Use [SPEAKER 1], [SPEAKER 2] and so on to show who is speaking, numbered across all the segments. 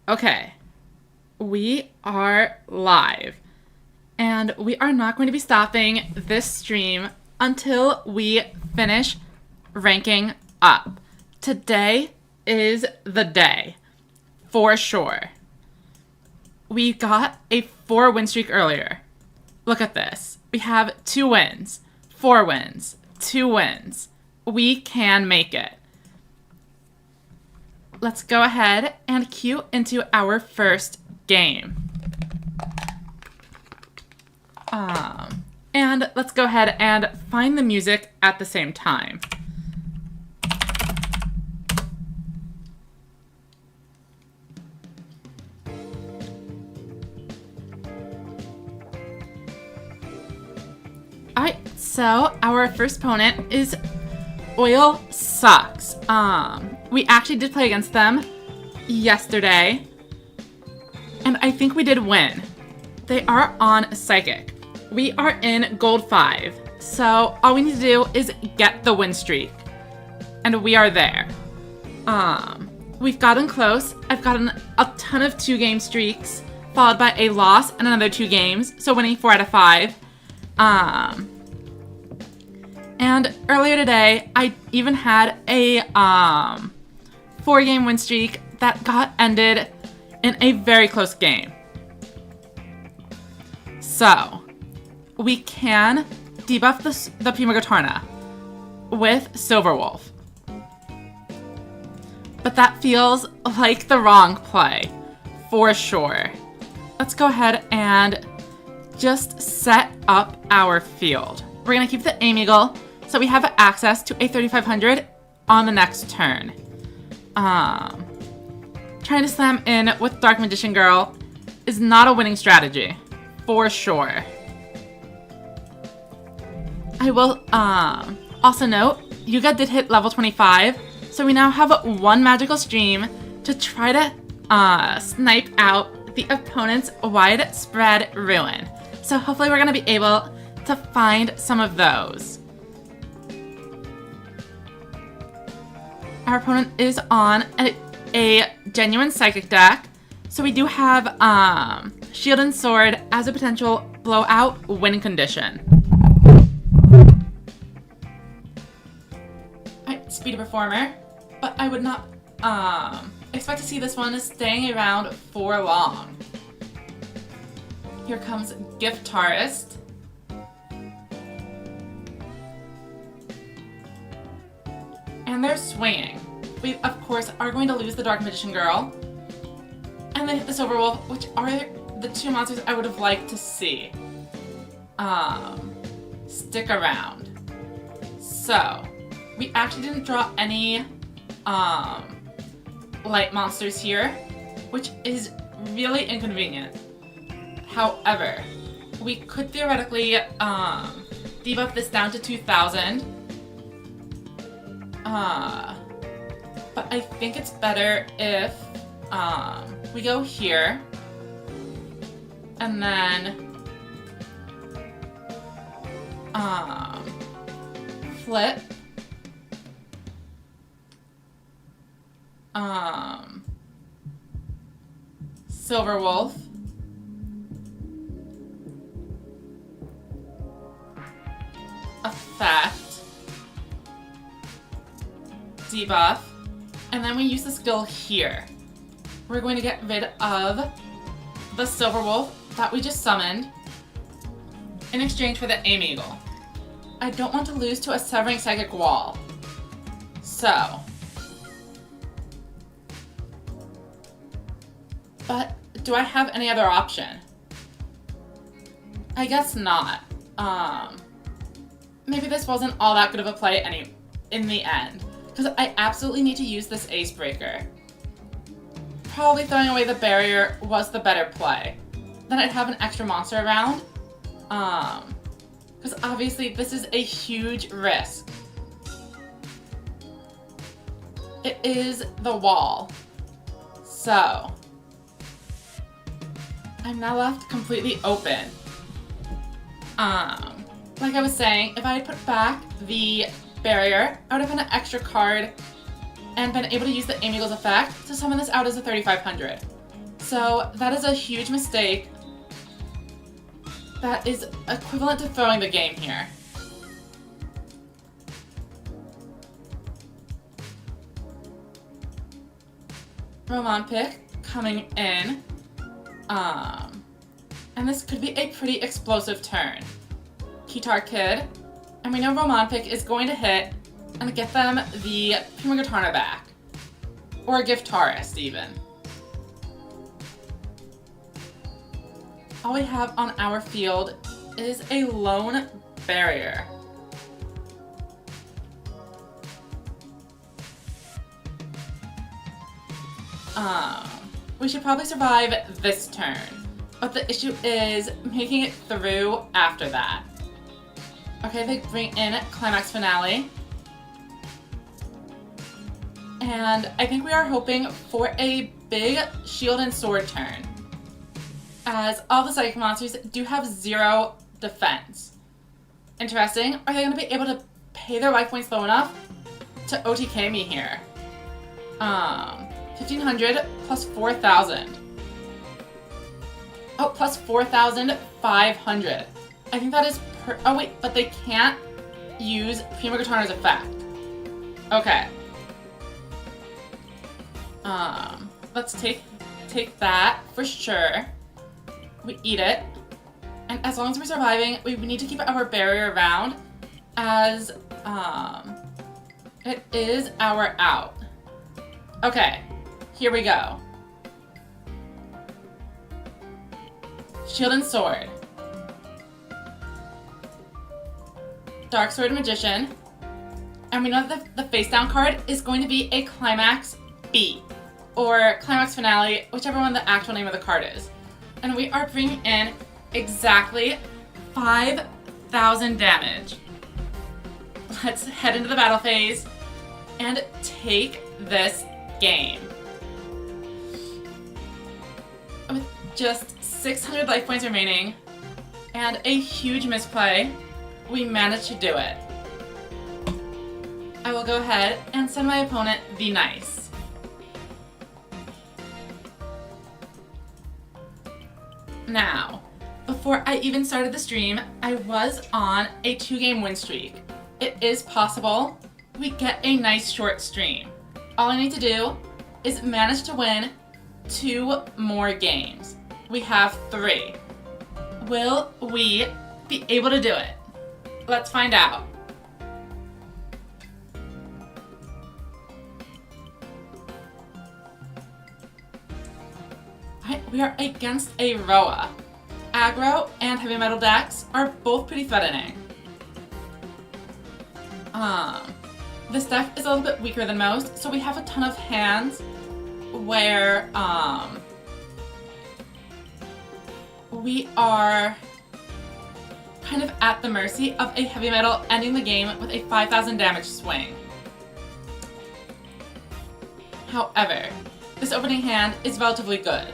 [SPEAKER 1] Okay, we are live, and we are not going to be stopping this stream until we finish ranking up. Today is the day, for sure. We got a 4-win streak earlier. Look at this. We have 2 wins, 4 wins, 2 wins. We can make it. Let's go ahead and cue into our first game. And let's go ahead and find the music at the same time. Alright, so our first opponent is Oil Sucks. We actually did play against them yesterday, and I think we did win. They are on Psychic. We are in Gold 5, so all we need to do is get the win streak, and we are there. We've gotten close. I've gotten a ton of 2-game streaks, followed by a loss and another 2 games, so winning 4 out of 5. And earlier today, I even had a 4-game win streak that got ended in a very close game. So, we can debuff the Primogotorna with Silverwolf. But that feels like the wrong play, for sure. Let's go ahead and just set up our field. We're going to keep the Aim Eagle, so we have access to a 3500 on the next turn. Trying to slam in with Dark Magician Girl is not a winning strategy, for sure. I will also note, Yuga did hit level 25, so we now have 1 magical stream to try to snipe out the opponent's widespread ruin. So hopefully we're going to be able to find some of those. Our opponent is on a genuine Psychic deck, so we do have Shield and Sword as a potential blowout win condition. Alright, Speedy Performer, but I would not expect to see this one staying around for long. Here comes Giftarist. And they're swinging. We, of course, are going to lose the Dark Magician Girl. And they hit the Silverwolf, which are the 2 monsters I would have liked to see stick around. So, we actually didn't draw any light monsters here, which is really inconvenient. However, we could theoretically debuff this down to 2000. But I think it's better if we go here and then flip Silverwolf, effect, debuff, and then we use the skill here. We're going to get rid of the Silverwolf that we just summoned in exchange for the Aim Eagle. I don't want to lose to a Severing Psychic Wall. So, but do I have any other option? I guess not. Maybe this wasn't all that good of a play in the end, because I absolutely need to use this Ace Breaker. Probably throwing away the barrier was the better play. Then I'd have an extra monster around. Because obviously this is a huge risk. It is the wall. So, I'm now left completely open. Like I was saying, if I had put back the barrier, I would have had an extra card and been able to use the Aim Eagle's effect to summon this out as a 3500. So that is a huge mistake. That is equivalent to throwing the game here. Roman pick coming in. And this could be a pretty explosive turn. Guitar Kid. And we know Roman pick is going to hit and get them the Prima Guitarna back. Or a Giftarist, even. All we have on our field is a lone barrier. We should probably survive this turn, but the issue is making it through after that. Okay, they bring in Climax Finale. And I think we are hoping for a big shield and sword turn, as all the psychic monsters do have 0 defense. Interesting. Are they going to be able to pay their life points low enough to OTK me here? 1,500 plus 4,000. Oh, plus 4,500. I think that is oh wait, but they can't use Prima Guitarna's effect. Okay. Let's take that for sure. We eat it. And as long as we're surviving, we need to keep our barrier around, as it is our out. Okay, here we go. Shield and Sword. Dark Sword Magician. And we know that the face down card is going to be a Climax B, or Climax Finale, whichever one the actual name of the card is. And we are bringing in exactly 5,000 damage. Let's head into the battle phase and take this game. With just 600 life points remaining and a huge misplay, we managed to do it. I will go ahead and send my opponent the nice. Now, before I even started the stream, I was on a 2-game win streak. It is possible we get a nice short stream. All I need to do is manage to win 2 more games. We have 3. Will we be able to do it? Let's find out. We are against a Roa. Aggro and heavy metal decks are both pretty threatening. This deck is a little bit weaker than most, so we have a ton of hands where we are kind of at the mercy of a heavy metal ending the game with a 5,000 damage swing. However, this opening hand is relatively good,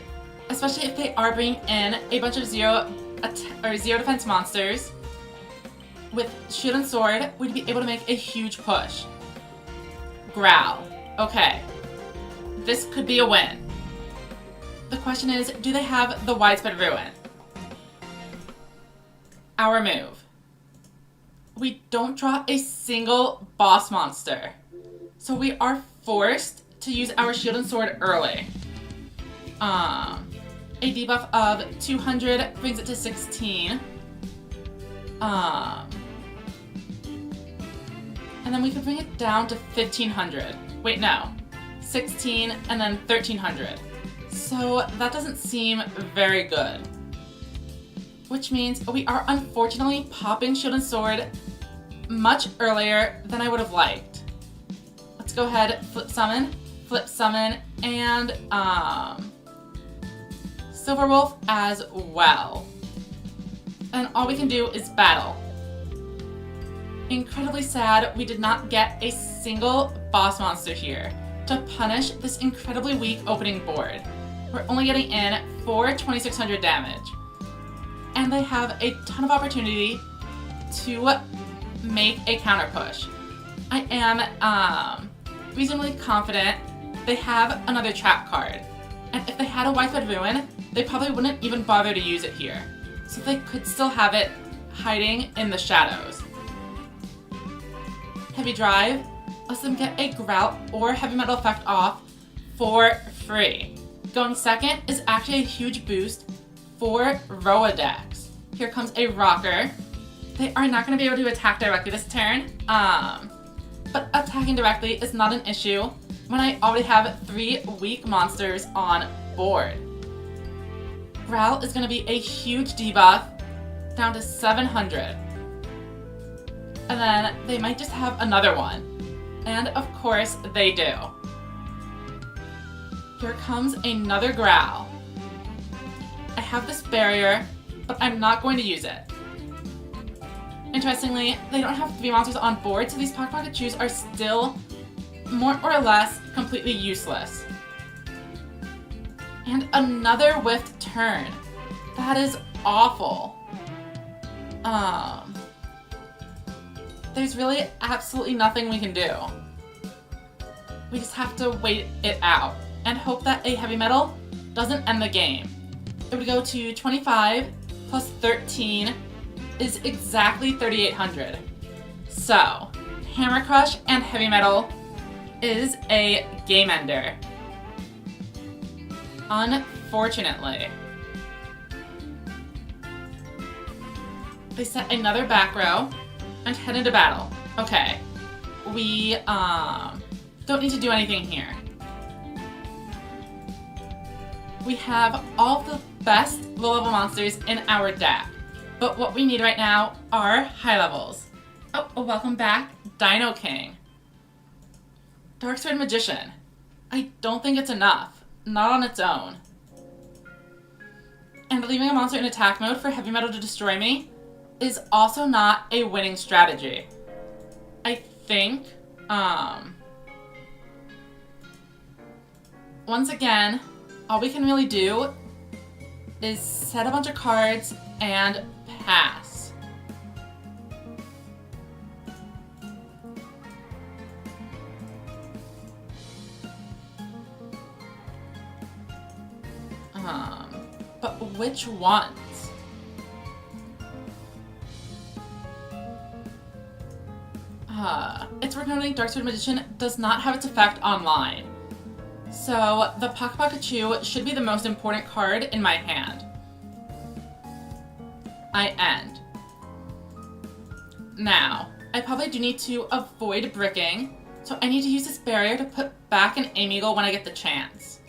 [SPEAKER 1] especially if they are bringing in a bunch of zero defense monsters. With Shield and Sword, we'd be able to make a huge push. Growl. Okay. This could be a win. The question is, do they have the Widespread Ruin? Our move. We don't draw a single boss monster, so we are forced to use our Shield and Sword early. A debuff of 200 brings it to 16. And then we could bring it down to 1,500. Wait, no. 16 and then 1,300. So that doesn't seem very good. Which means we are unfortunately popping Shield and Sword much earlier than I would have liked. Let's go ahead, flip summon, and Silver Wolf as well. And all we can do is battle. Incredibly sad we did not get a single boss monster here to punish this incredibly weak opening board. We're only getting in for 2,600 damage. And they have a ton of opportunity to make a counter push. I am reasonably confident they have another trap card. And if they had a widespread ruin, they probably wouldn't even bother to use it here. So they could still have it hiding in the shadows. Heavy Drive lets them get a Grout or Heavy Metal effect off for free. Going second is actually a huge boost for Roa decks. Here comes a Rocker. They are not going to be able to attack directly this turn, but attacking directly is not an issue when I already have 3 weak monsters on board. Growl is going to be a huge debuff down to 700. And then they might just have another one. And of course they do. Here comes another Growl. I have this barrier, but I'm not going to use it. Interestingly, they don't have 3 monsters on board, so these Pocket Pikachus are still more or less completely useless. And another whiffed turn. That is awful. There's really absolutely nothing we can do. We just have to wait it out and hope that a Heavy Metal doesn't end the game. It would go to 25 plus 13 is exactly 3,800. So, Hammer Crush and Heavy Metal is a game ender. Unfortunately. They set another back row and head into battle. Okay. We don't need to do anything here. We have all the best low-level monsters in our deck. But what we need right now are high levels. Oh, welcome back, Dino King. Dark Sword Magician. I don't think it's enough. Not on its own. And leaving a monster in attack mode for Heavy Metal to destroy me is also not a winning strategy. I think, once again, all we can really do is set a bunch of cards and pass. But which ones? It's worth noting Dark Sword Magician does not have its effect online. So the Pocket Pikachu should be the most important card in my hand. I end. Now, I probably do need to avoid bricking, so I need to use this barrier to put back an Ameagle when I get the chance.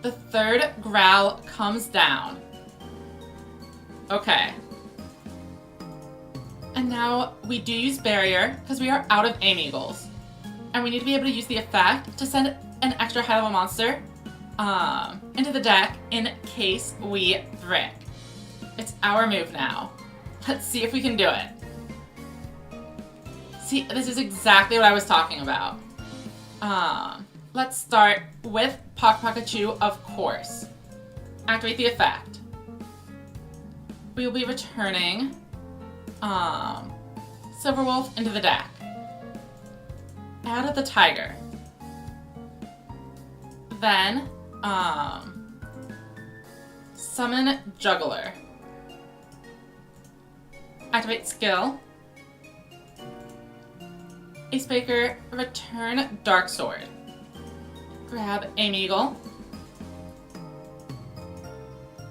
[SPEAKER 1] The third Growl comes down. Okay. And now we do use barrier because we are out of Ameagles. And we need to be able to use the effect to send an extra high level monster into the deck in case we brick. It's our move now. Let's see if we can do it. See, this is exactly what I was talking about. Let's start with Pocket Pikachu, of course. Activate the effect. We will be returning Silverwolf into the deck. Add the Tiger. Then, summon Juggler. Activate skill. Ace Breaker, return Dark Sword. Grab Ameagle.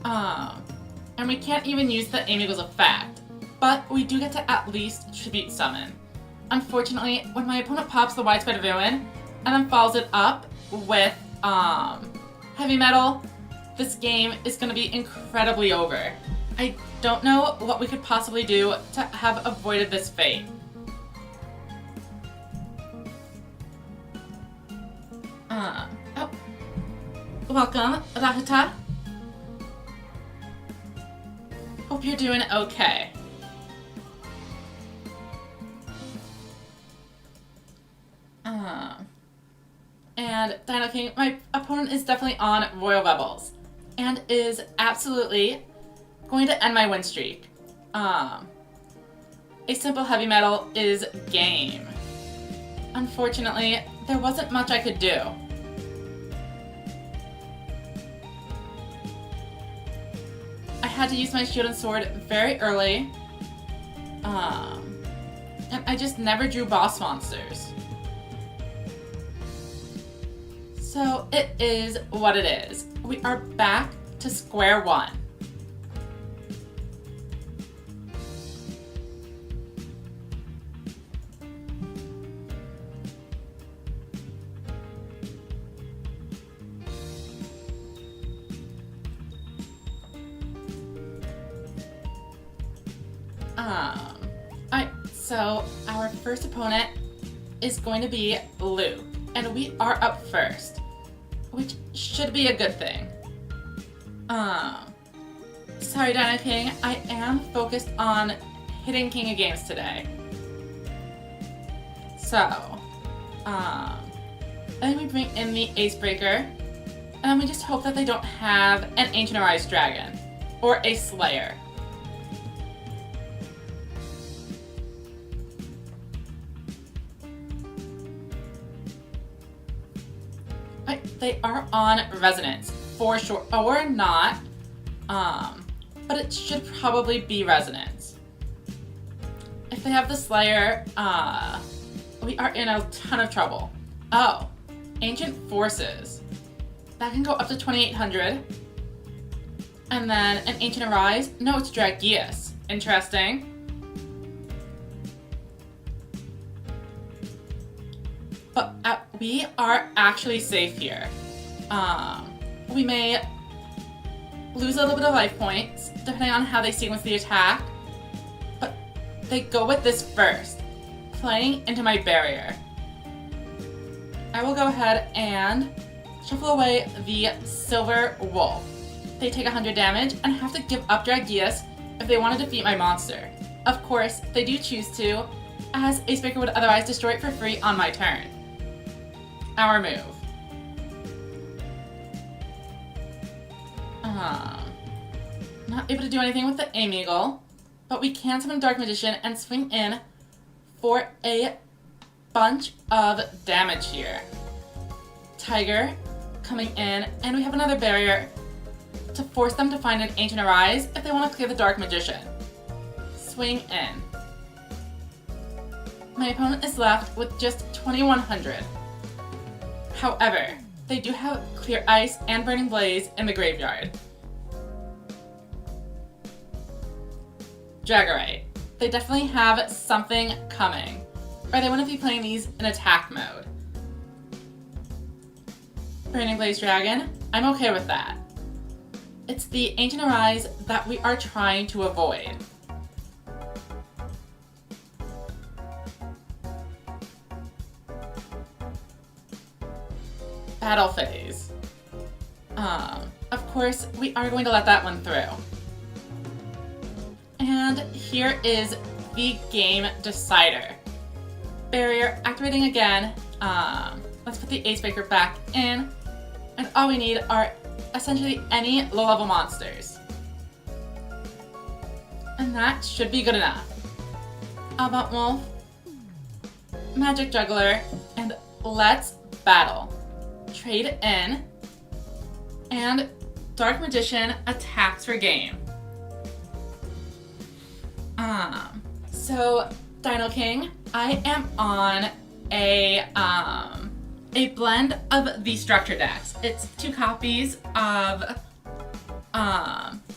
[SPEAKER 1] And we can't even use the Ameagle's effect, but we do get to at least Tribute Summon. Unfortunately, when my opponent pops the Widespread Ruin and then follows it up with Heavy Metal, this game is going to be incredibly over. I don't know what we could possibly do to have avoided this fate. Oh. Welcome, Ratata. Hope you're doing okay. And Dino King, my opponent is definitely on Royal Rebels and is absolutely going to end my win streak. A simple Heavy Metal is game. Unfortunately, there wasn't much I could do. had to use my shield and sword very early. And I just never drew boss monsters. So it is what it is. We are back to square one. Alright, so our first opponent is going to be Luke, and we are up first, which should be a good thing. Sorry, Dino King, I am focused on hitting King of Games today. So, I think we bring in the Ace Breaker, and then we just hope that they don't have an Ancient Arise Dragon, or a Slayer. They are on Resonance, for sure, or not, but it should probably be Resonance. If they have the Slayer, we are in a ton of trouble. Oh, Ancient Forces. That can go up to 2,800. And then an Ancient Arise. No, it's Dragius. Interesting. But we are actually safe here. We may lose a little bit of life points, depending on how they sequence the attack. But they go with this first, playing into my barrier. I will go ahead and shuffle away the Silver Wolf. They take 100 damage and have to give up Dragius if they want to defeat my monster. Of course, they do choose to, as Ace Breaker would otherwise destroy it for free on my turn. Our move. Not able to do anything with the Aim Eagle, but we can summon Dark Magician and swing in for a bunch of damage here. Tiger coming in, and we have another barrier to force them to find an Ancient Arise if they want to clear the Dark Magician. Swing in. My opponent is left with just 2,100. However, they do have Clear Ice and Burning Blaze in the graveyard. Dragorite. They definitely have something coming, or they wouldn't be playing these in attack mode. Burning Blaze Dragon. I'm okay with that. It's the Ancient Arise that we are trying to avoid. Battle phase. Of course, we are going to let that one through. And here is the game decider. Barrier activating again. Let's put the Ace Breaker back in. And all we need are essentially any low-level monsters. And that should be good enough. Avant Wolf, Magic Juggler, and let's battle. Trade in, and Dark Magician attacks for game. So Dino King, I am on a blend of the structure decks. It's 2 copies of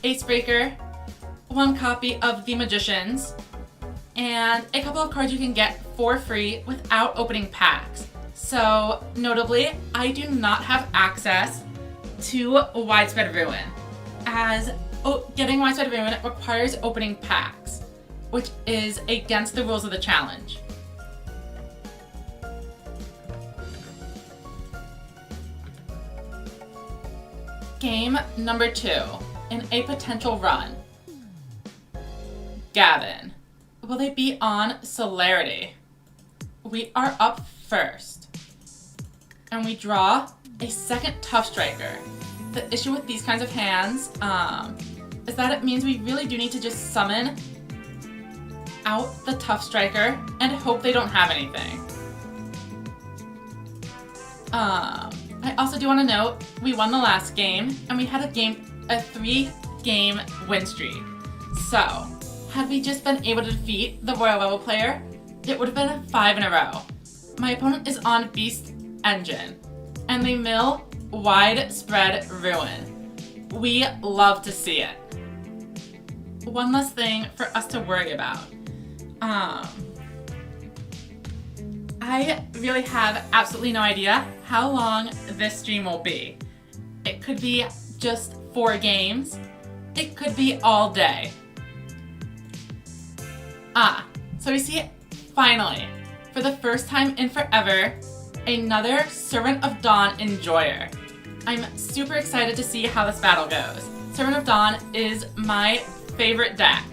[SPEAKER 1] Ace Breaker, 1 copy of the Magicians, and a couple of cards you can get for free without opening packs. So, notably, I do not have access to Widespread Ruin, as getting Widespread Ruin requires opening packs, which is against the rules of the challenge. Game number 2, in a potential run. Gavin. Will they be on Celerity? We are up first. And we draw a second Tough Striker. The issue with these kinds of hands is that it means we really do need to just summon out the Tough Striker and hope they don't have anything. I also do want to note, we won the last game, and we had a 3 game win streak. So, had we just been able to defeat the Royal Rebel player, it would have been 5 in a row. My opponent is on Beast Engine, and they mill Widespread Ruin. We love to see it. One less thing for us to worry about. I really have absolutely no idea how long this stream will be. It could be just 4 games. It could be all day. So we see, finally, for the first time in forever, another Servant of Dawn enjoyer. I'm super excited to see how this battle goes. Servant of Dawn is my favorite deck.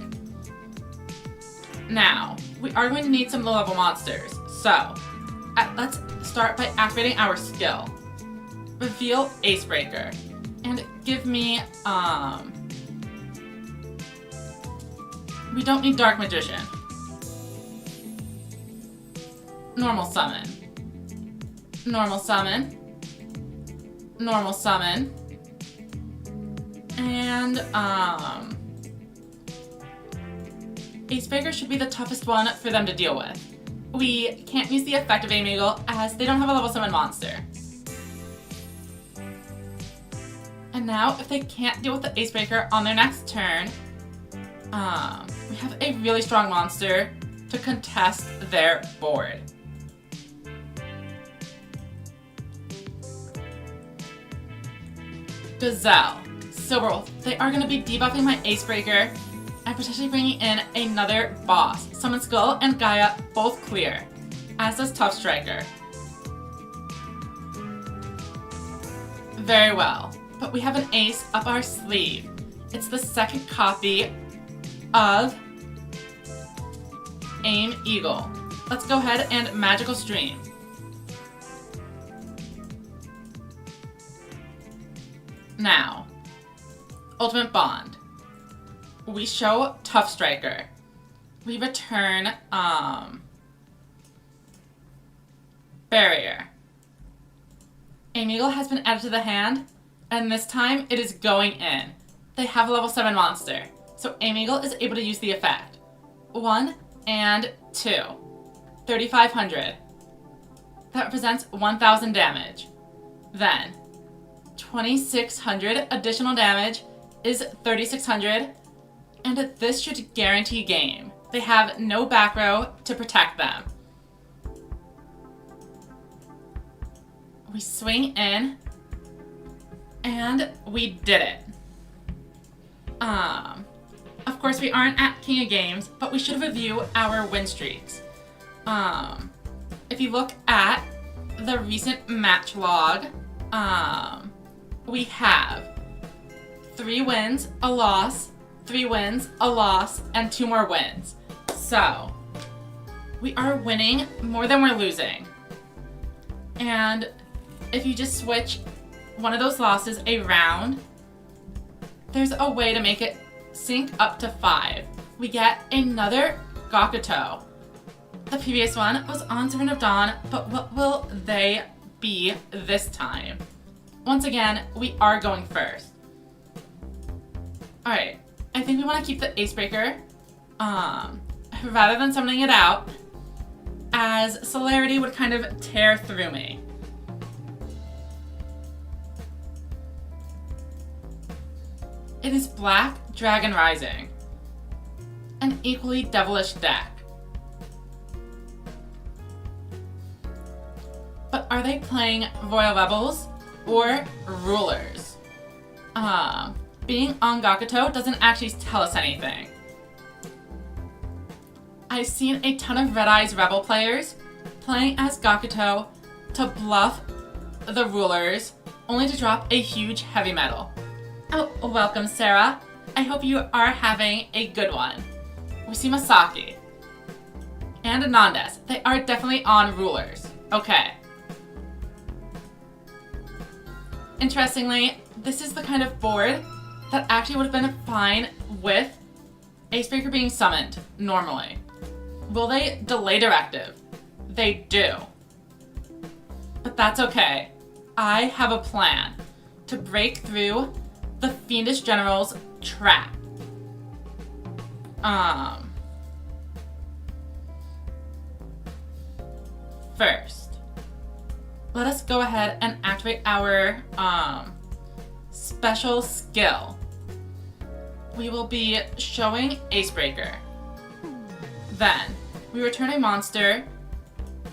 [SPEAKER 1] Now, we are going to need some low-level monsters, so let's start by activating our skill. Reveal Acebreaker, and give me, we don't need Dark Magician. Normal Summon. Normal Summon. Normal Summon. And, Acebreaker should be the toughest one for them to deal with. We can't use the effect of Aim Eagle as they don't have a level 7 monster. And now, if they can't deal with the Acebreaker on their next turn, we have a really strong monster to contest their board. Gazelle, Silverwolf, they are going to be debuffing my Acebreaker and potentially bringing in another boss. Summon Skull and Gaia both clear, as does Tough Striker. Very well, but we have an ace up our sleeve. It's the second copy of Aim Eagle. Let's go ahead and Magical Stream. Now, Ultimate Bond. We show Tough Striker. We return, Barrier. Aim Eagle has been added to the hand, and this time it is going in. They have a level 7 monster, so Aim Eagle is able to use the effect. 1 and 2. 3,500. That represents 1,000 damage. Then, 2,600 additional damage is 3,600, and this should guarantee game. They have no back row to protect them. We swing in, and we did it. Of course we aren't at King of Games, but we should review our win streaks. If you look at the recent match log, we have 3 wins, a loss, 3 wins, a loss, and 2 more wins. So, we are winning more than we're losing. And if you just switch one of those losses around, there's a way to make it sync up to 5. We get another Gakuto. The previous one was on Servant of Dawn, but what will they be this time? Once again, we are going first. Alright, I think we want to keep the Acebreaker, rather than summoning it out, as Celerity would kind of tear through me. It is Black Dragon Rising, an equally devilish deck. But are they playing Royal Rebels or Rulers? Being on Gakuto doesn't actually tell us anything. I've seen a ton of Red Eyes Rebel players playing as Gakuto to bluff the Rulers, only to drop a huge heavy metal. Oh, welcome Sarah. I hope you are having a good one. We see Masaki and Anandes. They are definitely on Rulers. Okay. Interestingly, this is the kind of board that actually would have been fine with Acebreaker being summoned normally. Will they delay directive? They do. But that's okay. I have a plan to break through the Fiendish General's trap. First, let us go ahead and activate our special skill. We will be showing Acebreaker. Then, we return a monster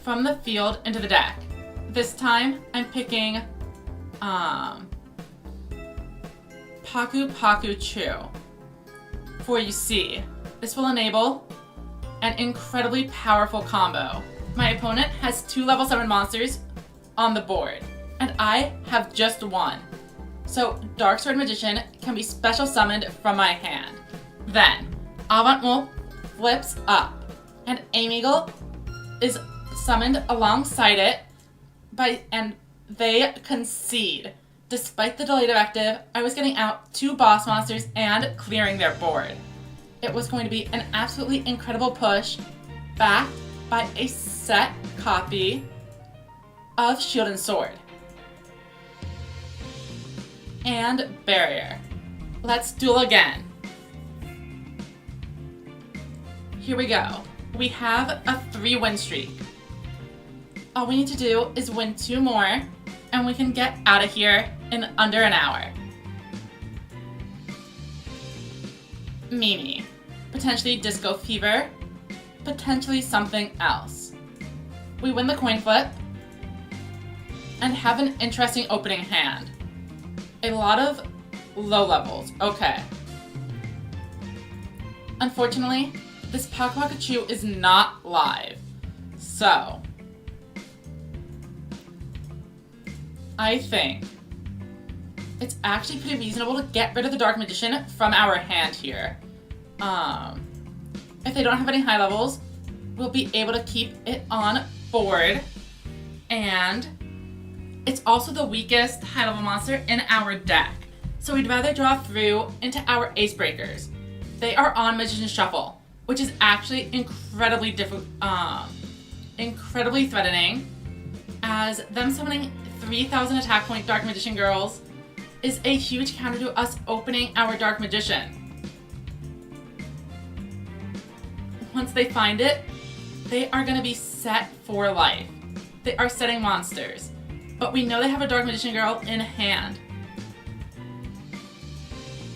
[SPEAKER 1] from the field into the deck. This time, I'm picking Paku Paku Chu. For you see, this will enable an incredibly powerful combo. My opponent has 2 level 7 monsters on the board, and I have just 1. So Dark Sword Magician can be special summoned from my hand. Then, Avant Wolf flips up, and Aim Eagle is summoned alongside it, and they concede. Despite the delayed effective, I was getting out 2 boss monsters and clearing their board. It was going to be an absolutely incredible push, backed by a set copy of Shield and Sword. And Barrier. Let's duel again. Here we go. We have a 3-win streak. All we need to do is win 2 more, and we can get out of here in under an hour. Mimi. Potentially Disco Fever. Potentially something else. We win the coin flip and have an interesting opening hand. A lot of low levels. Okay. Unfortunately, this Paku Paku Chu is not live. So, I think it's actually pretty reasonable to get rid of the Dark Magician from our hand here. If they don't have any high levels, we'll be able to keep it on board. And it's also the weakest high level monster in our deck. So we'd rather draw through into our Acebreakers. They are on Magician Shuffle, which is actually incredibly threatening, as them summoning 3,000 attack point Dark Magician girls is a huge counter to us opening our Dark Magician. Once they find it, they are going to be set for life. They are setting monsters, but we know they have a Dark Magician girl in hand.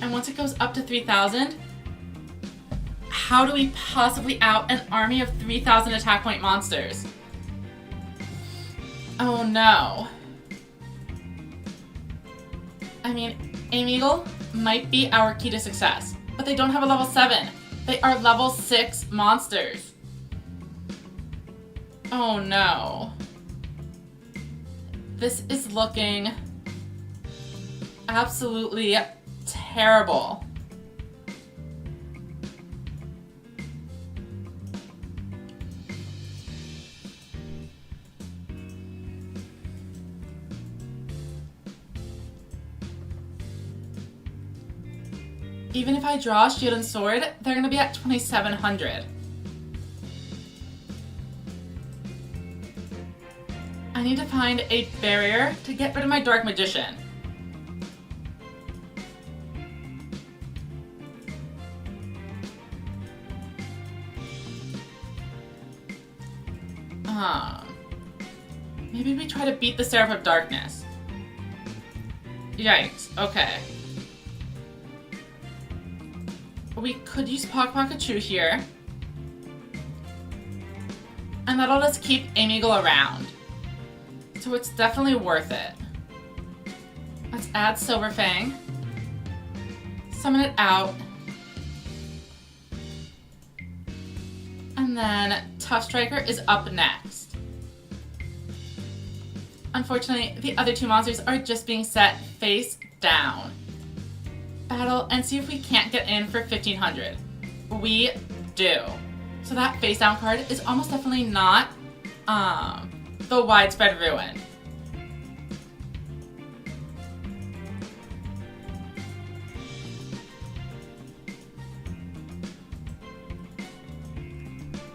[SPEAKER 1] And once it goes up to 3,000, how do we possibly out an army of 3,000 attack point monsters? Oh no. I mean, Aim Eagle might be our key to success, but they don't have a level 7. They are level 6 monsters. Oh no. This is looking absolutely terrible. Even if I draw Shield and Sword, they're going to be at 2,700. I need to find a barrier to get rid of my Dark Magician. Maybe we try to beat the Seraph of Darkness. Yikes, okay. We could use Paku Paku Chu here. And that'll just keep Aim Eagle around. So it's definitely worth it. Let's add Silverfang. Summon it out. And then Tough Striker is up next. Unfortunately, the other 2 monsters are just being set face down. Battle and see if we can't get in for 1,500. We do. So that face down card is almost definitely not the Widespread Ruin.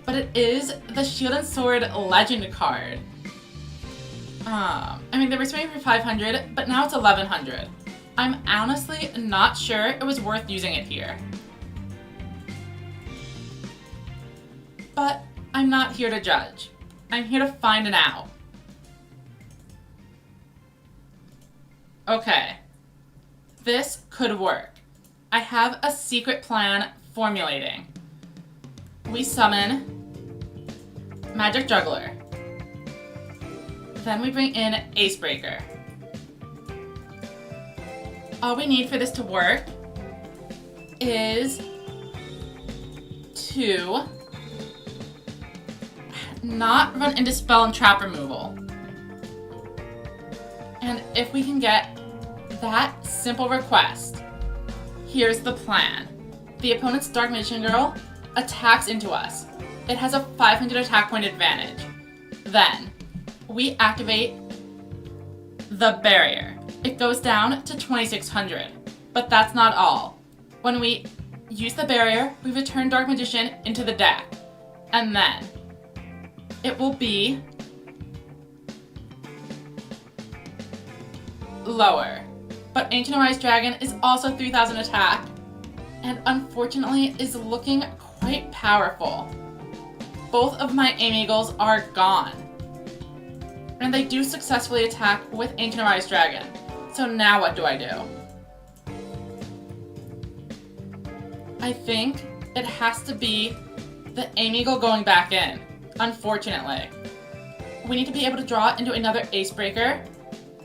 [SPEAKER 1] But it is the Shield and Sword Legend card. I mean, they were swimming for 500, but now it's 1,100. I'm honestly not sure it was worth using it here. But I'm not here to judge. I'm here to find an out. Okay. This could work. I have a secret plan formulating. We summon Magic Juggler. Then we bring in Ace Breaker. All we need for this to work is to not run into spell and trap removal. And if we can get that simple request, here's the plan. The opponent's Dark Magician Girl attacks into us. It has a 500 attack point advantage. Then, we activate the barrier. It goes down to 2600, but that's not all. When we use the barrier, we return Dark Magician into the deck, and then it will be lower. But Ancient Arise Dragon is also 3000 attack, and unfortunately is looking quite powerful. Both of my Aim Eagles are gone, and they do successfully attack with Ancient Arise Dragon. So now what do I do? I think it has to be the Aim Eagle going back in, unfortunately. We need to be able to draw it into another Ace Breaker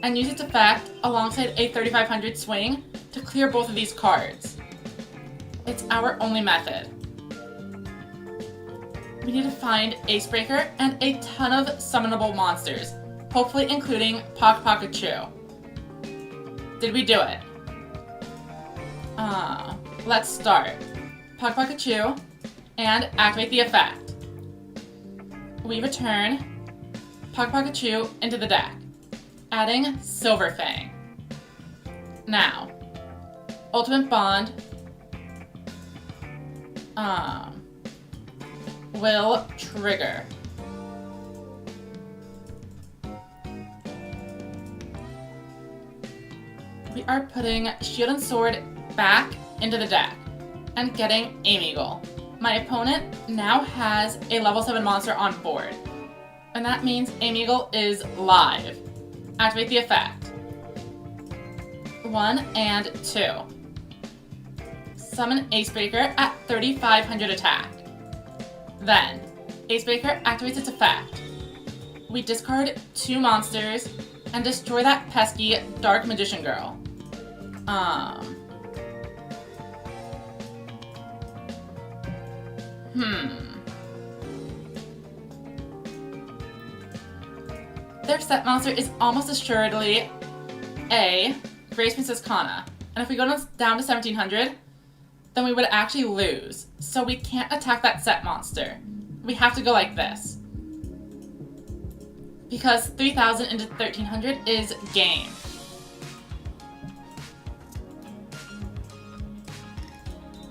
[SPEAKER 1] and use its effect alongside a 3500 swing to clear both of these cards. It's our only method. We need to find Ace Breaker and a ton of summonable monsters, hopefully including Pakachu. Did we do it? Let's start. Pakachu and activate the effect. We return Pakachu into the deck, adding Silver Fang. Now, Ultimate Bond will trigger. We are putting Shield and Sword back into the deck and getting Aim Eagle. My opponent now has a level 7 monster on board, and that means Aim Eagle is live. Activate the effect. 1 and 2. Summon Ace Breaker at 3500 attack. Then, Ace Breaker activates its effect. We discard 2 monsters and destroy that pesky Dark Magician Girl. Their set monster is almost assuredly a Grace Princess Kana. And if we go down to 1700, then we would actually lose. So we can't attack that set monster. We have to go like this. Because 3000 into 1300 is game.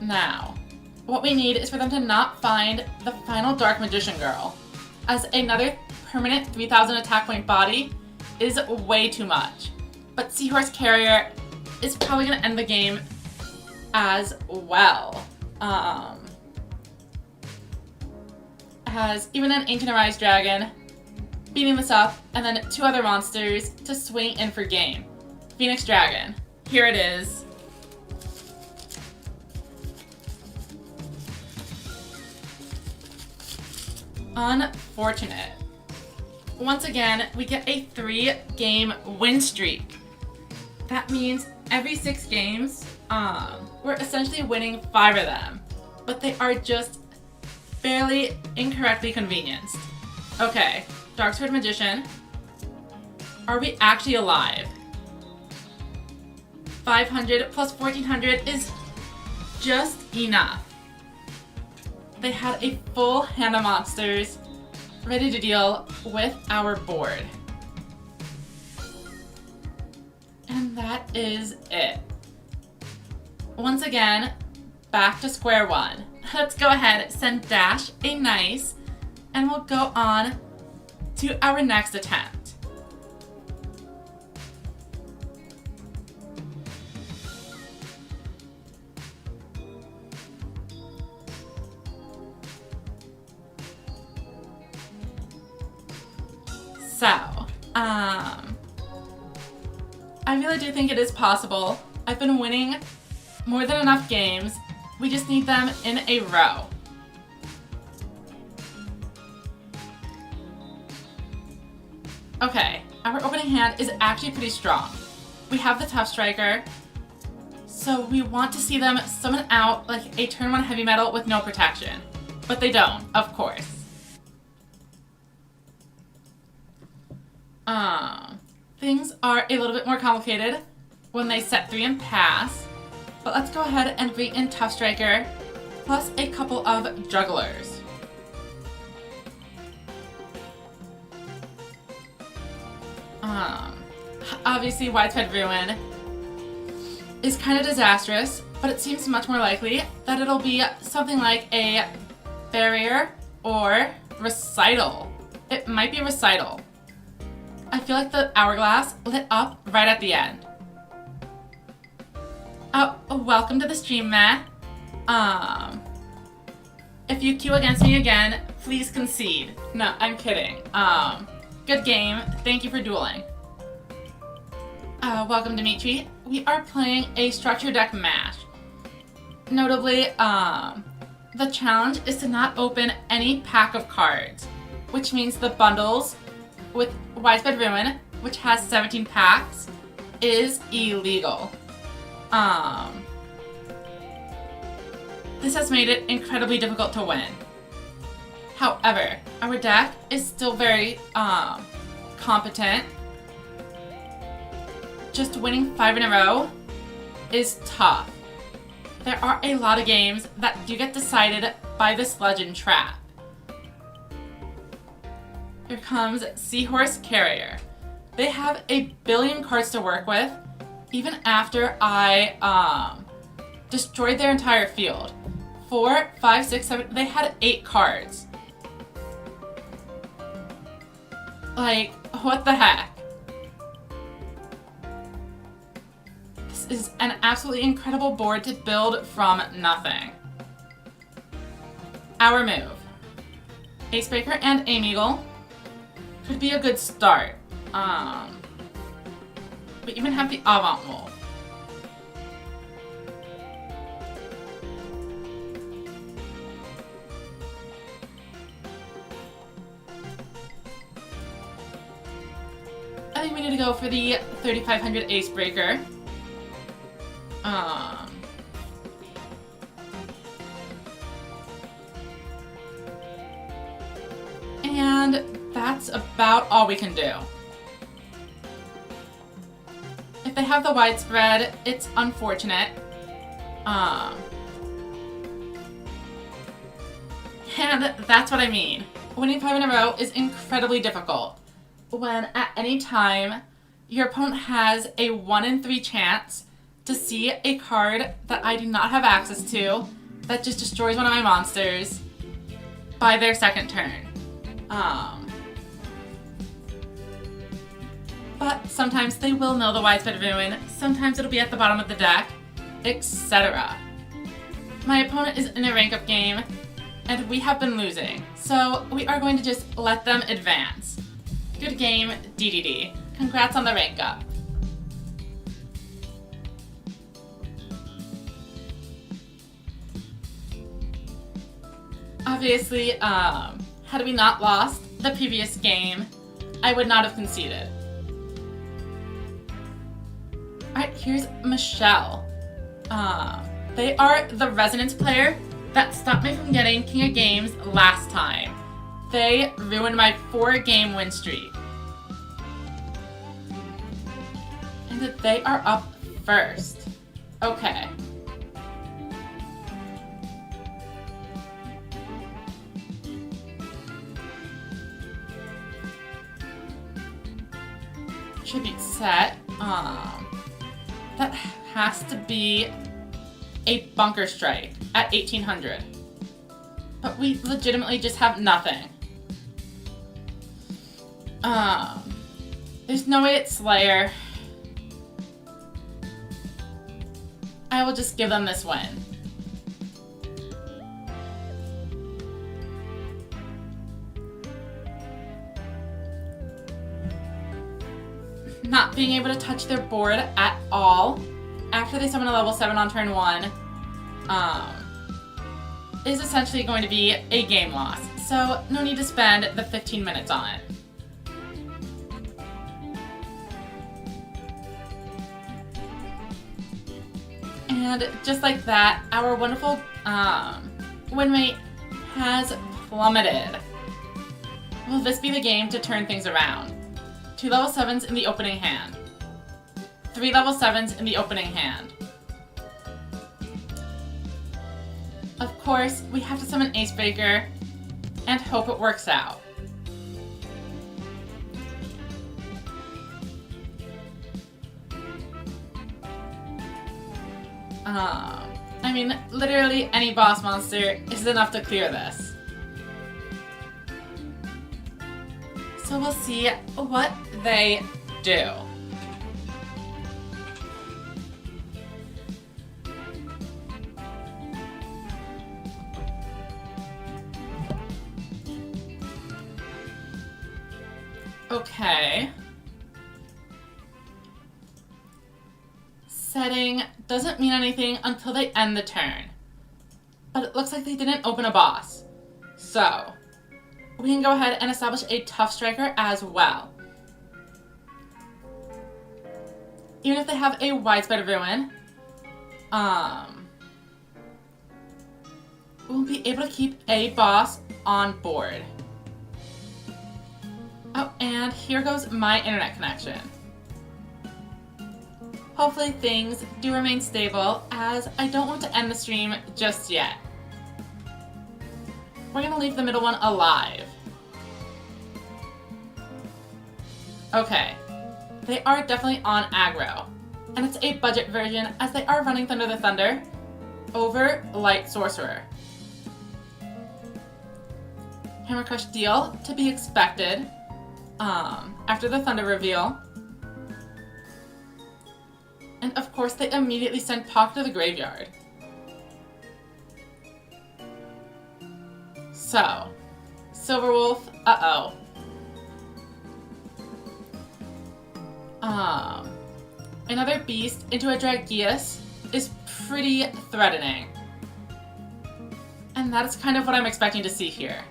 [SPEAKER 1] Now, what we need is for them to not find the final Dark Magician Girl, as another permanent 3000 attack point body is way too much. But Seahorse Carrier is probably going to end the game as well. Has even an Ancient Arise Dragon beating this up, and then 2 other monsters to swing in for game. Phoenix Dragon. Here it is. Unfortunate. Once again, we get a 3-game win streak. That means every 6 games, we're essentially winning 5 of them, but they are just barely incorrectly convenienced. Okay, Dark Sword Magician. Are we actually alive? 500 plus 1400 is just enough. They had a full hand of monsters ready to deal with our board. And that is it. Once again, back to square one. Let's go ahead, send Dash a nice, and we'll go on to our next attempt. So, I really do think it is possible. I've been winning more than enough games. We just need them in a row. Okay, our opening hand is actually pretty strong. We have the Tough Striker, so we want to see them summon out like a turn 1 heavy metal with no protection. But they don't, of course. Things are a little bit more complicated when they set 3 and pass. But let's go ahead and bring in Tough Striker, plus a couple of Jugglers. Obviously, Widespread Ruin is kind of disastrous, but it seems much more likely that it'll be something like a Barrier or Recital. It might be Recital. I feel like the hourglass lit up right at the end. Oh, welcome to the stream, Matt. If you queue against me again, please concede. No, I'm kidding. Good game. Thank you for dueling. Welcome, Dimitri. We are playing a structure deck match. Notably, the challenge is to not open any pack of cards, which means the bundles with Widespread Ruin, which has 17 packs, is illegal. This has made it incredibly difficult to win. However, our deck is still very competent. Just winning 5 in a row is tough. There are a lot of games that do get decided by this Legend trap. Here comes Seahorse Carrier. They have a billion cards to work with, even after I destroyed their entire field. 4, 5, 6, 7, they had 8 cards. Like, what the heck? This is an absolutely incredible board to build from nothing. Our move. Acebreaker and Aim-Eagle could be a good start. We even have the Avant Wolf. I think we need to go for the 3500 Acebreaker. And that's about all we can do. If they have the widespread, it's unfortunate. And that's what I mean. Winning 5 in a row is incredibly difficult. When at any time, your opponent has a 1 in 3 chance to see a card that I do not have access to that just destroys one of my monsters by their second turn. But sometimes they will know the Widespread Ruin, sometimes it'll be at the bottom of the deck, etc. My opponent is in a rank up game, and we have been losing, so we are going to just let them advance. Good game, DDD. Congrats on the rank up. Obviously, had we not lost the previous game, I would not have conceded. Alright, here's Michelle. They are the Resonance player that stopped me from getting King of Games last time. They ruined my 4-game win streak. And they are up first. Okay. Tribute set. That has to be a Bunker Strike at 1800. But we legitimately just have nothing. There's no way it's Slayer. I will just give them this win. not being able to touch their board at all after they summon a level 7 on turn 1 is essentially going to be a game loss. So no need to spend the 15 minutes on it. And just like that, our wonderful win rate has plummeted. Will this be the game to turn things around? 2 level 7s in the opening hand. 3 level 7s in the opening hand. Of course, we have to summon Acebreaker and hope it works out. I mean, literally any boss monster is enough to clear this. So we'll see what they do. Okay. Setting doesn't mean anything until they end the turn. But it looks like they didn't open a boss. So, we can go ahead and establish a tough striker as well. Even if they have a widespread ruin, we'll be able to keep a boss on board. Oh, and here goes my internet connection. Hopefully things do remain stable, as I don't want to end the stream just yet. We're gonna leave the middle one alive. Okay, they are definitely on aggro, and it's a budget version as they are running Thunder the Thunder over Light Sorcerer. Hammer Crush deal to be expected after the Thunder reveal. And of course they immediately send Pock to the graveyard. So, Silverwolf, uh-oh. Another beast into a Dragius is pretty threatening. And that is kind of what I'm expecting to see here.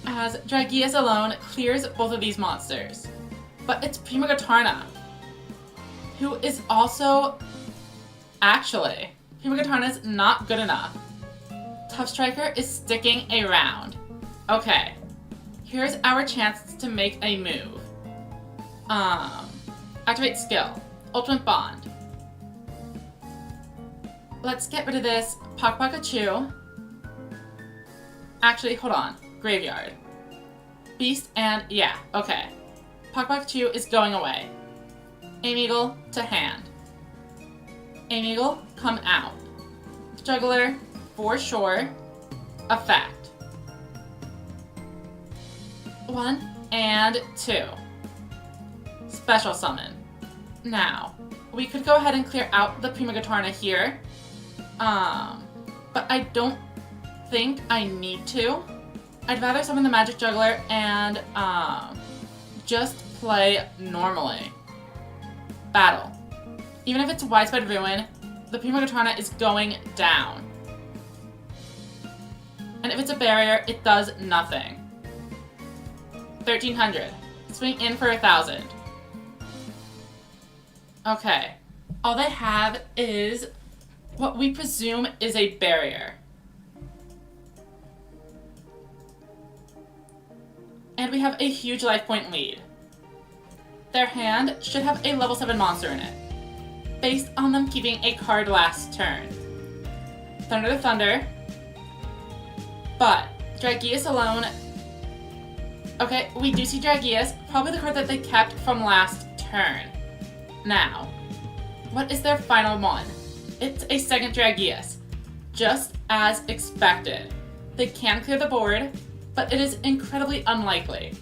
[SPEAKER 1] As Dragius alone clears both of these monsters. But it's Prima Gatarna, who is also... Actually, Prima Gatarna's not good enough. Tough Striker is sticking around. Okay, here's our chance to make a move. Activate skill. Ultimate Bond. Let's get rid of this Pock Pikachu. Actually, hold on. Graveyard. Beast and... yeah, okay. Pock Pikachu is going away. Aim Eagle to hand. Aim Eagle, come out. Juggler, for sure. Effect. 1 and 2. Special summon. Now, we could go ahead and clear out the Prima Gatarna here. But I don't think I need to. I'd rather summon the Magic Juggler and just play normally. Battle. Even if it's Widespread Ruin, the Prima Gatarna is going down. And if it's a barrier, it does nothing. 1300. Swing in for 1000. Okay. All they have is what we presume is a barrier. And we have a huge life point lead. Their hand should have a level 7 monster in it, based on them keeping a card last turn. Thunder the Thunder. But Dragius alone... Okay, we do see Dragius, probably the card that they kept from last turn. Now, what is their final one? It's a second Dragius, just as expected. They can clear the board, but it is incredibly unlikely,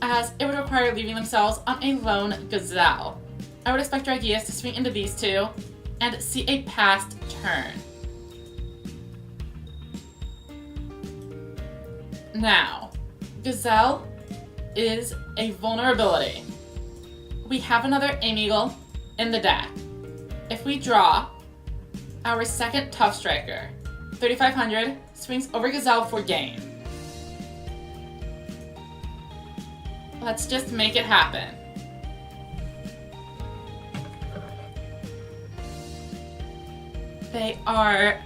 [SPEAKER 1] as it would require leaving themselves on a lone Gazelle. I would expect Dragius to swing into these two and see a passed turn. Now, Gazelle is a vulnerability. We have another Aim Eagle in the deck. If we draw our second Tough Striker, 3500 swings over Gazelle for game. Let's just make it happen. They are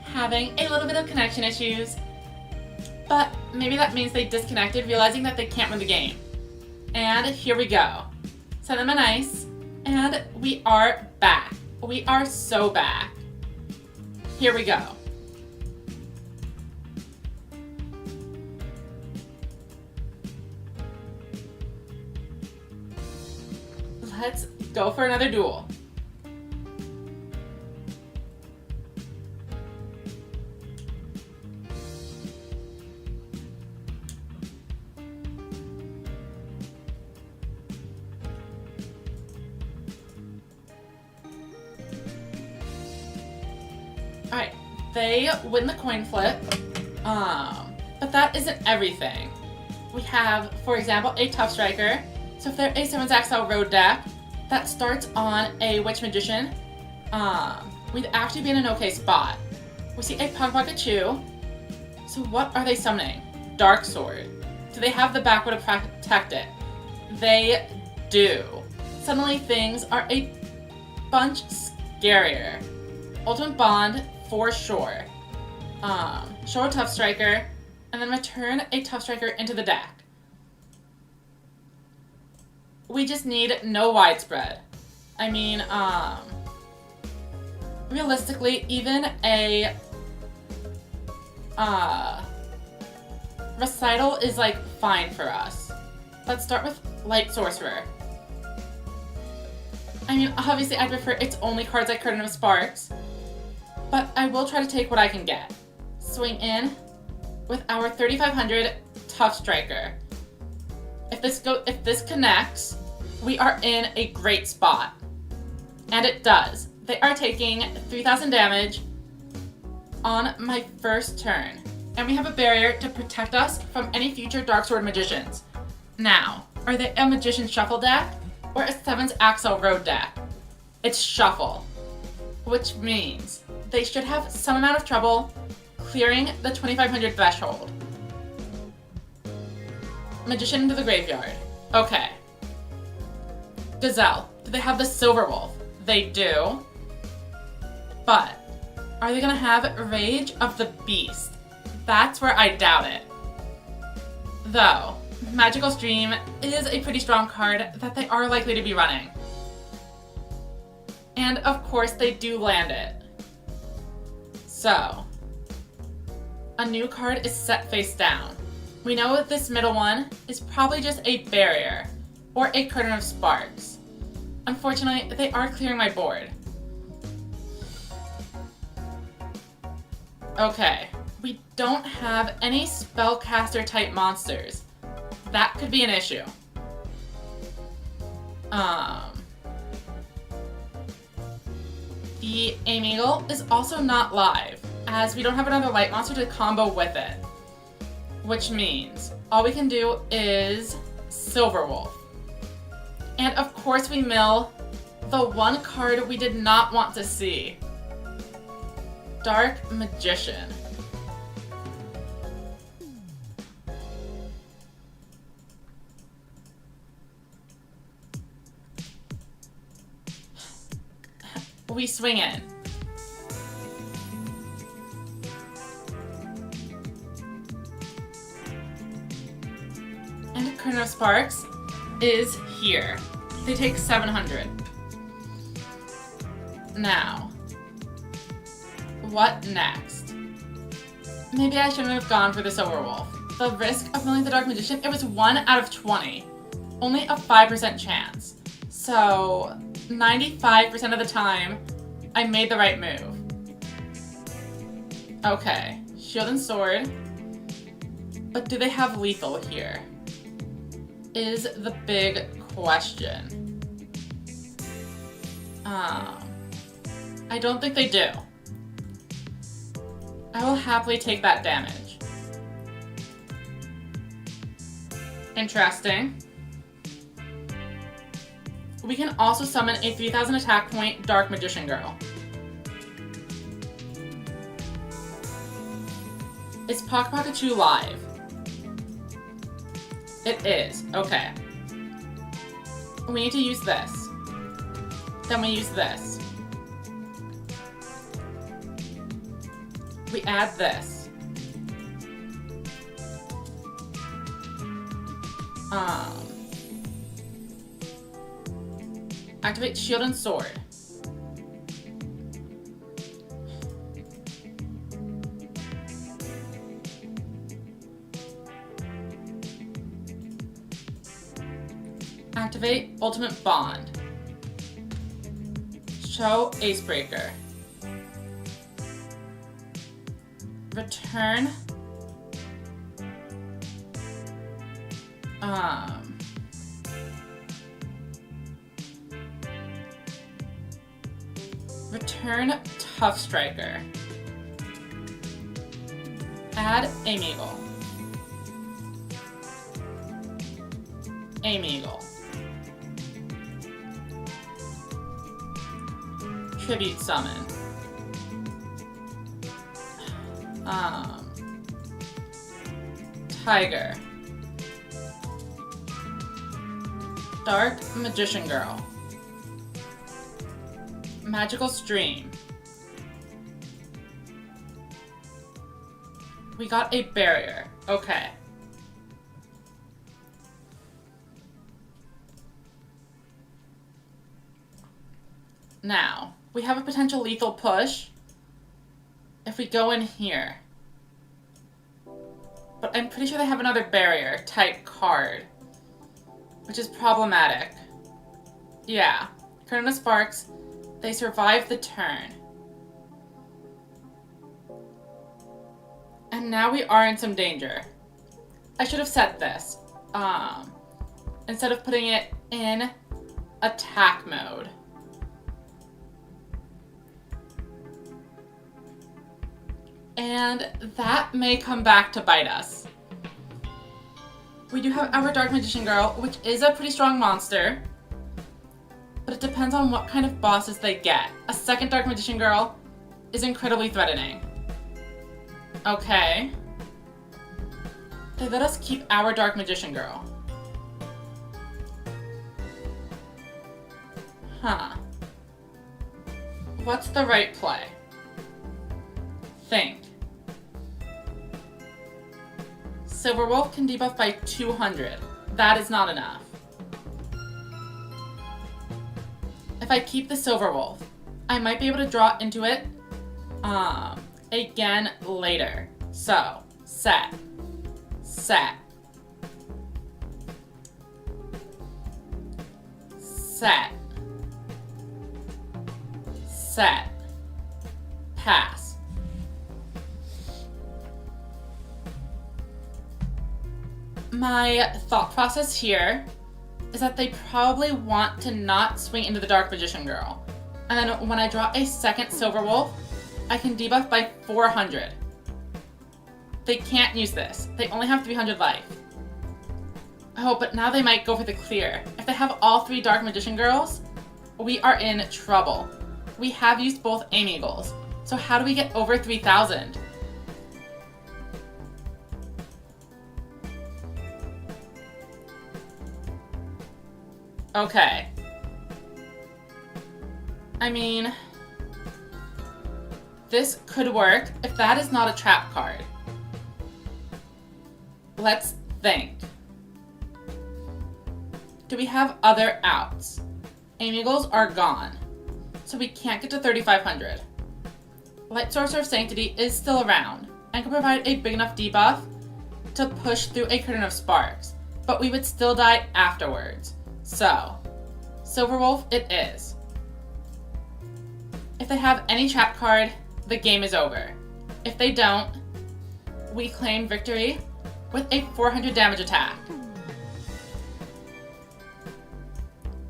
[SPEAKER 1] having a little bit of connection issues, but maybe that means they disconnected, realizing that they can't win the game. And here we go. Send them an ice, and we are back. We are so back. Here we go. Let's go for another duel. Alright, they win the coin flip, but that isn't everything. We have, for example, a Tough Striker. So if they're a 7th Axel Road deck that starts on a Witch Magician, we'd actually be in an okay spot. We see a Pug Pikachu. So what are they summoning? Dark Sword. Do they have the backwood to protect it? They do. Suddenly things are a bunch scarier. Ultimate Bond for sure. Show a Tough Striker, and then return a Tough Striker into the deck. We just need no widespread. I mean, realistically, even a Recital is like fine for us. Let's start with Light Sorcerer. I mean, obviously I prefer its only cards like Curtain of Sparks, but I will try to take what I can get. Swing in with our 3500 Tough Striker. If this connects, we are in a great spot. And it does. They are taking 3000 damage on my first turn. And we have a barrier to protect us from any future Dark Sword Magicians. Now, are they a Magician Shuffle deck or a 7th Axel Road deck? It's Shuffle, which means they should have some amount of trouble clearing the 2500 threshold. Magician into the graveyard. Okay. Gazelle. Do they have the Silver Wolf? They do. But are they gonna have Rage of the Beast? That's where I doubt it. Though, Magical Stream is a pretty strong card that they are likely to be running. And of course they do land it. So, a new card is set face down. We know that this middle one is probably just a barrier or a Curtain of Sparks. Unfortunately, they are clearing my board. Okay, we don't have any spellcaster type monsters. That could be an issue. The Aim Eagle is also not live, as we don't have another light monster to combo with it. Which means all we can do is Silver Wolf. And of course we mill the one card we did not want to see. Dark Magician. We swing in. And Curtain of Sparks is here. They take 700. Now, what next? Maybe I shouldn't have gone for the Silver Wolf. The risk of milling the Dark Magician, it was 1 out of 20. Only a 5% chance. So, 95% of the time, I made the right move. Okay, Shield and Sword. But do they have lethal here? Is the big question. I don't think they do. I will happily take that damage. Interesting. We can also summon a 3000 attack point Dark Magician Girl. Is Pocket Pocket 2 live? It is. Okay. We need to use this. Then we use this. We add this. Activate Shield and Sword. Activate Ultimate Bond. Show Acebreaker. Return. Return Tough Striker. Add Amigal. Amigal. Tribute Summon. Tiger. Dark Magician Girl. Magical Stream. We got a barrier. Okay. Now, we have a potential lethal push if we go in here. But I'm pretty sure they have another barrier type card, which is problematic. Yeah. Curtain of Sparks. They survive the turn. And now we are in some danger. I should have set this. Instead of putting it in attack mode. And that may come back to bite us. We do have our Dark Magician Girl, which is a pretty strong monster. But it depends on what kind of bosses they get. A second Dark Magician Girl is incredibly threatening. Okay. They let us keep our Dark Magician Girl. Huh. What's the right play? Think. Silverwolf can debuff by 200. That is not enough. If I keep the Silverwolf, I might be able to draw into it again later. So, set. Set. Set. Set. Pass. My thought process here is that they probably want to not swing into the Dark Magician Girl. And then when I draw a second Silverwolf, I can debuff by 400. They can't use this. They only have 300 life. Oh, but now they might go for the clear. If they have all 3 Dark Magician Girls, we are in trouble. We have used both Amigals. So how do we get over 3,000? Okay. I mean, this could work if that is not a trap card. Let's think. Do we have other outs? Amigals are gone, so we can't get to 3,500. Light Sorcerer of Sanctity is still around and can provide a big enough debuff to push through a Curtain of Sparks, but we would still die afterwards. So, Silverwolf it is. If they have any trap card, the game is over. If they don't, we claim victory with a 400 damage attack.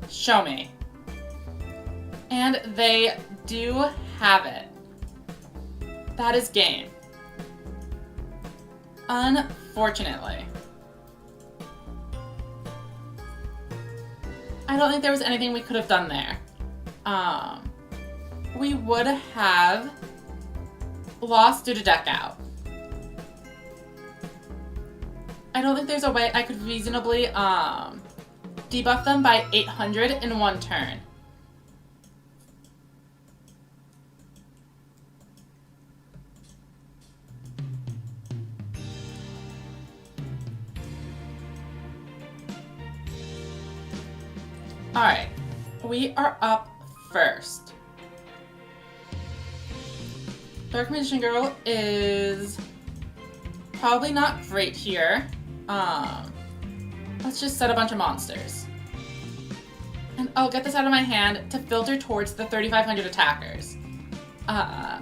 [SPEAKER 1] Show me. And they do have it. That is game. Unfortunately. I don't think there was anything we could have done there. We would have lost due to deck out. I don't think there's a way I could reasonably debuff them by 800 in one turn. Alright, we are up first. Dark Magician Girl is probably not great here. Let's just set a bunch of monsters. And I'll get this out of my hand to filter towards the 3,500 attackers.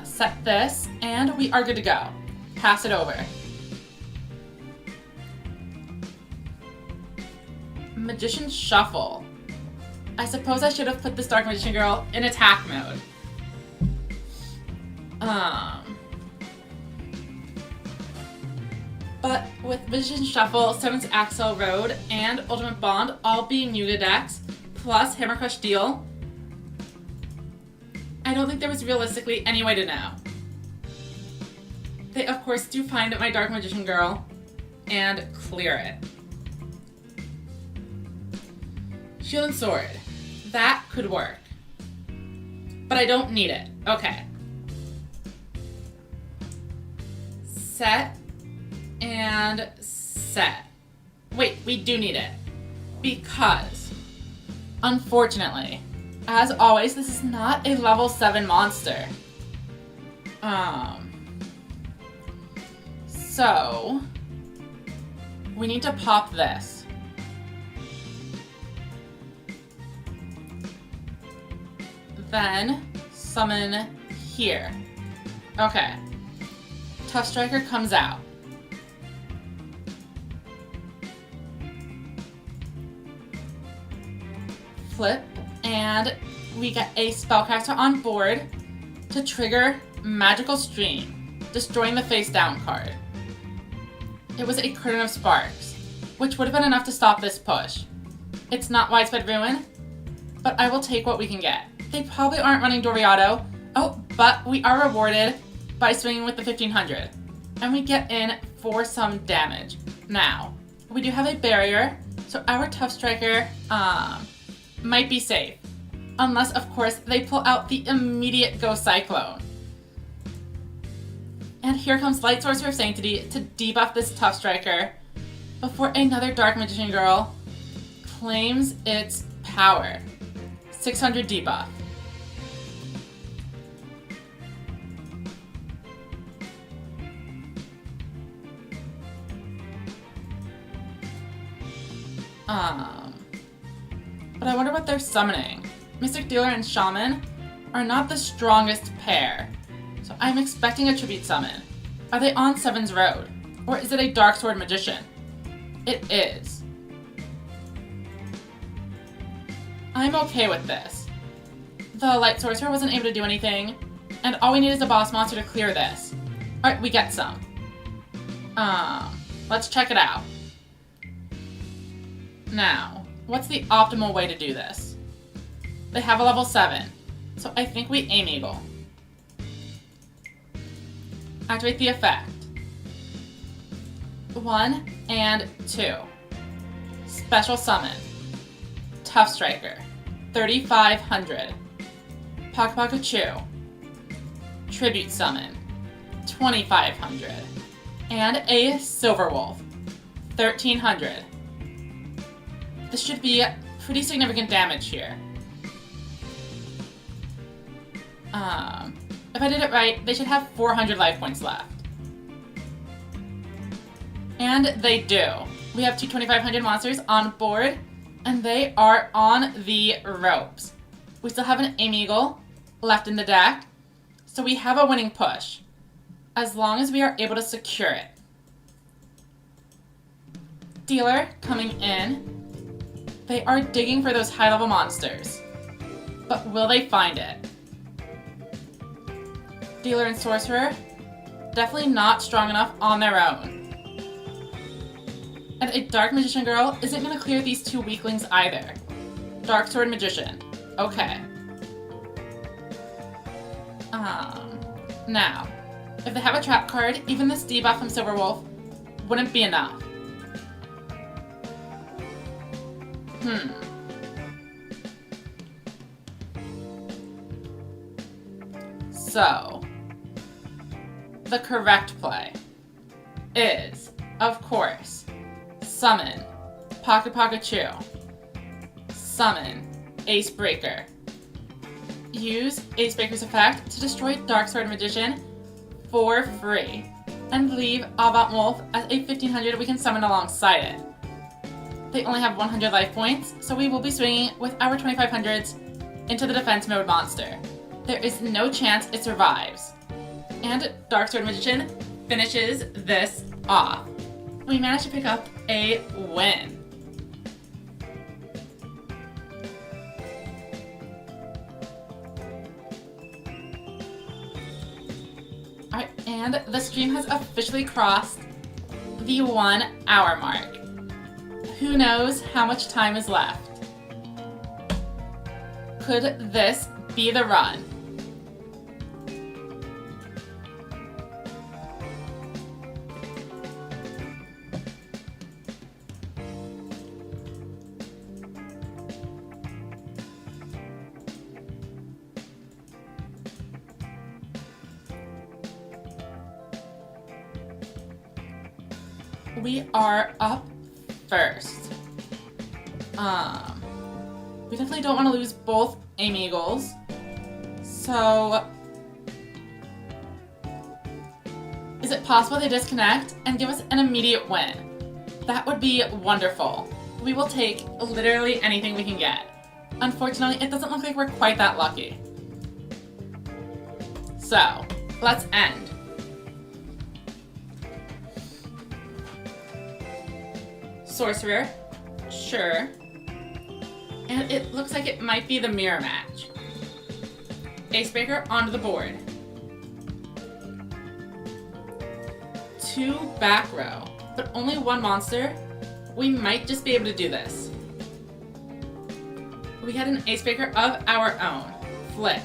[SPEAKER 1] Set this, and we are good to go. Pass it over. Magician Shuffle. I suppose I should have put this Dark Magician Girl in attack mode. But with Magician Shuffle, 7th Axel Road, and Ultimate Bond all being Yuga decks, plus Hammer Crush Deal, I don't think there was realistically any way to know. They of course do find my Dark Magician Girl and clear it. Shield and Sword. That could work. But I don't need it. Okay. Set and set. Wait, we do need it. Because, unfortunately, as always, this is not a level 7 monster. So, we need to pop this. Then, summon here. Okay. Tough Striker comes out. Flip, and we get a spellcaster on board to trigger Magical Stream, destroying the face down card. It was a Curtain of Sparks, which would have been enough to stop this push. It's not Widespread Ruin, but I will take what we can get. They probably aren't running Doriado. Oh, but we are rewarded by swinging with the 1500, and we get in for some damage. Now, we do have a barrier, so our Tough Striker might be safe. Unless, of course, they pull out the immediate Ghost Cyclone. And here comes Light Sorcerer of Sanctity to debuff this Tough Striker before another Dark Magician Girl claims its power. 600 debuff. But I wonder what they're summoning. Mystic Dealer and Shaman are not the strongest pair, so I'm expecting a Tribute Summon. Are they on Seven's Road? Or is it a Dark Sword Magician? It is. I'm okay with this. The Light Sorcerer wasn't able to do anything, and all we need is a boss monster to clear this. Alright, we get some. Let's check it out. Now, what's the optimal way to do this? They have a level 7, so I think we Aim Eagle. Activate the effect. 1 and 2. Special Summon. Tough Striker. 3,500. Pakachu. Tribute Summon. 2,500. And a Silver Wolf. 1,300. This should be pretty significant damage here. If I did it right, they should have 400 life points left. And they do. We have two 2,500 monsters on board, and they are on the ropes. We still have an Aim Eagle left in the deck, so we have a winning push, as long as we are able to secure it. Dealer coming in. They are digging for those high-level monsters, but will they find it? Dealer and Sorcerer, definitely not strong enough on their own. And a Dark Magician Girl isn't going to clear these two weaklings either. Dark Sword Magician. Okay. Now, if they have a trap card, even this debuff from Silver Wolf wouldn't be enough. So, the correct play is, of course, summon Pocket Chew, summon Ace Breaker, use Ace Breaker's effect to destroy Dark Sword Magician for free, and leave Avant Wolf as a 1500 we can summon alongside it. They only have 100 life points, so we will be swinging with our 2500s into the defense mode monster. There is no chance it survives. And Dark Sword Magician finishes this off. We managed to pick up a win. Alright, and the stream has officially crossed the 1 hour mark. Who knows how much time is left? Could this be the run? We are up first. We definitely don't want to lose both Aim Eagles. So, is it possible they disconnect and give us an immediate win? That would be wonderful. We will take literally anything we can get. Unfortunately, it doesn't look like we're quite that lucky. So, let's end. Sorcerer, sure. And it looks like it might be the mirror match. Acebreaker onto the board. 2 back row, but only 1 monster. We might just be able to do this. We had an Acebreaker of our own. Flip.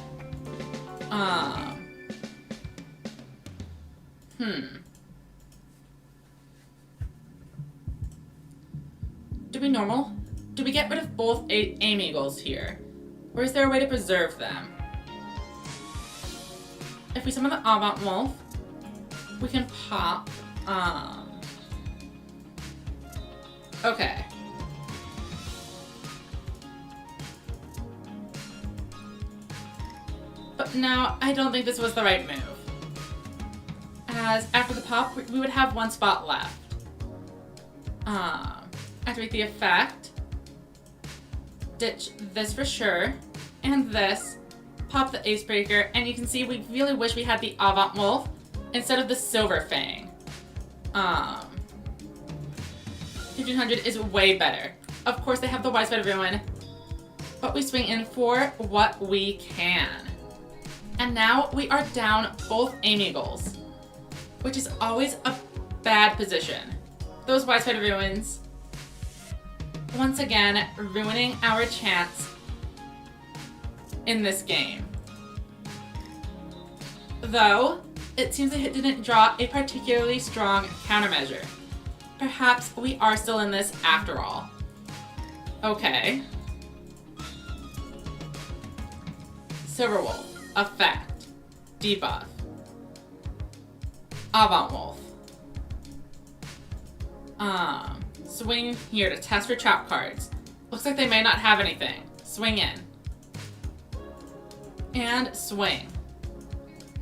[SPEAKER 1] Do we normal? Do we get rid of both Aim Eagles here? Or is there a way to preserve them? If we summon the Avant Wolf, we can pop, okay. But no, I don't think this was the right move. As after the pop, we would have 1 spot left. Activate the effect. Ditch this for sure. And this. Pop the Acebreaker. And you can see we really wish we had the Avant Wolf instead of the Silver Fang. 1500 is way better. Of course, they have the Widespread Ruin. But we swing in for what we can. And now we are down both Aim Eagles, which is always a bad position. Those Widespread Ruins, once again, ruining our chance in this game. Though, it seems that it didn't draw a particularly strong countermeasure. Perhaps we are still in this after all. Okay. Silver Wolf. Effect. Debuff. Avant Wolf. Swing here to test for trap cards. Looks like they may not have anything. Swing in. And swing.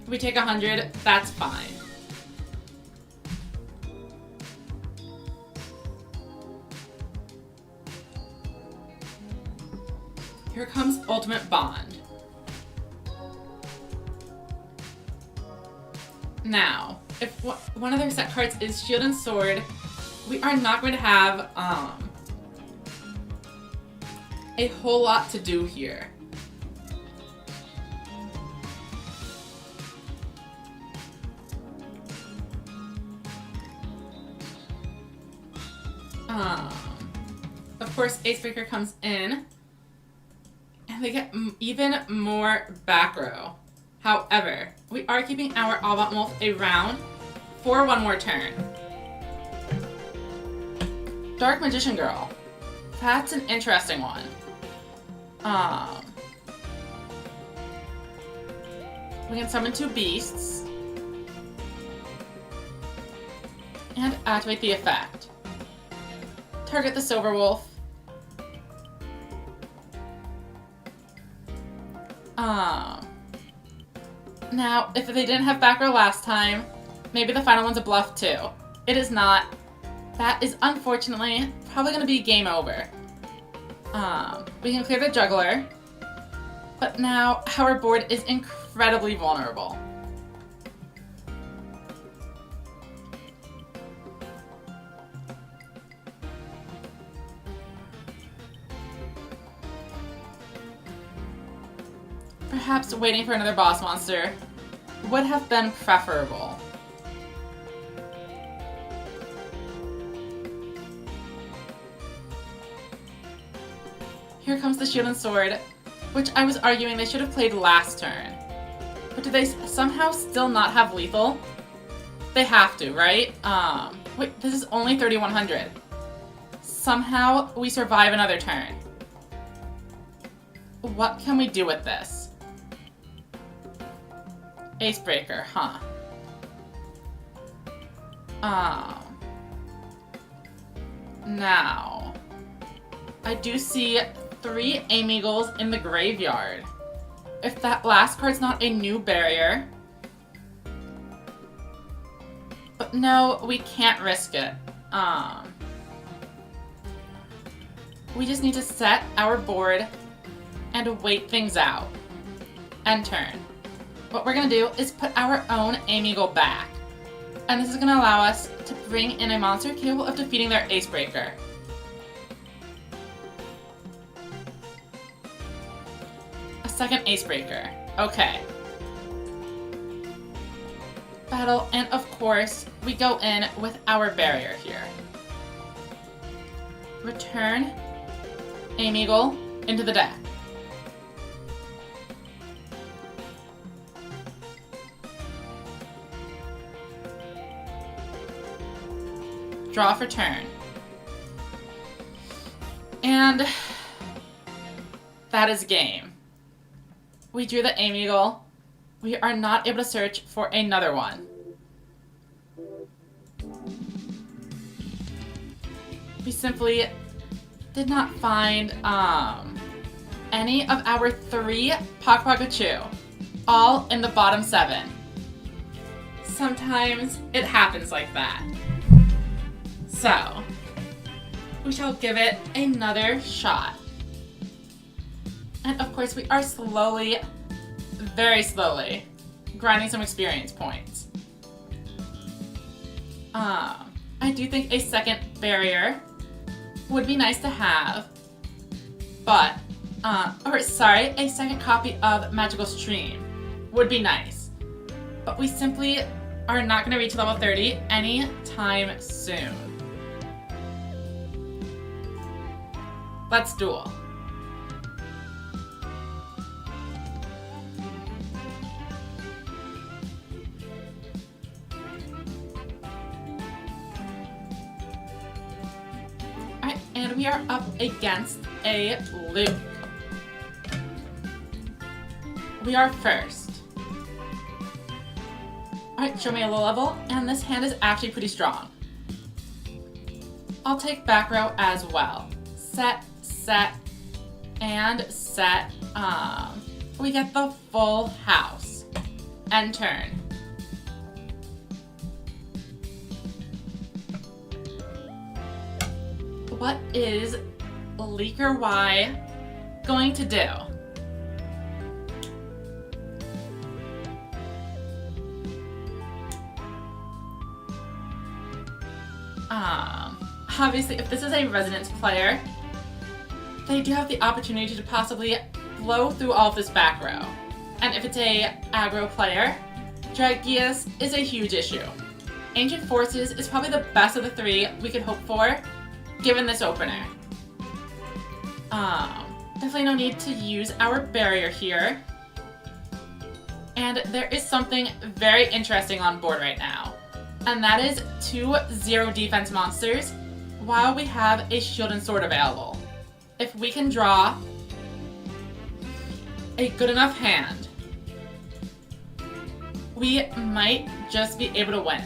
[SPEAKER 1] If we take 100, that's fine. Here comes Ultimate Bond. Now, if one of their set cards is Shield and Sword, we are not going to have a whole lot to do here. Of course, Acebreaker comes in. and they get even more back row. However, we are keeping our Albot Wolf around for one more turn. Dark Magician Girl. That's an interesting one. We can summon 2 beasts and activate the effect. Target the Silver Wolf. Now, if they didn't have back row last time, maybe the final one's a bluff too. It is not. That is unfortunately probably going to be game over. We can clear the Juggler, but now our board is incredibly vulnerable. Perhaps waiting for another boss monster would have been preferable. Here comes the Shield and Sword, which I was arguing they should have played last turn. But do they somehow still not have lethal? They have to, right? Wait, this is only 3100. Somehow we survive another turn. What can we do with this? Acebreaker, huh? Now, I do see 3 Aim Eagles in the graveyard. If that last card's not a new barrier. But no, we can't risk it. We just need to set our board and wait things out. End turn. What we're gonna do is put our own Aim Eagle back. And this is gonna allow us to bring in a monster capable of defeating their Acebreaker. A second Acebreaker. Okay. Battle, and of course, we go in with our barrier here. Return Aim Eagle into the deck. Draw for turn. And that is game. We drew the Aim Eagle. We are not able to search for another one. We simply did not find any of our 3 Pakachu, all in the bottom 7. Sometimes it happens like that. So, we shall give it another shot. And of course, we are slowly, very slowly, grinding some experience points. I do think a second barrier would be nice to have, but, a second copy of Magical Stream would be nice. But we simply are not going to reach level 30 anytime soon. Let's duel. Alright, and we are up against a Luke. We are first. Alright, show me a low level, and this hand is actually pretty strong. I'll take back row as well. Set, and set. We get the full house. End turn. What is Leaker Y going to do? Obviously, if this is a Resonance player, they do have the opportunity to possibly blow through all of this back row. And if it's a aggro player, Dragius is a huge issue. Ancient Forces is probably the best of the 3 we could hope for, given this opener. Definitely no need to use our barrier here. And there is something very interesting on board right now. And that is 2 0 defense monsters while we have a shield and sword available. If we can draw a good enough hand, we might just be able to win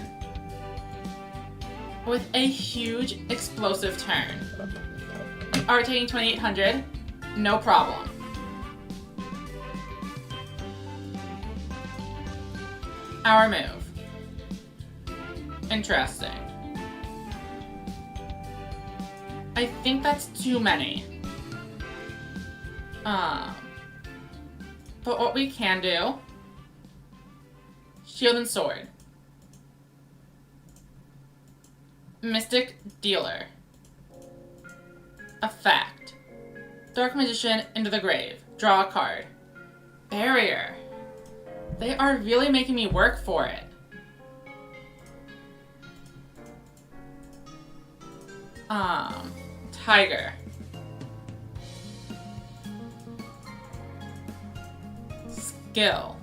[SPEAKER 1] with a huge explosive turn. We are taking 2800, no problem. Our move. Interesting. I think that's too many. But what we can do, shield and sword. Mystic Dealer. Effect. Dark Magician into the grave. Draw a card. Barrier. They are really making me work for it. Tiger. Skill.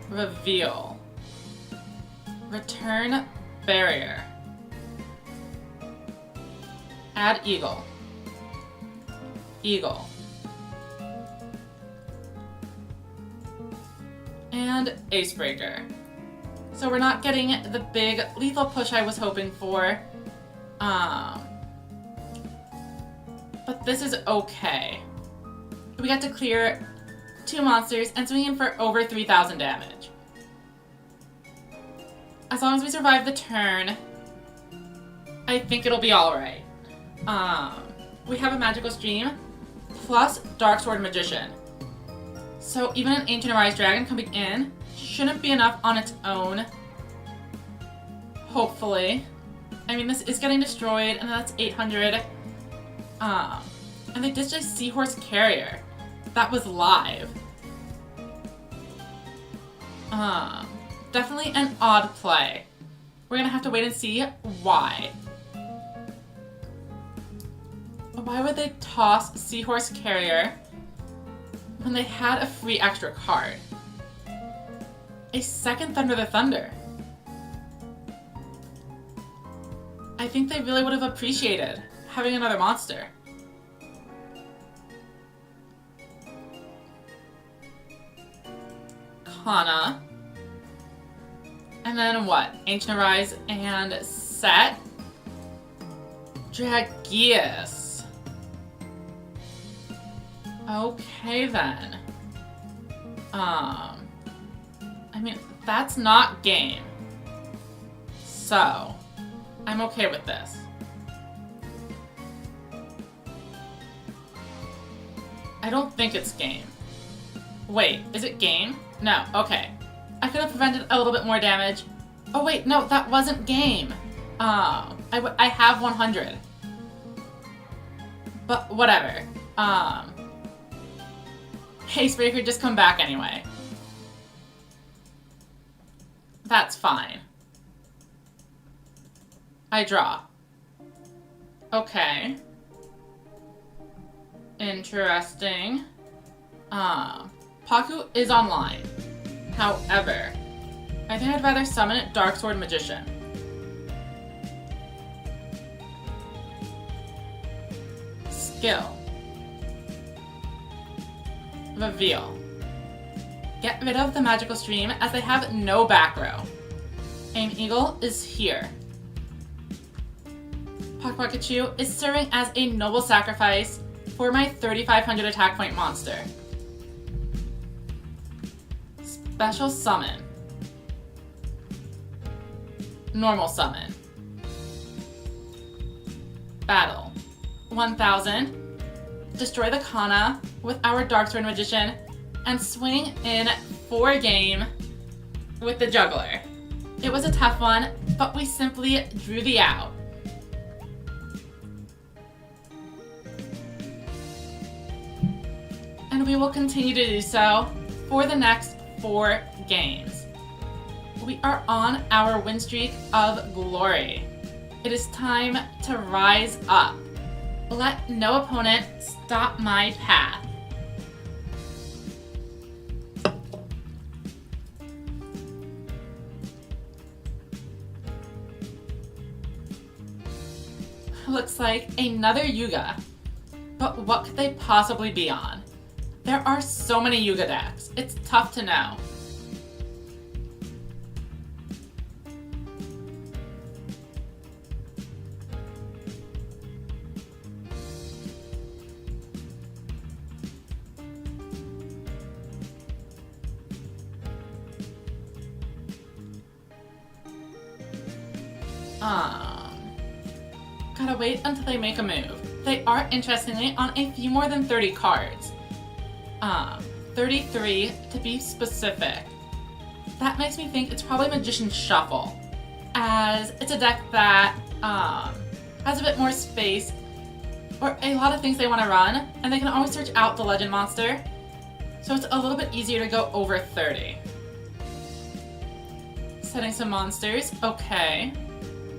[SPEAKER 1] Reveal. Return barrier. Add eagle. Eagle. And Ace Breaker. So we're not getting the big lethal push I was hoping for. But this is okay. We got to clear 2 monsters and swing in for over 3,000 damage. As long as we survive the turn, I think it'll be alright. We have a Magical Stream plus Dark Sword Magician. So even an Ancient Arise Dragon coming in shouldn't be enough on its own. Hopefully. I mean, this is getting destroyed, and that's 800. And they did just Seahorse Carrier. That was live. Definitely an odd play. We're gonna have to wait and see why. Why would they toss Seahorse Carrier when they had a free extra card? A second Thunder the Thunder. I think they really would have appreciated having another monster. Kana. And then what? Ancient Arise and Set. Dragius. Okay then. I mean, that's not game. So, I'm okay with this. I don't think it's game. Wait, is it game? No, okay. I could have prevented a little bit more damage. Oh wait, no, that wasn't game. I have 100. But whatever. Acebreaker, just come back anyway. That's fine. I draw. Okay. Interesting. Paku is online. However, I think I'd rather summon Dark Sword Magician. Skill. Reveal. Get rid of the Magical Stream as they have no back row. Aim Eagle is here. Pakachu is serving as a noble sacrifice for my 3,500 attack point monster. Special summon. Normal summon. Battle. 1,000. Destroy the Kana with our Dark Sword Magician and swing in 4 game with the Juggler. It was a tough one, but we simply drew the out. And we will continue to do so for the next 4 games. We are on our win streak of glory. It is time to rise up. Let no opponent stop my path. Looks like another Yuga. But what could they possibly be on? There are so many Yuga decks. It's tough to know. Gotta wait until they make a move. They are, interestingly, on a few more than 30 cards. 33 to be specific. That makes me think it's probably Magician's Shuffle, as it's a deck that has a bit more space, or a lot of things they want to run, and they can always search out the Legend Monster, so it's a little bit easier to go over 30. Setting some monsters, okay.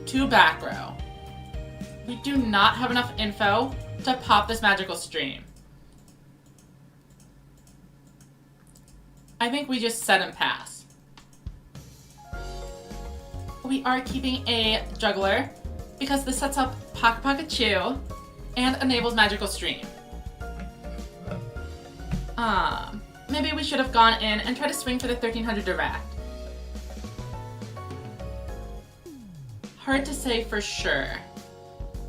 [SPEAKER 1] 2 back row. We do not have enough info to pop this Magical Stream. I think we just set and pass. We are keeping a Juggler because this sets up Pocket Pikachu and enables Magical Stream. Maybe we should have gone in and tried to swing for the 1300 direct. Hard to say for sure.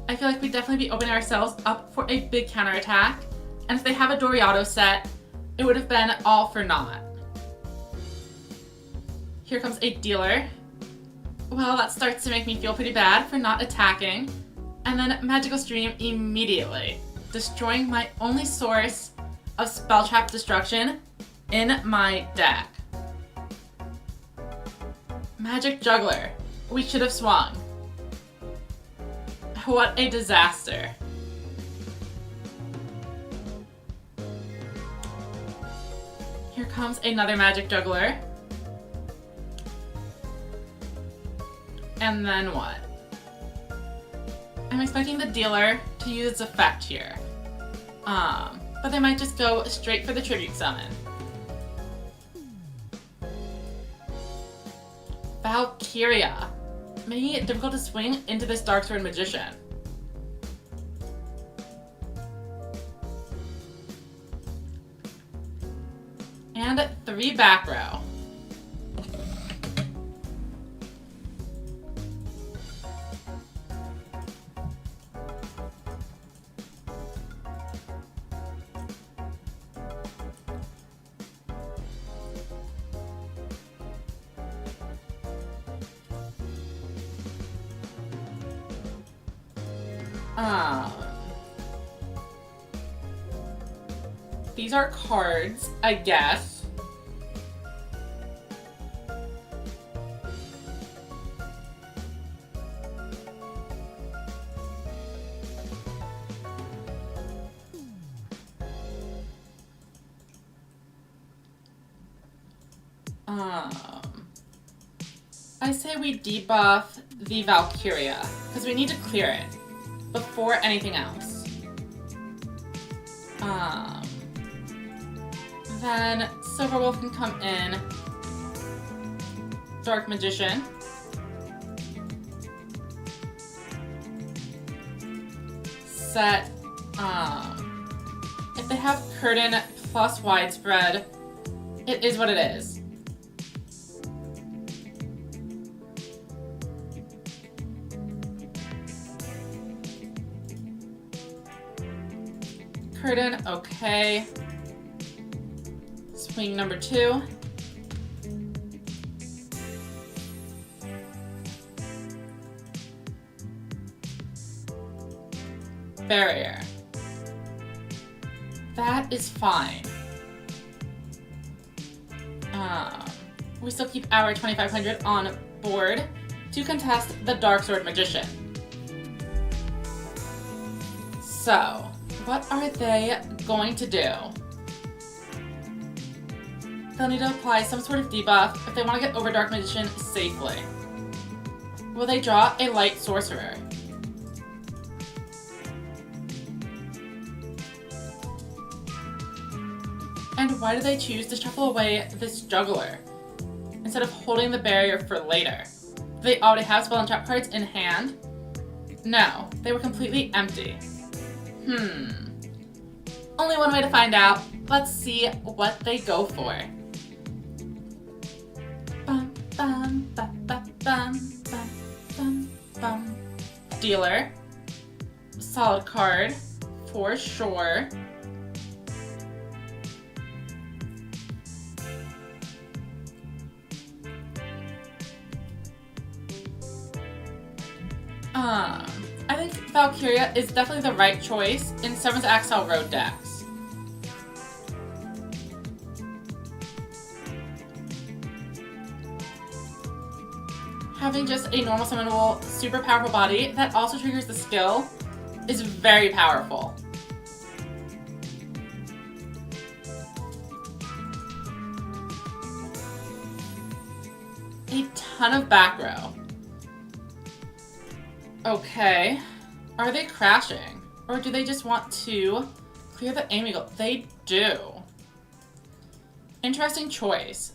[SPEAKER 1] I feel like we'd definitely be opening ourselves up for a big counterattack, and if they have a Doriato set, it would have been all for naught. Here comes a Dealer. Well, that starts to make me feel pretty bad for not attacking, and then Magical Stream immediately, destroying my only source of spell trap destruction in my deck. Magic Juggler. We should have swung. What a disaster. Here comes another Magic Juggler. And then what? I'm expecting the Dealer to use its effect here. But they might just go straight for the Tribute Summon. Valkyria. Making it difficult to swing into this Dark Sword Magician. And 3 back row. These are cards, I guess. I say we debuff the Valkyria, because we need to clear it before anything else. Then Silverwolf can come in. Dark Magician. Set, if they have Curtain plus Widespread, it is what it is. Curtain, okay. Swing number 2. Barrier. That is fine. We still keep our 2500 on board to contest the Dark Sword Magician. So, what are they going to do? They'll need to apply some sort of debuff if they want to get over Dark Magician safely. Will they draw a Light Sorcerer? Why did they choose to shuffle away this juggler instead of holding the barrier for later? Do they already have spell and trap cards in hand? No, they were completely empty. Only one way to find out. Let's see what they go for. Bum, bum, bum, bum, bum, bum, bum, bum. Dealer. Solid card, for sure. I think Valkyria is definitely the right choice in 7th Axel Road decks. Having just a normal summonable, super powerful body that also triggers the skill is very powerful. A ton of back row. Okay. Are they crashing? Or do they just want to clear the aim eagle? They do. Interesting choice.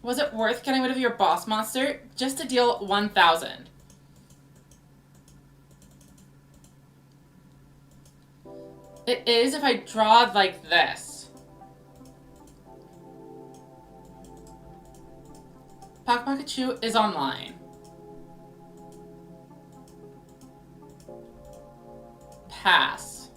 [SPEAKER 1] Was it worth getting rid of your boss monster just to deal 1,000? It is if I draw like this. Pikachu is online. Pass.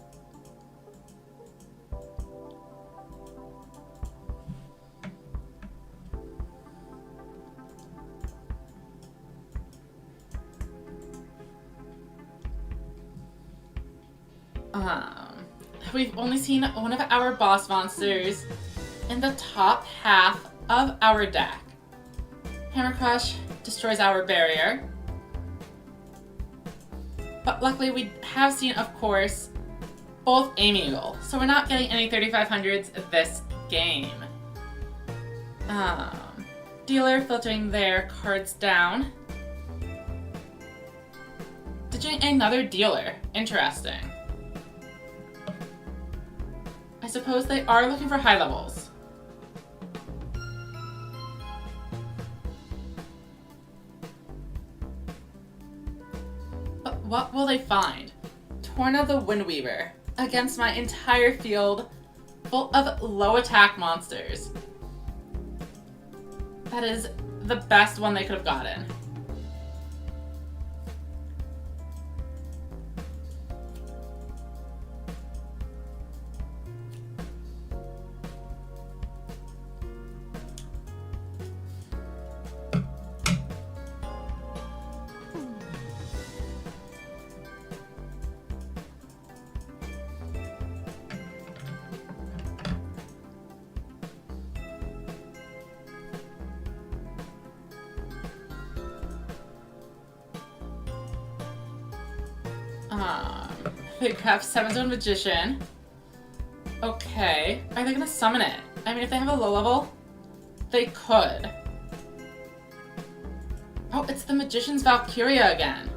[SPEAKER 1] We've only seen one of our boss monsters in the top half of our deck. Hammer Crush destroys our barrier. But luckily we have seen, of course, both Aim Eagle, so we're not getting any 3500s this game. Dealer filtering their cards down. Ditching another dealer. Interesting. I suppose they are looking for high levels. But what will they find? Torna the Windweaver against my entire field full of low attack monsters. That is the best one they could have gotten. They grab 7-zone Magician. Okay. Are they gonna summon it? I mean, if they have a low level, they could. Oh, it's the Magician's Valkyria again.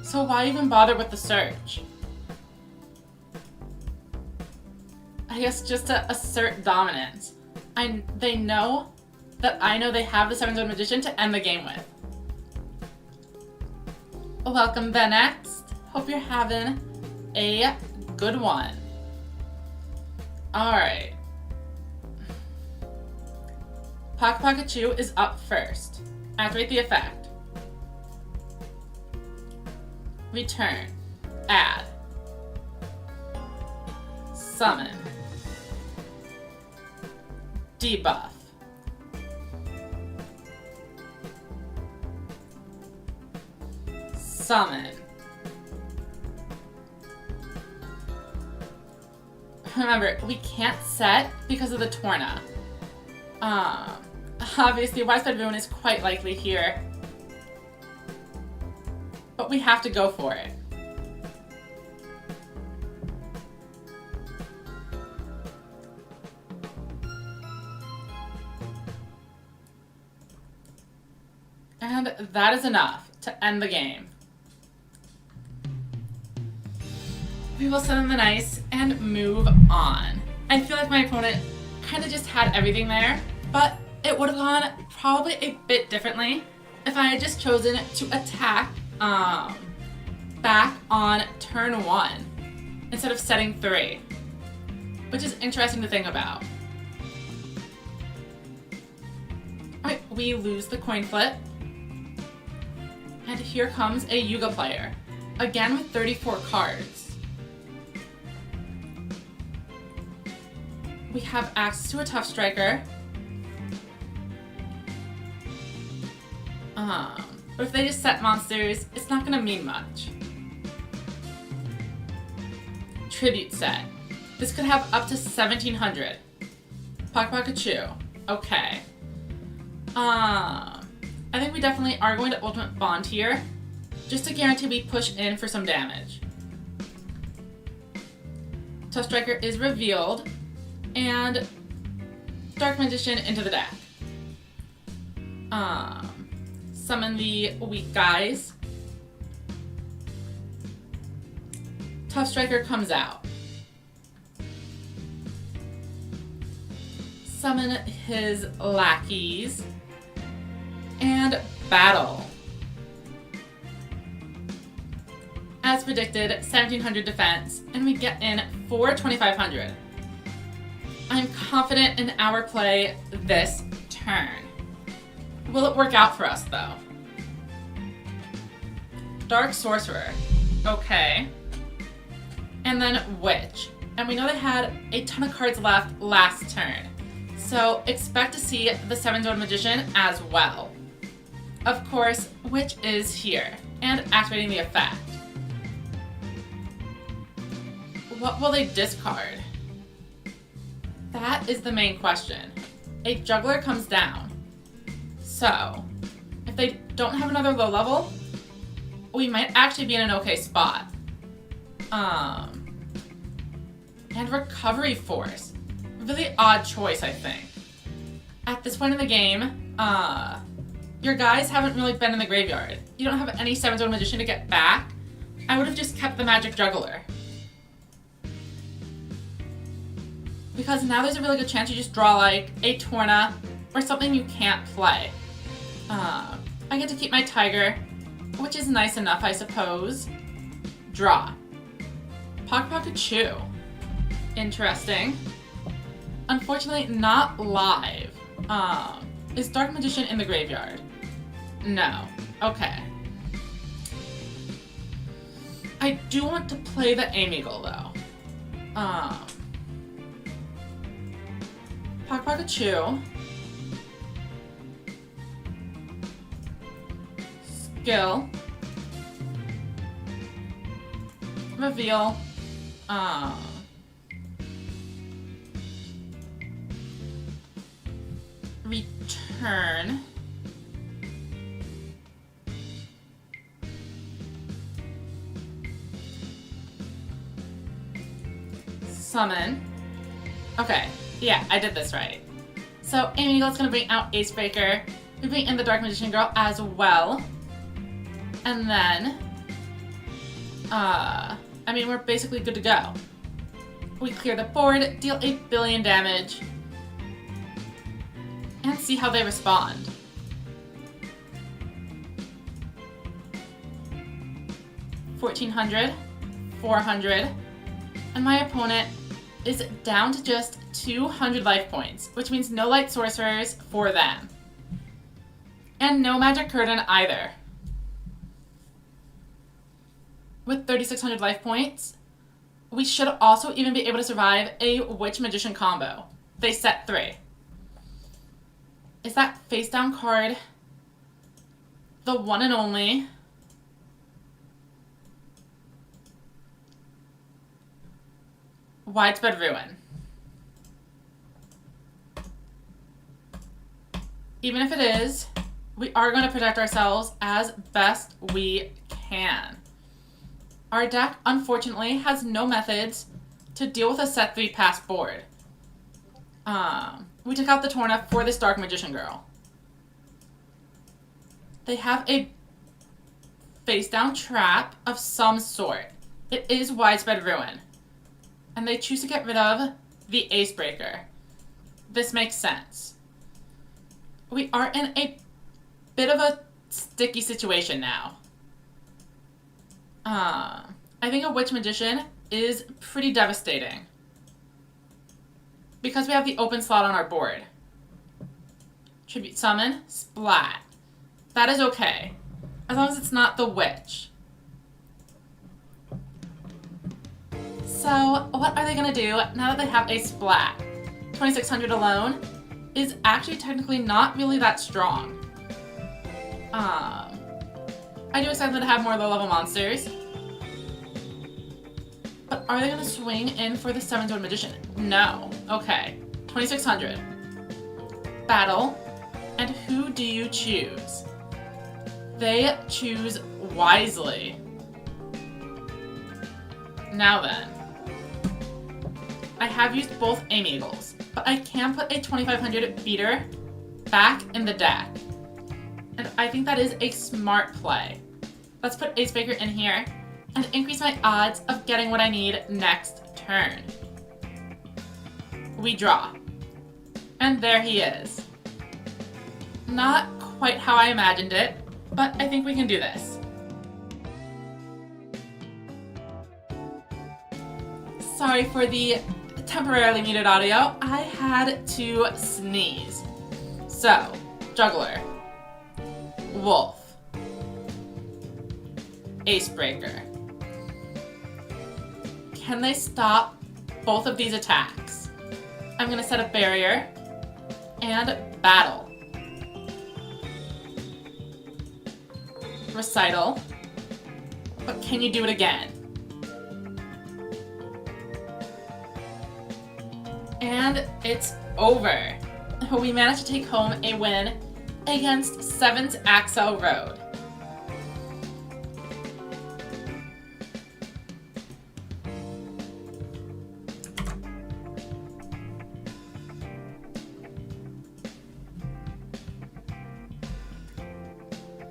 [SPEAKER 1] So why even bother with the search? I guess just to assert dominance. They know that I know they have the 7-zone Magician to end the game with. Welcome, the next. Hope you're having a good one. Alright. Pikachu is up first. Activate the effect. Return. Add. Summon. Debuff. Summon. Remember, we can't set because of the Torna. Obviously, Widespread Ruin is quite likely here. But we have to go for it. And that is enough to end the game. We will send them the nice and move on. I feel like my opponent kind of just had everything there, but it would have gone probably a bit differently if I had just chosen to attack back on turn 1 instead of setting 3, which is interesting to think about. Alright, we lose the coin flip, and here comes a Yuga player, again with 34 cards. We have access to a Tough Striker. But if they just set monsters, it's not gonna mean much. Tribute set. This could have up to 1,700. Pikachu. Okay. I think we definitely are going to Ultimate Bond here, just to guarantee we push in for some damage. Tough Striker is revealed, and Dark Magician into the deck. Summon the weak guys. Tough Striker comes out. Summon his lackeys. And battle. As predicted, 1,700 defense, and we get in for 2,500. I'm confident in our play this turn. Will it work out for us, though? Dark Sorcerer. Okay. And then Witch. And we know they had a ton of cards left last turn. So expect to see the 7-Zone Magician as well. Of course, Witch is here, and activating the effect. What will they discard? That is the main question. A Juggler comes down. So, if they don't have another low level, we might actually be in an okay spot. And Recovery Force. Really odd choice, I think. At this point in the game, your guys haven't really been in the graveyard. You don't have any 7-Zone Magician to get back. I would have just kept the Magic Juggler. Because now there's a really good chance you just draw like a Torna or something you can't play. I get to keep my Tiger, which is nice enough, I suppose. Draw. Pikachu. Interesting. Unfortunately, not live. Is Dark Magician in the graveyard? No. Okay. I do want to play the Ameagle, though. Pikachu. Skill. Reveal. Return. Summon. Okay, yeah, I did this right. So Ameagle's gonna bring out Acebreaker. We bring in the Dark Magician Girl as well. And then, I mean, we're basically good to go. We clear the board, deal 8 billion damage, and see how they respond. $1,400, $400, and my opponent is down to just 200 life points, which means no light sorcerers for them. And no magic curtain either. With 3,600 life points, we should also even be able to survive a Witch Magician combo. They set 3. Is that face down card the one and only? Widespread Ruin. Even if it is, we are going to protect ourselves as best we can. Our deck, unfortunately, has no methods to deal with a set 3 pass board. We took out the Torna for this Dark Magician Girl. They have a face down trap of some sort. It is Widespread Ruin. And they choose to get rid of the Ace Breaker. This makes sense. We are in a bit of a sticky situation now. I think a Witch Magician is pretty devastating. Because we have the open slot on our board. Tribute Summon, Splat. That is okay. As long as it's not the Witch. So, what are they going to do now that they have a Splat? 2600 alone is actually technically not really that strong. I do expect them to have more low-level monsters. But are they going to swing in for the 7-tone Magician? No. Okay. 2600. Battle. And who do you choose? They choose wisely. Now then. I have used both Aim Eagles, but I can put a 2500 beater back in the deck. And I think that is a smart play. Let's put Ace Breaker in here and increase my odds of getting what I need next turn. We draw. And there he is. Not quite how I imagined it, but I think we can do this. Sorry for the temporarily muted audio. I had to sneeze. So, Juggler, Wolf, Ace Breaker. Can they stop both of these attacks? I'm gonna set a barrier and battle. Recital. But can you do it again? And it's over. We managed to take home a win against 7th Axel Road.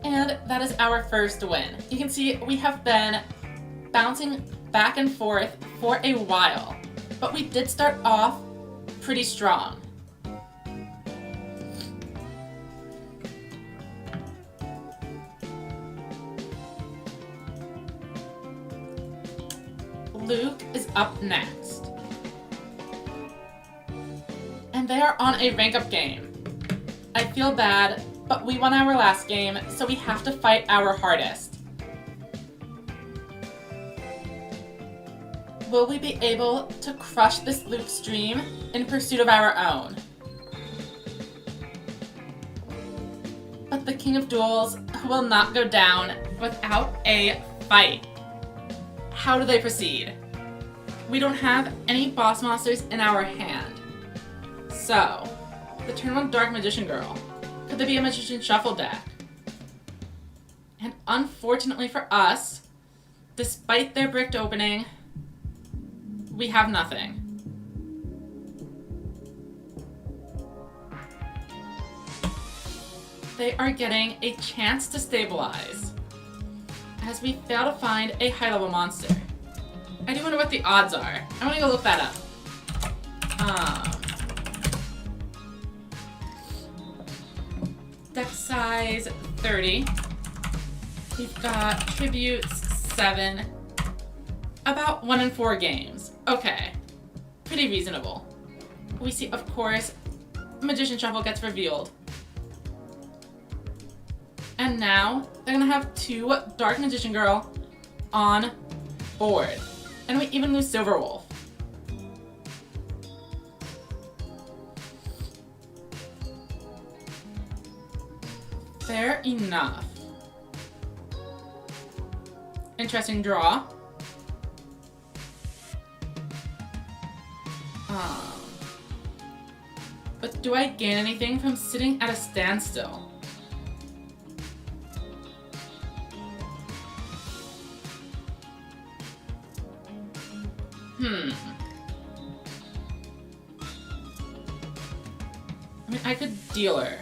[SPEAKER 1] And that is our first win. You can see we have been bouncing back and forth for a while, but we did start off pretty strong. Luke is up next. And they are on a rank-up game. I feel bad, but we won our last game, so we have to fight our hardest. Will we be able to crush this Luke stream in pursuit of our own? But the King of Duels will not go down without a fight. How do they proceed? We don't have any boss monsters in our hand. So, the turn 1 Dark Magician Girl. Could there be a Magician Shuffle deck? And unfortunately for us, despite their bricked opening, we have nothing. They are getting a chance to stabilize, as we fail to find a high-level monster. I do wonder what the odds are. I want to go look that up. Deck size 30. We've got tributes 7. About 1 in 4 games. Okay. Pretty reasonable. We see, of course, Magician Shuffle gets revealed. And now, they're gonna have 2 Dark Magician Girl on board. And we even lose Silver Wolf. Fair enough. Interesting draw. But do I gain anything from sitting at a standstill? I mean, I could dealer,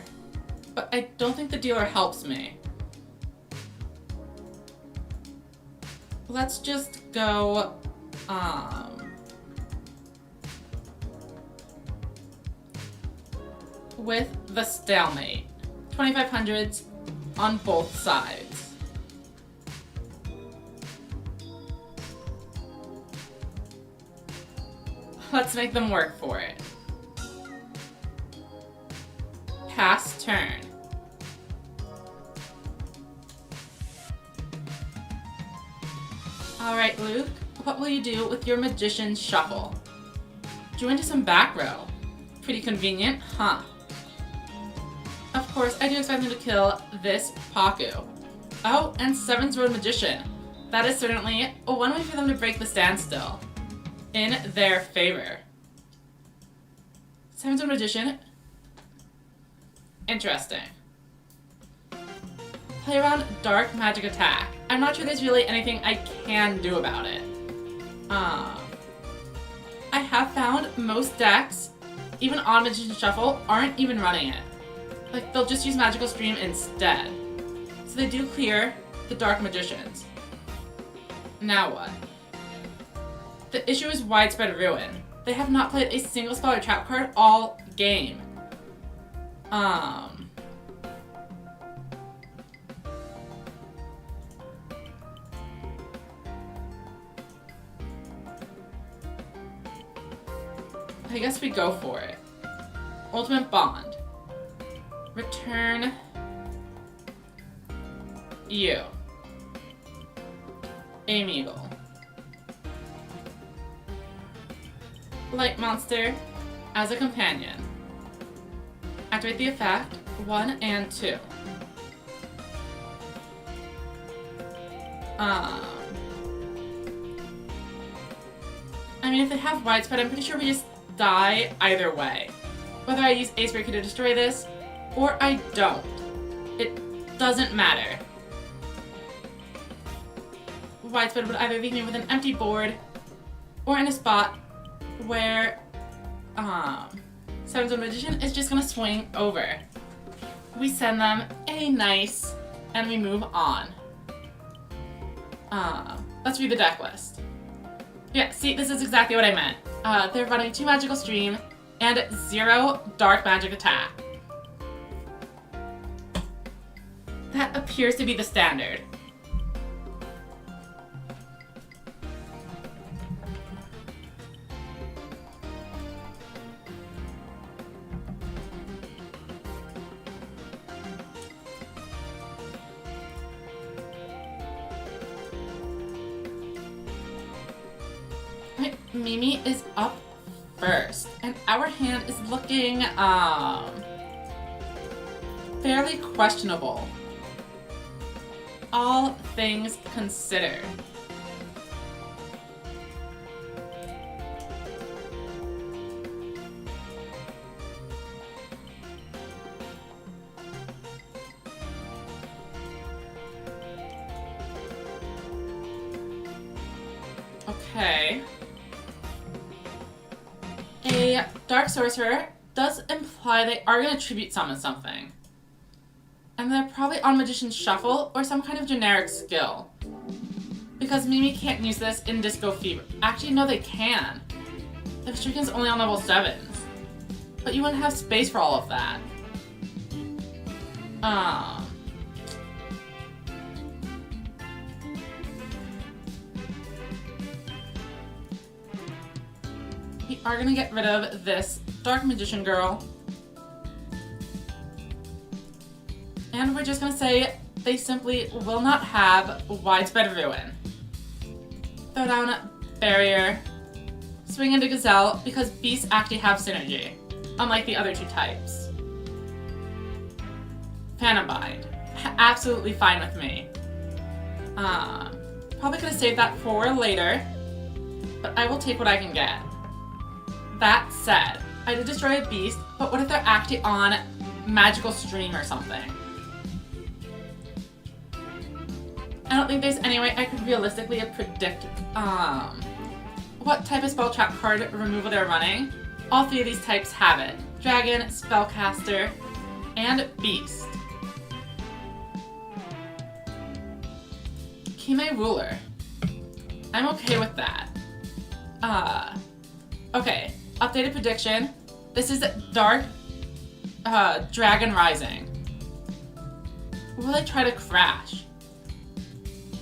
[SPEAKER 1] but I don't think the dealer helps me. Let's just go, with the stalemate. 2500s on both sides. Let's make them work for it. Pass turn. Alright, Luke, what will you do with your Magician's Shuffle? Join to some back row. Pretty convenient, huh? Of course, I do expect them to kill this Paku. Oh, and Seven's Road Magician. That is certainly one way for them to break the standstill. In their favor. Seven's Road Magician. Interesting. Play around Dark Magic Attack. I'm not sure there's really anything I can do about it. I have found most decks, even on Magician's Shuffle, aren't even running it. Like, they'll just use Magical Stream instead. So they do clear the Dark Magicians. Now what? The issue is Widespread Ruin. They have not played a single spell or trap card all game. I guess we go for it. Ultimate Bond. Return you. Amigal. Light Monster as a companion. Activate the effect 1 and 2. I mean, if they have widespread, I'm pretty sure we just die either way. Whether I use Ace Breaker to destroy this, or I don't. It doesn't matter. Widespread would either leave me with an empty board, or in a spot where Seven's Own Magician is just gonna swing over. We send them a nice, and we move on. Let's read the deck list. Yeah, see, this is exactly what I meant. They're running 2 Magical Stream and 0 Dark Magic Attack. That appears to be the standard. Mimi is up first, and our hand is looking fairly questionable, all things considered. Okay. A Dark Sorcerer does imply they are going to tribute summon something. And they're probably on Magician's Shuffle or some kind of generic skill. Because Mimi can't use this in Disco Fever. Actually, no, they can. The Shuriken's only on level 7s. But you wouldn't have space for all of that. We are gonna get rid of this Dark Magician girl. And we're just gonna say they simply will not have Widespread Ruin. Throw down Barrier. Swing into Gazelle because Beasts actually have synergy, unlike the other 2 types. Phantom Bind. Absolutely fine with me. Probably could have saved that for later, but I will take what I can get. That said, I did destroy a beast, but what if they're actually on Magical Stream or something? I don't think there's any way I could realistically predict what type of spell trap card removal they're running. All 3 of these types have it. Dragon, Spellcaster, and Beast. Kime Ruler. I'm okay with that. Okay. Updated prediction. This is Dark Dragon Rising. Will they try to crash?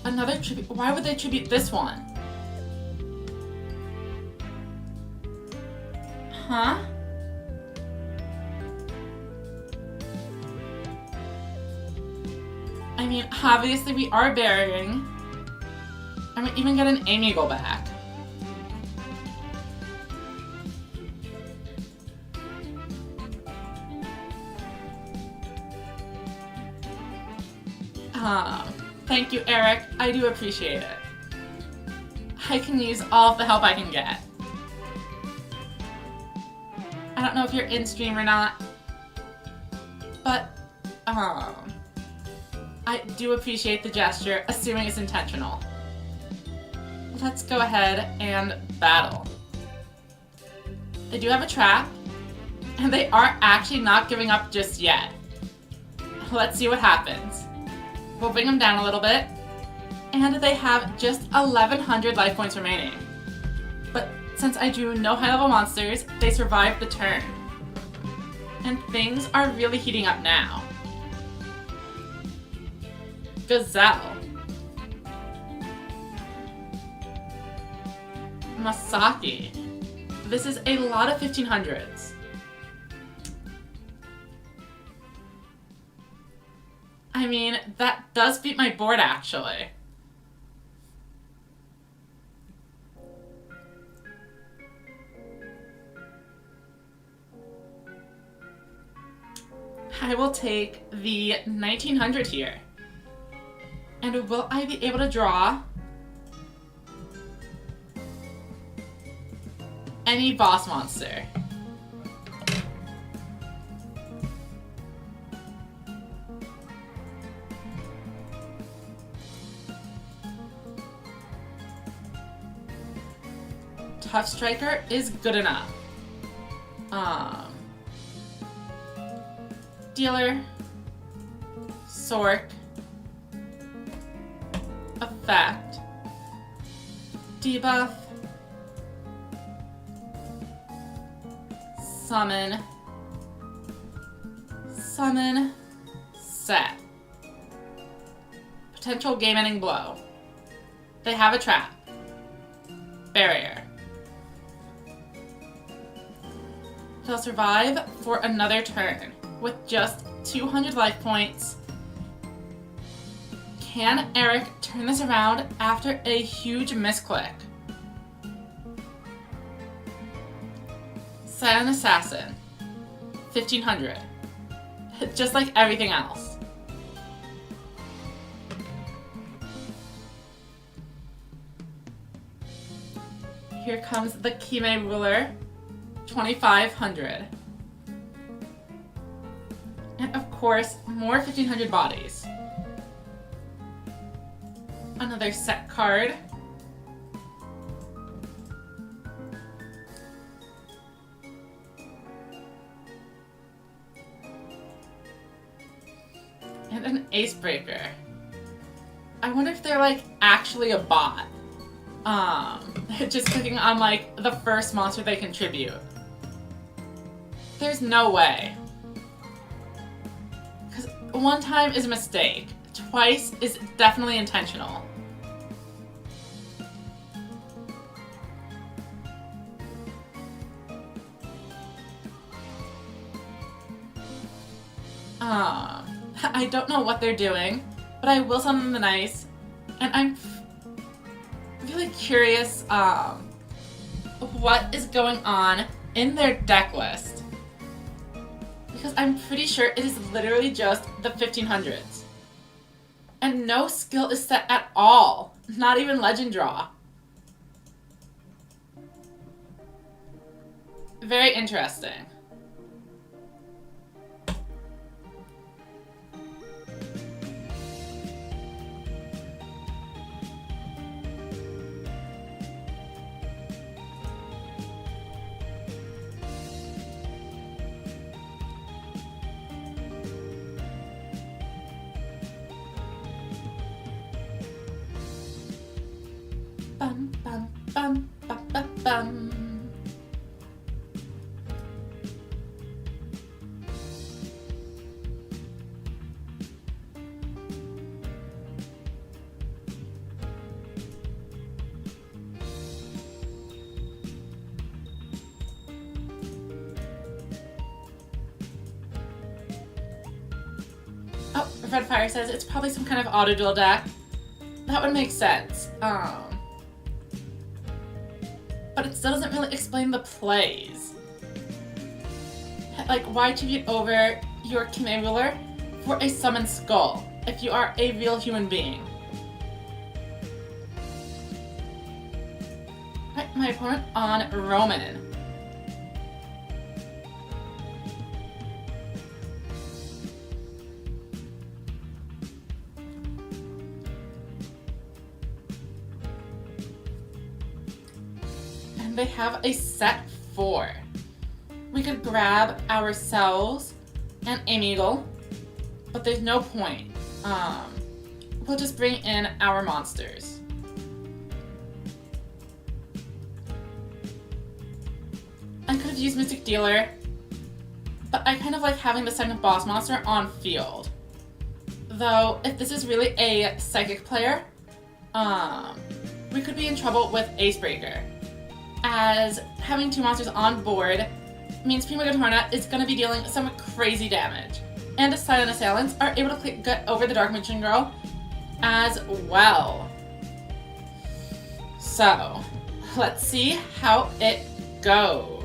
[SPEAKER 1] Another tribute. Why would they tribute this one? Huh? I mean, obviously we are burying. And we even get an Amiable back. Thank you, Eric. I do appreciate it. I can use all of the help I can get. I don't know if you're in stream or not, but I do appreciate the gesture, assuming it's intentional. Let's go ahead and battle. They do have a trap, and they are actually not giving up just yet. Let's see what happens. We'll bring them down a little bit, and they have just 1,100 life points remaining. But since I drew no high-level monsters, they survived the turn. And things are really heating up now. Gazelle. Masaki. This is a lot of 1500s. I mean, that does beat my board, actually. I will take the 1900 here. And will I be able to draw any boss monster? Tough Striker is good enough. Dealer, Sork, Effect, Debuff, Summon, Set. Potential game-ending blow. They have a trap. Barrier. He'll survive for another turn with just 200 life points. Can Eric turn this around after a huge misclick? Silent Assassin. 1500. Just like everything else. Here comes the Kime Ruler. 2500. And of course, more 1500 bodies. Another set card. And an Ace Breaker. I wonder if they're like actually a bot. Just clicking on like the first monster they contribute. There's no way. Because one time is a mistake. Twice is definitely intentional. I don't know what they're doing, but I will summon them nice, and I'm really curious what is going on in their deck list. Because I'm pretty sure it is literally just the 1500s. And no skill is set at all. Not even Legend Draw. Very interesting. Bum, bum, bum, bum, bum, bum. Oh, Red Fire says it's probably some kind of auto duel deck. That would make sense. But it still doesn't really explain the plays. Like, why tribute over your Kime ruler for a summoned skull if you are a real human being? Right, my opponent on Roman. And they have a set 4. We could grab ourselves an Amigal, but there's no point. We'll just bring in our monsters. I could have used Mystic Dealer, but I kind of like having the second boss monster on field. Though, if this is really a psychic player, we could be in trouble with Acebreaker, as having 2 monsters on board means Prima Gatorna is going to be dealing some crazy damage, and Silent Assailants are able to get over the Dark Magician Girl as well. So, let's see how it goes.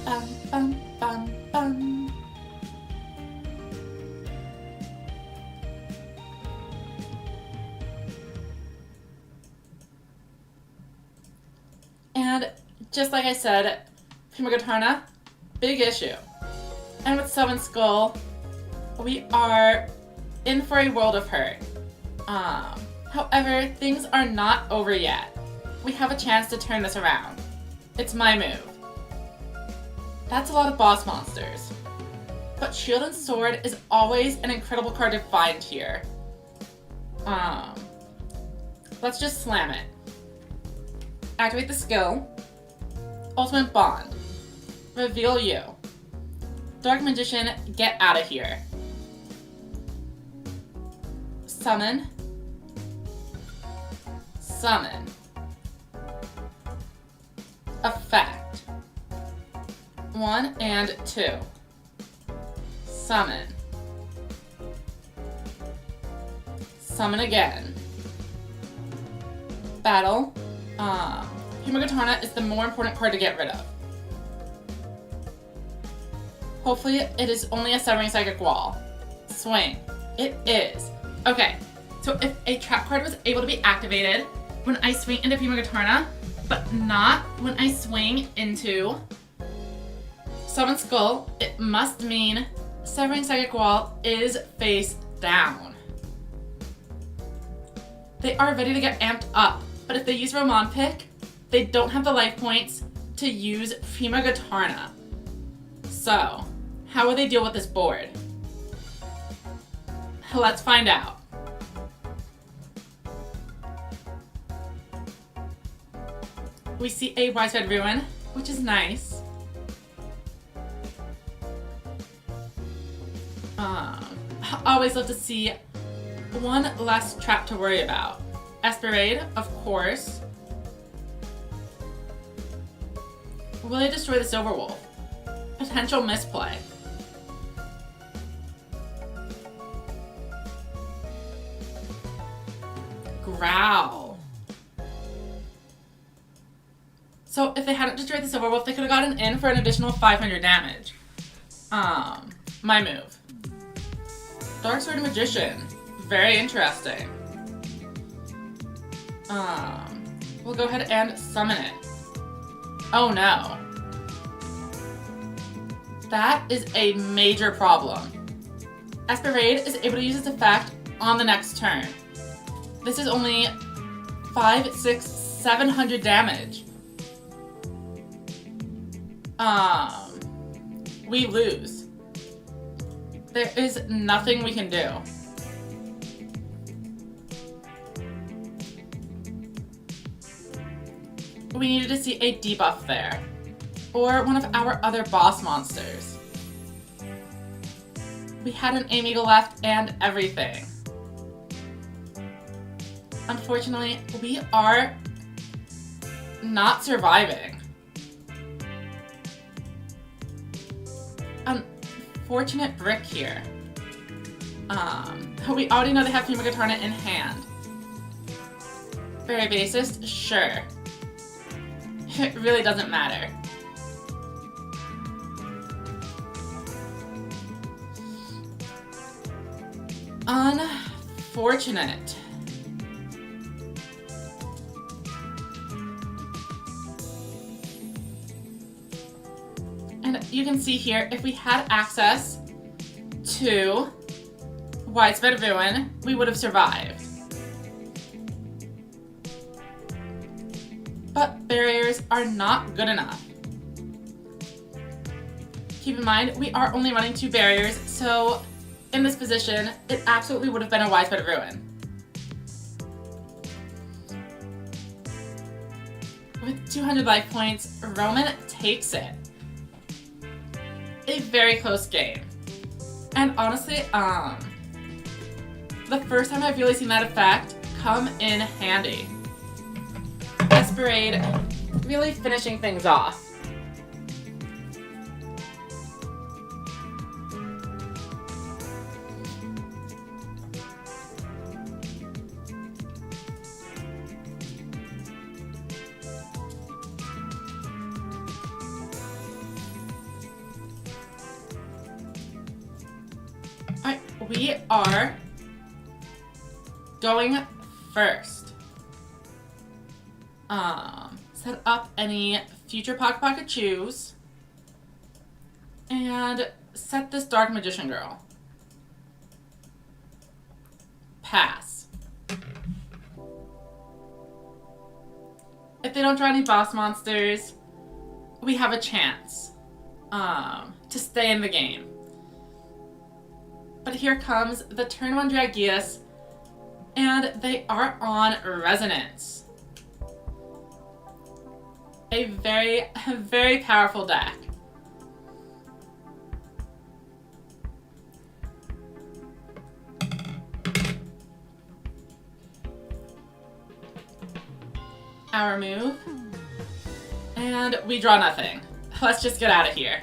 [SPEAKER 1] Bum, bum, bum, bum. And just like I said, Prima Gatorna, big issue. And with Summon Skull, we are in for a world of hurt. However, things are not over yet. We have a chance to turn this around. It's my move. That's a lot of boss monsters. But Shield and Sword is always an incredible card to find here. Let's just slam it. Activate the skill. Ultimate Bond. Reveal you. Dark Magician, get out of here. Summon. Summon. Effect. 1 and 2. Summon. Summon again. Battle. Prima Gatorna is the more important card to get rid of. Hopefully it is only a Severing Psychic Wall. Swing. It is. Okay, so if a trap card was able to be activated when I swing into Prima Gatorna, but not when I swing into Summon Skull, it must mean Severing Psychic Wall is face down. They are ready to get amped up, but if they use Roman Pick, they don't have the life points to use Prima Gatorna. So, how will they deal with this board? Let's find out. We see a Widespread Ruin, which is nice. Always love to see one less trap to worry about. Esperade, of course. Will they destroy the Silver Wolf? Potential misplay. Growl. So if they hadn't destroyed the Silver Wolf, they could have gotten in for an additional 500 damage. My move. Dark Sword Magician. Very interesting. We'll go ahead and summon it. Oh no. That is a major problem. Esperade is able to use its effect on the next turn. This is only 5, 6, 700 damage. We lose. There is nothing we can do. We needed to see a debuff there. Or one of our other boss monsters. We had an Amigal left and everything. Unfortunately, we are not surviving. unfortunate brick here. We already know they have Fumigatourna in hand. Very basest? Sure. It really doesn't matter. Unfortunate. And you can see here, if we had access to Widespread Ruin, we would have survived. But barriers are not good enough. Keep in mind, we are only running 2 barriers, so in this position, it absolutely would have been a Widespread Ruin. With 200 life points, Roman takes it. A very close game. And honestly, the first time I've really seen that effect come in handy. Desperade really finishing things off. Alright, we are going first. Set up any future Pocket Chews. And set this Dark Magician Girl. Pass. If they don't draw any boss monsters, we have a chance to stay in the game. But here comes the turn 1 Dragius, and they are on Resonance. A very, very powerful deck. Our move. And we draw nothing. Let's just get out of here.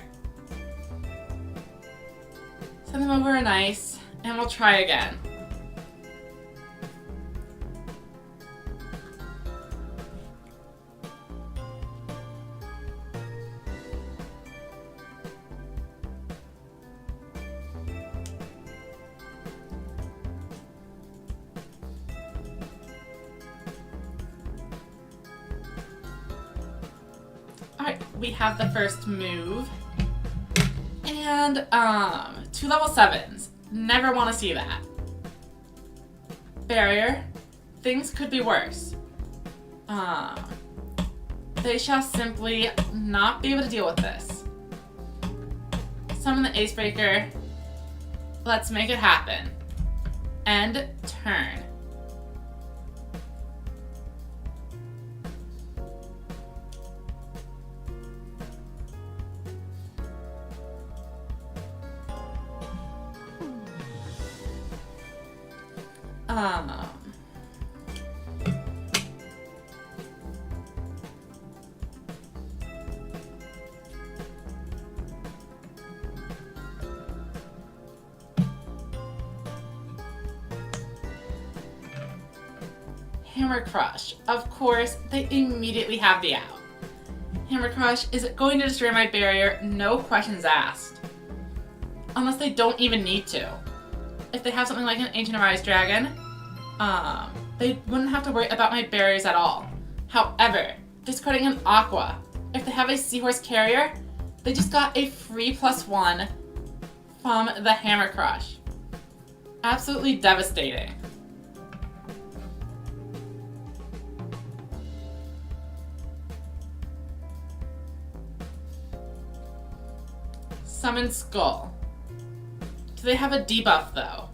[SPEAKER 1] Send them over an ice, and we'll try again. Alright, we have the first move. And, 2 level 7s. Never want to see that. Barrier. Things could be worse. They shall simply not be able to deal with this. Summon the Acebreaker. Let's make it happen. End turn. Hammer Crush. Of course, they immediately have the out. Hammer Crush is going to destroy my barrier, no questions asked. Unless they don't even need to. If they have something like an Ancient Arise Dragon, they wouldn't have to worry about my barriers at all. However, discarding an Aqua. If they have a Seahorse Carrier, they just got a free +1 from the Hammer Crush. Absolutely devastating. Summon Skull. Do they have a debuff though?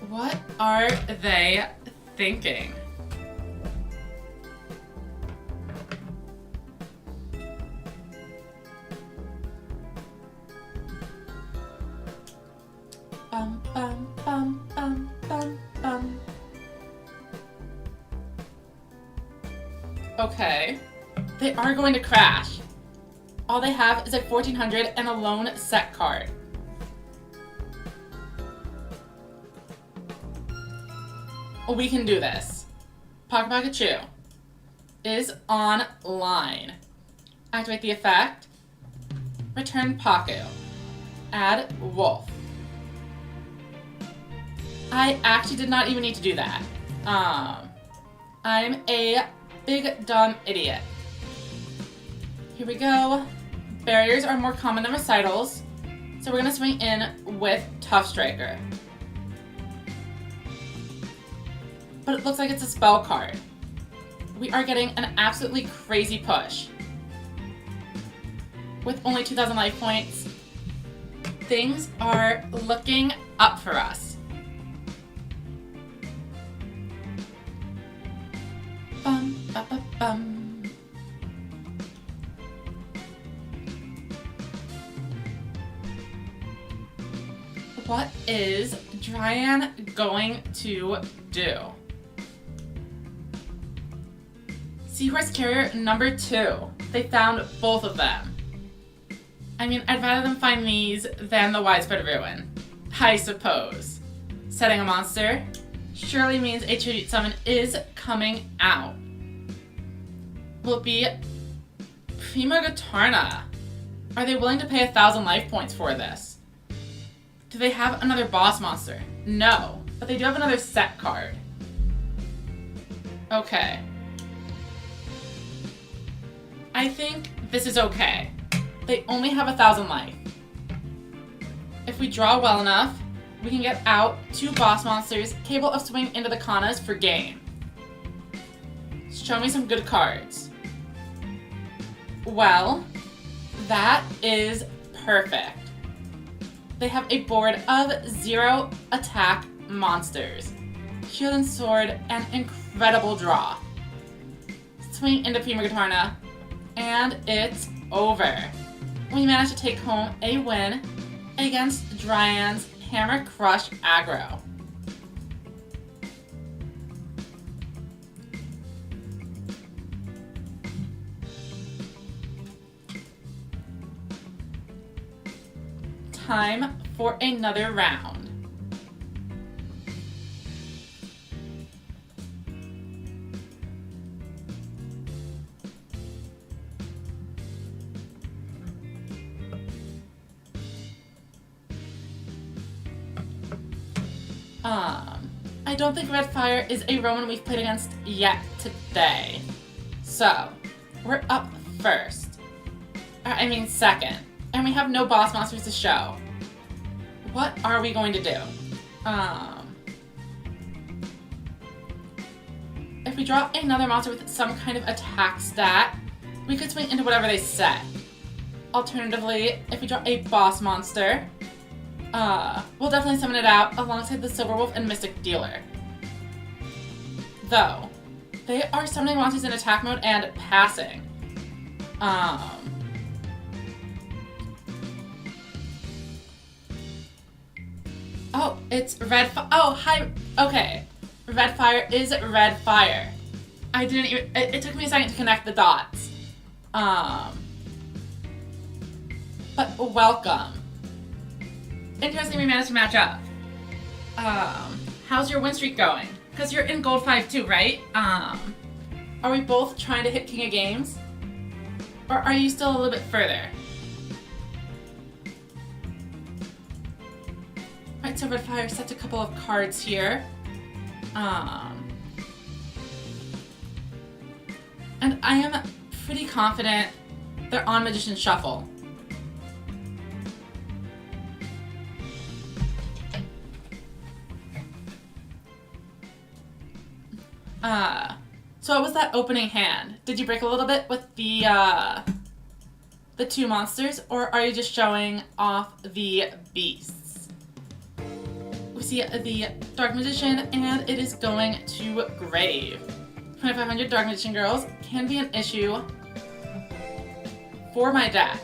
[SPEAKER 1] What are they thinking? Bum bum bum bum bum bum. Okay. They are going to crash. All they have is a 1400 and a lone set card. We can do this. Pocket Pikachu is online. Activate the effect. Return Paku. Add Wolf. I actually did not even need to do that. I'm a big dumb idiot. Here we go. Barriers are more common than recitals, so we're gonna swing in with Tough Striker. But it looks like it's a spell card. We are getting an absolutely crazy push. With only 2,000 life points, things are looking up for us. Bum, ba, ba, bum. What is Dryan going to do? Seahorse Carrier number 2. They found both of them. I mean, I'd rather them find these than the Widespread Ruin, I suppose. Setting a monster surely means a tribute summon is coming out. Will it be Prima Gatarna? Are they willing to pay 1,000 life points for this? Do they have another boss monster? No, but they do have another set card. Okay. I think this is okay. They only have 1,000 life. If we draw well enough, we can get out 2 boss monsters capable of swinging into the Kanas for game. Show me some good cards. Well, that is perfect. They have a board of 0 attack monsters. Shield and Sword, an incredible draw. Swing into Prima Gatarna, and it's over. We managed to take home a win against Dryan's Hammer Crush aggro. Time for another round. I don't think Red Fire is a Roman we've played against yet today. So, we're up first. I mean second. And we have no boss monsters to show. What are we going to do? If we draw another monster with some kind of attack stat, we could swing into whatever they set. Alternatively, if we draw a boss monster, we'll definitely summon it out alongside the Silver Wolf and Mystic Dealer. Though, they are summoning monsters in attack mode and passing. Oh, it's Red Fire. Oh, hi. Okay. Red Fire is Red Fire. I didn't even, it took me a second to connect the dots. But welcome. Interesting we managed to match up. How's your win streak going? Because you're in Gold 5 too, right? Are we both trying to hit King of Games? Or are you still a little bit further? Right, so Red Fire sets a couple of cards here. And I am pretty confident they're on Magician Shuffle. So what was that opening hand? Did you break a little bit with the 2 monsters, or are you just showing off the beasts? We see the Dark Magician, and it is going to Grave. 2,500 Dark Magician Girls can be an issue for my deck.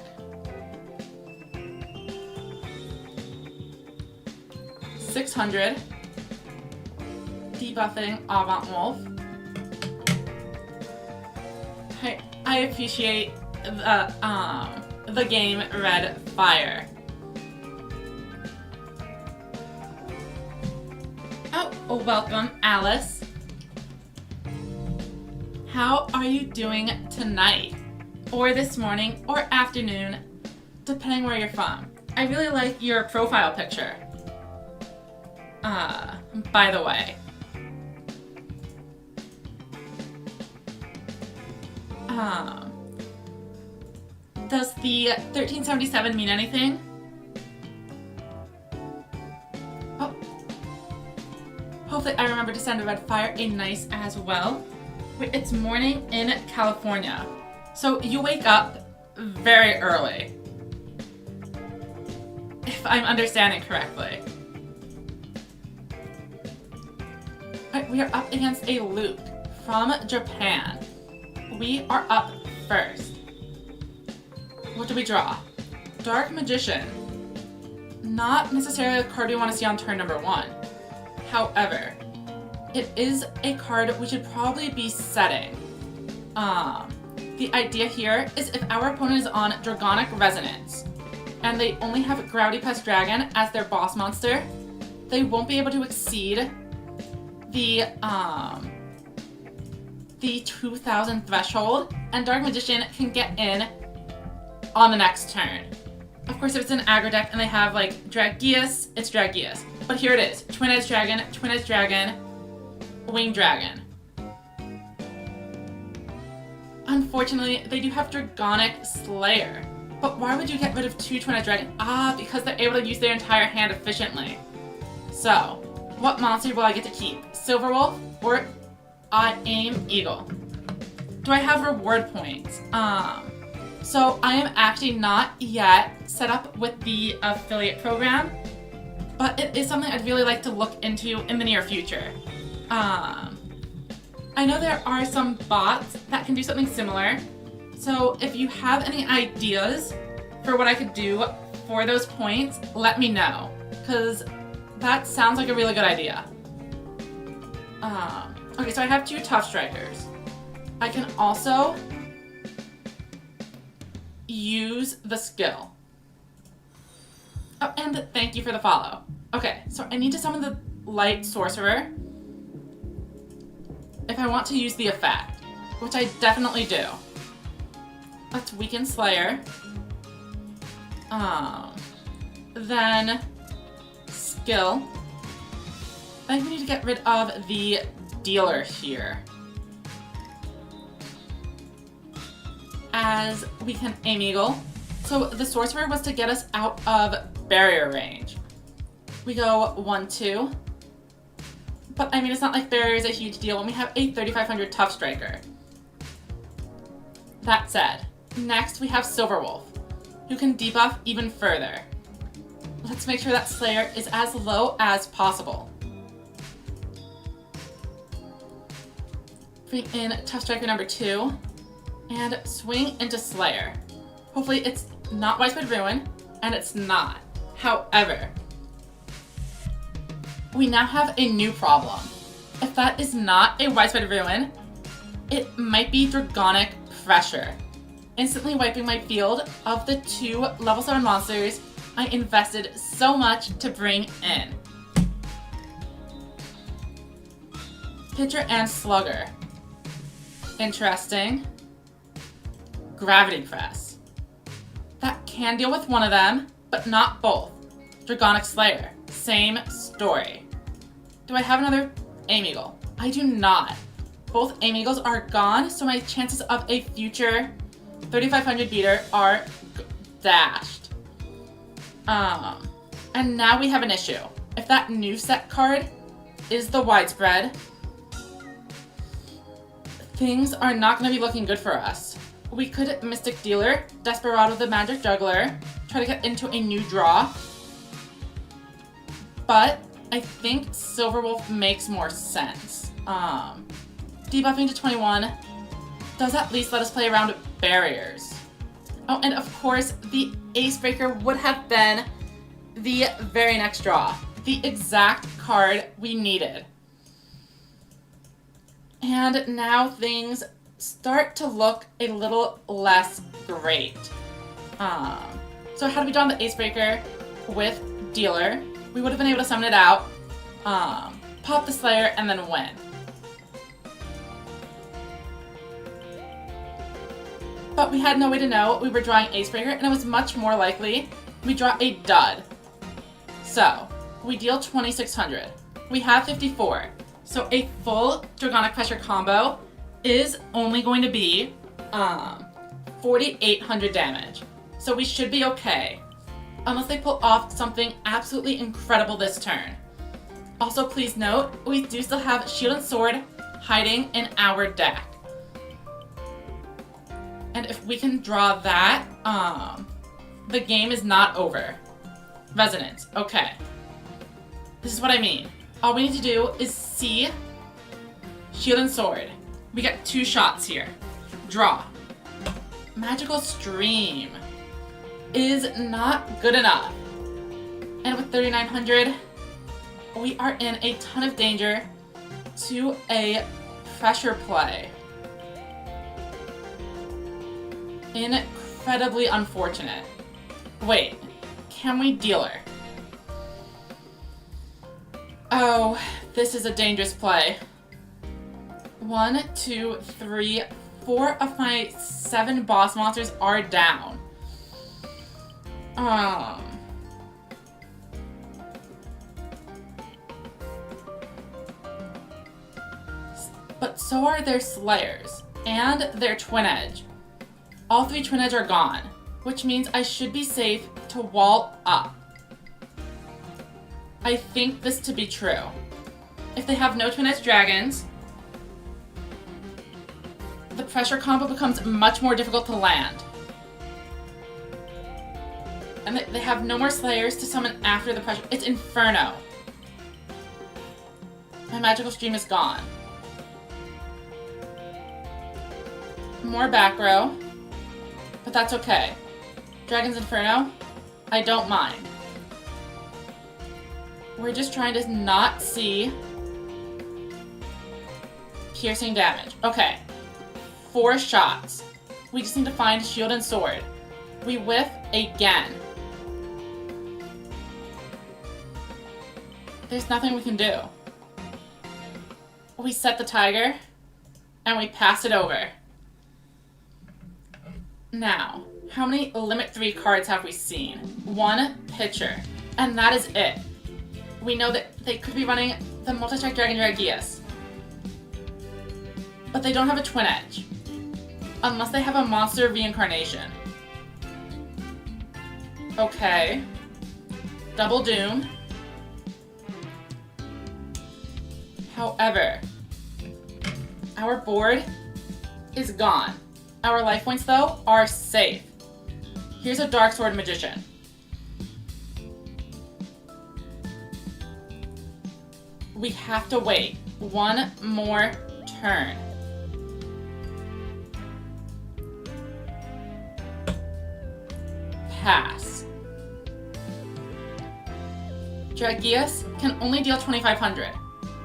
[SPEAKER 1] $600. Debuffing Avant Wolf. I appreciate the game Red Fire. Oh, welcome, Alice. How are you doing tonight? Or this morning, or afternoon, depending where you're from. I really like your profile picture. By the way. Does the 1377 mean anything? Oh. Hopefully I remember to send a Red Fire a nice as well. Wait, it's morning in California. So you wake up very early. If I'm understanding correctly. Alright, we are up against a Luke from Japan. We are up first. What do we draw? Dark Magician. Not necessarily a card we want to see on turn number 1. However, it is a card we should probably be setting. The idea here is if our opponent is on Dragonic Resonance, and they only have Gravity Pest Dragon as their boss monster, they won't be able to exceed the 2000 threshold, and Dark Magician can get in on the next turn. Of course, if it's an aggro deck and they have like Dragius, it's Dragius. But here it is, Twin-Edged Dragon, Winged Dragon. Unfortunately, they do have Dragonic Slayer. But why would you get rid of 2 Twin-Edged Dragon? Because they're able to use their entire hand efficiently. So, what monster will I get to keep? Silverwolf or Aim Eagle? Do I have reward points? So I am actually not yet set up with the affiliate program, but it is something I'd really like to look into in the near future. I know there are some bots that can do something similar, so if you have any ideas for what I could do for those points, let me know, because that sounds like a really good idea. Okay, so I have 2 Tough Strikers. I can also use the skill. Oh, and thank you for the follow. Okay, so I need to summon the Light Sorcerer if I want to use the effect, which I definitely do. Let's weaken Slayer. Then skill. I think we need to get rid of the dealer here, as we can Aim Eagle. So the Sorcerer was to get us out of barrier range. We go 1-2. But I mean, it's not like barrier is a huge deal when we have a 3500 Tough Striker. That said, next we have Silverwolf, who can debuff even further. Let's make sure that Slayer is as low as possible. Bring in Tough Striker number 2, and swing into Slayer. Hopefully it's not Widespread Ruin, and it's not. However, we now have a new problem. If that is not a Widespread Ruin, it might be Dragonic Pressure, instantly wiping my field of the 2 level 7 monsters I invested so much to bring in. Pitcher and Slugger. Interesting. Gravity Press. That can deal with one of them, but not both. Dragonic Slayer. Same story. Do I have another Aim Eagle? I do not. Both Aim Eagles are gone, so my chances of a future 3500 beater are dashed. And now we have an issue. If that new set card is the Widespread, things are not going to be looking good for us. We could Mystic Dealer, Desperado the Magic Juggler, try to get into a new draw. But I think Silverwolf makes more sense. Debuffing to 21 does at least let us play around barriers. Oh, and of course, the Ace Breaker would have been the very next draw. The exact card we needed. And now things start to look a little less great. So had we done the Acebreaker with Dealer, we would have been able to summon it out, pop the Slayer, and then win. But we had no way to know we were drawing Acebreaker, and it was much more likely we draw a dud. So, we deal 2,600. We have 54. So a full Dragonic Pressure combo is only going to be 4,800 damage. So we should be okay. Unless they pull off something absolutely incredible this turn. Also, please note, we do still have Shield and Sword hiding in our deck. And if we can draw that, the game is not over. Resonance. Okay. This is what I mean. All we need to do is see Shield and Sword. We get 2 shots here. Draw. Magical Stream is not good enough. And with 3,900, we are in a ton of danger to a pressure play. Incredibly unfortunate. Wait, can we Dealer? Oh, this is a dangerous play. 1, 2, 3, 4 of my 7 boss monsters are down. But so are their Slayers and their Twin Edge. All 3 Twin Edge are gone, which means I should be safe to wall up. I think this to be true. If they have no Twin Edge Dragons, the pressure combo becomes much more difficult to land. And they have no more Slayers to summon after the pressure. It's Inferno. My Magical Stream is gone. More back row, but that's okay. Dragon's Inferno, I don't mind. We're just trying to not see piercing damage. Okay, 4 shots. We just need to find Shield and Sword. We whiff again. There's nothing we can do. We set the Tiger, and we pass it over. Now, how many Limit 3 cards have we seen? 1 pitcher, and that is it. We know that they could be running the Multi-Strike Dragon Dragius, but they don't have a Twin Edge, unless they have a Monster Reincarnation. Okay. Double Doom. However, our board is gone. Our life points, though, are safe. Here's a Dark Sword Magician. We have to wait 1 more turn. Pass. Dragius can only deal 2,500,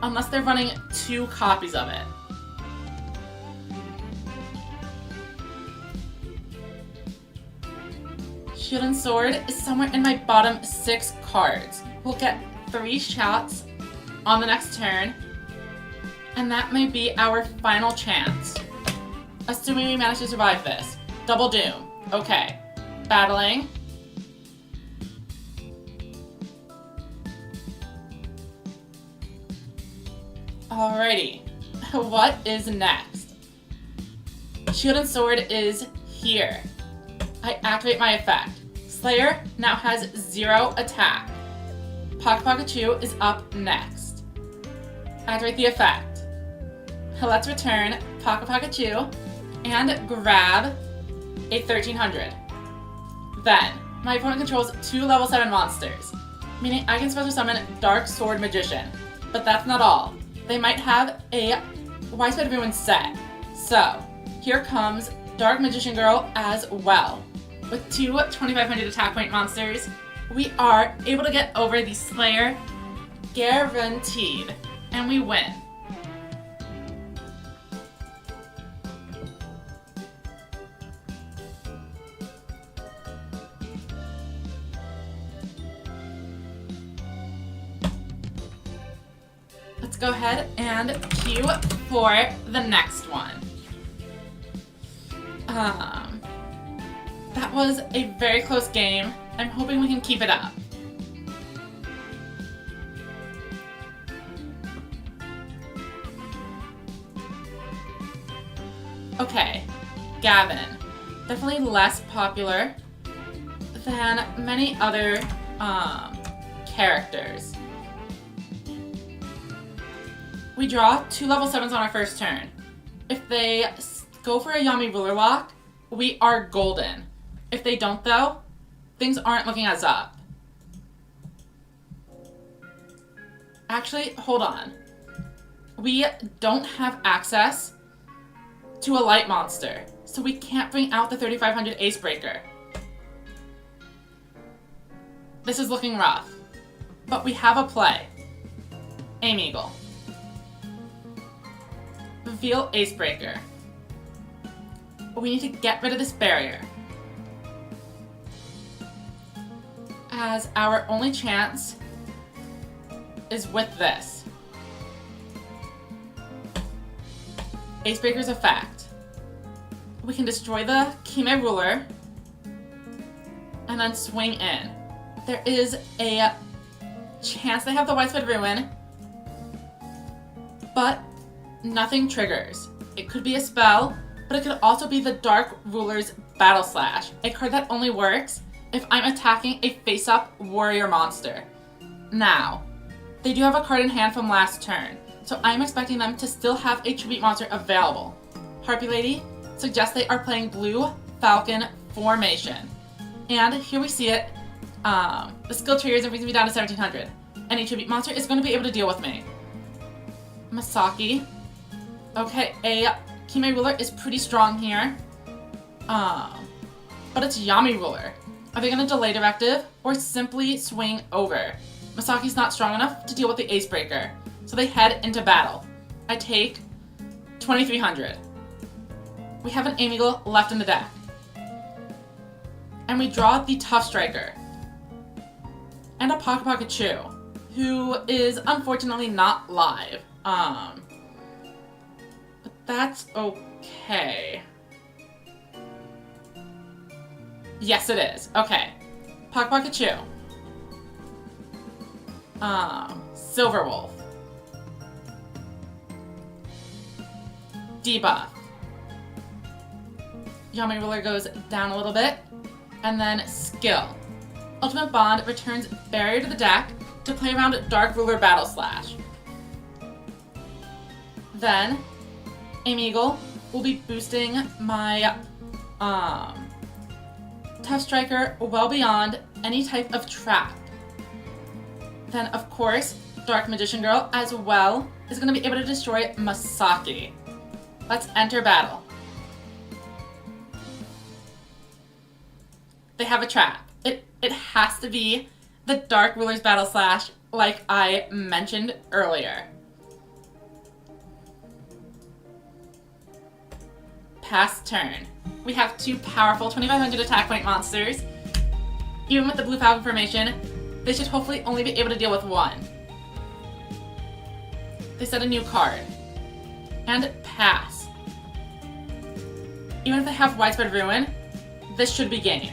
[SPEAKER 1] unless they're running 2 copies of it. Shield and Sword is somewhere in my bottom 6 cards. We'll get 3 shots on the next turn, and that may be our final chance. Assuming we manage to survive this. Double Doom. Okay. Battling. Alrighty. What is next? Shield and Sword is here. I activate my effect. Slayer now has 0 attack. Pocket Pikachu is up next. Activate the effect. Let's return Pocket Pikachu and grab a 1,300. Then, my opponent controls 2 level 7 monsters, meaning I can special summon Dark Sword Magician. But that's not all. They might have a Widespread Ruin set. So, here comes Dark Magician Girl as well. With 2 2,500 attack point monsters, we are able to get over the Slayer guaranteed, and we win. let's go ahead and queue for the next one. That was a very close game. I'm hoping we can keep it up. Okay, Gavin. Definitely less popular than many other characters. We draw 2 level 7s on our first turn. If they go for a Yami Ruler Lock, we are golden. If they don't though, things aren't looking as up. Actually, hold on. We don't have access to a light monster, so we can't bring out the 3500 Ace Breaker. This is looking rough, but we have a play. Aim Eagle. Reveal Ace Breaker. We need to get rid of this barrier, as our only chance is with this. Ace Breaker's effect. We can destroy the Kime Ruler and then swing in. There is a chance they have the Widespread Ruin, but nothing triggers. It could be a spell, but it could also be the Dark Ruler's Battle Slash, a card that only works if I'm attacking a face-up warrior monster. Now, they do have a card in hand from last turn, so I'm expecting them to still have a tribute monster available. Harpy Lady suggests they are playing Blue Falcon formation. And here we see it. The skill triggers and brings me down to 1700. Any tribute monster is going to be able to deal with me. Masaki. Okay, a Kime Ruler is pretty strong here. But it's Yami Ruler. Are they going to delay directive or simply swing over? Masaki's not strong enough to deal with the Ace Breaker, so they head into battle. I take 2300. We have an Aim Eagle left in the deck. And we draw the Tough Striker. And a Pocket Pocket Chew, who is unfortunately not live. But that's okay. Yes, it is. Okay. Pocket Pocket Chew. Silver Wolf. Debuff. Yami Ruler goes down a little bit. And then Skill. Ultimate Bond returns Barrier to the deck to play around Dark Ruler Battle Slash. Then, Aim Eagle will be boosting my Tough Striker well beyond any type of trap. Then, of course, Dark Magician Girl as well is going to be able to destroy Masaki. Let's enter battle. They have a trap. It has to be the Dark Ruler's Battle Slash, like I mentioned earlier. Pass turn. We have 2 powerful 2500 attack point monsters. Even with the Blue Falcon formation, they should hopefully only be able to deal with 1. They set a new card. And pass. Even if they have Widespread Ruin, this should be game.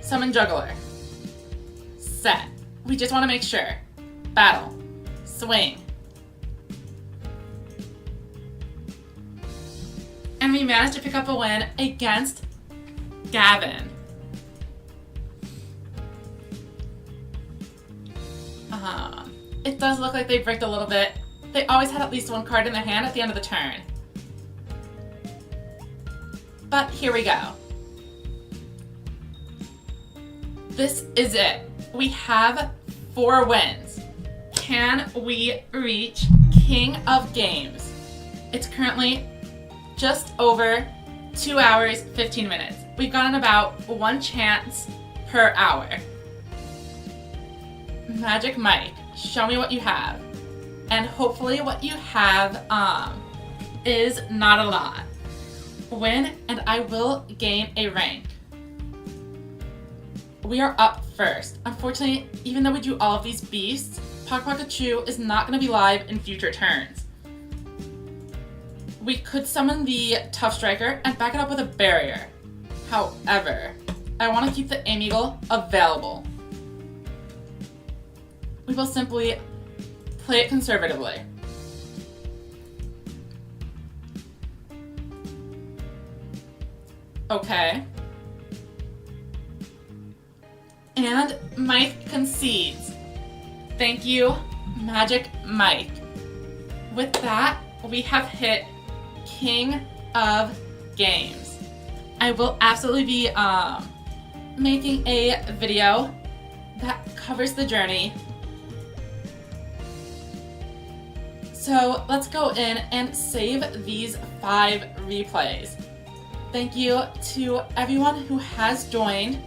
[SPEAKER 1] Summon Juggler. Set. We just want to make sure. Battle. Swing. And we managed to pick up a win against Gavin. It does look like they bricked a little bit. They always had at least 1 card in their hand at the end of the turn. But here we go. This is it. We have 4 wins. Can we reach King of Games? It's currently just over 2 hours, 15 minutes. We've gotten about 1 chance per hour. Magic Mike, show me what you have. And hopefully what you have is not a lot. Win and I will gain a rank. We are up first. Unfortunately, even though we do all of these beasts, Pikachu is not going to be live in future turns. We could summon the Tough Striker and back it up with a barrier. However, I want to keep the Amigal available. We will simply play it conservatively. Okay. And Mike concedes. Thank you, Magic Mike. With that, we have hit King of Games. I will absolutely be making a video that covers the journey. So let's go in and save these 5 replays. Thank you to everyone who has joined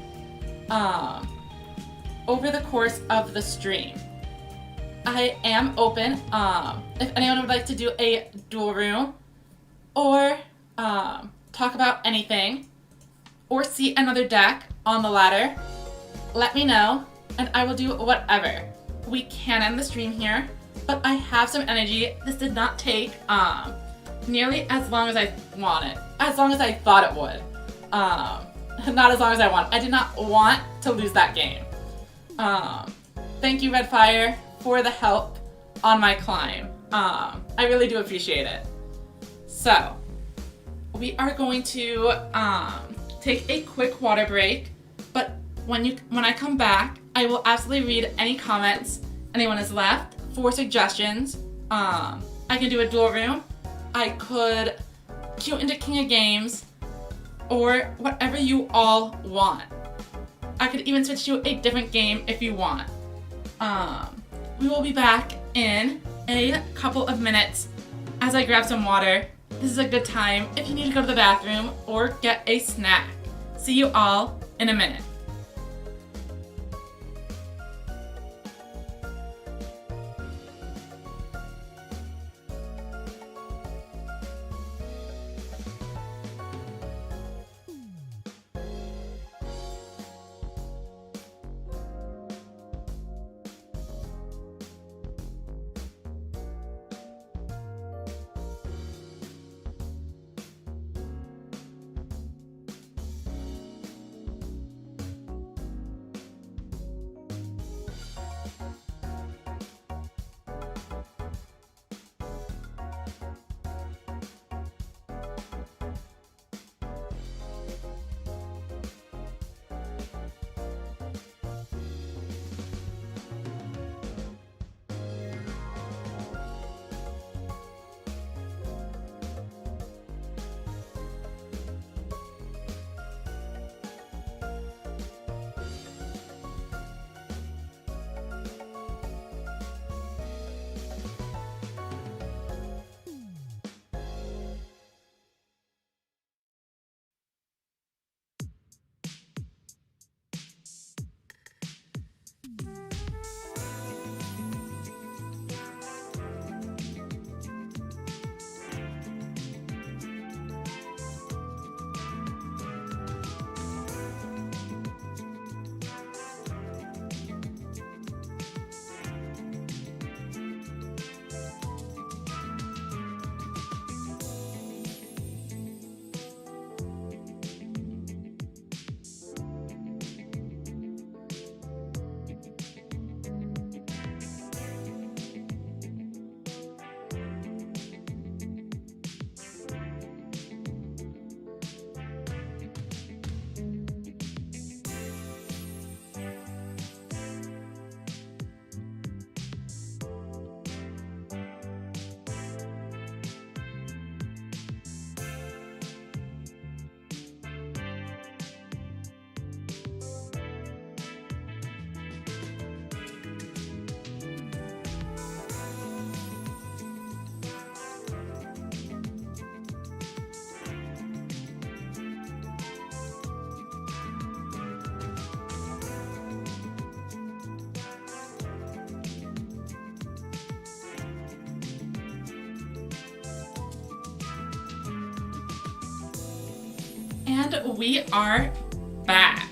[SPEAKER 1] over the course of the stream. I am open if anyone would like to do a duel room or talk about anything or see another deck on the ladder. Let me know and I will do whatever. We can end the stream here, but I have some energy. This did not take nearly as long as I wanted, as long as I thought it would. Not as long as I want. I did not want to lose that game. Thank you, Redfire, for the help on my climb. I really do appreciate it. So, we are going to take a quick water break, but when I come back, I will absolutely read any comments anyone has left for suggestions. I can do a duel room. I could queue into King of Games, or whatever you all want. I could even switch to a different game if you want. We will be back in a couple of minutes as I grab some water. This is a good time if you need to go to the bathroom or get a snack. See you all in a minute. And we are back.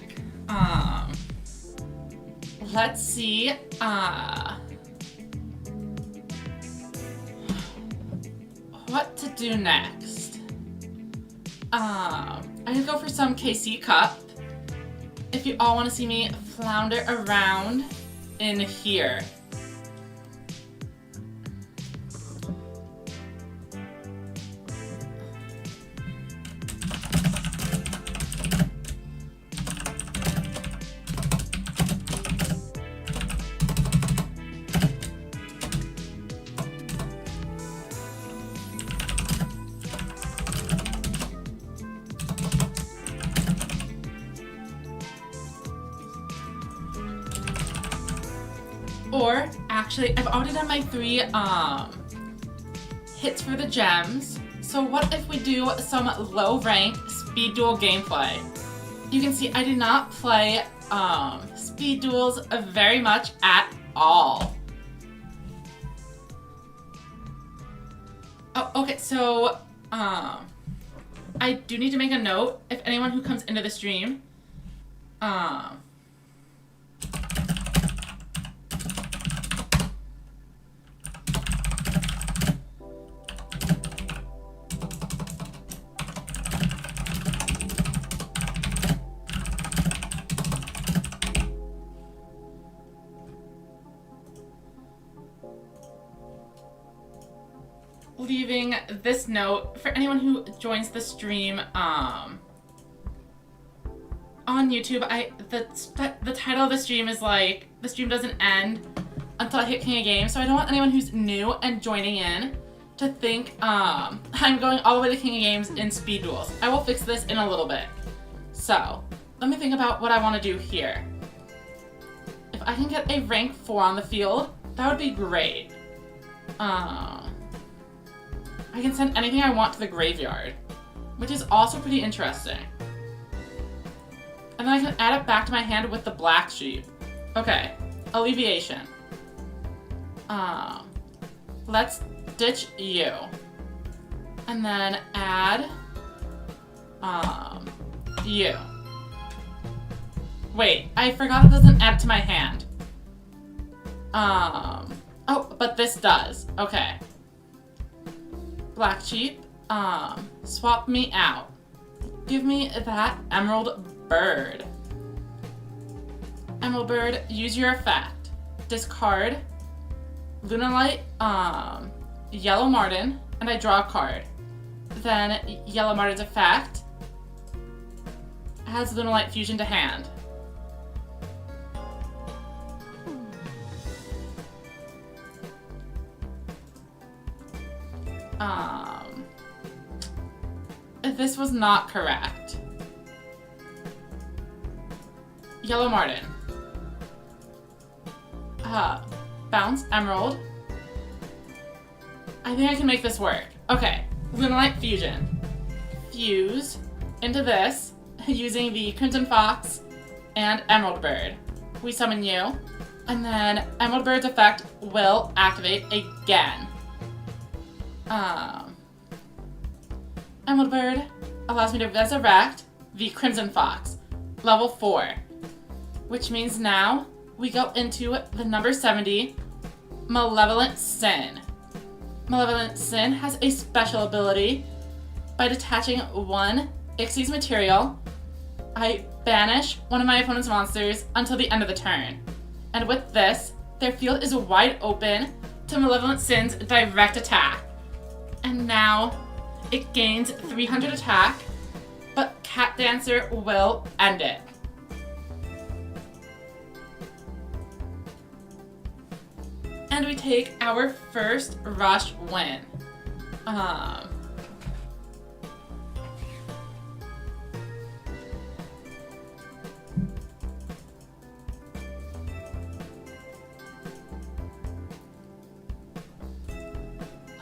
[SPEAKER 1] Let's see. what to do next. I could go for some KC Cup. If you all want to see me flounder around in here. Or, actually, I've already done my 3 hits for the gems. So what if we do some low rank speed duel gameplay? You can see I do not play speed duels very much at all. Oh, okay, so I do need to make a note if anyone who comes into the stream leaving this note for anyone who joins the stream on YouTube. The title of the stream is like, the stream doesn't end until I hit King of Games, so I don't want anyone who's new and joining in to think I'm going all the way to King of Games in speed duels. I will fix this in a little bit. So let me think about what I want to do here. If I can get a rank 4 on the field, that would be great. I can send anything I want to the graveyard, which is also pretty interesting. And then I can add it back to my hand with the black sheep. Okay, alleviation. Let's ditch you. And then add you. Wait, I forgot it doesn't add to my hand. Oh, but this does. Okay. Black sheep, swap me out. Give me that emerald bird. Emerald bird, use your effect. Discard Lunalight, Yellow Marten, and I draw a card. Then Yellow Marten's effect adds Lunalight Fusion to hand. This was not correct. Yellow Marten. Bounce Emerald. I think I can make this work. Okay, Lunalight Fusion. Fuse into this using the Crimson Fox and Emerald Bird. We summon you, and then Emerald Bird's effect will activate again. Emerald Bird allows me to resurrect the Crimson Fox, level 4, which means now we go into the number 70, Malevolent Sin. Malevolent Sin has a special ability. By detaching 1 Xyz material, I banish one of my opponent's monsters until the end of the turn. And with this, their field is wide open to Malevolent Sin's direct attack. And now it gains 300 attack, but Cat Dancer will end it. And we take our first rush win.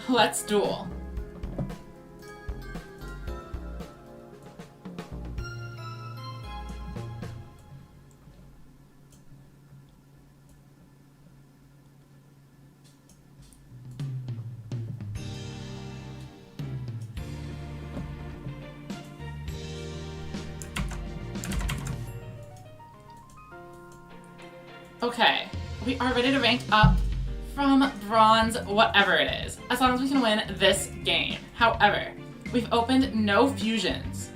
[SPEAKER 1] Let's duel. Okay, we are ready to rank up from bronze, whatever it is, as long as we can win this game. However, we've opened no fusions.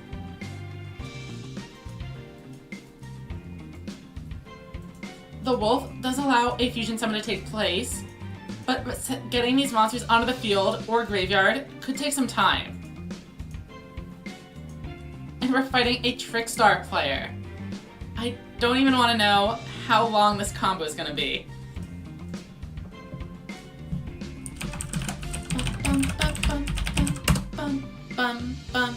[SPEAKER 1] The wolf does allow a fusion summon to take place, but getting these monsters onto the field or graveyard could take some time. And we're fighting a Trickstar player. I don't even want to know how long this combo is going to be. Bum, bum, bum, bum, bum, bum.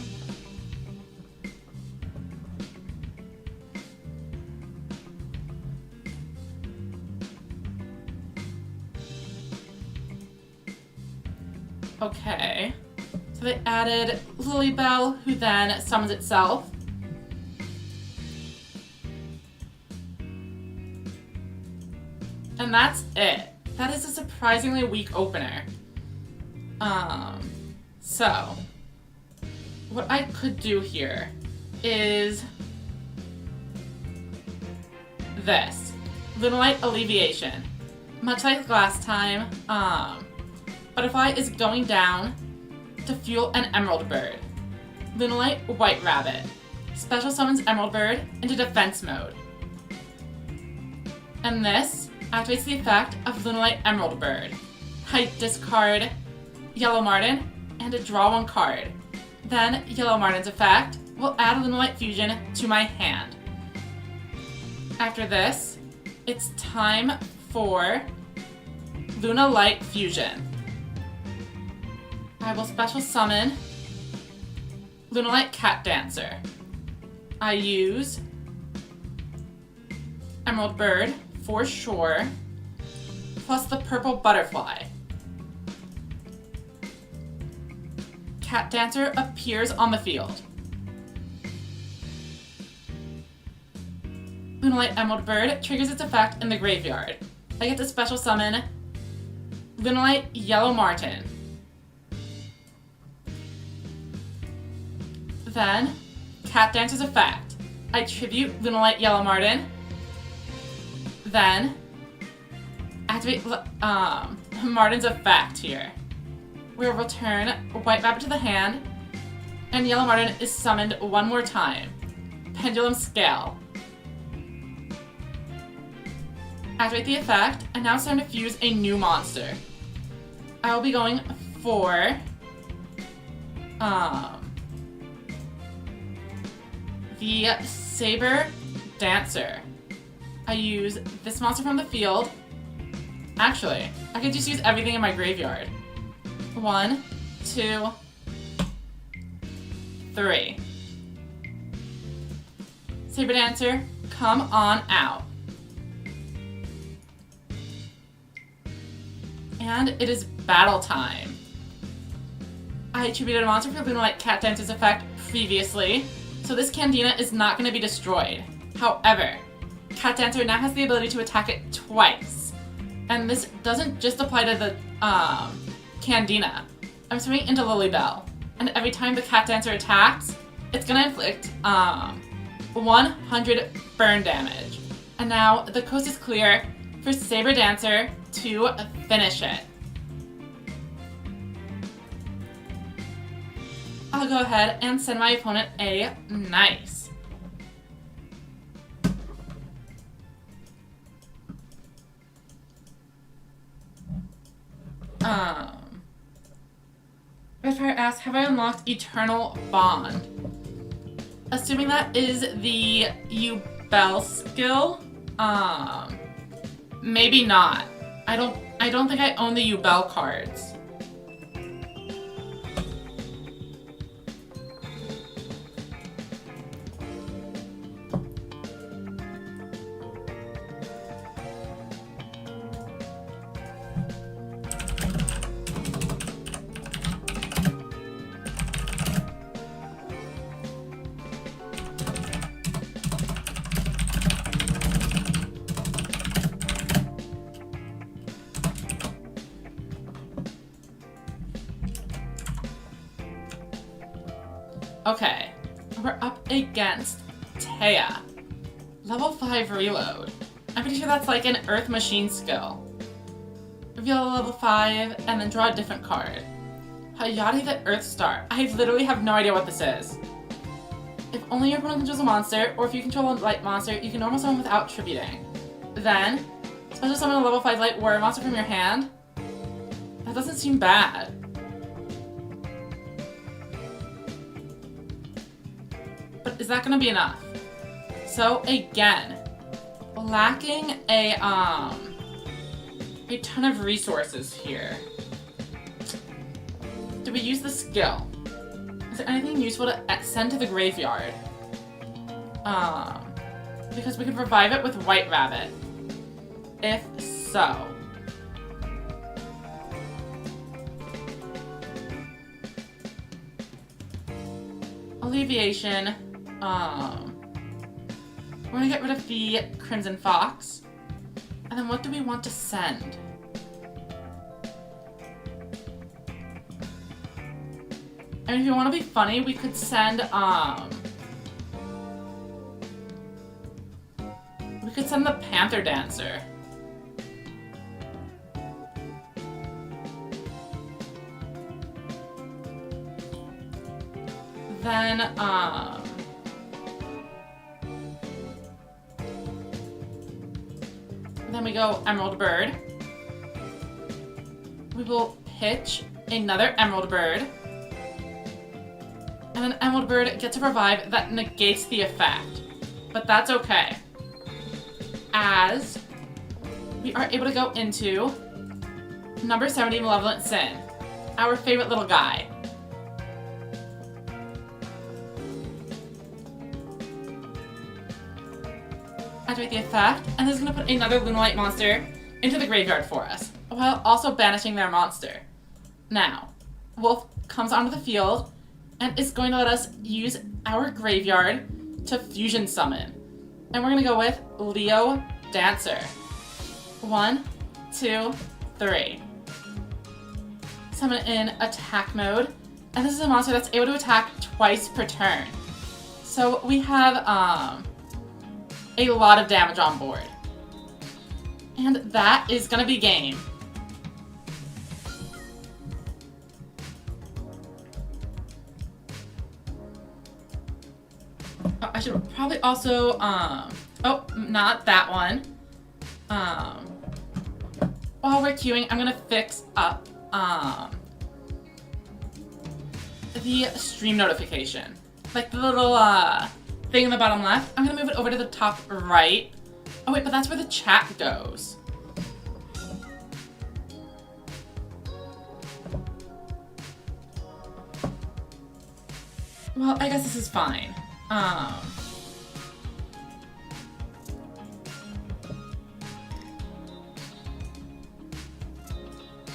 [SPEAKER 1] Okay, so they added Lilybell, who then summons itself. And that's it. That is a surprisingly weak opener. So what I could do here is this. Lunalight Alleviation. Much like last time, Butterfly is going down to fuel an Emerald Bird. Lunalight White Rabbit. Special summons Emerald Bird into defense mode. And this activates the effect of Lunalight Emerald Bird. I discard Yellow Marten and draw one card. Then Yellow Marten's effect will add Lunalight Fusion to my hand. After this, it's time for Lunalight Fusion. I will special summon Lunalight Cat Dancer. I use Emerald Bird for sure, plus the purple butterfly. Cat Dancer appears on the field. Lunalight Emerald Bird triggers its effect in the graveyard. I get to special summon Lunalight Yellow Marten. Then, Cat Dancer's effect. I tribute Lunalight Yellow Marten. Then, activate Marten's effect here. We'll return White Rabbit to the hand, and Yellow Marten is summoned one more time. Pendulum Scale. Activate the effect, and now it's time to fuse a new monster. I will be going for the Saber Dancer. I use this monster from the field. Actually, I could just use everything in my graveyard. 1, 2, 3. Saber Dancer, come on out. And it is battle time. I attributed a monster for Lunalight Cat Dancer's effect previously, so this Candina is not going to be destroyed. However, Cat Dancer now has the ability to attack it twice. And this doesn't just apply to the Candina. I'm swinging into Lilybell, and every time the Cat Dancer attacks, it's going to inflict 100 burn damage. And now the coast is clear for Saber Dancer to finish it. I'll go ahead and send my opponent a nice. Redfire asks, have I unlocked Eternal Bond? Assuming that is the Ubel skill, maybe not. I don't think I own the Ubel cards. Okay, we're up against Taya. Level 5 reload. I'm pretty sure that's like an Earth Machine skill. reveal a level 5, and then draw a different card. Hayate the Earth Star. I literally have no idea what this is. If only your opponent controls a monster, or if you control a light monster, you can normal summon without tributing. Then, special summon a level 5 light warrior monster from your hand. That doesn't seem bad. But is that gonna be enough? So again, lacking a ton of resources here. Do we use the skill? Is there anything useful to send to the graveyard? Because we could revive it with White Rabbit. If so. Alleviation. We're gonna get rid of the Crimson Fox. And then what do we want to send? I mean, if you want to be funny, we could send, we could send the Panther Dancer. Then we go Emerald Bird. We will pitch another Emerald Bird. And then Emerald Bird gets a revive that negates the effect. But that's okay. As we are able to go into number 70, Malevolent Sin. Our favorite little guy. Activate the effect, and this is going to put another Lunalight monster into the graveyard for us, while also banishing their monster. Now, Wolf comes onto the field, and is going to let us use our graveyard to fusion summon. And we're going to go with Leo Dancer. 1, 2, 3. Summon in attack mode, and this is a monster that's able to attack twice per turn. So we have, a lot of damage on board. And that is gonna be game. Oh, I should probably also, oh, not that one. While we're queuing, I'm gonna fix up, the stream notification. Like the little, thing in the bottom left. I'm gonna move it over to the top right. Oh wait, but that's where the chat goes. Well, I guess this is fine.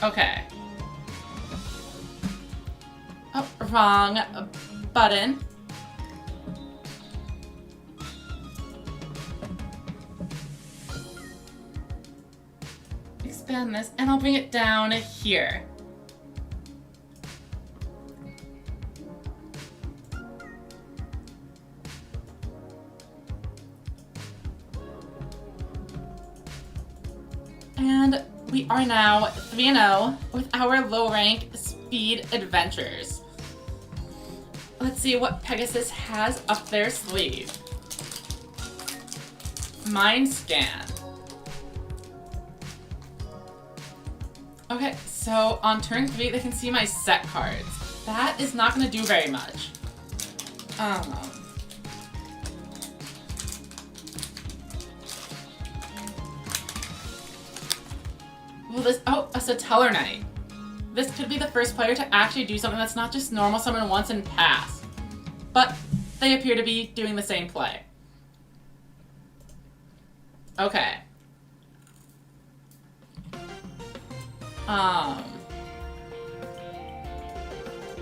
[SPEAKER 1] Okay. Oh, wrong button. Expand this, and I'll bring it down here. And we are now 3-0 with our low rank speed adventures. Let's see what Pegasus has up their sleeve. Mind scan. Okay, so on turn 3, they can see my set cards. That is not going to do very much. Well, this, oh, a Satellar Knight. This could be the first player to actually do something that's not just normal summon once and pass. But they appear to be doing the same play. Okay.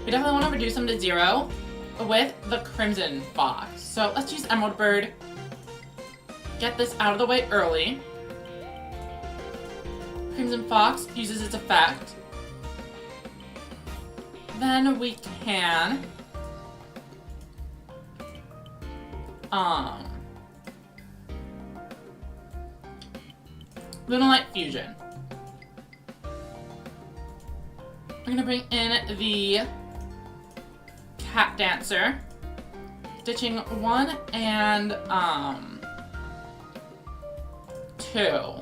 [SPEAKER 1] We definitely want to reduce them to 0 with the Crimson Fox. So let's use Emerald Bird. Get this out of the way early. Crimson Fox uses its effect. Then we can Lunalight Fusion. We're gonna bring in the cat dancer, ditching 1 and 2.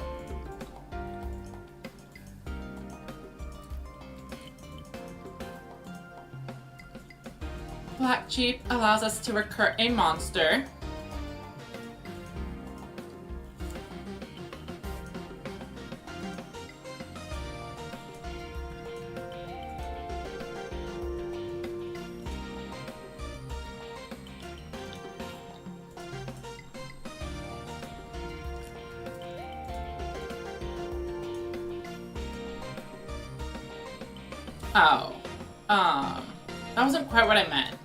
[SPEAKER 1] Black Sheep allows us to recur a monster. Oh, that wasn't quite what I meant.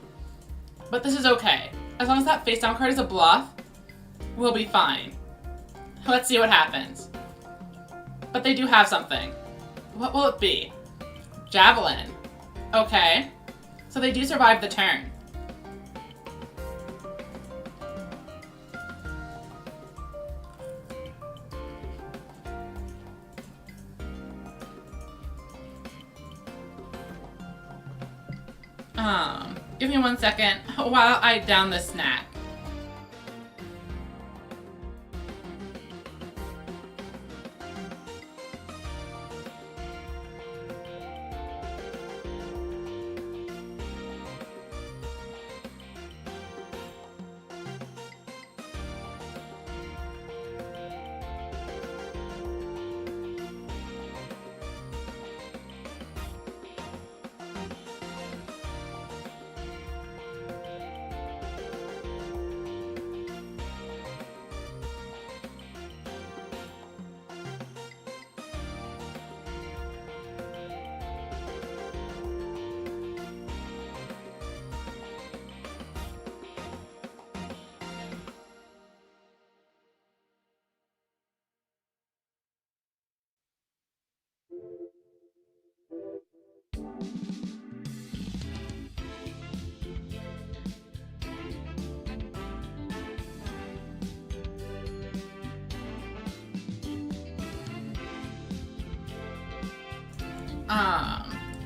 [SPEAKER 1] But this is okay. As long as that face down card is a bluff, we'll be fine. Let's see what happens. But they do have something. What will it be? Javelin. Okay. So they do survive the turn. Give me 1 second while I down this snack.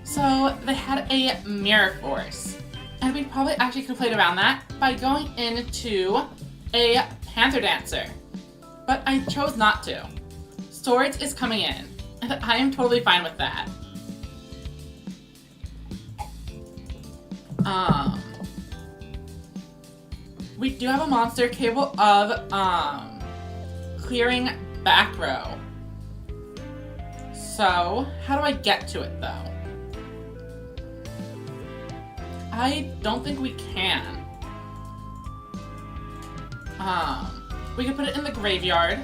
[SPEAKER 1] So they had a Mirror Force, and we probably actually could have played around that by going into a Panther Dancer, but I chose not to. Swords is coming in, and I am totally fine with that. We do have a monster capable of clearing back row. So, how do I get to it, though? I don't think we can. We could put it in the graveyard.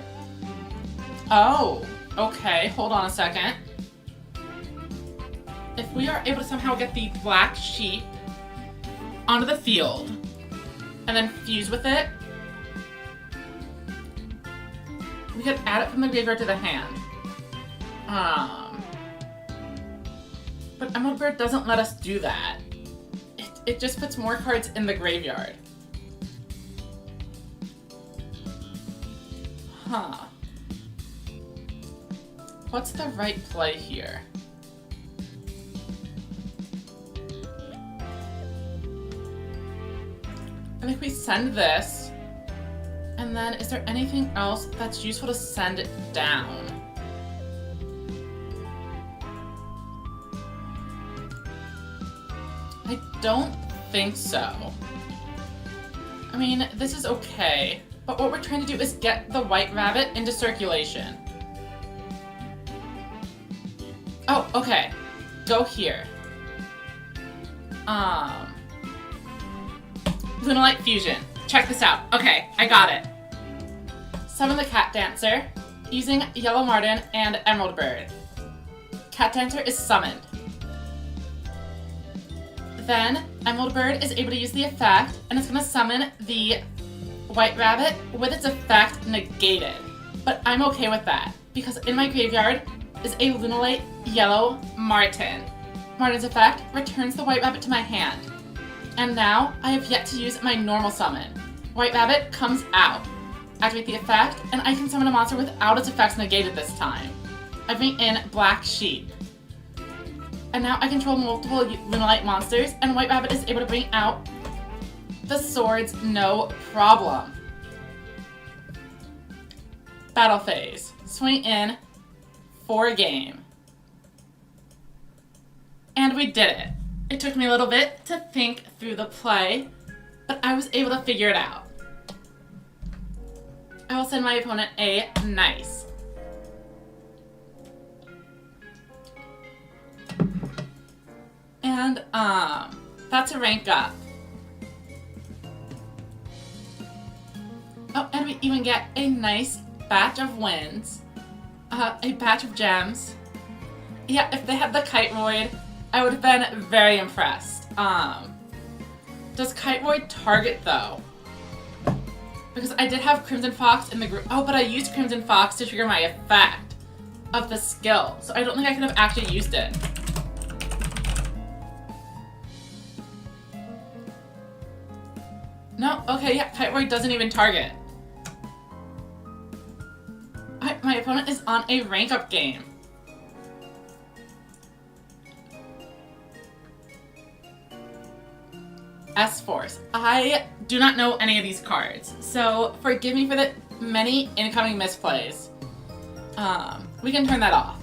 [SPEAKER 1] Oh, okay, hold on a second. If we are able to somehow get the Black Sheep onto the field, and then fuse with it, we could add it from the graveyard to the hand. But Emerald Bird doesn't let us do that. It just puts more cards in the graveyard. Huh. What's the right play here? I think we send this, and then is there anything else that's useful to send it down? I don't think so. I mean, this is okay, but what we're trying to do is get the White Rabbit into circulation. Oh, okay. Go here. Lunalight Fusion. Check this out. Okay, I got it. Summon the Cat Dancer using Yellow Marten and Emerald Bird. Cat Dancer is summoned. Then, Emerald Bird is able to use the effect, and it's going to summon the White Rabbit with its effect negated. But I'm okay with that, because in my graveyard is a Lunalight Yellow Marten. Marten's effect returns the White Rabbit to my hand. And now, I have yet to use my normal summon. White Rabbit comes out. Activate the effect, and I can summon a monster without its effects negated this time. I bring in Black Sheep. And now I control multiple Lunalite monsters, and White Rabbit is able to bring out the swords no problem. Battle phase. Swing in for a game. And we did it. It took me a little bit to think through the play, but I was able to figure it out. I will send my opponent a nice. And, that's a rank up. Oh, and we even get a nice batch of wins. A batch of gems. Yeah, if they had the Kiteroid, I would have been very impressed. Does Kiteroid target, though? Because I did have Crimson Fox in the group. Oh, but I used Crimson Fox to trigger my effect of the skill. So I don't think I could have actually used it. No, okay, yeah, Kiteroid doesn't even target. My opponent is on a rank up game. S-Force. I do not know any of these cards, so forgive me for the many incoming misplays. We can turn that off.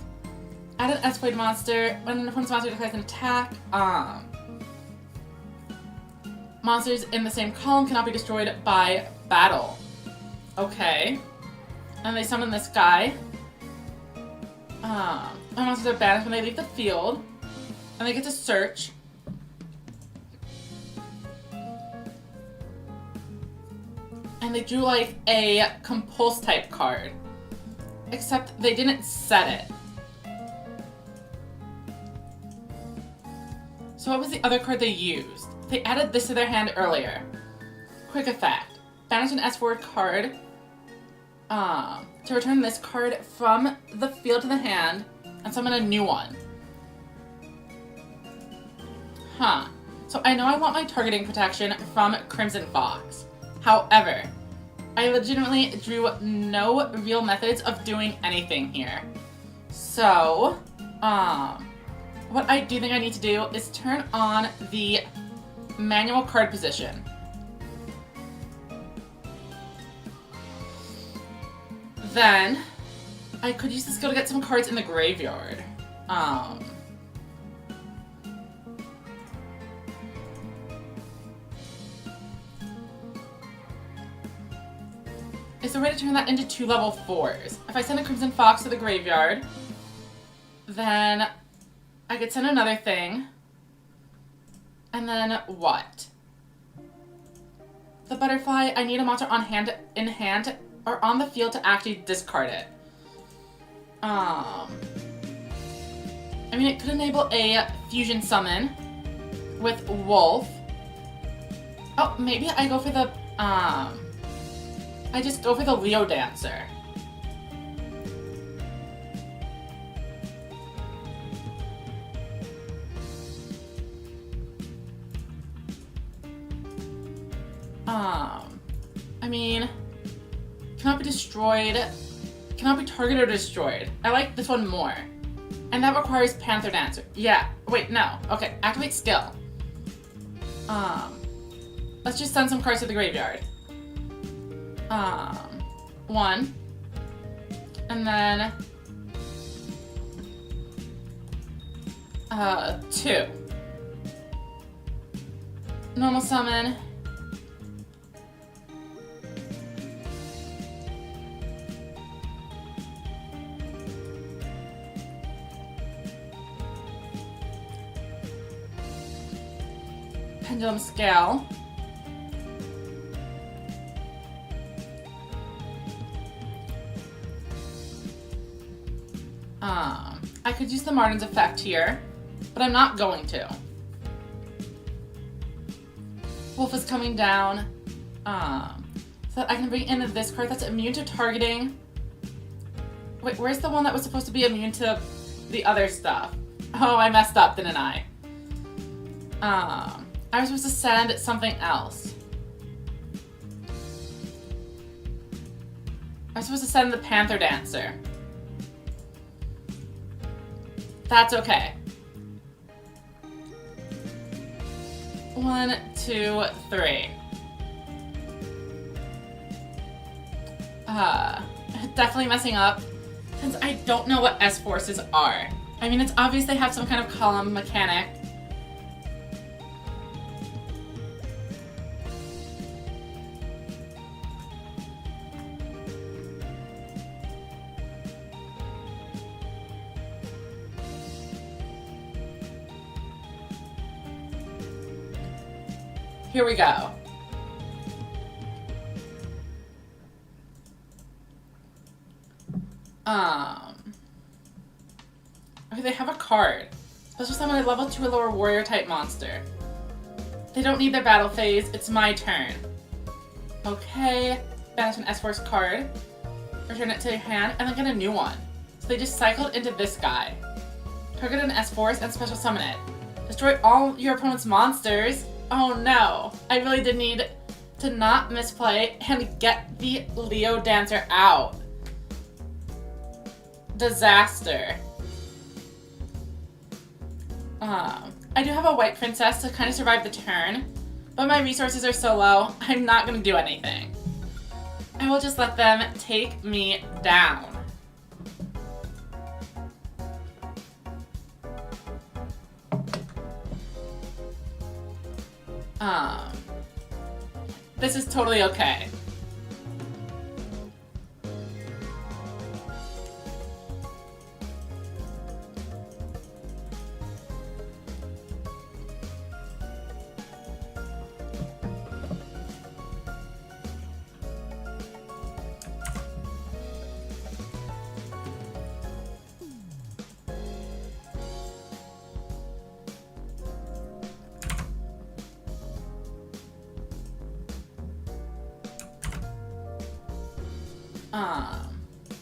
[SPEAKER 1] Add an S-Blade monster. When an opponent's monster declares an attack, monsters in the same column cannot be destroyed by battle. Okay. And they summon this guy. My monsters are banished when they leave the field. And they get to search. And they drew like a compulse type card. Except they didn't set it. So what was the other card they used? They added this to their hand earlier. Quick effect. Banish an S4 card. To return this card from the field to the hand and summon a new one. Huh. So I know I want my targeting protection from Crimson Fox. However, I legitimately drew no real methods of doing anything here. So, what I do think I need to do is turn on the manual card position. Then, I could use this skill to get some cards in the graveyard. Is there a way to turn that into 2 level 4s? If I send a Crimson Fox to the graveyard, then I could send another thing. And then what? The butterfly, I need a monster on hand, in hand, or on the field to actually discard it. I mean, it could enable a fusion summon with Wolf. Oh, maybe I go for the, I just go for the Leo Dancer. I mean, cannot be destroyed, cannot be targeted or destroyed. I like this one more. And that requires Panther Dancer. Yeah, wait, no. Okay, activate skill. Let's just send some cards to the graveyard. 1. And then 2. Normal summon. Pendulum Scale. I could use the Martin's effect here, but I'm not going to. Wolf is coming down, so that I can bring in this card that's immune to targeting. Wait, where's the one that was supposed to be immune to the other stuff? Oh, I messed up, didn't I? I was supposed to send something else. I was supposed to send the Panther Dancer. That's okay. 1, 2, 3. Definitely messing up since I don't know what S forces are. I mean, it's obvious they have some kind of column mechanic. Here we go. Okay, they have a card. Special summon a level 2 or lower warrior type monster. They don't need their battle phase, it's my turn. Okay, banish an S-Force card. Return it to your hand, and then get a new one. So they just cycled into this guy. Target an S-Force and special summon it. Destroy all your opponent's monsters. Oh no, I really did need to not misplay and get the Leo Dancer out. Disaster. I do have a white princess to kind of survive the turn, but my resources are so low, I'm not going to do anything. I will just let them take me down. This is totally okay.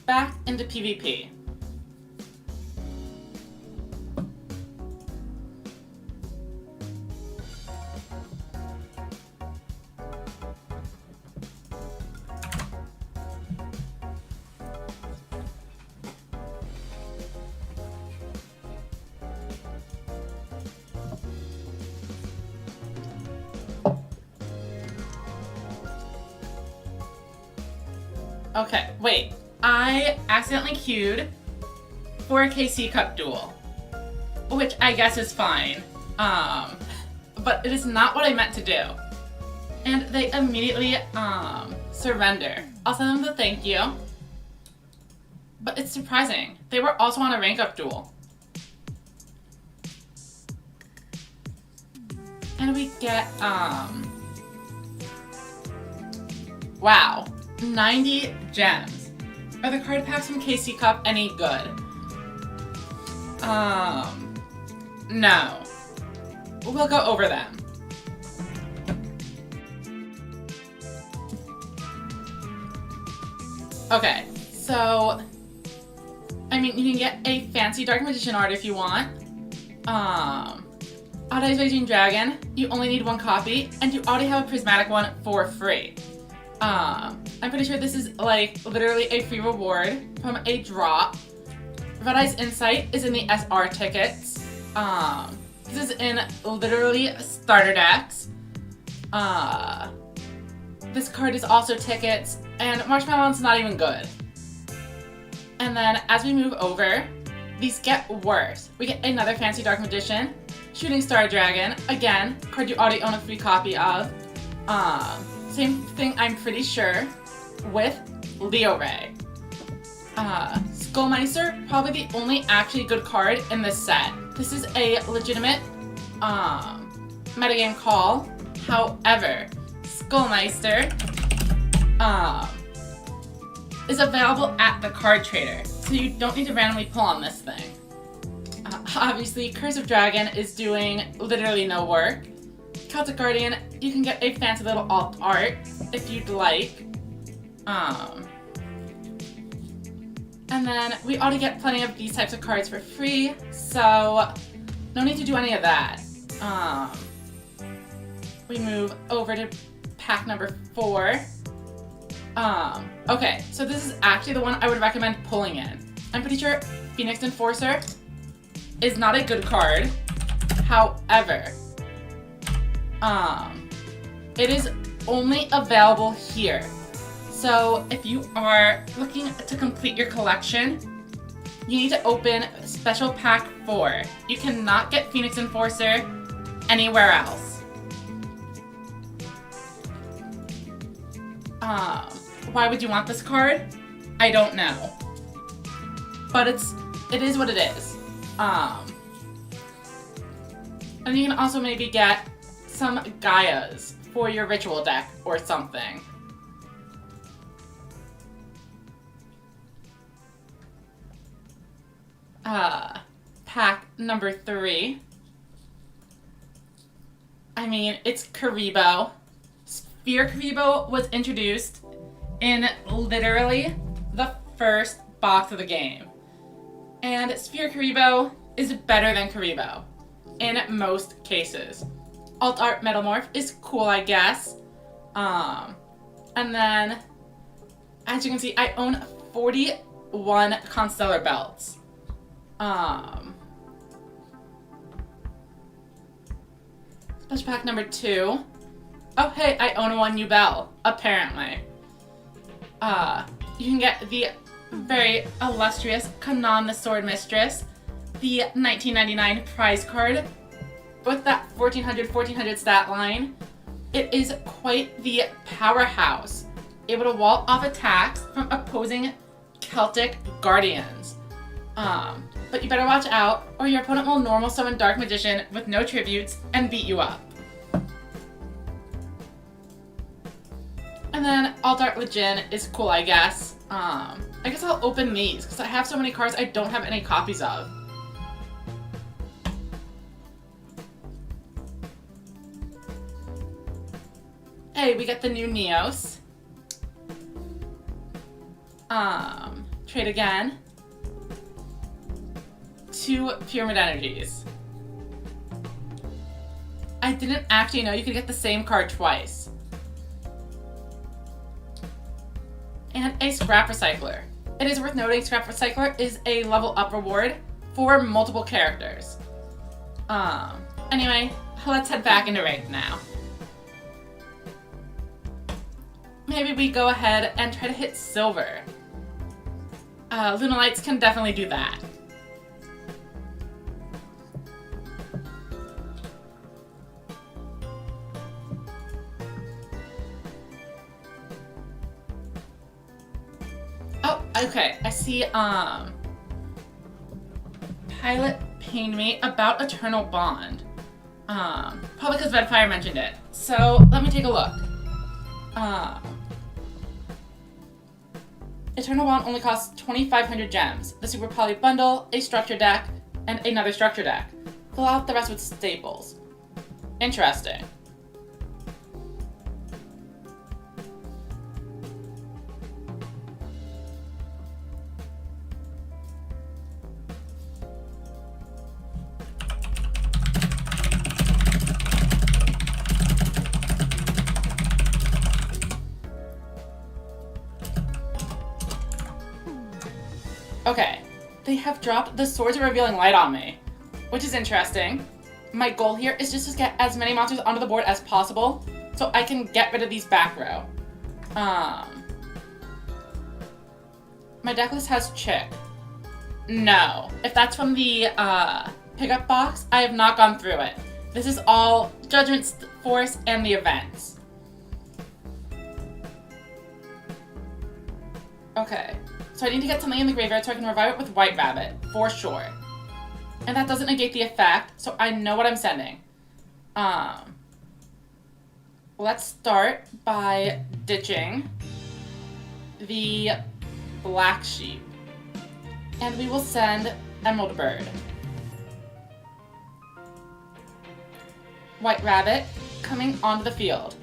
[SPEAKER 1] Back into PvP. Okay, wait. I accidentally queued for a KC Cup duel, which I guess is fine. But it is not what I meant to do. And they immediately, surrender. I'll send them the thank you. But it's surprising. They were also on a rank up duel. And we get, wow, 90 gems. Are the card packs from KC Cup any good? No. We'll go over them. Okay, so, I mean, you can get a fancy Dark Magician art if you want. Odd-Eyes Raging Dragon, you only need 1 copy, and you already have a prismatic one for free. I'm pretty sure this is like literally a free reward from a drop. Red Eye's Insight is in the SR tickets. This is in literally starter decks. This card is also tickets, and Marshmallow's not even good. And then as we move over, these get worse. We get another fancy Dark Magician, Shooting Star Dragon, again, card you already own a free copy of. Same thing, I'm pretty sure, with Leo Ray. Skullmeister, probably the only actually good card in this set. This is a legitimate metagame call. However, Skullmeister is available at the card trader, so you don't need to randomly pull on this thing. Obviously, Curse of Dragon is doing literally no work. Celtic Guardian, you can get a fancy little alt art if you'd like. And then we ought to get plenty of these types of cards for free, so no need to do any of that. We move over to pack number 4. Okay, so this is actually the one I would recommend pulling in. I'm pretty sure Phoenix Enforcer is not a good card. However, It is only available here. So if you are looking to complete your collection, you need to open Special Pack 4. You cannot get Phoenix Enforcer anywhere else. Why would you want this card? I don't know. But it is what it is. And you can also maybe get some Gaias for your ritual deck or something. Pack number 3. I mean, it's Karibo. Sphere Karibo was introduced in literally the first box of the game. And Sphere Karibo is better than Karibo in most cases. Alt Art Metamorph is cool, I guess. And then, as you can see, I own 41 Constellar Belts. Special pack number 2. Oh, hey, I own one Yubel, apparently. You can get the very illustrious Kanan the Sword Mistress, the 1999 prize card with that 1400 stat line. It is quite the powerhouse, able to wall off attacks from opposing Celtic Guardians. But you better watch out, or your opponent will normal summon Dark Magician with no tributes and beat you up. And then Alt Art Legion is cool, I guess. I guess I'll open these, because I have so many cards I don't have any copies of. Hey, we get the new Neos. Trade again. 2 Pyramid Energies. I didn't actually know you could get the same card twice. And a Scrap Recycler. It is worth noting Scrap Recycler is a level up reward for multiple characters. Anyway, let's head back into ranked now. Maybe we go ahead and try to hit silver. Lunalights can definitely do that. Oh, okay. I see, Pilot pinged me about Eternal Bond. Probably because Redfire mentioned it. So, let me take a look. Eternal Bond only costs 2,500 gems, the Super Poly Bundle, a structure deck, and another structure deck. Fill out the rest with staples. Interesting. Okay, they have dropped the Swords of Revealing Light on me, which is interesting. My goal here is just to get as many monsters onto the board as possible so I can get rid of these back row. My deck list has Chick. No. If that's from the pickup box, I have not gone through it. This is all Judgment Force and the events. Okay. So I need to get something in the graveyard so I can revive it with White Rabbit, for sure. And that doesn't negate the effect, so I know what I'm sending. Let's start by ditching the Black Sheep. And we will send Emerald Bird. White Rabbit coming onto the field.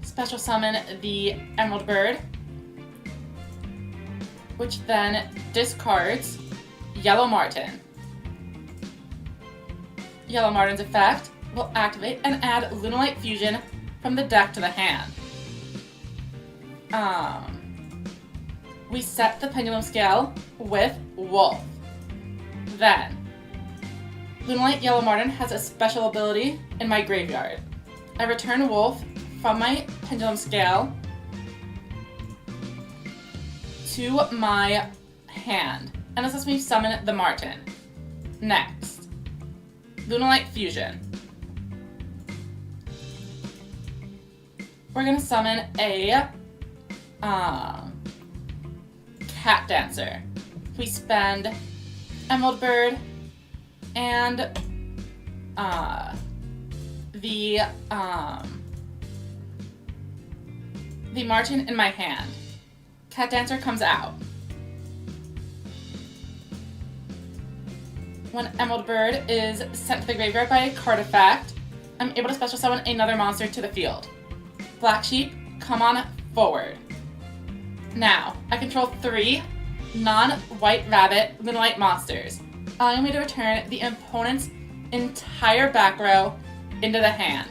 [SPEAKER 1] Special summon the Emerald Bird, which then discards Yellow Marten. Yellow Marten's effect will activate and add Lunalight Fusion from the deck to the hand. We set the Pendulum Scale with Wolf. Then, Lunalight Yellow Marten has a special ability in my graveyard. I return Wolf from my Pendulum Scale to my hand, and this lets me summon the Marten. Next, Lunalight Fusion. We're gonna summon a Cat Dancer. We spend Emerald Bird and the Marten in my hand. Cat Dancer comes out. When Emerald Bird is sent to the graveyard by a card effect, I'm able to special summon another monster to the field. Black Sheep, come on forward. Now, I control 3 non-White Rabbit Lunalight monsters, allowing me to return the opponent's entire back row into the hand.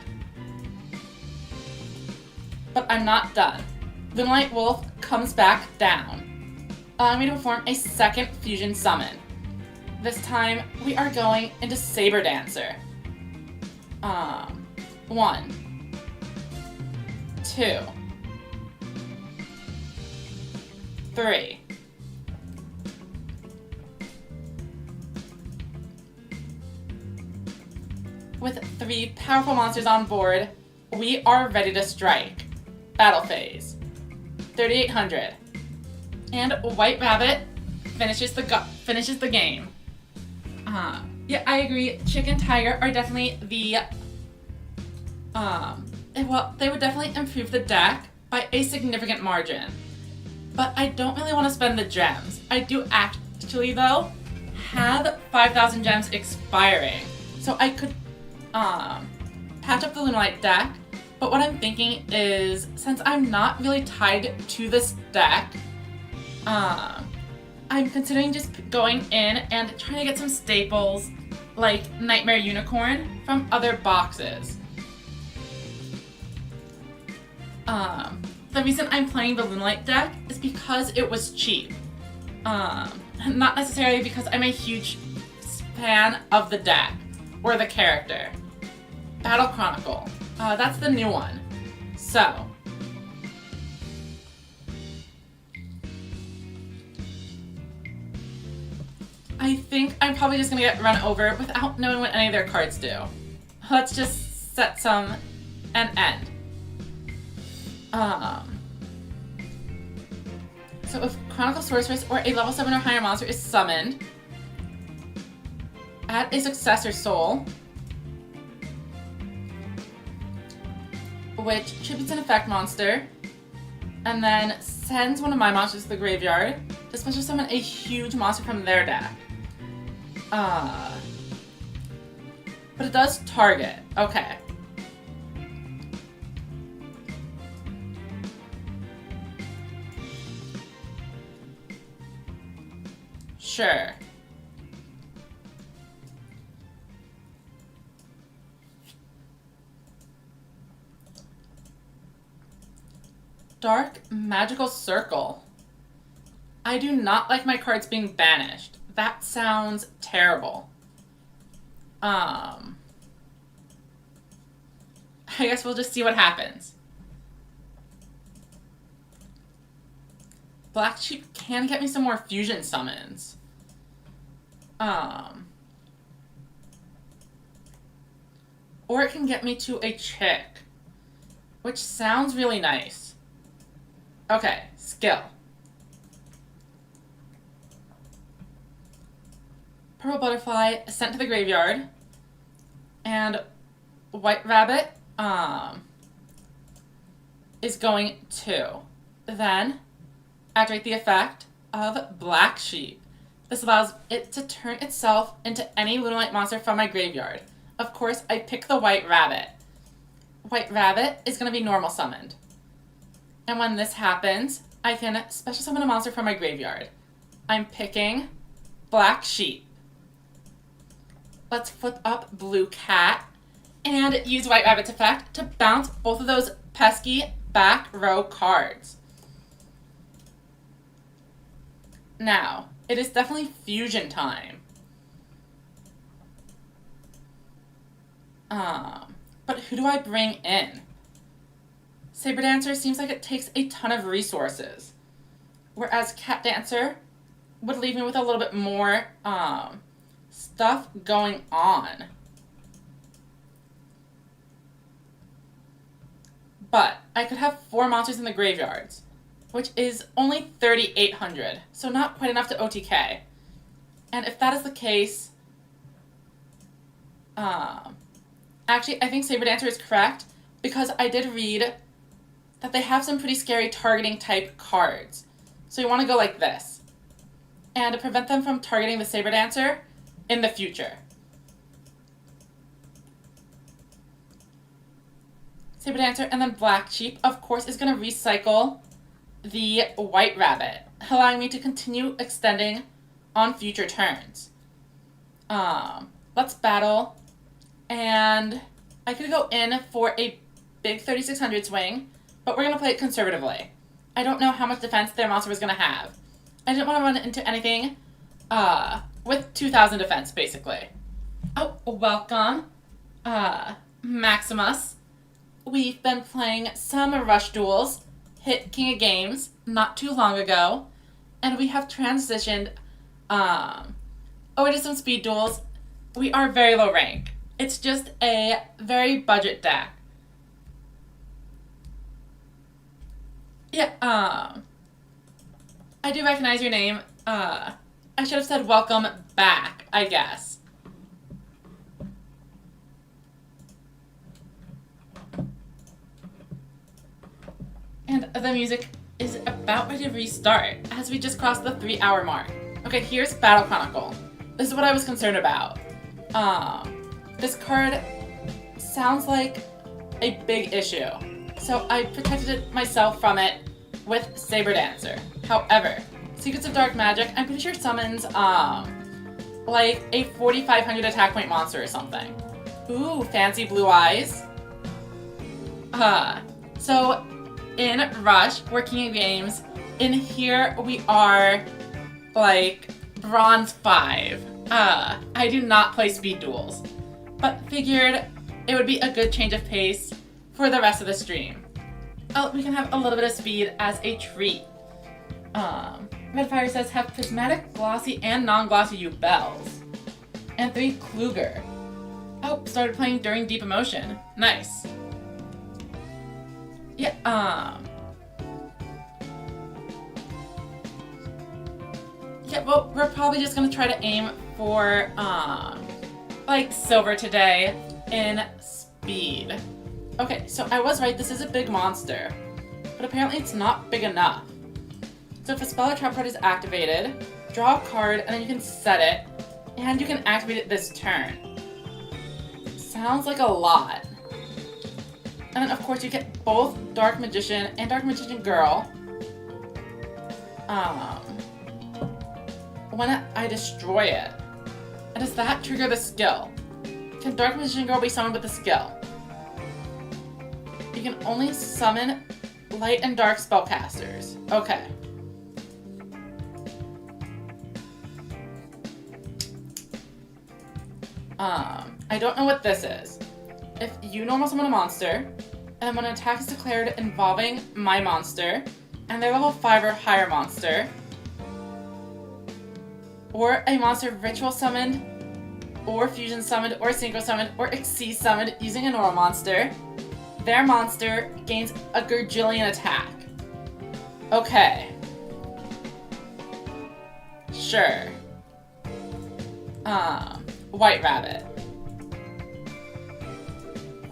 [SPEAKER 1] But I'm not done. Lunalight Wolf comes back down, allowing me to perform a second fusion summon. This time, we are going into Saber Dancer. 1, 2, 3. With 3 powerful monsters on board, we are ready to strike. Battle phase. 3800. And White Rabbit finishes the game. Yeah, I agree. Chicken Tiger are definitely the they would definitely improve the deck by a significant margin. But I don't really want to spend the gems. I do actually, though, have 5,000 gems expiring. So I could patch up the Lunalight deck. But what I'm thinking is, since I'm not really tied to this deck, I'm considering just going in and trying to get some staples like Nightmare Unicorn from other boxes. The reason I'm playing the Lunalight deck is because it was cheap. Not necessarily because I'm a huge fan of the deck or the character. Battle Chronicle. That's the new one. So, I think I'm probably just gonna get run over without knowing what any of their cards do. Let's just set some and end. So if Chronicle Sorceress or a level 7 or higher monster is summoned, add a successor soul, which tributes an effect monster, and then sends one of my monsters to the graveyard to special summon a huge monster from their deck. But it does target. Okay. Sure. Dark Magical Circle. I do not like my cards being banished. That sounds terrible. I guess we'll just see what happens. Black Sheep can get me some more fusion summons. Or it can get me to a chick, which sounds really nice. Okay, skill. Purple Butterfly sent to the graveyard, and White Rabbit is going to then activate the effect of Black Sheep. This allows it to turn itself into any Lunalight monster from my graveyard. Of course, I pick the White Rabbit. White Rabbit is going to be normal summoned. And when this happens, I can special summon a monster from my graveyard. I'm picking Black Sheep. Let's flip up Blue Cat and use White Rabbit's effect to bounce both of those pesky back row cards. Now, it is definitely fusion time. But who do I bring in? Saber Dancer seems like it takes a ton of resources, whereas Cat Dancer would leave me with a little bit more stuff going on. But I could have 4 monsters in the graveyards, which is only 3,800, so not quite enough to OTK. And if that is the case, actually, I think Saber Dancer is correct, because I did read that they have some pretty scary targeting type cards. So you want to go like this, and to prevent them from targeting the Saber Dancer in the future. Saber Dancer, and then Black Sheep, of course, is going to recycle the White Rabbit, allowing me to continue extending on future turns. Let's battle, and I could go in for a big 3,600 swing, but we're going to play it conservatively. I don't know how much defense their monster was going to have. I didn't want to run into anything with 2,000 defense, basically. Oh, welcome, Maximus. We've been playing some Rush Duels, hit King of Games not too long ago, and we have transitioned over to some Speed Duels. We are very low rank. It's just a very budget deck. Yeah, I do recognize your name. I should have said welcome back, I guess. And the music is about ready to restart as we just crossed the 3-hour mark. Okay, here's Battle Chronicle. This is what I was concerned about. This card sounds like a big issue, so I protected it myself from it with Saber Dancer. However, Secrets of Dark Magic, I'm pretty sure summons like a 4,500 attack point monster or something. Ooh, fancy blue eyes. So in Rush, we're King of Games. In here, we are like Bronze 5. I do not play Speed Duels, but figured it would be a good change of pace for the rest of the stream. Oh, we can have a little bit of speed as a treat. Redfire says, have prismatic, glossy, and non-glossy Ubels. And 3 Kluger. Oh, started playing during Deep Emotion. Nice. Yeah, yeah, well, we're probably just gonna try to aim for, like, silver today in speed. Okay, so I was right, this is a big monster, but apparently it's not big enough. So if a spell or trap card is activated, draw a card, and then you can set it, and you can activate it this turn. Sounds like a lot. And then, of course, you get both Dark Magician and Dark Magician Girl. When I destroy it. And does that trigger the skill? Can Dark Magician Girl be summoned with the skill? You can only summon light and dark spellcasters. Okay. I don't know what this is. If you normal summon a monster, and when an attack is declared involving my monster, and their level 5 or higher monster, or a monster ritual summoned, or fusion summoned, or synchro summoned, or Xyz summoned using a normal monster, their monster gains a Gurgillion attack. Okay. Sure. White Rabbit.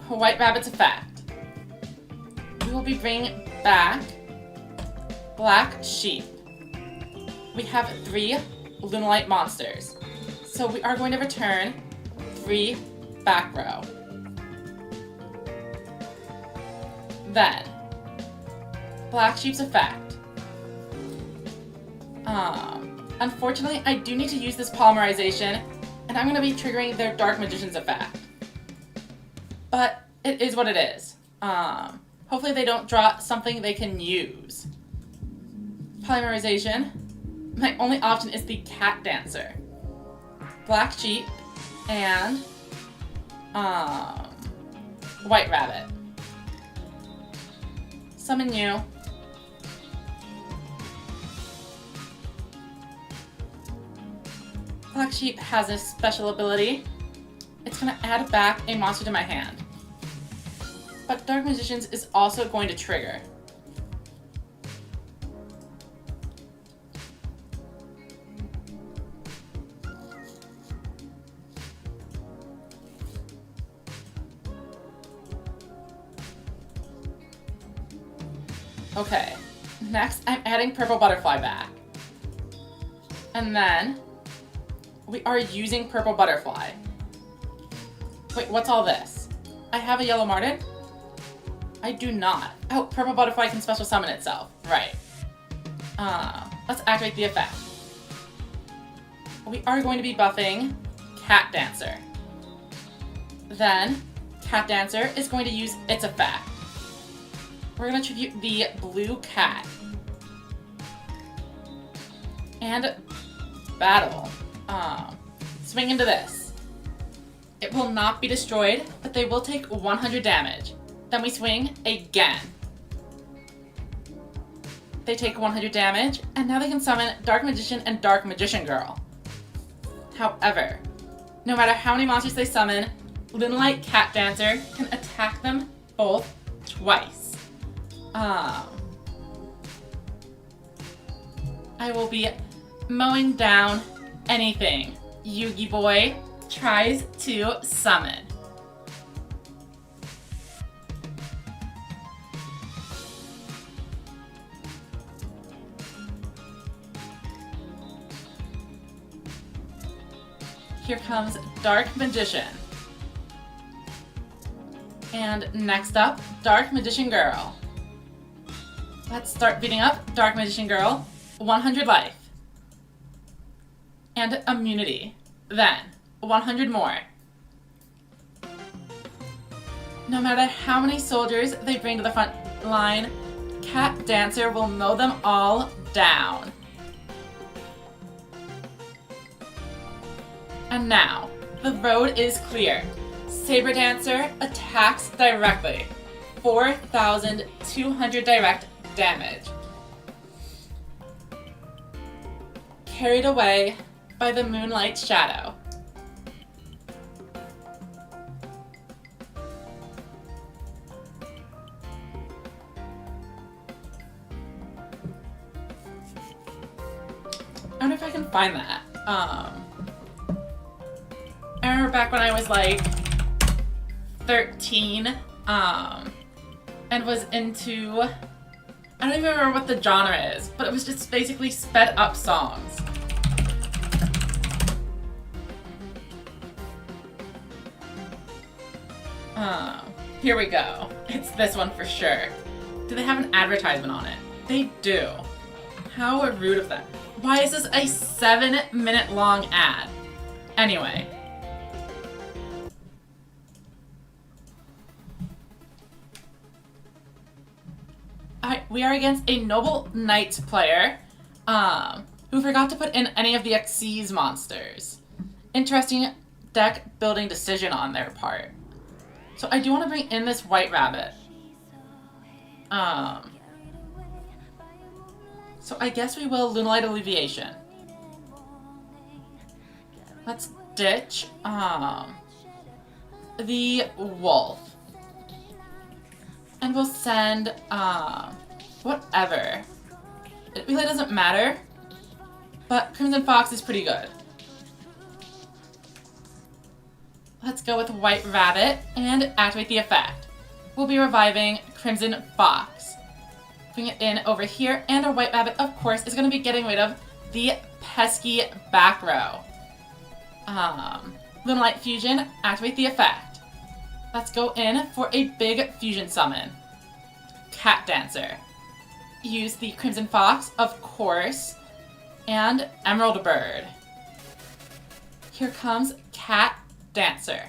[SPEAKER 1] White Rabbit's effect. We will be bringing back Black Sheep. We have 3 Lunalite monsters. So we are going to return 3 back row. Then, Black Sheep's effect. Unfortunately, I do need to use this polymerization, and I'm going to be triggering their Dark Magician's effect. But it is what it is. Hopefully they don't draw something they can use. Polymerization. My only option is the Cat Dancer. Black Sheep and White Rabbit. Summon you. Black Sheep has a special ability. It's going to add back a monster to my hand. But Dark Magicians is also going to trigger. Okay, next I'm adding Purple Butterfly back. And then we are using Purple Butterfly. Wait, what's all this? I have a Yellow Marten? I do not. Oh, Purple Butterfly can special summon itself. Right. Let's activate the effect. We are going to be buffing Cat Dancer. Then, Cat Dancer is going to use its effect. We're going to tribute the blue cat. And battle. Swing into this. It will not be destroyed, but they will take 100 damage. Then we swing again. They take 100 damage, and now they can summon Dark Magician and Dark Magician Girl. However, no matter how many monsters they summon, Lunalight Cat Dancer can attack them both twice. I will be mowing down anything Yugi Boy tries to summon. Here comes Dark Magician. And next up, Dark Magician Girl. Let's start beating up Dark Magician Girl. 100 life. And immunity. Then, 100 more. No matter how many soldiers they bring to the front line, Cat Dancer will mow them all down. And now, the road is clear. Saber Dancer attacks directly. 4,200 direct damage. Carried away by the moonlight shadow. I wonder if I can find that. I remember back when I was like 13, and was into, I don't even remember what the genre is, but it was just basically sped up songs. Here we go. It's this one for sure. Do they have an advertisement on it? They do. How rude of them. Why is this a 7-minute long ad? Anyway. We are against a Noble Knights player, who forgot to put in any of the Xyz monsters. Interesting deck building decision on their part. So I do want to bring in this White Rabbit. So I guess we will Lunalight Alleviation. Let's ditch the wolf. And we'll send whatever. It really doesn't matter, but Crimson Fox is pretty good. Let's go with White Rabbit and activate the effect. We'll be reviving Crimson Fox. Bring it in over here, and our White Rabbit, of course, is going to be getting rid of the pesky back row. Lunalight Fusion, activate the effect. Let's go in for a big fusion summon. Cat Dancer. Use the Crimson Fox, of course, and Emerald Bird. Here comes Cat Dancer.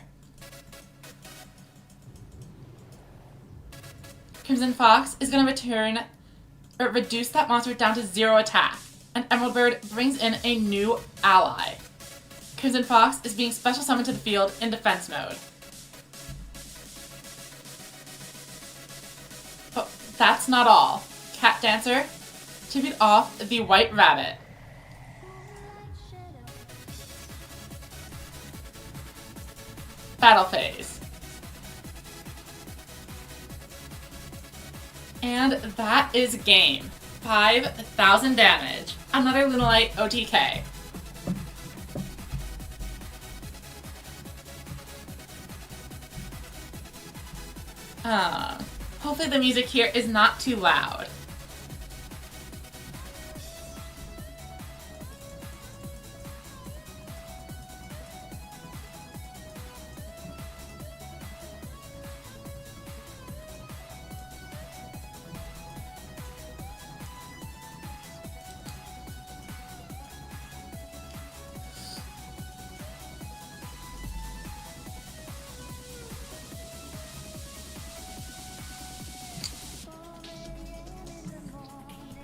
[SPEAKER 1] Crimson Fox is going to reduce that monster down to 0 attack, and Emerald Bird brings in a new ally. Crimson Fox is being special summoned to the field in defense mode. that's not all. Cat Dancer to beat off the White Rabbit. Battle phase. And that is game. 5,000 damage. Another Lunalite OTK. Hopefully the music here is not too loud.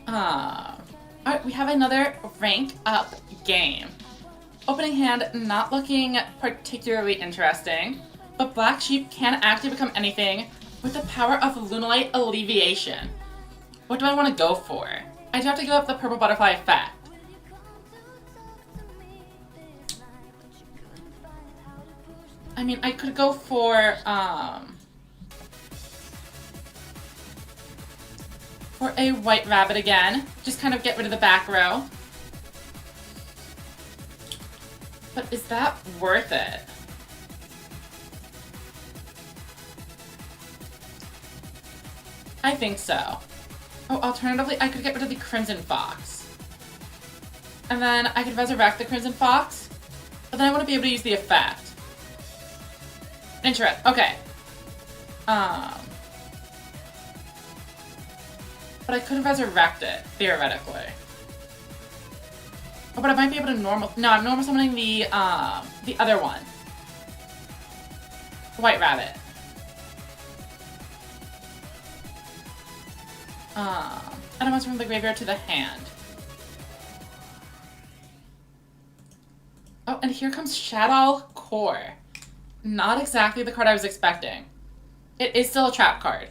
[SPEAKER 1] Alright, we have another rank up game. Opening hand not looking particularly interesting, but Black Sheep can actually become anything with the power of Lunalite Alleviation. What do I want to go for? I do have to give up the Purple Butterfly effect. I mean, I could go for a White Rabbit again. Just kind of get rid of the back row. But is that worth it? I think so. Oh, alternatively, I could get rid of the Crimson Fox. And then I could resurrect the Crimson Fox, but then I wouldn't be able to use the effect. Interesting. Okay. But I couldn't resurrect it, theoretically. Oh, but I might be able to normal... No, I'm normal summoning the other one. White Rabbit. Items from the graveyard to the hand. Oh, and here comes Shadow Core. Not exactly the card I was expecting. It is still a trap card.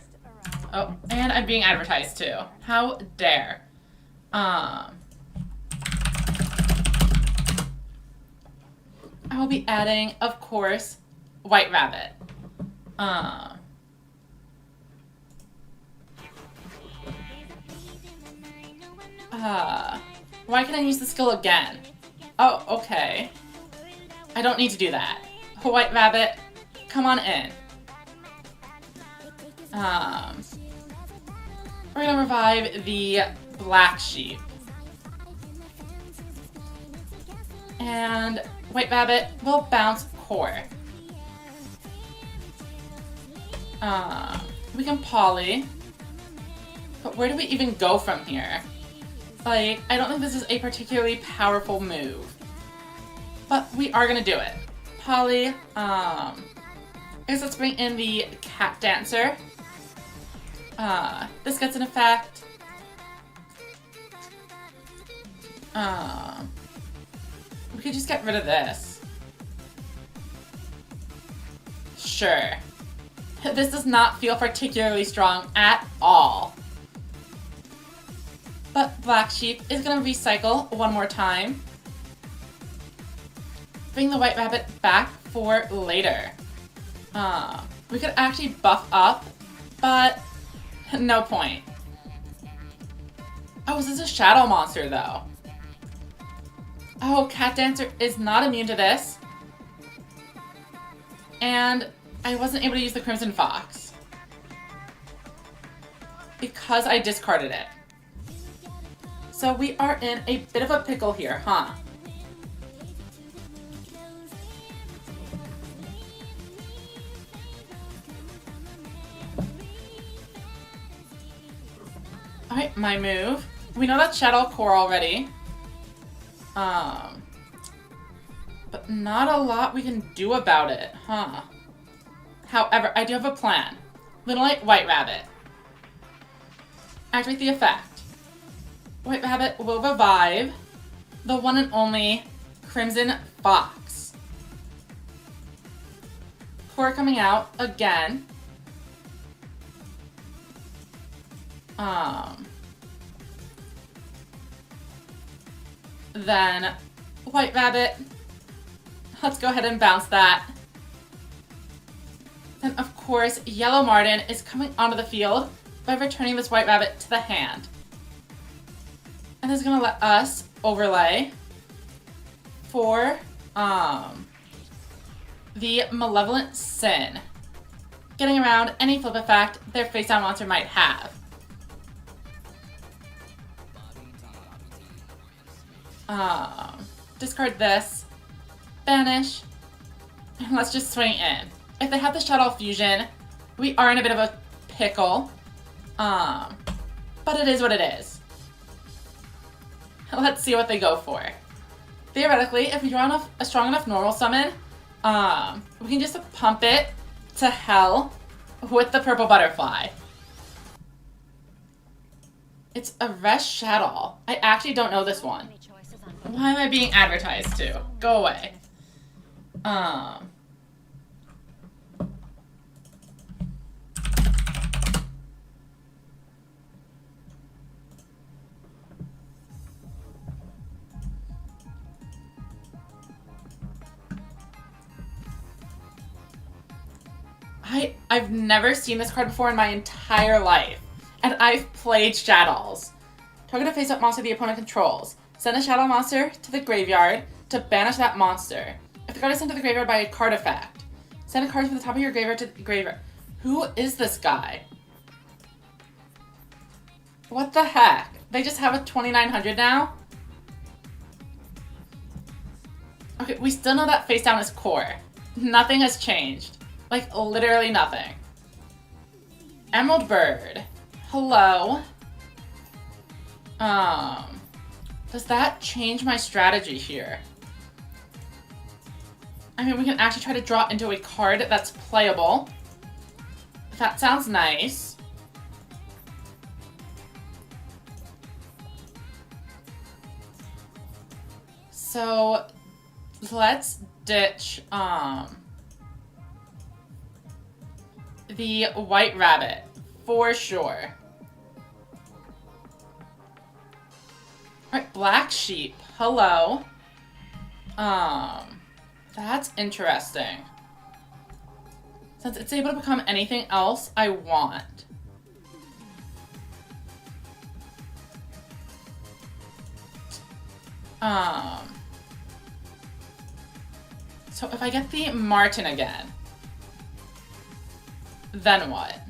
[SPEAKER 1] Oh, and I'm being advertised too. How dare. I will be adding, of course, White Rabbit. Why can I use the skill again? Oh, okay. I don't need to do that. White Rabbit, come on in. We're gonna revive the Black Sheep. And White Rabbit will bounce Core. We can Poly. But where do we even go from here? Like, I don't think this is a particularly powerful move. But we are gonna do it. Poly, I guess let's bring in the Cat Dancer. This gets an effect. We could just get rid of this. Sure. This does not feel particularly strong at all. But Black Sheep is gonna recycle one more time. Bring the White Rabbit back for later. We could actually buff up, but no point. Oh, is this a shadow monster though? Oh, Cat Dancer is not immune to this. And I wasn't able to use the Crimson Fox because I discarded it. So we are in a bit of a pickle here, huh? Alright, my move. We know that's Shadow Core already. But not a lot we can do about it, huh? However, I do have a plan. Lunalite White Rabbit. Activate the effect. White Rabbit will revive the one and only Crimson Fox. Core coming out again. Then White Rabbit. Let's go ahead and bounce that. Then, of course, Yellow Martin is coming onto the field by returning this White Rabbit to the hand. And this is going to let us overlay for the Malevolent Sin, getting around any flip effect their face-down monster might have. Discard this, banish, and let's just swing in. If they have the Shadow Fusion, we are in a bit of a pickle, but it is what it is. Let's see what they go for. Theoretically, if we draw a strong enough normal summon, we can just pump it to hell with the Purple Butterfly. It's a Resh Shadow. I actually don't know this one. Why am I being advertised to? Go away. I've never seen this card before in my entire life, and I've played Shadows. Target a face-up monster the opponent controls. Send a Shadow monster to the graveyard to banish that monster. If the card is sent to the graveyard by a card effect, send a card from the top of your graveyard to the graveyard. Who is this guy? What the heck? They just have a 2900 now? Okay, we still know that face down is core. Nothing has changed. Like, literally nothing. Emerald Bird. Hello. Does that change my strategy here? I mean, we can actually try to draw into a card that's playable. That sounds nice. So, let's ditch, the White Rabbit, for sure. Alright, Black Sheep, hello. That's interesting. Since it's able to become anything else I want. So if I get the Martin again, then what?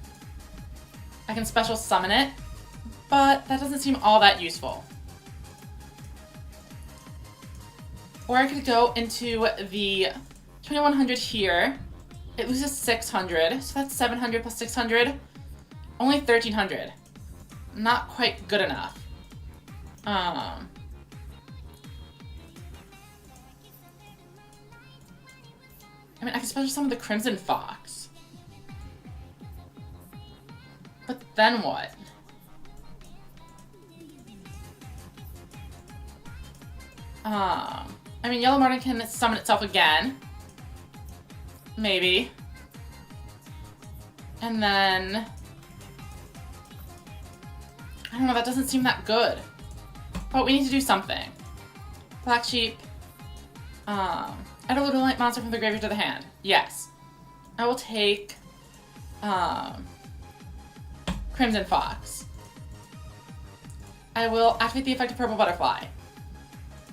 [SPEAKER 1] I can special summon it, but that doesn't seem all that useful. Or I could go into the 2100 here. It loses 600, so that's 700 plus 600. Only 1300. Not quite good enough. I mean, I can special summon the Crimson Fox. But then what? I mean, Yellow Martin can summon itself again. Maybe. And then... I don't know, that doesn't seem that good. But we need to do something. Black Sheep. Add a little light monster from the graveyard to the hand. Yes. I will take... Crimson Fox. I will activate the effect of Purple Butterfly.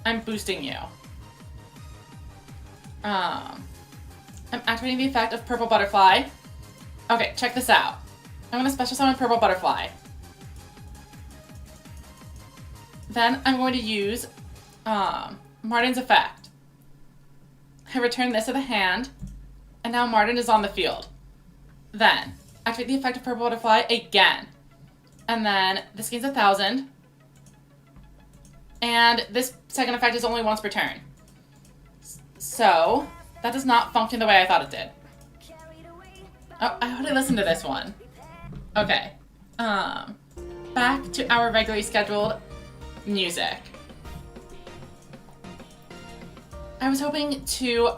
[SPEAKER 1] I'm boosting you. I'm activating the effect of Purple Butterfly. Okay, check this out. I'm going to special summon Purple Butterfly. Then I'm going to use Martin's effect. I return this to the hand, and now Martin is on the field. Then, activate the effect of Purple Butterfly again. And then this gains 1,000. And this second effect is only once per turn. So, that does not function the way I thought it did. Oh, I already listened to this one. Okay. Back to our regularly scheduled music. I was hoping to,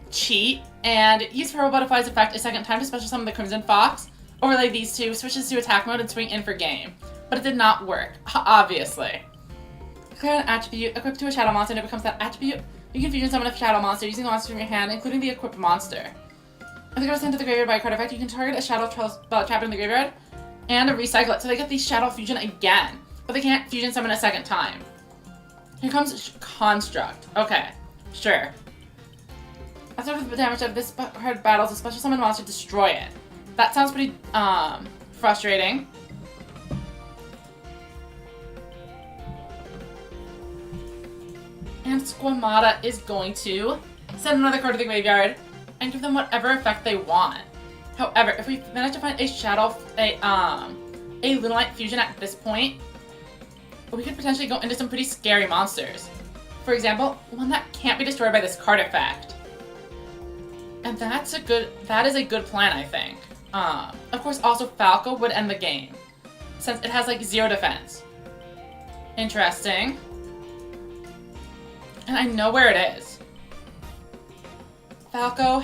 [SPEAKER 1] cheat and use Purple Butterfly's effect a second time to special summon the Crimson Fox. overlay these two, switches to attack mode, and swing in for game. But it did not work, obviously. Declare an attribute equipped to a shadow monster and it becomes that attribute. You can fusion summon a shadow monster using the monster from your hand, including the equipped monster. If they go sent to the graveyard by a card effect, you can target a shadow spell trapped in the graveyard and recycle it. So they get the shadow fusion again, but they can't fusion summon a second time. Here comes Construct. Okay, sure. After the damage of this card battles a special summon monster, destroy it. That sounds pretty frustrating. And Squamata is going to send another card to the graveyard and give them whatever effect they want. However, if we manage to find a Lunalite fusion at this point, we could potentially go into some pretty scary monsters. For example, one that can't be destroyed by this card effect. And that is a good plan, I think. Of course, also Falco would end the game, since it has like 0 defense. Interesting. And I know where it is. Falco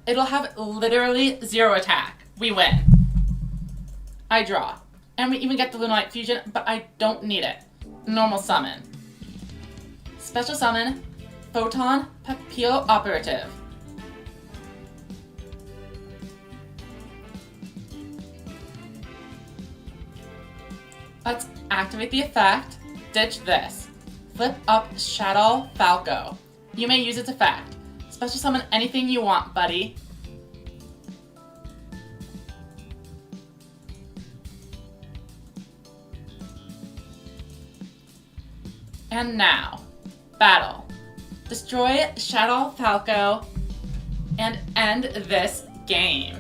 [SPEAKER 1] it'll have literally 0 attack. We win. I draw. And we even get the Lunalite fusion, but I don't need it. Normal summon. Special summon, Photon Papillo Operative. Let's activate the effect, ditch this. Flip up Shadow Falco. You may use its effect. Special summon anything you want, buddy. And now, battle. Destroy Shadow Falco and end this game.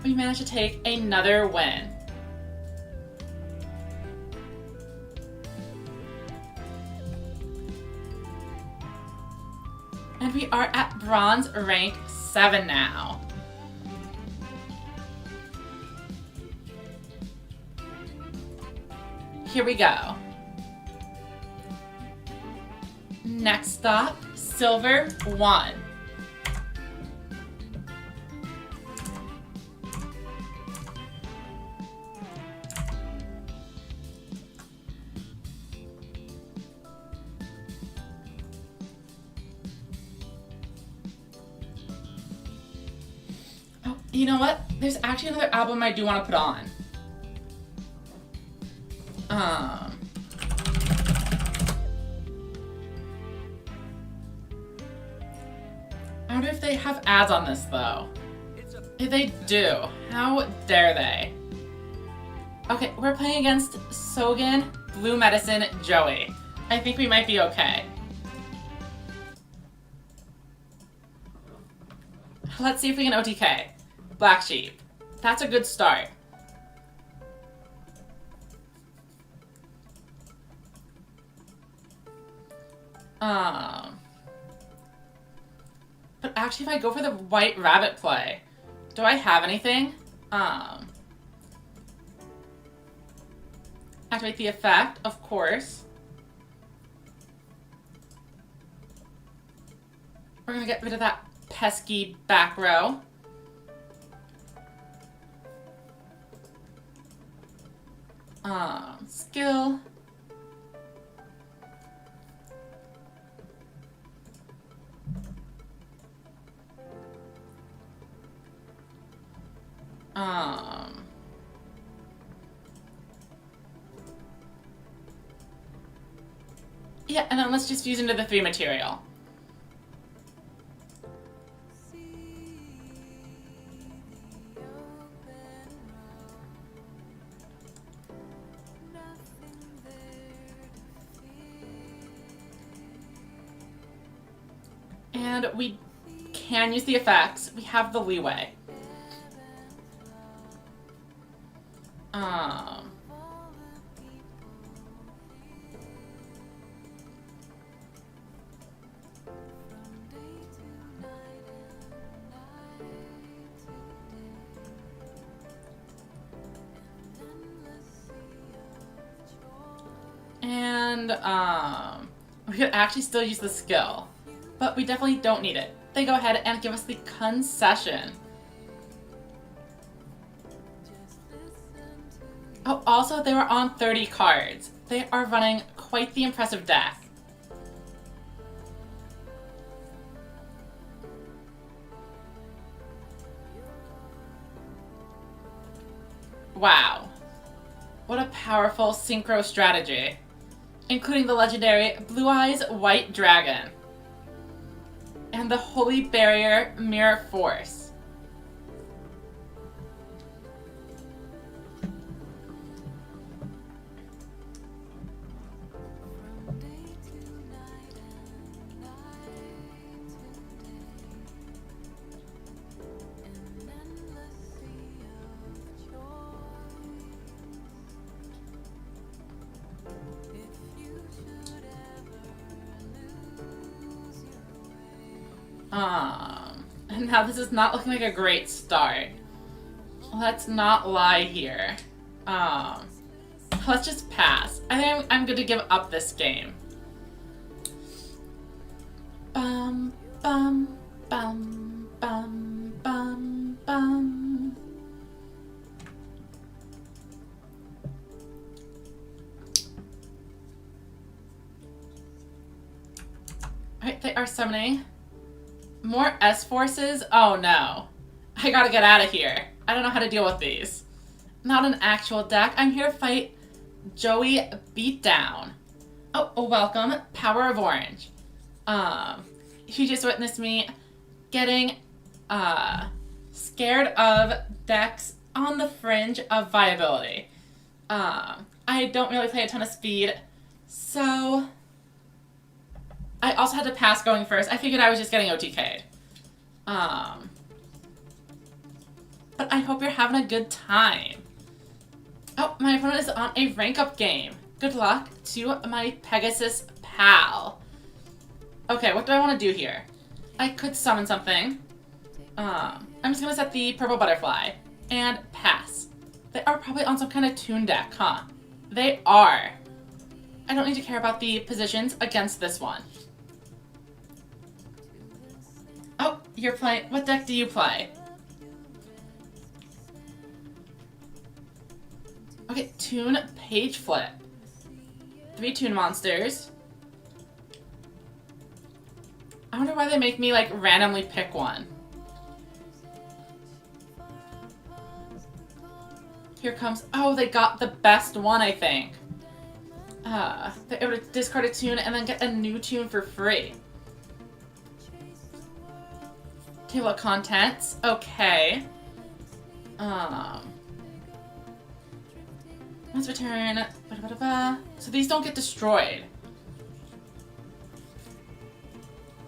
[SPEAKER 1] We managed to take another win. And we are at Bronze rank 7 now. Here we go. Next stop, Silver 1. Oh, you know what? There's actually another album I do want to put on. I wonder if they have ads on this, though. If they do, how dare they? Okay, we're playing against Sogan, Blue Medicine, Joey. I think we might be okay. Let's see if we can OTK. Black Sheep. That's a good start. But actually, if I go for the White Rabbit play, do I have anything? Activate the effect, of course. We're gonna get rid of that pesky back row. Skill. Yeah, and then let's just fuse into the 3 material. And we can use the effects. We have the leeway. And we could actually still use the skill, but we definitely don't need it. They go ahead and give us the concession. Oh, also they were on 30 cards. They are running quite the impressive deck. Wow. What a powerful synchro strategy. Including the legendary Blue Eyes White Dragon. And the Holy Barrier Mirror Force. And now this is not looking like a great start. Let's not lie here. Let's just pass. I think I'm going to give up this game. Bum, bum, bum, bum, bum, bum. Alright, they are summoning more S-Forces? Oh no. I gotta get out of here. I don't know how to deal with these. Not an actual deck. I'm here to fight Joey Beatdown. Oh, welcome. Power of Orange. You just witnessed me getting, scared of decks on the fringe of viability. I don't really play a ton of speed, so I also had to pass going first. I figured I was just getting OTK'd. But I hope you're having a good time. Oh, my opponent is on a rank-up game. Good luck to my Pegasus pal. Okay, what do I want to do here? I could summon something. I'm just going to set the purple butterfly and pass. They are probably on some kind of toon deck, huh? They are. I don't need to care about the positions against this one. Oh, you're playing... What deck do you play? Okay, toon page flip. 3 toon monsters. I wonder why they make me, like, randomly pick one. Here comes... Oh, they got the best one, I think. They're able to discard a toon and then get a new toon for free. Table of contents. Okay. Once per turn. So these don't get destroyed.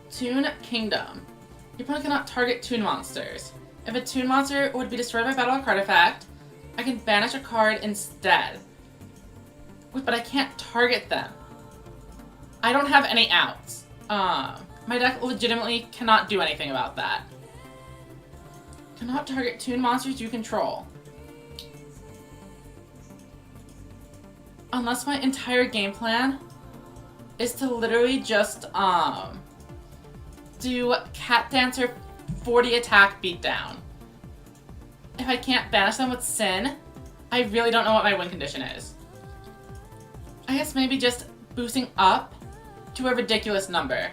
[SPEAKER 1] Toon Kingdom. Your opponent cannot target toon monsters. If a toon monster would be destroyed by battle or card effect, I can banish a card instead. But I can't target them. I don't have any outs. My deck legitimately cannot do anything about that. Cannot target toon monsters you control. Unless my entire game plan is to literally just, do Cat Dancer 40 attack beatdown. If I can't banish them with Sin, I really don't know what my win condition is. I guess maybe just boosting up to a ridiculous number.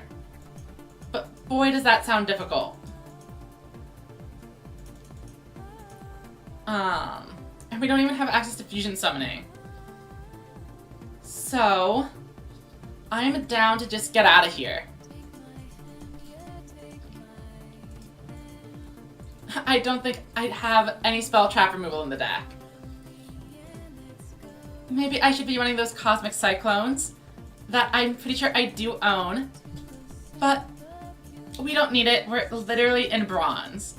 [SPEAKER 1] But boy, does that sound difficult. And we don't even have access to fusion summoning. So, I'm down to just get out of here. I don't think I have any spell trap removal in the deck. Maybe I should be running those Cosmic Cyclones that I'm pretty sure I do own. But we don't need it. We're literally in bronze.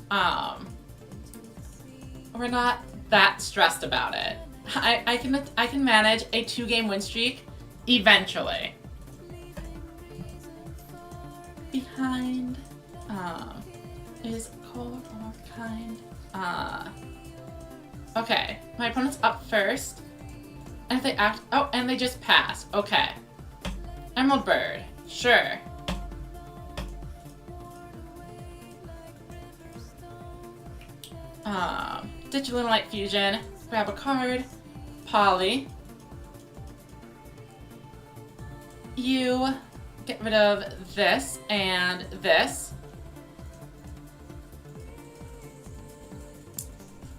[SPEAKER 1] We're not that stressed about it. I can manage a 2-game win streak eventually. Behind is cold or kind. Okay, my opponent's up first. And if they act, oh, and they just pass. Okay. Emerald Bird, sure. Ditch Lunalight Fusion, grab a card, Polly. You get rid of this and this.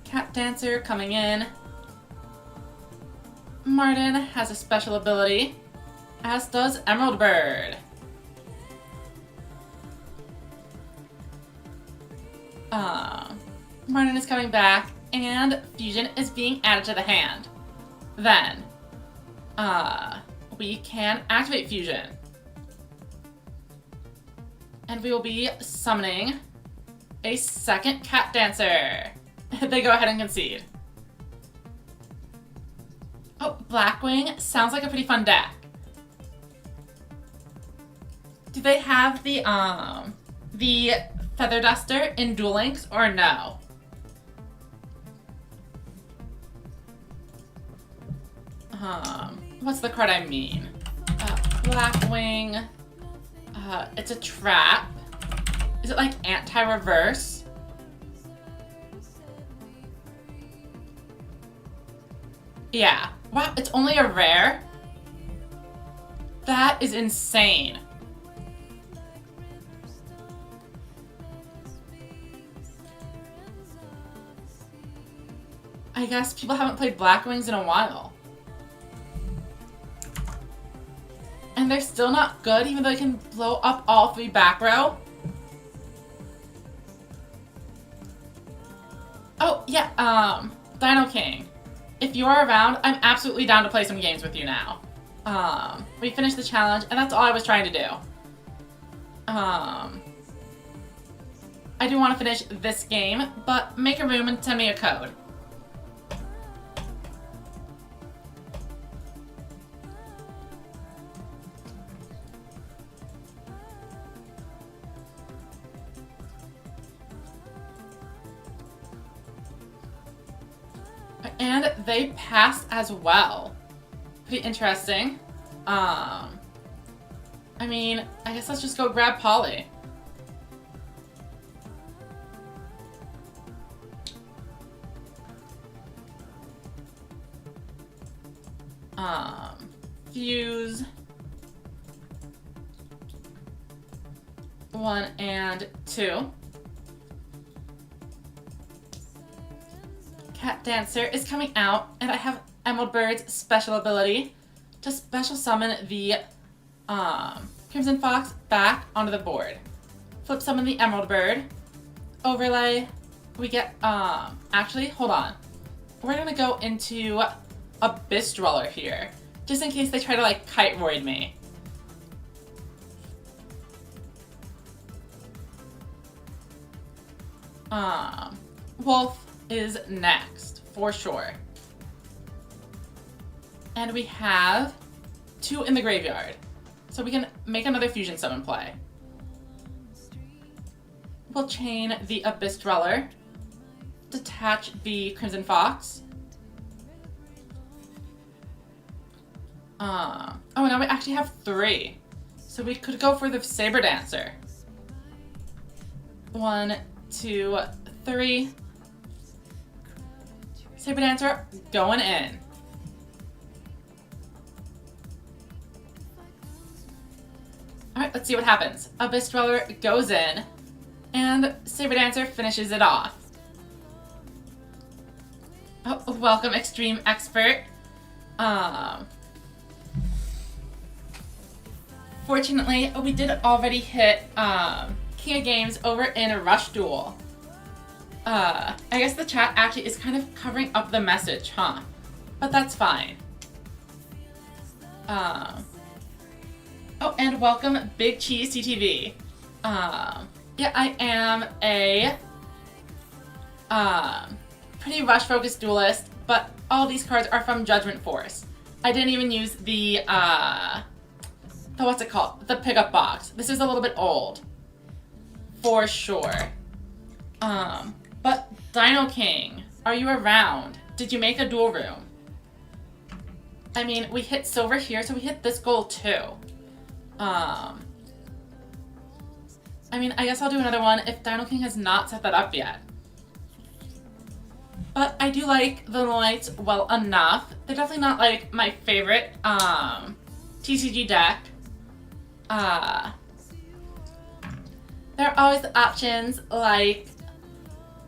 [SPEAKER 1] Cat Dancer coming in. Martin has a special ability, as does Emerald Bird. Martin is coming back, and Fusion is being added to the hand. Then, we can activate Fusion. And we will be summoning a second Cat Dancer. They go ahead and concede. Oh, Blackwing sounds like a pretty fun deck. Do they have the Feather Duster in Duel Links or no? What's the card I mean? Blackwing. It's a trap. Is it like anti-reverse? Yeah. Wow, it's only a rare? That is insane. I guess people haven't played Blackwings in a while. And they're still not good, even though they can blow up all 3 back row. Oh, yeah, Dino King. If you are around, I'm absolutely down to play some games with you now. We finished the challenge, and that's all I was trying to do. I do want to finish this game, but make a room and send me a code. And they passed as well. Pretty interesting. I mean, I guess let's just go grab Polly. Fuse. 1 and 2. Cat Dancer is coming out, and I have Emerald Bird's special ability to special summon the Crimson Fox back onto the board. Flip summon the Emerald Bird. Overlay. We get, actually, hold on. We're gonna go into Abyss Dweller here, just in case they try to, like, kite void me. Wolf is next, for sure. And we have 2 in the graveyard, so we can make another Fusion Summon play. We'll chain the Abyss Dweller, detach the Crimson Fox. Oh, now we actually have 3, so we could go for the Saber Dancer. 1, 2, 3. Saber Dancer going in. Alright, let's see what happens. Abyss Dweller goes in, and Saber Dancer finishes it off. Oh, welcome, Extreme Expert. Fortunately, we did already hit King of Games over in a Rush Duel. I guess the chat actually is kind of covering up the message, huh? But that's fine. Oh, and welcome, Big Cheese TTV. Yeah, I am a pretty rush-focused duelist, but all these cards are from Judgment Force. I didn't even use the what's it called? The pickup box. This is a little bit old, for sure. But Dino King, are you around? Did you make a duel room? I mean, we hit silver here, so we hit this goal too. I mean, I guess I'll do another one if Dino King has not set that up yet. But I do like the lights well enough. They're definitely not like my favorite TCG deck. There are always the options like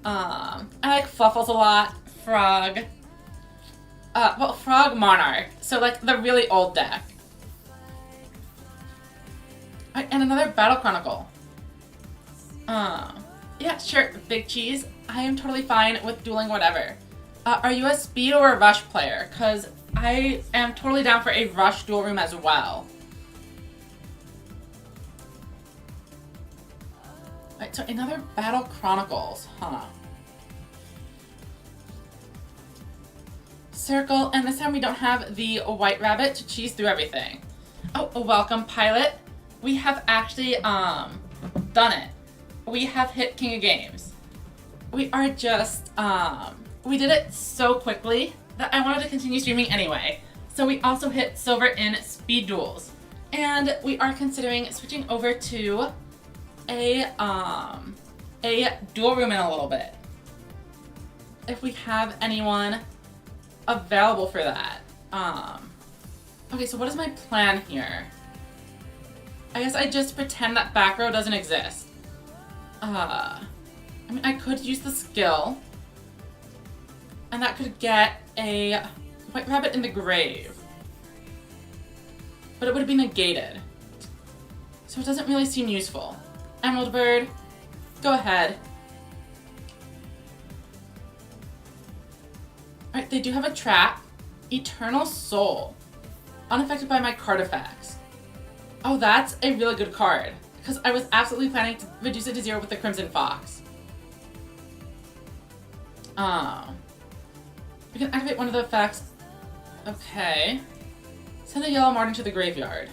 [SPEAKER 1] I like Fluffles a lot, Frog. Well, Frog Monarch. So like the really old deck. And another Battle Chronicle. Yeah, sure, Big Cheese. I am totally fine with dueling whatever. Are you a speed or a rush player? Because I am totally down for a rush duel room as well. Alright, so another Battle Chronicles, huh? Circle, and this time we don't have the White Rabbit to cheese through everything. Oh, welcome, Pilot. We have actually, done it. We have hit King of Games. We are just, we did it so quickly that I wanted to continue streaming anyway. So we also hit Silver in Speed Duels. And we are considering switching over to a duel room in a little bit. If we have anyone available for that. Okay, so what is my plan here? I guess I just pretend that back row doesn't exist. I mean, I could use the skill, and that could get a White Rabbit in the grave. But it would be negated. So it doesn't really seem useful. Emerald Bird, go ahead. Alright, they do have a trap. Eternal Soul. Unaffected by my card effects. Oh, that's a really good card. Because I was absolutely planning to reduce it to 0 with the Crimson Fox. We can activate one of the effects. Okay. Send a Yellow Martin to the graveyard.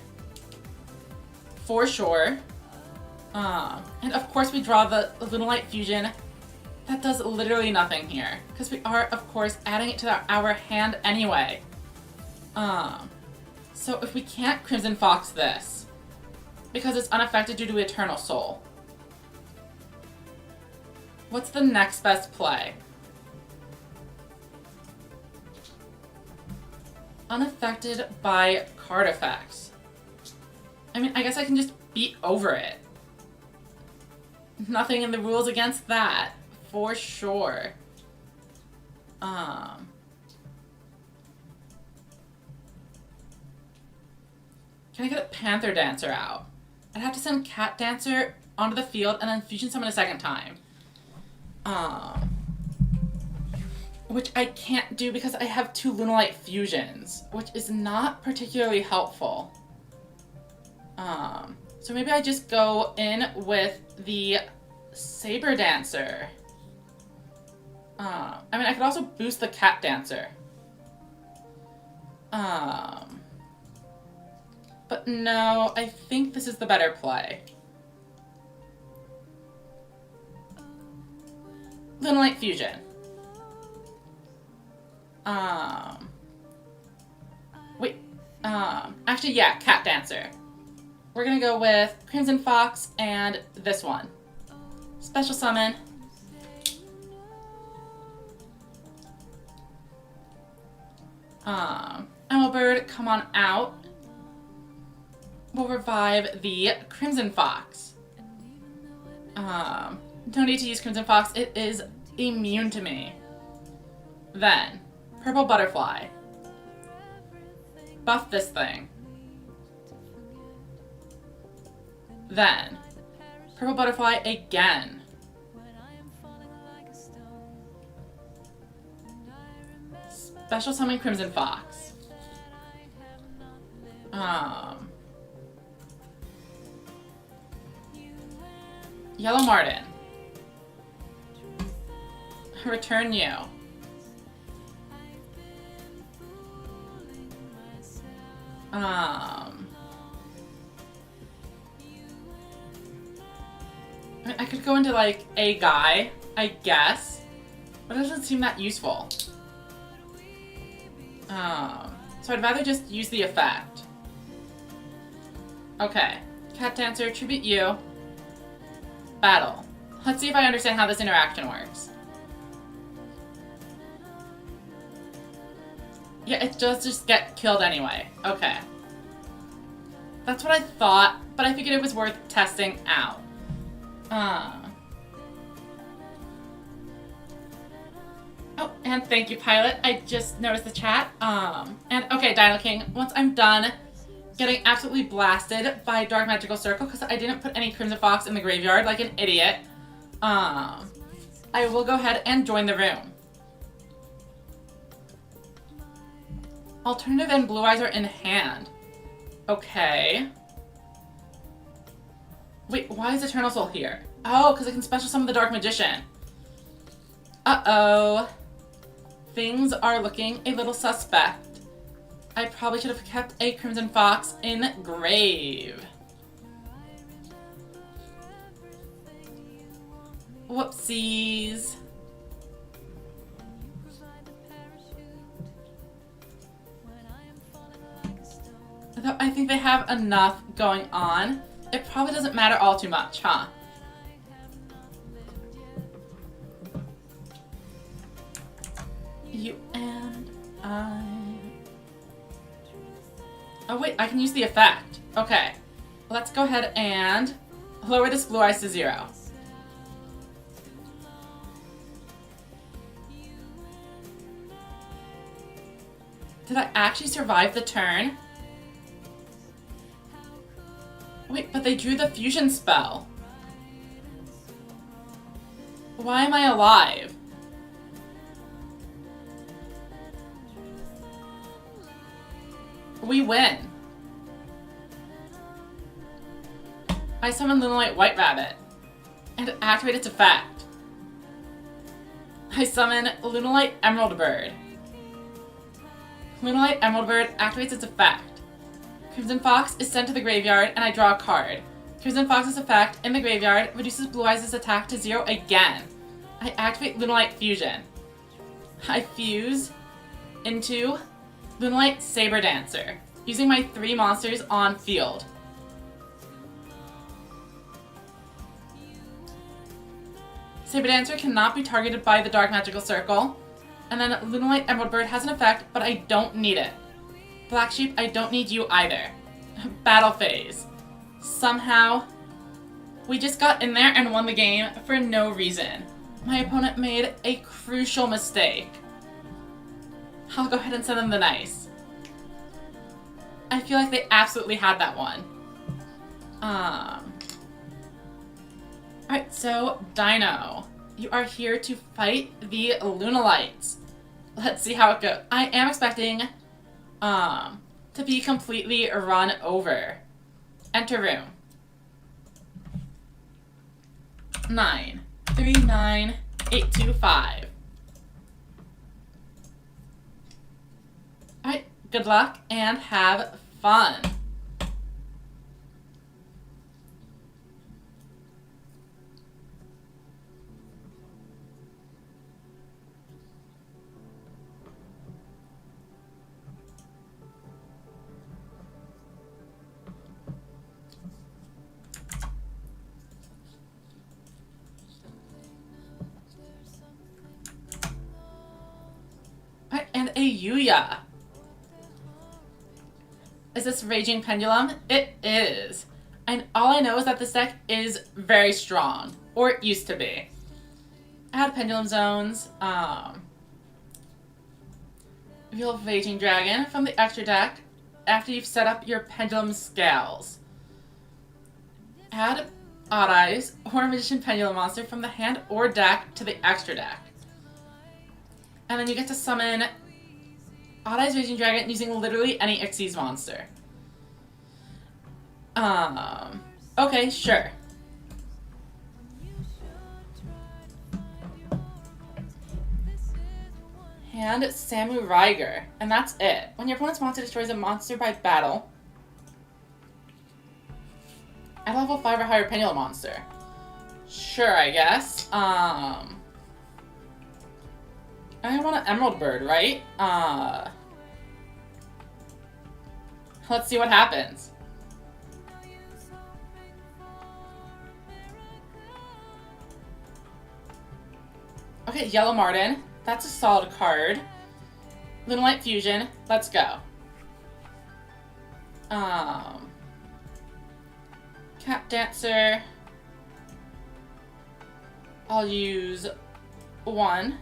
[SPEAKER 1] For sure. And of course we draw the Lunalight Fusion. That does literally nothing here. Because we are, of course, adding it to our hand anyway. So if we can't Crimson Fox this, because it's unaffected due to Eternal Soul, what's the next best play? Unaffected by card effects. I mean, I guess I can just beat over it. Nothing in the rules against that, for sure. Can I get a Panther Dancer out? I'd have to send Cat Dancer onto the field and then Fusion Summon a second time. Which I can't do because I have 2 Lunalight Fusions, which is not particularly helpful. So maybe I just go in with the Saber Dancer. I mean, I could also boost the Cat Dancer. But no, I think this is the better play. Lunalight Fusion. Wait, actually, yeah, Cat Dancer. We're gonna go with Crimson Fox and this one. Special Summon. Emerald Bird, come on out. We'll revive the Crimson Fox. Don't need to use Crimson Fox, it is immune to me. Then, Purple Butterfly. Buff this thing. Then, Purple Butterfly again. Special Summon Crimson Fox. Yellow Martin. Return you. I could go into like a guy, I guess, but it doesn't seem that useful. So I'd rather just use the effect. Okay, Cat Dancer, tribute you. Battle. Let's see if I understand how this interaction works. Yeah, it does just get killed anyway. Okay. That's what I thought, but I figured it was worth testing out. Oh, and thank you, Pilot. I just noticed the chat. And okay, Dino King, once I'm done getting absolutely blasted by Dark Magical Circle, because I didn't put any Crimson Fox in the graveyard like an idiot, I will go ahead and join the room. Alternative and Blue Eyes are in hand. Okay. Wait, why is Eternal Soul here? Oh, because I can special summon the Dark Magician. Uh-oh. Things are looking a little suspect. I probably should have kept a Crimson Fox in grave. Whoopsies. Though I think they have enough going on. It probably doesn't matter all too much, huh? You and I... Oh wait, I can use the effect. Okay. Let's go ahead and lower this Blue Eyes to 0. Did I actually survive the turn? Wait, but they drew the fusion spell. Why am I alive? We win. I summon Lunalight White Rabbit and activate its effect. I summon Lunalight Emerald Bird. Lunalight Emerald Bird activates its effect. Crimson Fox is sent to the graveyard and I draw a card. Crimson Fox's effect in the graveyard reduces Blue Eyes' attack to 0 again. I activate Lunalight Fusion. I fuse into Lunalight Saber Dancer, using my 3 monsters on field. Saber Dancer cannot be targeted by the Dark Magical Circle, and then Lunalight Emerald Bird has an effect, but I don't need it. Black Sheep, I don't need you either. Battle phase. Somehow, we just got in there and won the game for no reason. My opponent made a crucial mistake. I'll go ahead and send them the nice. I feel like they absolutely had that one. Alright, so Dino, you are here to fight the Lunalights. Let's see how it goes. I am expecting to be completely run over. Enter room. 939-825. Alright, good luck and have fun. Alright, and a Yuya. Is this Raging Pendulum? It is. And all I know is that this deck is very strong. Or it used to be. Add Pendulum Zones. Reveal Raging Dragon from the extra deck after you've set up your Pendulum Scales. Add Odd Eyes or Magician Pendulum Monster from the hand or deck to the extra deck. And then you get to summon Odd Eyes Raging Dragon using literally any Xyz monster. Okay, sure. Hand Samu Riger, and that's it. When your opponent's monster destroys a monster by battle, add a level 5 or higher Pendulum monster. Sure, I guess. I want an Emerald Bird, right? Let's see what happens. Okay, Yellow Martin. That's a solid card. Lunalight Fusion. Let's go. Cat Dancer. I'll use 1,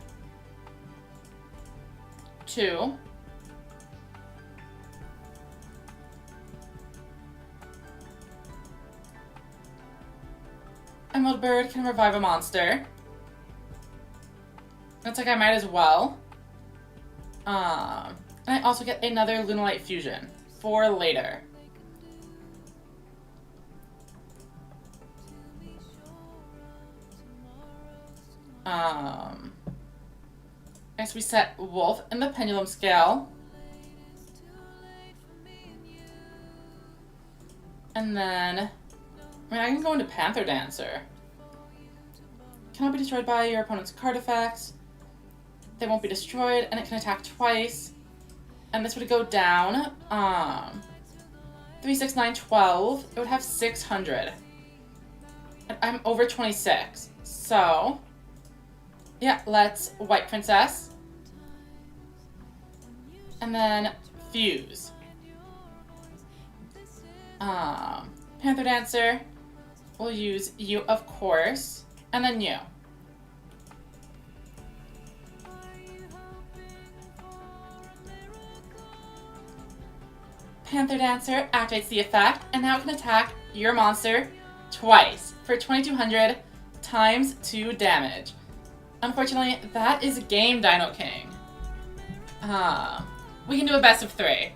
[SPEAKER 1] 2. Emerald Bird can revive a monster. Looks like I might as well. And I also get another Lunalight Fusion for later. I guess we set Wolf in the Pendulum Scale. And then, I mean, I can go into Panther Dancer. Cannot be destroyed by your opponent's card effects. They won't be destroyed, and it can attack twice. And this would go down, 3, 6, 9, 12. It would have 600. And I'm over 26. So, yeah, let's White Princess. And then Fuse. Panther Dancer. We'll use you, of course. And then you. Panther Dancer activates the effect, and now it can attack your monster twice for 2200 times 2 damage. Unfortunately, that is game, Dino King. We can do a best of 3.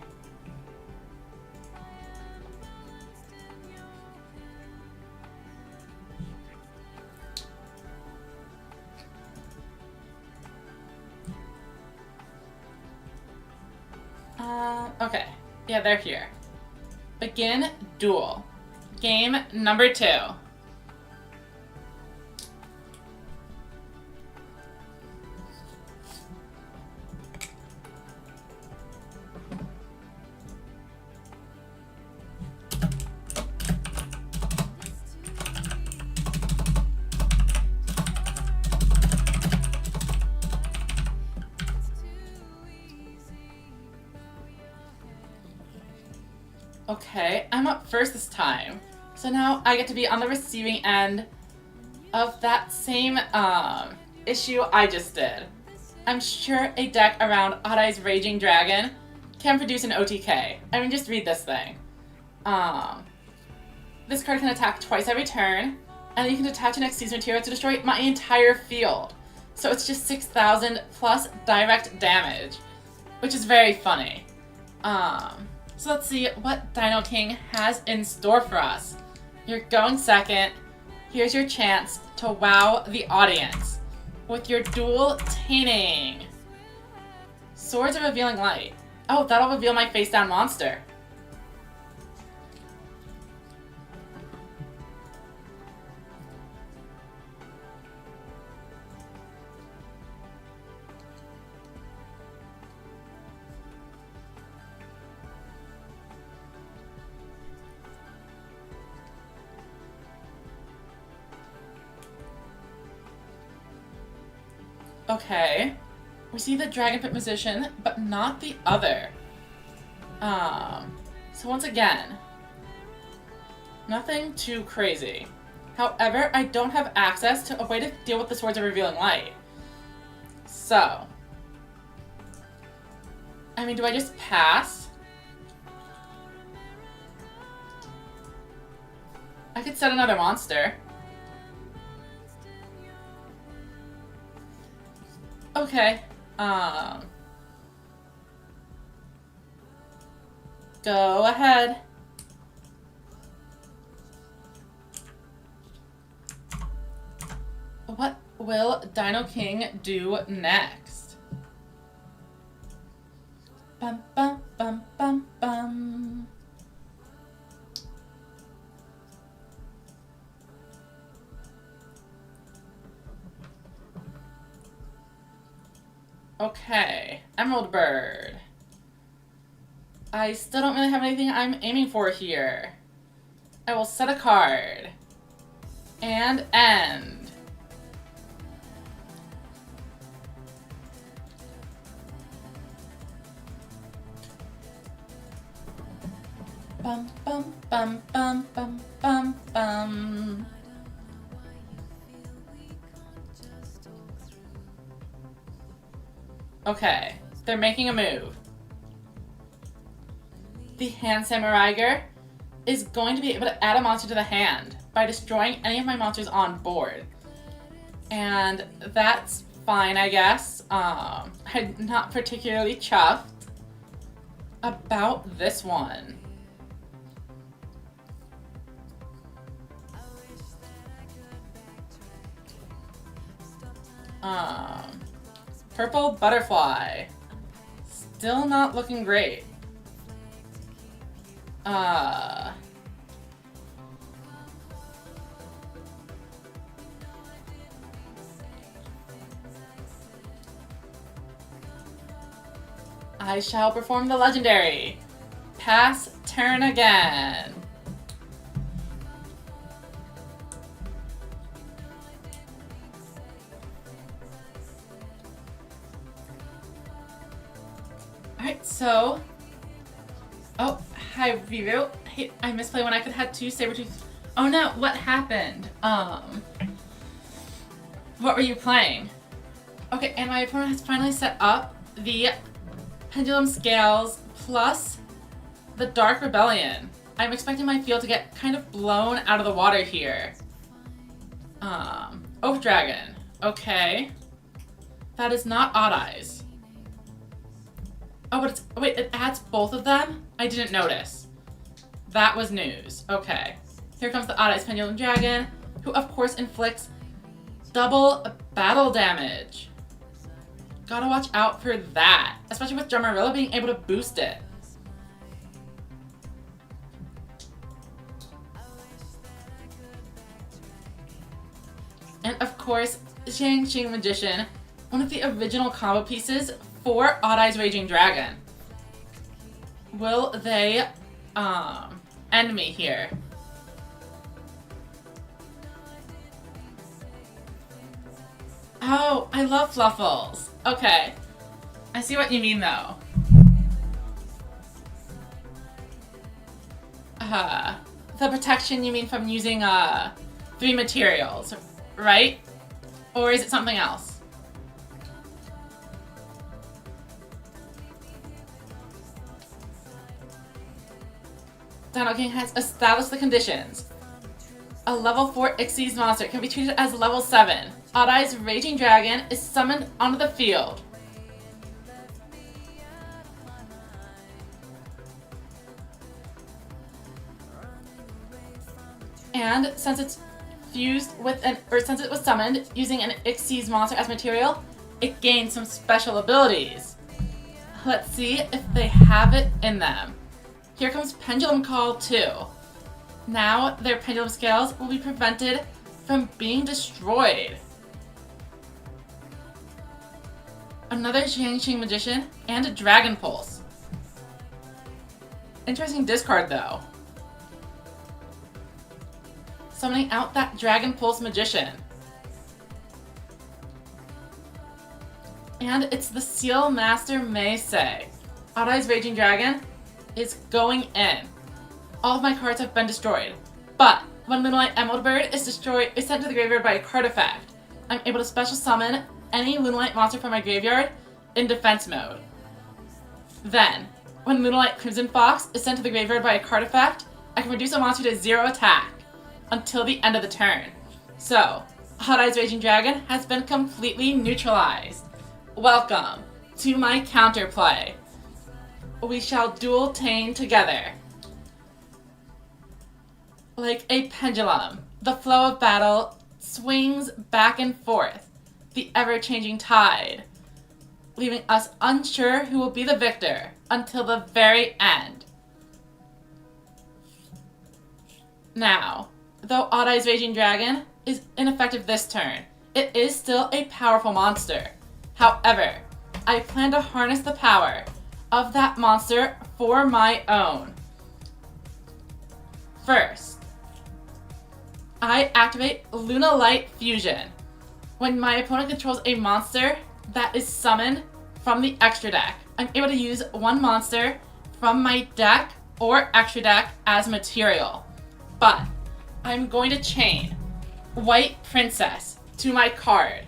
[SPEAKER 1] Okay. Yeah, they're here. Begin duel. Game number 2. Okay, I'm up first this time. So now I get to be on the receiving end of that same issue I just did. I'm sure a deck around Odd Eye's Raging Dragon can produce an OTK. I mean, just read this thing. This card can attack twice every turn, and then you can detach an Xyz material to destroy my entire field. So it's just 6,000 plus direct damage, which is very funny. So let's see what Dino King has in store for us. You're going second. Here's your chance to wow the audience with your dual tainting. Swords of Revealing Light. Oh, that'll reveal my face down monster. Okay, we see the Dragon Pit Musician, but not the other. So once again, nothing too crazy. However, I don't have access to a way to deal with the Swords of Revealing Light. So, I mean, do I just pass? I could set another monster. Okay, go ahead. What will Dino King do next? Bum bum bum bum bum. Okay, Emerald Bird. I still don't really have anything I'm aiming for here. I will set a card. And end. Bum, bum, bum, bum, bum, bum, bum. Okay, they're making a move. The Hand Samurai is going to be able to add a monster to the hand by destroying any of my monsters on board. And that's fine, I guess. I'm not particularly chuffed about this one. Purple Butterfly. Still not looking great. I shall perform the legendary. Pass turn again. Alright, so... Oh, hi, Vivu. Hey, I misplayed when I could have two Sabertooth. Oh no, what happened? What were you playing? Okay, and my opponent has finally set up the Pendulum Scales plus the Dark Rebellion. I'm expecting my field to get kind of blown out of the water here. Oak Dragon. Okay. That is not Odd Eyes. Oh, but it's... Wait, it adds both of them? I didn't notice. That was news. Okay. Here comes the Odd Eyes Pendulum Dragon, who of course inflicts double battle damage. Gotta watch out for that, especially with Drummerilla being able to boost it. And of course, Xiangqing Magician, one of the original combo pieces for Odd Eyes Raging Dragon. Will they end me here? Oh, I love Fluffles. Okay. I see what you mean though. The protection you mean from using 3 materials, right? Or is it something else? Dino King has established the conditions. A level 4 Xyz monster can be treated as level 7. Odd Eyes Raging Dragon is summoned onto the field. And since it's fused with since it was summoned using an Xyz monster as material, it gains some special abilities. Let's see if they have it in them. Here comes Pendulum Call 2. Now their pendulum scales will be prevented from being destroyed. Another Xiangqing Magician and a Dragon Pulse. Interesting discard though. Summoning out that Dragon Pulse Magician. And it's the Seal Master Meisei. Odd Eyes Raging Dragon is going in. All of my cards have been destroyed, but when Lunalight Emerald Bird is sent to the graveyard by a card effect, I'm able to special summon any Lunalight monster from my graveyard in defense mode. Then, when Lunalight Crimson Fox is sent to the graveyard by a card effect, I can reduce a monster to 0 attack until the end of the turn. So, Odd Eyes Raging Dragon has been completely neutralized. Welcome to my counterplay. We shall dual tane together. Like a pendulum, the flow of battle swings back and forth, the ever-changing tide, leaving us unsure who will be the victor until the very end. Now, though Odd Eyes Raging Dragon is ineffective this turn, it is still a powerful monster. However, I plan to harness the power of that monster for my own. First, I activate Lunalight Fusion. When my opponent controls a monster that is summoned from the extra deck, I'm able to use one monster from my deck or extra deck as material. But I'm going to chain White Princess to my card.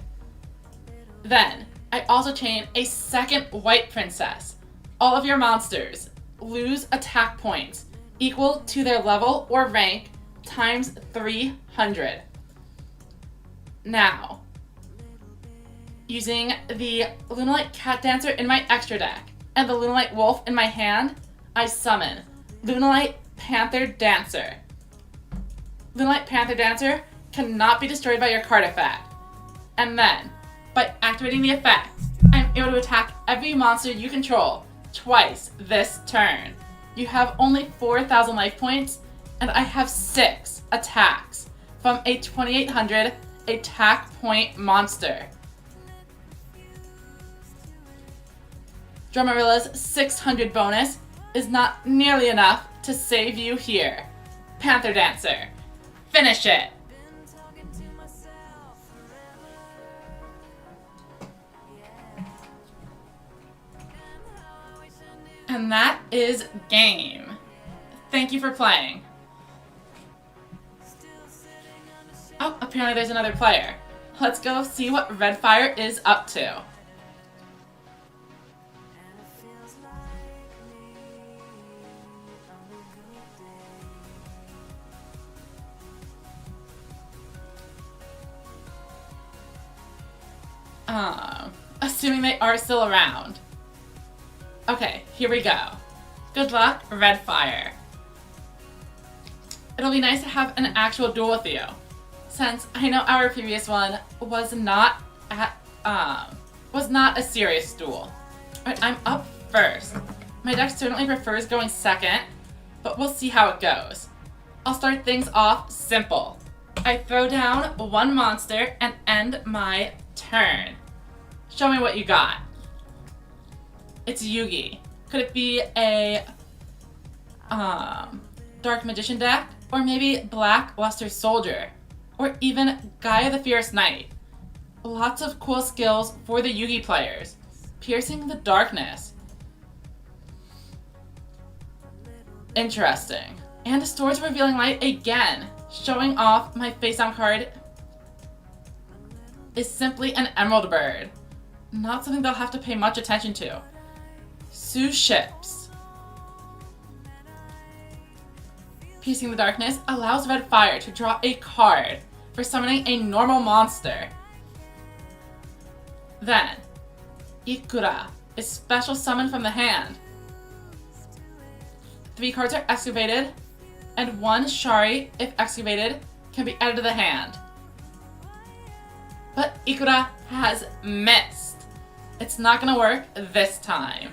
[SPEAKER 1] Then I also chain a second White Princess. All of your monsters lose attack points equal to their level or rank times 300. Now, using the Lunalight Cat Dancer in my extra deck and the Lunalight Wolf in my hand, I summon Lunalight Panther Dancer. Lunalight Panther Dancer cannot be destroyed by your card effect. And then, by activating the effect, I'm able to attack every monster you control twice this turn. You have only 4,000 life points, and I have 6 attacks from a 2,800 attack point monster. Drumarilla's 600 bonus is not nearly enough to save you here. Panther Dancer, finish it! And that is game. Thank you for playing. Oh, apparently there's another player. Let's go see what Redfire is up to. Assuming they are still around. Okay, here we go. Good luck, Redfire. It'll be nice to have an actual duel with you, since I know our previous one was not a serious duel. Alright, I'm up first. My deck certainly prefers going second, but we'll see how it goes. I'll start things off simple. I throw down one monster and end my turn. Show me what you got. It's Yugi. Could it be a Dark Magician deck? Or maybe Black Luster Soldier? Or even Gaia the Fierce Knight? Lots of cool skills for the Yugi players. Piercing the Darkness. Interesting. And Swords Revealing Light again. Showing off my face-down card is simply an Emerald Bird. Not something they'll have to pay much attention to. Sue Ships. Piercing the Darkness allows Redfire to draw a card for summoning a normal monster. Then, Ikura is special summoned from the hand. 3 cards are excavated, and 1 Shari, if excavated, can be added to the hand. But Ikura has missed. It's not gonna work this time.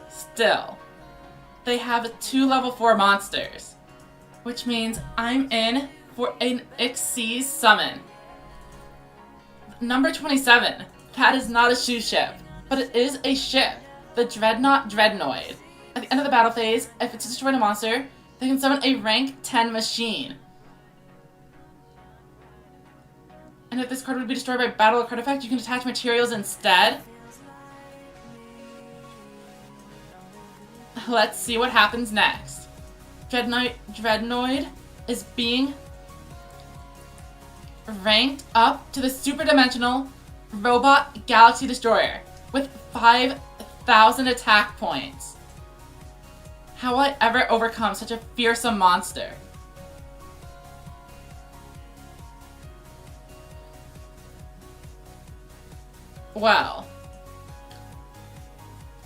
[SPEAKER 1] Still, they have 2 level 4 monsters, which means I'm in for an Xyz summon. Number 27. That is not a shoe ship, but it is a ship, the Dreadnought Dreadnoid. At the end of the battle phase, if it's destroyed a monster, they can summon a rank 10 machine. And if this card would be destroyed by battle or card effect, you can attach materials instead. Let's see what happens next. Dreadnoid is being ranked up to the Super Dimensional Robot Galaxy Destroyer with 5,000 attack points. How will I ever overcome such a fearsome monster? Well,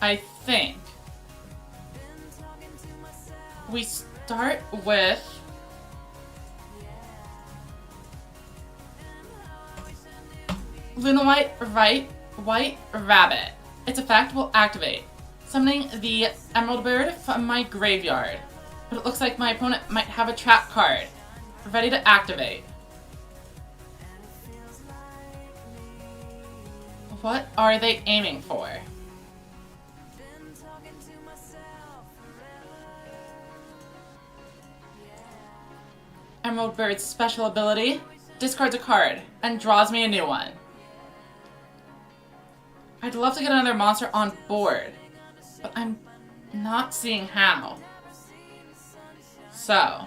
[SPEAKER 1] I think we start with Lunalight White Rabbit. Its effect will activate, summoning the Emerald Bird from my graveyard. But it looks like my opponent might have a trap card ready to activate. What are they aiming for? Emerald Bird's special ability discards a card and draws me a new one. I'd love to get another monster on board, but I'm Not seeing how. So,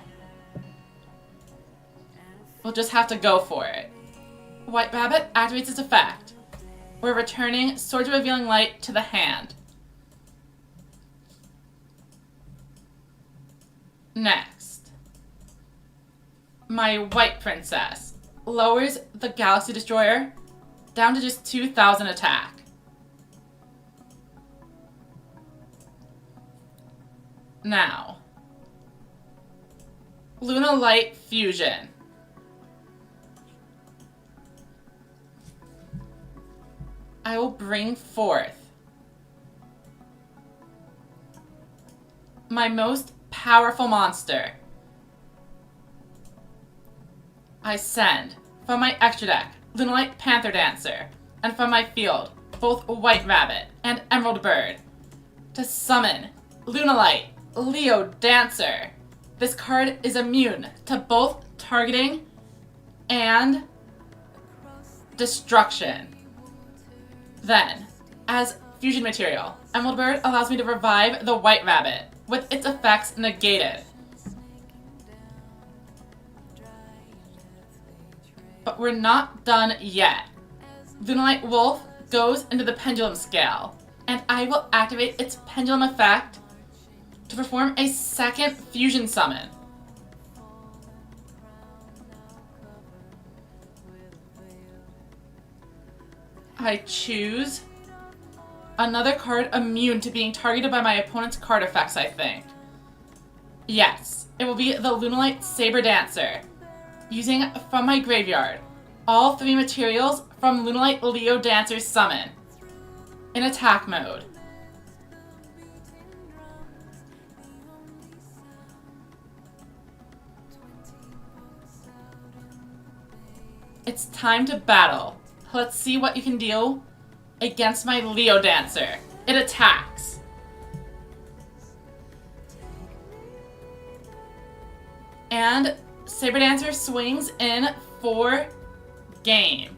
[SPEAKER 1] we'll just have to go for it. White Rabbit activates its effect. We're returning Swords of Revealing Light to the hand. Next, my White Princess lowers the Galaxy Destroyer down to just 2,000 attack. Now, Luna Light Fusion. I will bring forth my most powerful monster. I send from my extra deck Lunalight Panther Dancer, and from my field both White Rabbit and Emerald Bird to summon Lunalight Leo Dancer. This card is immune to both targeting and destruction. Then, as fusion material, Emerald Bird allows me to revive the White Rabbit with its effects negated. But we're not done yet. Lunalight Wolf goes into the Pendulum Scale, and I will activate its Pendulum effect to perform a second fusion summon. I choose another card immune to being targeted by my opponent's card effects, I think. Yes, it will be the Lunalight Saber Dancer. Using from my graveyard all 3 materials from Lunalight Leo Dancer's summon in attack mode. It's time to battle. Let's see what you can do against my Leo Dancer. It attacks. And Saber Dancer swings in for game.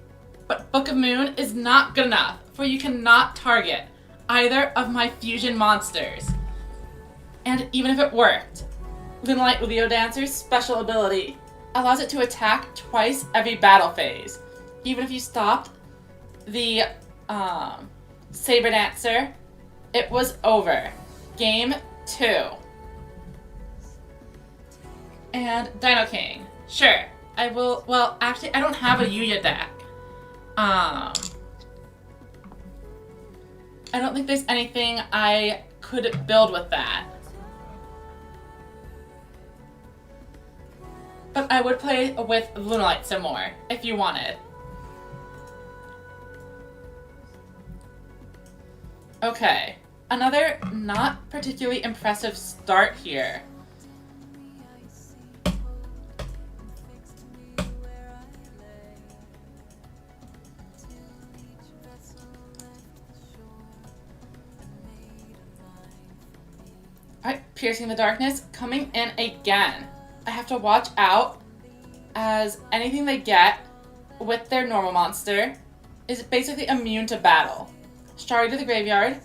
[SPEAKER 1] But Book of Moon is not good enough, for you cannot target either of my fusion monsters. And even if it worked, Lunalight Leo Dancer's special ability allows it to attack twice every battle phase. Even if you stopped the Saber Dancer, it was over. Game 2. And Dino King. Sure, I will. Well, actually, I don't have a Yuya deck. I don't think there's anything I could build with that. But I would play with Lunalight some more, if you wanted. Okay, another not particularly impressive start here. Alright, Piercing the Darkness coming in again. I have to watch out, as anything they get with their normal monster is basically immune to battle. Shari to the graveyard,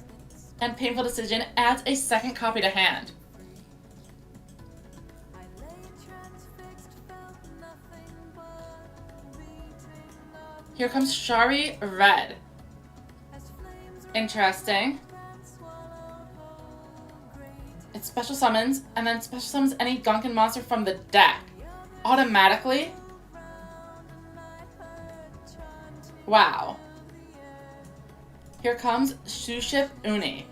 [SPEAKER 1] and Painful Decision adds a second copy to hand. Here comes Shari Red. Interesting. It special summons, and then special summons any Gunkan monster from the deck. Automatically? Wow. Here comes Shuship Uni.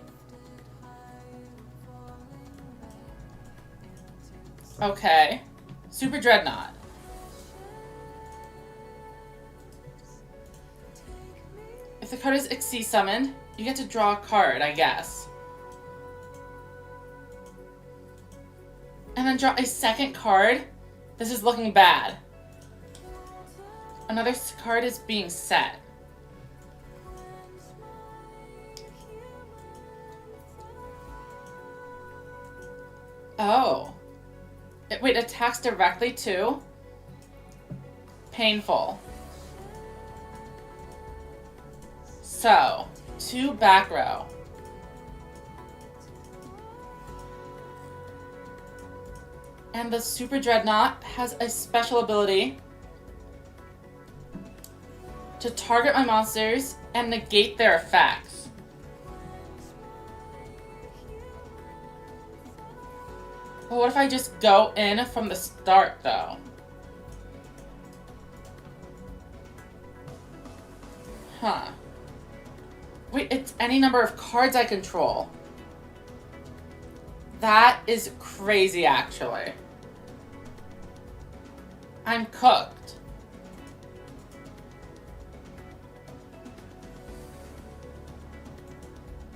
[SPEAKER 1] Okay. Super Dreadnought. If the card is Xyz summoned, you get to draw a card, I guess. And then draw a second card? This is looking bad. Another card is being set. Oh. Wait, attacks directly too? Painful. So, 2 back row. And the Super Dreadnought has a special ability to target my monsters and negate their effects. But what if I just go in from the start, though? Huh. Wait, it's any number of cards I control. That is crazy, actually. I'm cooked.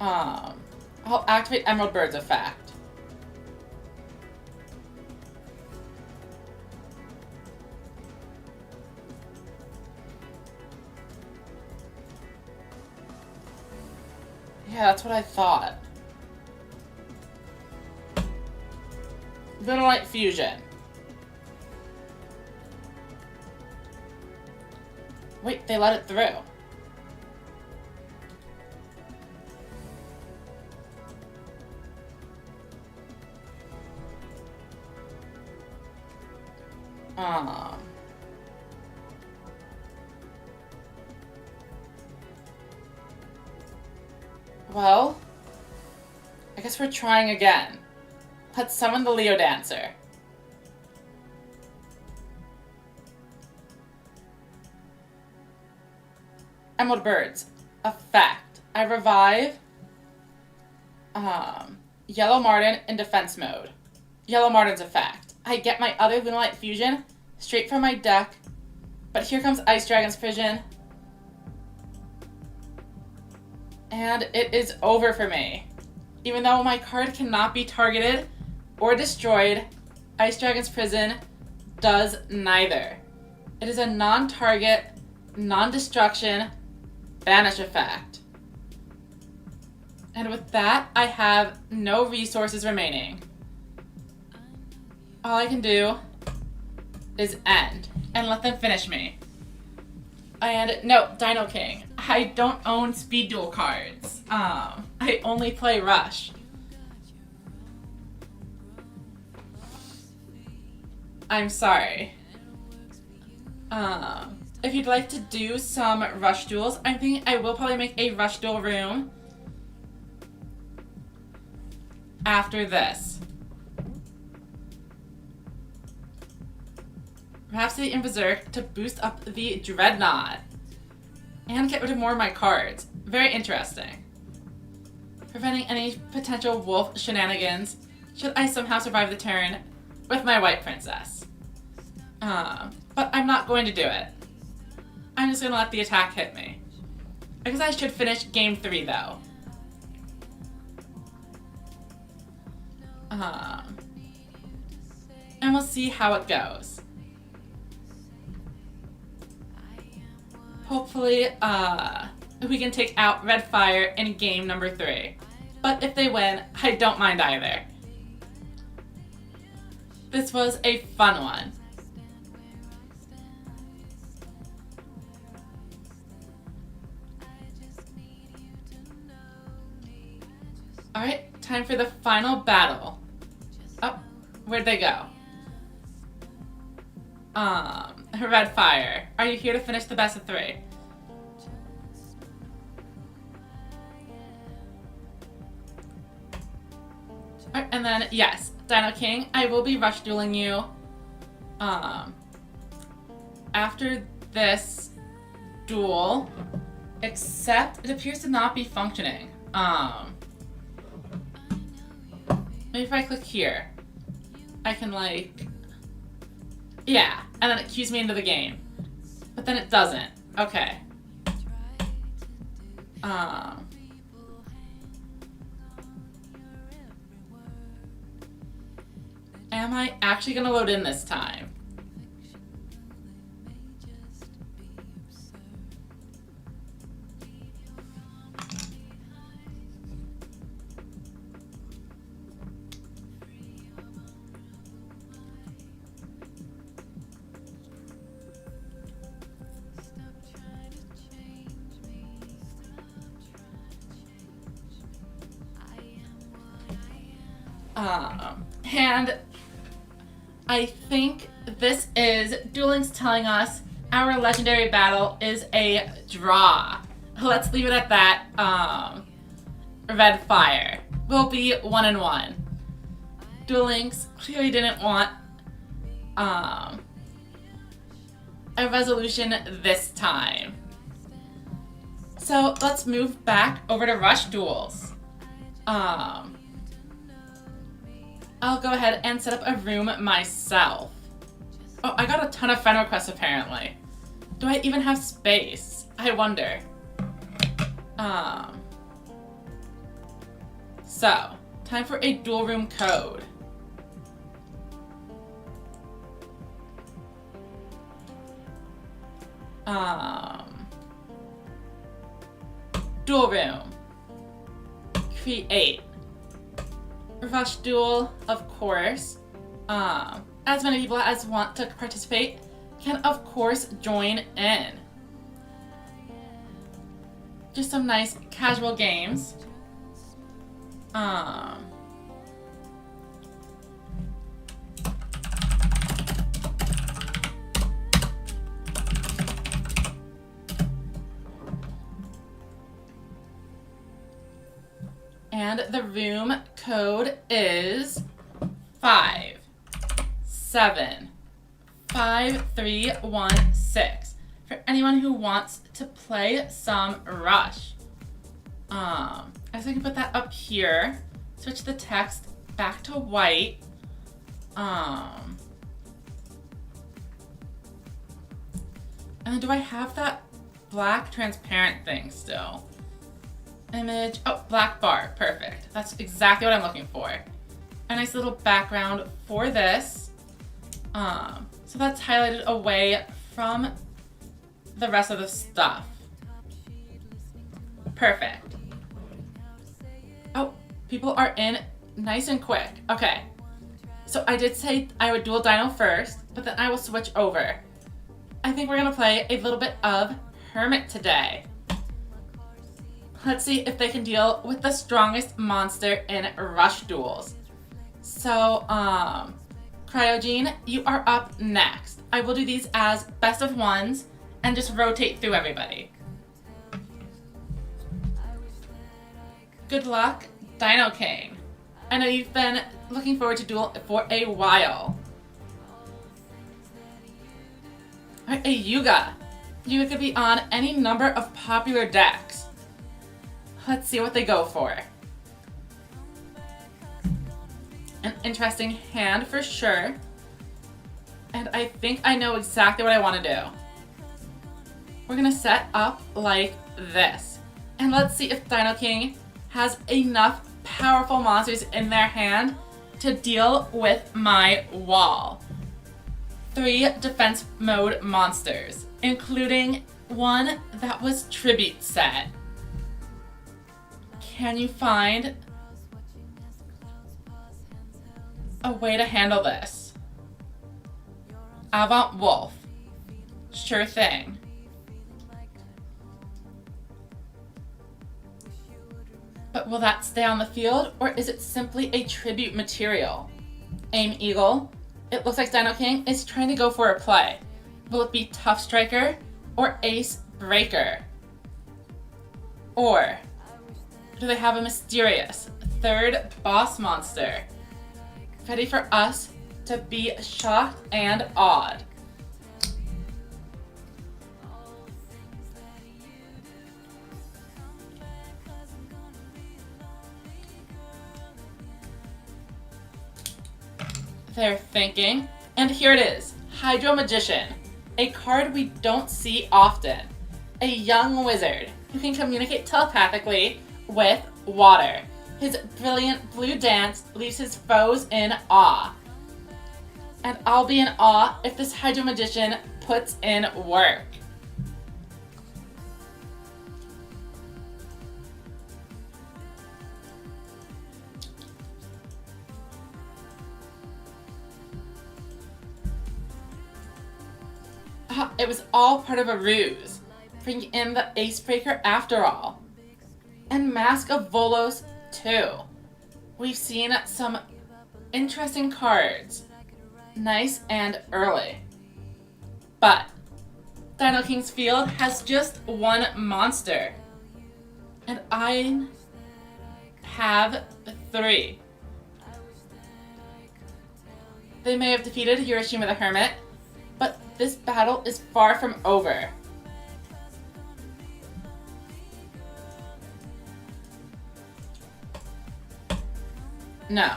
[SPEAKER 1] I'll activate Emerald Bird's effect. Yeah, that's what I thought. Light Fusion. Wait, they let it through. Well, I guess we're trying again. Let's summon the Leo Dancer. Emerald Birds. Effect. I revive Yellow Martin in defense mode. Yellow Martin's effect. I get my other Lunalight Fusion straight from my deck, but here comes Ice Dragon's Fission. And it is over for me. Even though my card cannot be targeted or destroyed, Ice Dragon's Prison does neither. It is a non-target, non-destruction, banish effect. And with that, I have no resources remaining. All I can do is end and let them finish me. And no, Dino King. I don't own speed duel cards. I only play Rush. I'm sorry. If you'd like to do some Rush duels, I think I will probably make a Rush duel room after this. Rhapsody in Berserk to boost up the Dreadnought and get rid of more of my cards. Very interesting. Preventing any potential wolf shenanigans should I somehow survive the turn with my white princess. But I'm not going to do it. I'm just going to let the attack hit me. Because I should finish game 3 though. And we'll see how it goes. Hopefully, we can take out Red Fire in game number 3. But if they win, I don't mind either. This was a fun one. Alright, time for the final battle. Oh, where'd they go? Red Fire, are you here to finish the best of 3? Alright, and then, yes, Dino King, I will be rush dueling you. After this duel, except it appears to not be functioning. Maybe if I click here, I can like, yeah, and then it cues me into the game. But then it doesn't. Okay. Am I actually gonna load in this time? And I think this is Duel Links telling us our legendary battle is a draw. Let's leave it at that. Red Fire will be 1-1. Duel Links clearly didn't want a resolution this time. So let's move back over to Rush Duels. I'll go ahead and set up a room myself. Oh, I got a ton of friend requests apparently. Do I even have space? I wonder. So, time for a dual room code. Dual room. Create. Rush Duel, of course. As many people as want to participate can, of course, join in. Just some nice casual games. And the room code is 575-316 for anyone who wants to play some Rush. I guess I can put that up here. Switch the text back to white. And then do I have that black transparent thing still? Image, oh, black bar, perfect. That's exactly what I'm looking for. A nice little background for this. So that's highlighted away from the rest of the stuff. Perfect. Oh, people are in nice and quick. Okay. So I did say I would duel Dino first, but then I will switch over. I think we're gonna play a little bit of Hermit today. Let's see if they can deal with the strongest monster in Rush Duels. So, Cryogene, you are up next. I will do these as best of ones and just rotate through everybody. Good luck, Dino King. I know you've been looking forward to Duel for a while. Alright, a Yuga. Yuga could be on any number of popular decks. Let's see what they go for. An interesting hand for sure. And I think I know exactly what I want to do. We're gonna set up like this. And let's see if Dino King has enough powerful monsters in their hand to deal with my wall. 3 defense mode monsters, including one that was tribute set. Can you find a way to handle this? Avant Wolf. Sure thing. But will that stay on the field, or is it simply a tribute material? Aim Eagle. It looks like Dino King is trying to go for a play. Will it be Tough Striker or Ace Breaker? Or do they have a mysterious 3rd boss monster ready for us to be shocked and awed? They're thinking, and here it is, Hydro Magician, a card we don't see often. A young wizard who can communicate telepathically with water. His brilliant blue dance leaves his foes in awe. And I'll be in awe if this Hydro Magician puts in work. It was all part of a ruse, bringing in the Ace Breaker after all. And Mask of Volos too. We've seen some interesting cards. Nice and early. But Dino King's field has just one monster. And I have 3. They may have defeated Hiroshima the Hermit, but this battle is far from over. No.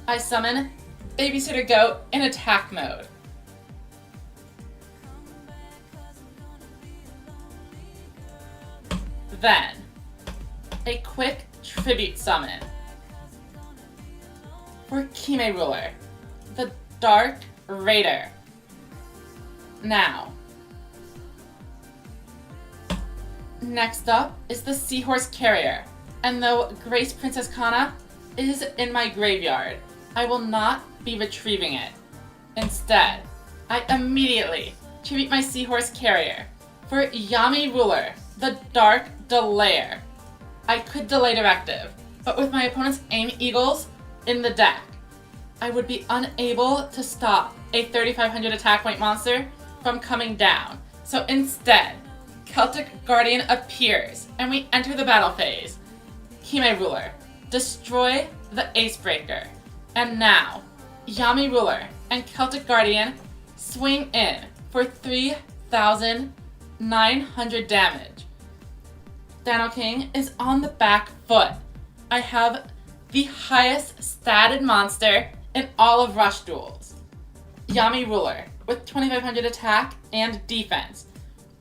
[SPEAKER 1] I summon Babysitter Goat in attack mode. Then, a quick tribute summon for Kime Ruler, the Dark Raider. Now, next up is the Seahorse Carrier, and though Grace Princess Kana is in my graveyard, I will not be retrieving it. Instead, I immediately tribute my Seahorse Carrier for Yami Ruler, the Dark Delayer. I could delay directive, but with my opponent's Aim Eagles in the deck, I would be unable to stop a 3500 attack point monster from coming down. So instead, Celtic Guardian appears, and we enter the battle phase. Kime Ruler, destroy the Ace Breaker. And now, Yami Ruler and Celtic Guardian swing in for 3,900 damage. Dino King is on the back foot. I have the highest statted monster in all of Rush Duels. Yami Ruler with 2500 attack and defense,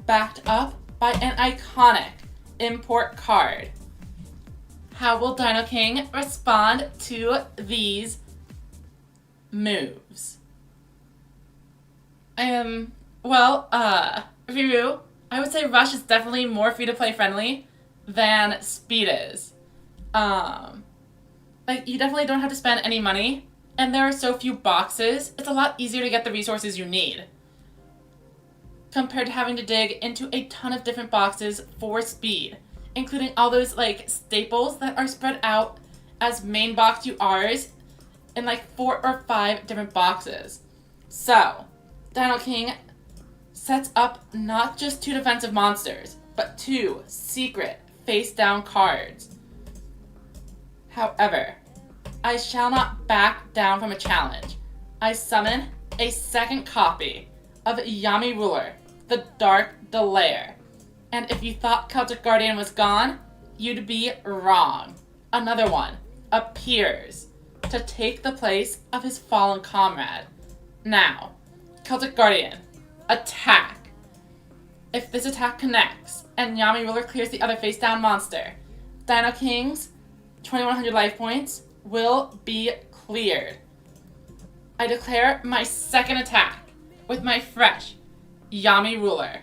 [SPEAKER 1] backed up by an iconic import card. How will Dino King respond to these moves? Ruru, I would say Rush is definitely more free-to-play friendly than Speed is. You definitely don't have to spend any money, and there are so few boxes, it's a lot easier to get the resources you need, compared to having to dig into a ton of different boxes for Speed, including all those, staples that are spread out as main box URs in, 4 or 5 different boxes. So, Dino King sets up not just 2 defensive monsters, but 2 secret face-down cards. However, I shall not back down from a challenge. I summon a second copy of Yami Ruler, the Dark Delayer. And if you thought Celtic Guardian was gone, you'd be wrong. Another one appears to take the place of his fallen comrade. Now, Celtic Guardian, attack. If this attack connects and Yami Ruler clears the other face-down monster, Dino King's 2100 life points will be cleared. I declare my second attack with my fresh Yami Ruler.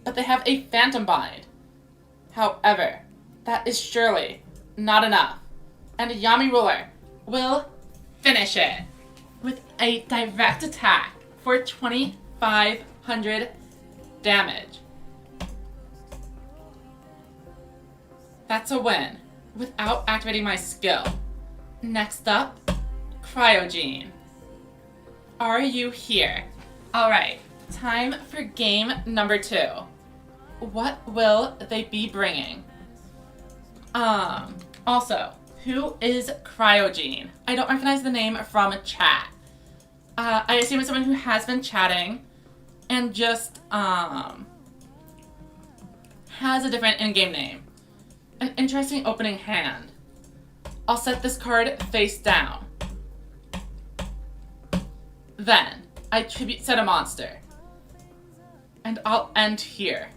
[SPEAKER 1] But they have a Phantom Bind. However, that is surely not enough, and Yami Ruler will finish it with a direct attack for 2500 damage. That's a win without activating my skill. Next up, Cryogene. Are you here? Alright, time for game number 2. What will they be bringing? Also, who is Cryogene? I don't recognize the name from chat. I assume it's someone who has been chatting and just has a different in-game name. An interesting opening hand. I'll set this card face down. Then, I tribute set a monster. And I'll end here.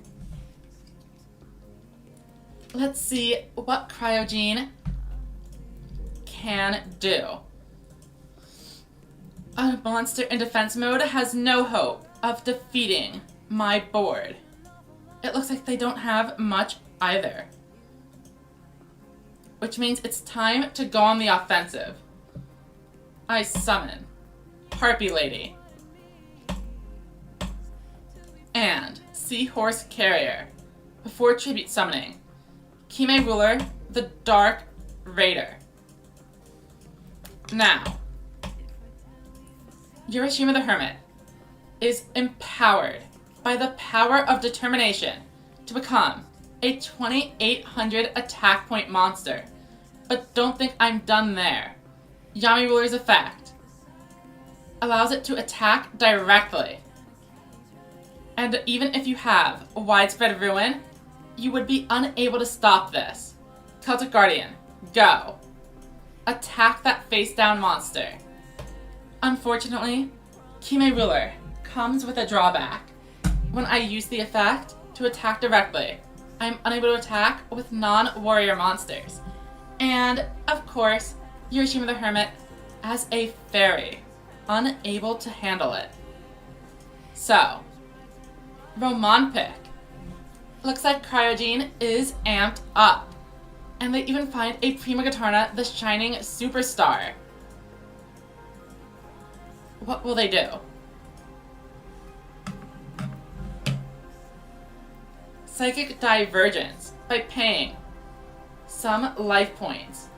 [SPEAKER 1] Let's see what Cryogene can do. A monster in defense mode has no hope of defeating my board. It looks like they don't have much either. Which means it's time to go on the offensive. I summon Harpy Lady and Seahorse Carrier before tribute summoning Kime Ruler, the Dark Raider. Now, Urashima the Hermit is empowered by the power of determination to become a 2800 attack point monster. But don't think I'm done there. Yami Ruler's effect allows it to attack directly. And even if you have a widespread ruin, you would be unable to stop this. Celtic Guardian, go. Attack that face down monster. Unfortunately, Kime Ruler comes with a drawback. When I use the effect to attack directly, I am unable to attack with non-warrior monsters. And, of course, Urashima the Hermit as a fairy, unable to handle it. So, Roman pick. Looks like Cryogene is amped up. And they even find a Prima Guitarna, the shining superstar. What will they do? Psychic Divergence by paying some life points.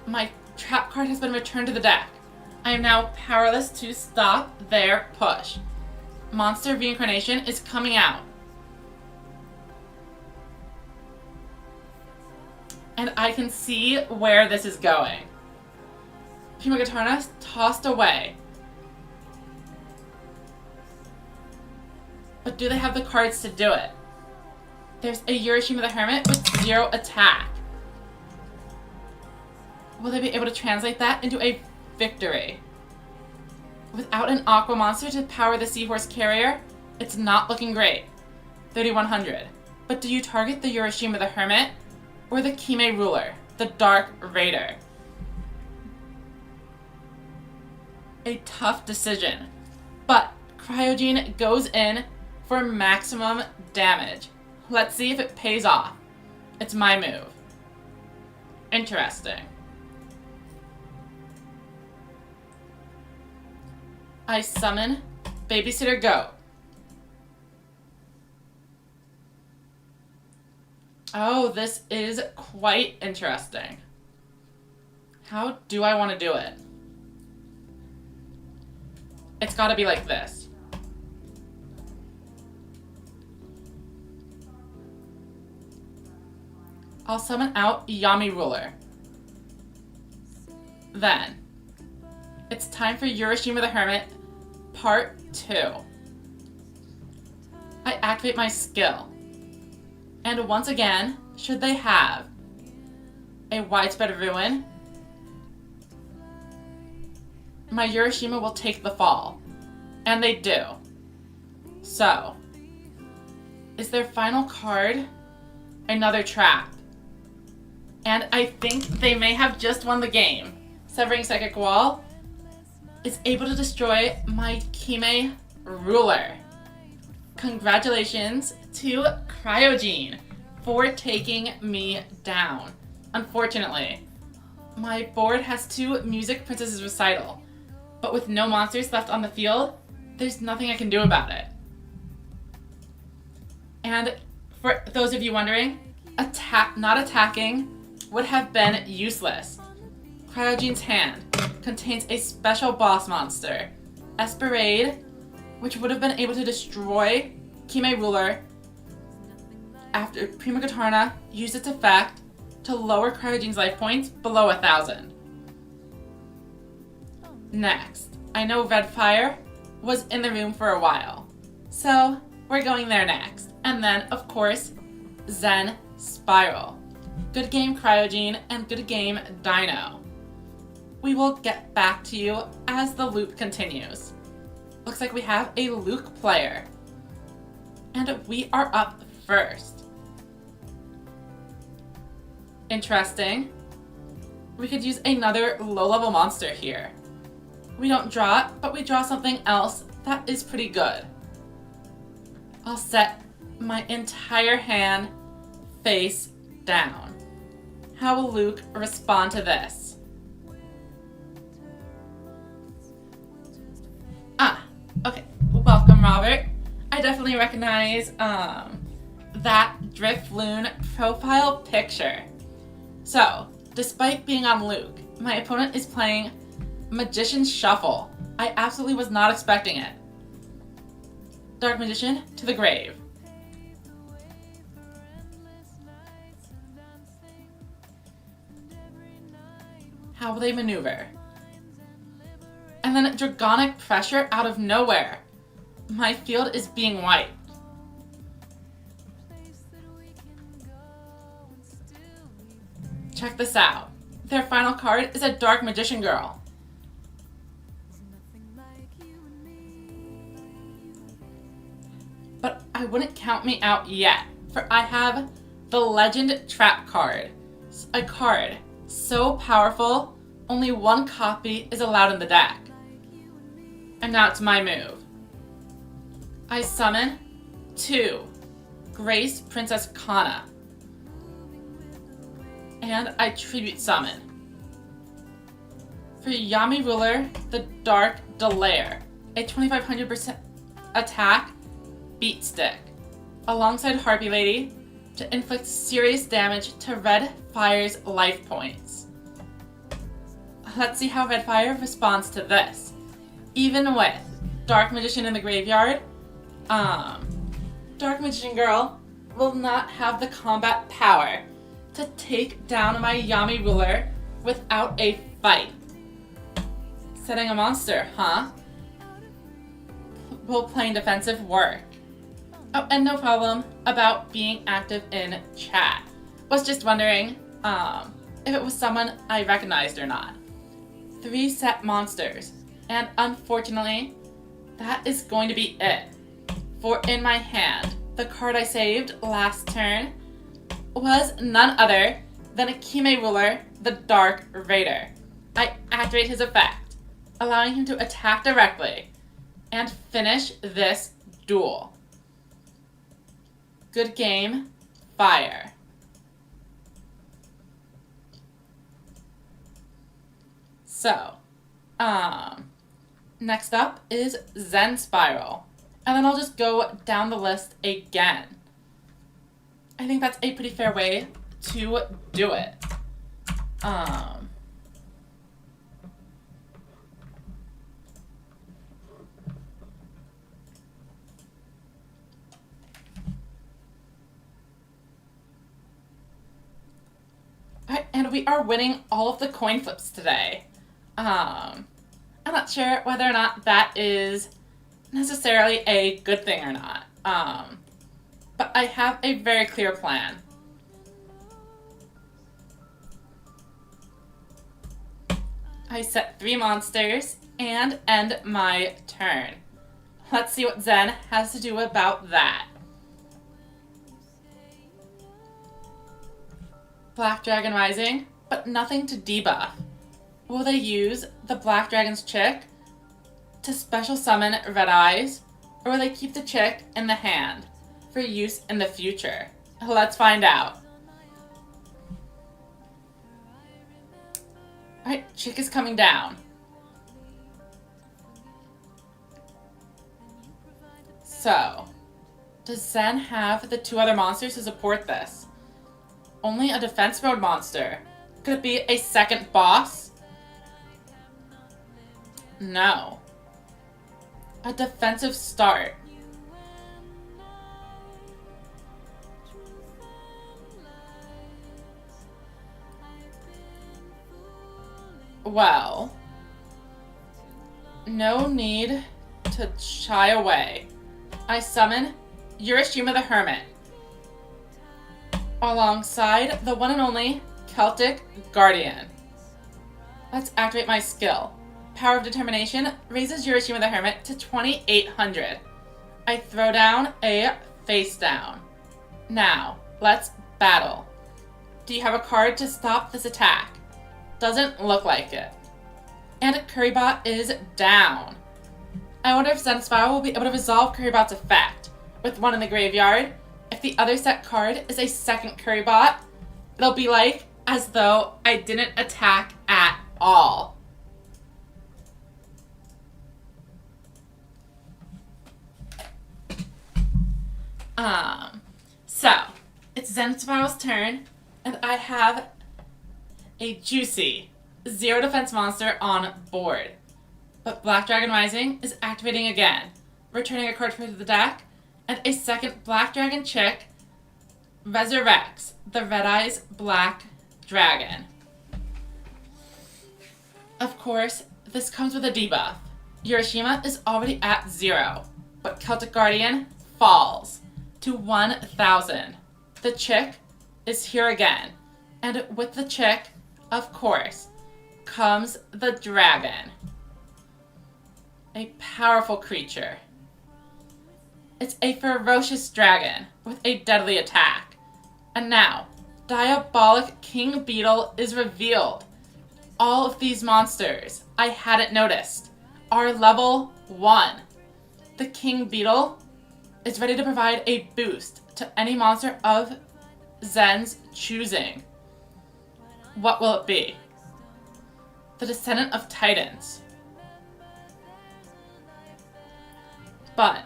[SPEAKER 1] My trap card has been returned to the deck. I am now powerless to stop their push. Monster Reincarnation is coming out. And I can see where this is going. Prima Guitarna tossed away. But do they have the cards to do it? There's a Urashima the Hermit with 0 attack. Will they be able to translate that into a victory? Without an Aqua monster to power the Seahorse Carrier, it's not looking great. 3100. But do you target the Urashima the Hermit or the Kime Ruler, the Dark Raider? A tough decision. But Cryogene goes in for maximum damage. Let's see if it pays off. It's my move. Interesting. I summon Babysitter Goat. Oh, this is quite interesting. How do I want to do it? It's gotta be like this. I'll summon out Yami Ruler. Then, it's time for Urashima the Hermit Part 2. I activate my skill. And once again, should they have a widespread ruin, my Urashima will take the fall. And they do. So, is their final card another trap? And I think they may have just won the game. Severing Psychic Wall is able to destroy my Kime Ruler. Congratulations to Cryogene for taking me down. Unfortunately, my board has 2 Music Princesses Recital, but with no monsters left on the field, there's nothing I can do about it. And for those of you wondering, not attacking would have been useless. Cryogene's hand contains a special boss monster, Esperade, which would have been able to destroy Kime Ruler after Prima Guitarna used its effect to lower Cryogene's life points below 1,000. Next, I know Red Fire was in the room for a while, so we're going there next. And then, of course, Zen Spiral. Good game, Cryogene, and good game, Dino. We will get back to you as the loop continues. Looks like we have a Luke player. And we are up first. Interesting. We could use another low-level monster here. We don't draw it, but we draw something else that is pretty good. I'll set my entire hand face down. How will Luke respond to this? Okay. Welcome, Robert. I definitely recognize that Drifloon profile picture. So, despite being on Luke, my opponent is playing Magician's Shuffle. I absolutely was not expecting it. Dark Magician to the grave. How will they maneuver? And then Dragonic Pressure out of nowhere. My field is being wiped. Check this out. Their final card is a Dark Magician Girl. But I wouldn't count me out yet, for I have the Legend Trap card. A card so powerful, only one copy is allowed in the deck. And now it's my move. I summon 2 Grace Princess Kana. And I tribute summon. For Yami Ruler, the Dark Delayer, a 2500% attack beat stick, alongside Harpy Lady, to inflict serious damage to Red Fire's life points. Let's see how Red Fire responds to this. Even with Dark Magician in the graveyard, Dark Magician Girl will not have the combat power to take down my Yami Ruler without a fight. Setting a monster, huh? Will playing defensive work? Oh, and no problem about being active in chat. Was just wondering if it was someone I recognized or not. 3 set monsters, and unfortunately, that is going to be it. For in my hand, the card I saved last turn was none other than Akime Ruler, the Dark Raider. I activate his effect, allowing him to attack directly and finish this duel. Good game, fire. So, next up is Zen Spiral. And then I'll just go down the list again. I think that's a pretty fair way to do it. Alright, and we are winning all of the coin flips today. I'm not sure whether or not that is necessarily a good thing or not. But I have a very clear plan. I set 3 monsters and end my turn. Let's see what Zen has to do about that. Black Dragon Rising, but nothing to debuff. Will they use the Black Dragon's chick to special summon Red Eyes, or will they keep the chick in the hand for use in the future? Let's find out. Alright, chick is coming down. So, does Zen have the 2 other monsters to support this? Only a defense mode monster. Could it be a second boss? No. A defensive start. Well, no need to shy away. I summon Urashima the Hermit, alongside the one and only Celtic Guardian. Let's activate my skill. Power of Determination raises Urashima the Hermit to 2800. I throw down a face down. Now, let's battle. Do you have a card to stop this attack? Doesn't look like it. And Currybot is down. I wonder if Zen Spiral will be able to resolve Currybot's effect. With one in the graveyard, if the other set card is a second Currybot, it'll be like as though I didn't attack at all. So, it's Zen Spiral's turn, and I have a juicy 0 defense monster on board. But Black Dragon Rising is activating again, returning a card to the deck, and a second Black Dragon Chick resurrects the Red Eyes Black Dragon. Of course, this comes with a debuff. Urashima is already at 0, but Celtic Guardian falls to 1,000. The Chick is here again, and with the Chick, of course, comes the Dragon. A powerful creature. It's a ferocious dragon with a deadly attack. And now, Diabolic King Beetle is revealed. All of these monsters, I hadn't noticed, are level 1. The King Beetle is ready to provide a boost to any monster of Zen's choosing. What will it be? The Descendant of Titans. But,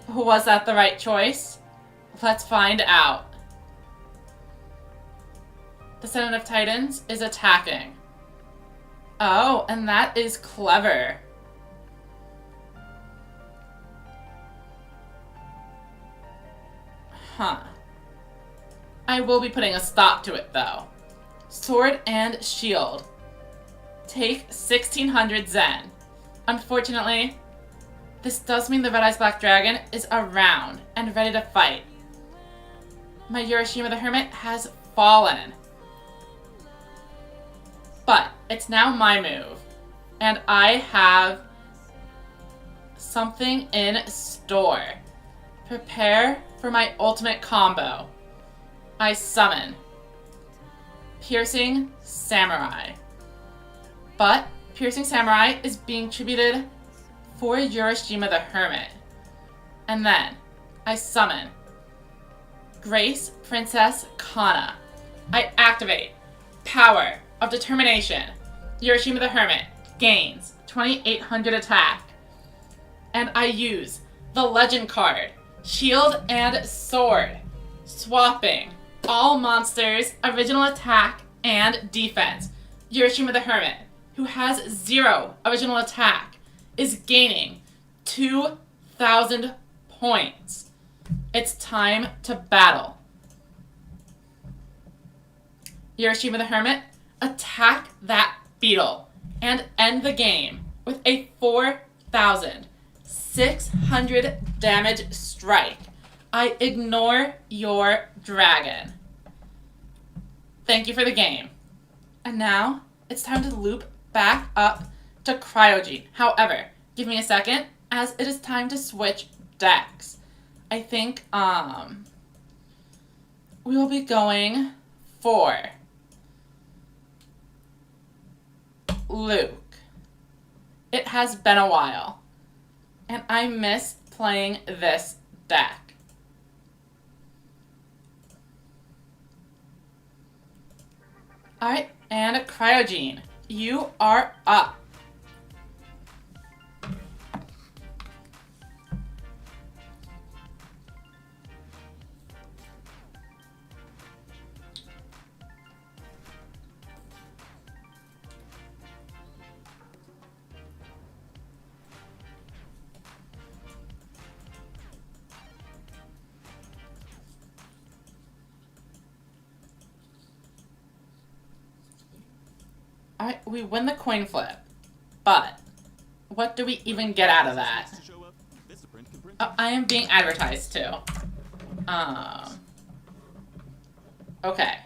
[SPEAKER 1] was that the right choice? Let's find out. Descendant of Titans is attacking. Oh, and that is clever. Huh. I will be putting a stop to it, though. Sword and Shield. Take 1,600 Zen. Unfortunately, this does mean the Red Eyes Black Dragon is around and ready to fight. My Urashima the Hermit has fallen. But it's now my move, and I have something in store. Prepare for my ultimate combo. I summon Piercing Samurai. But Piercing Samurai is being tributed for Urashima the Hermit. And then I summon Grace Princess Kana. I activate Power of Determination. Urashima the Hermit gains 2,800 attack. And I use the Legend card, Shield and Sword, swapping all monsters' original attack and defense. Urashima the Hermit, who has 0 original attack, is gaining 2,000 points. It's time to battle. Urashima the Hermit, attack that beetle and end the game with a 4,600 damage strike. I ignore your dragon. Thank you for the game. And now it's time to loop back up to KoG. However, give me a second, as it is time to switch decks. I think we will be going for Luke. It has been a while, and I miss playing this deck. Alright, and Cryogene, you are up. Alright, we win the coin flip, but what do we even get out of that? Oh, I am being advertised to. Okay.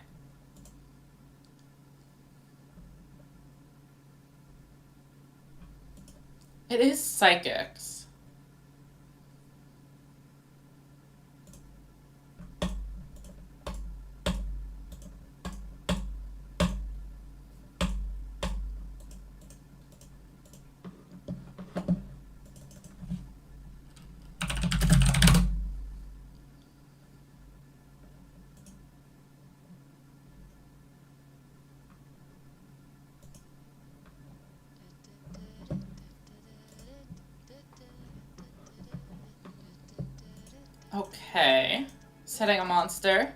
[SPEAKER 1] It is psychics. Okay, setting a monster.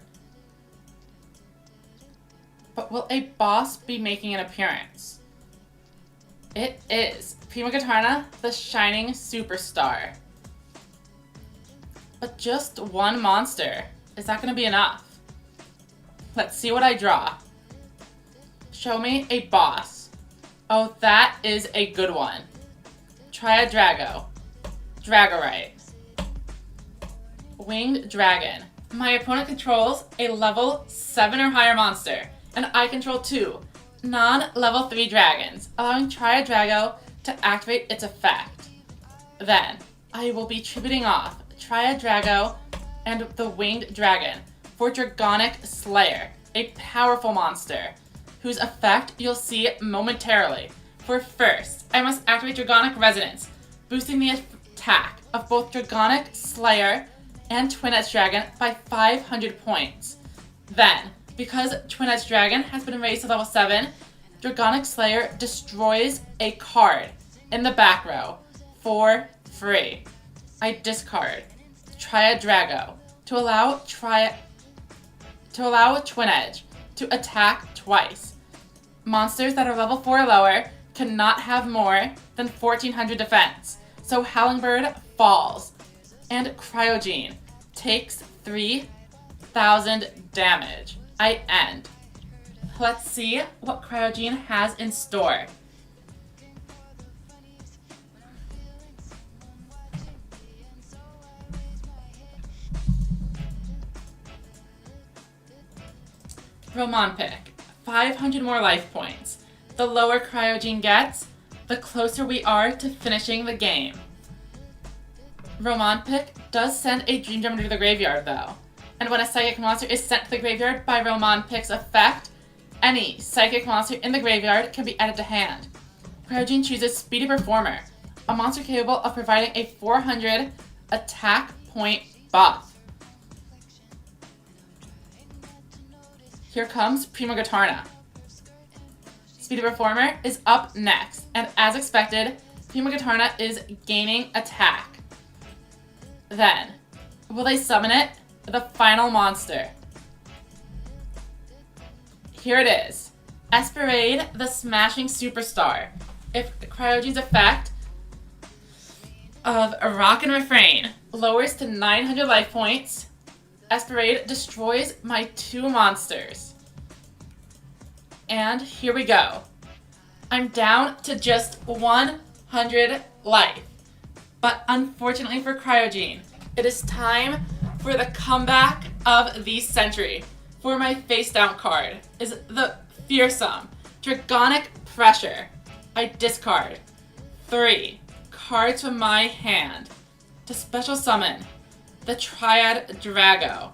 [SPEAKER 1] But will a boss be making an appearance? It is Prima Katana, the shining superstar. But just one monster. Is that gonna be enough? Let's see what I draw. Show me a boss. Oh, that is a good one. Try a Drago. Dragorite. Winged Dragon. My opponent controls a level 7 or higher monster, and I control 2 non-level 3 dragons, allowing Try a Drago to activate its effect. Then, I will be tributing off Try a Drago and the Winged Dragon for Dragonic Slayer, a powerful monster, whose effect you'll see momentarily. For first, I must activate Dragonic Resonance, boosting the attack of both Dragonic Slayer and Twin Edge Dragon by 500 points. Then, because Twin Edge Dragon has been raised to level 7, Dragonic Slayer destroys a card in the back row for free. I discard Try a Drago to allow Twin Edge to attack twice. Monsters that are level 4 or lower cannot have more than 1400 defense, so Howlingbird falls, and Cryogene takes 3000 damage. I end. Let's see what Cryogene has in store. Romanpic, 500 more life points. The lower Cryogene gets, the closer we are to finishing the game. Romanpic does send a Dream Gem to the graveyard though, and when a Psychic monster is sent to the graveyard by Romanpic's effect, any Psychic monster in the graveyard can be added to hand. Cryogene chooses Speedy Performer, a monster capable of providing a 400 attack point buff. Here comes Prima Katana. Speedy Performer is up next, and as expected, Prima Katana is gaining attack. Then, will they summon it? The final monster. Here it is. Esperade, the Smashing Superstar. If Cryogene's effect of a Rock and Refrain lowers to 900 life points, Esperade destroys my 2 monsters. And here we go. I'm down to just 100 life. But unfortunately for Cryogene, it is time for the comeback of the century. For my face down card is the fearsome Dragonic Pressure. I discard 3 cards from my hand to special summon the Triad Drago.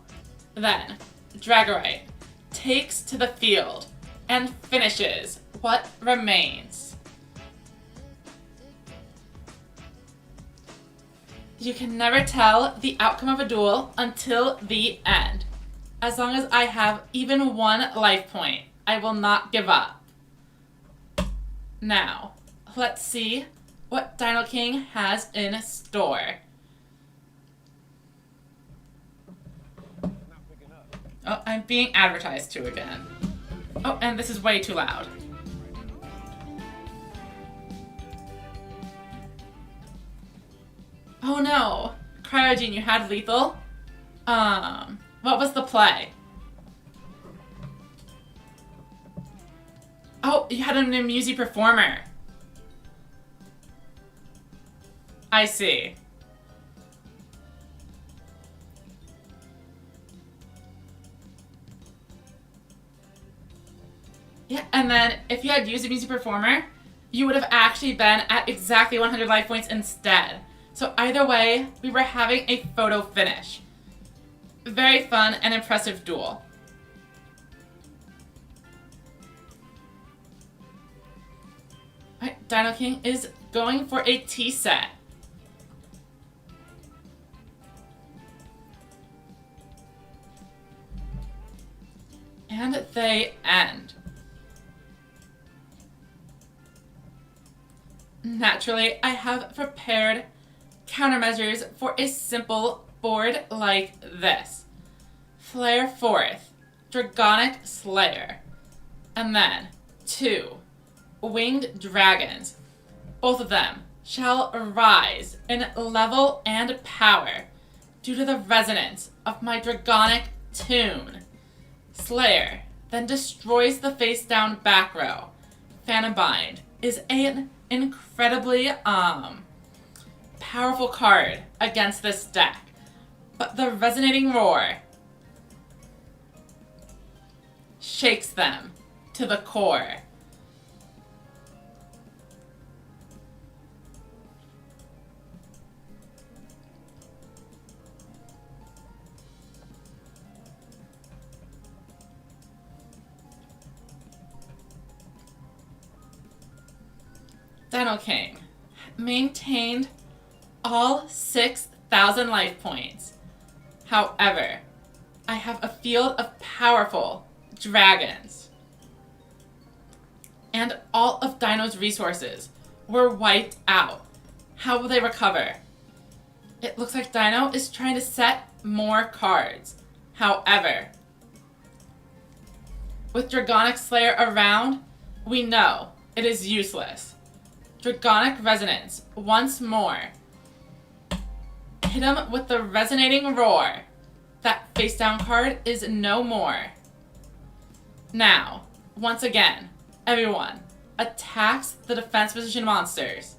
[SPEAKER 1] Then, Dragorite takes to the field and finishes what remains. You can never tell the outcome of a duel until the end. As long as I have even 1 life point, I will not give up. Now, let's see what Dino King has in store. Oh, I'm being advertised to again. Oh, and this is way too loud. Oh no! Cryogene, you had lethal? What was the play? Oh, you had an Amusey Performer. I see. Yeah, and then if you had used Amusey Performer, you would have actually been at exactly 100 life points instead. So either way, we were having a photo finish. Very fun and impressive duel. Alright, Dino King is going for a tea set. And they end. Naturally, I have prepared countermeasures for a simple board like this. Flare Forth, Dragonic Slayer, and then 2 Winged Dragons. Both of them shall rise in level and power due to the resonance of my dragonic tune. Slayer then destroys the face down back row. Phantom Bind is an incredibly powerful card against this deck, but the resonating roar shakes them to the core. Dino King maintained all 6,000 life points. However, I have a field of powerful dragons. And all of Dino's resources were wiped out. How will they recover? It looks like Dino is trying to set more cards. However, with Dragonic Slayer around, we know it is useless. Dragonic Resonance once more. Hit him with the resonating roar. That face down card is no more. Now, once again, everyone attacks the defense position monsters.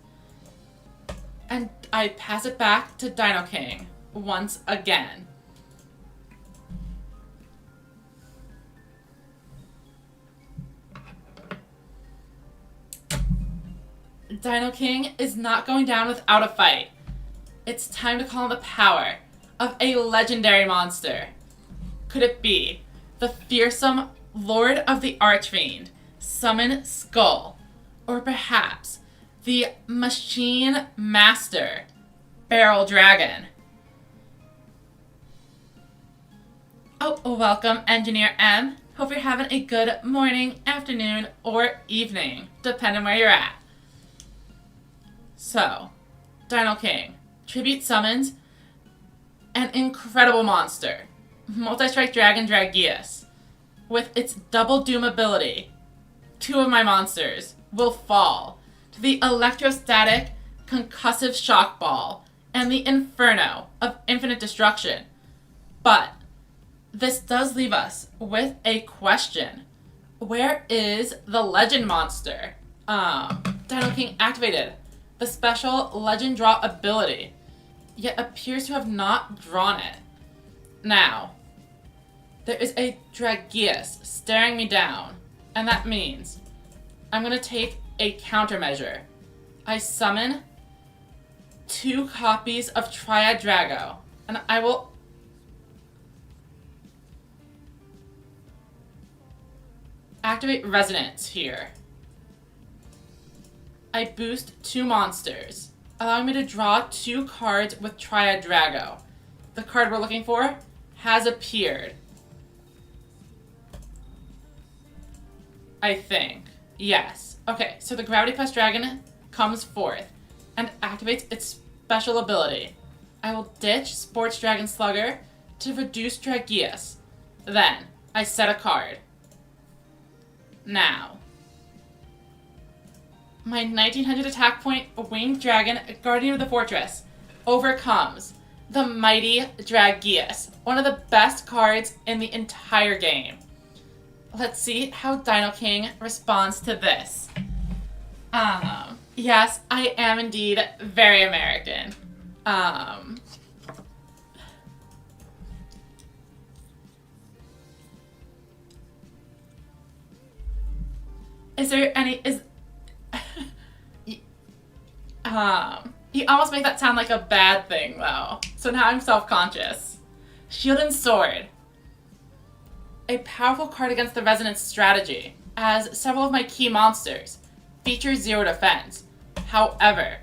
[SPEAKER 1] And I pass it back to Dino King once again. Dino King is not going down without a fight. It's time to call on the power of a legendary monster. Could it be the fearsome Lord of the Archfiend, Summon Skull? Or perhaps the Machine Master, Barrel Dragon? Oh, welcome, Engineer M. Hope you're having a good morning, afternoon, or evening, depending where you're at. So, Dino King, Tribute summons an incredible monster, Multi-Strike Dragon Dragius. With its double doom ability, 2 of my monsters will fall to the Electrostatic Concussive Shock Ball and the Inferno of Infinite Destruction. But this does leave us with a question. Where is the Legend monster? Dino King activated the special Legend Draw ability, yet appears to have not drawn it. Now, there is a Dragius staring me down, and that means I'm going to take a countermeasure. I summon 2 copies of Triad Drago, and I will activate Resonance here. I boost 2 monsters, allowing me to draw 2 cards with Triad Drago. The card we're looking for has appeared. I think. Yes. Okay, so the Gravity Plus Dragon comes forth and activates its special ability. I will ditch Sports Dragon Slugger to reduce Dragius. Then, I set a card. Now, my 1900 attack point Winged Dragon, Guardian of the Fortress, overcomes the Mighty Dragius, one of the best cards in the entire game. Let's see how Dino King responds to this. Yes, I am indeed very American. You almost make that sound like a bad thing, though. So now I'm self-conscious. Shield and Sword. A powerful card against the Resonance strategy, as several of my key monsters feature 0 defense. However,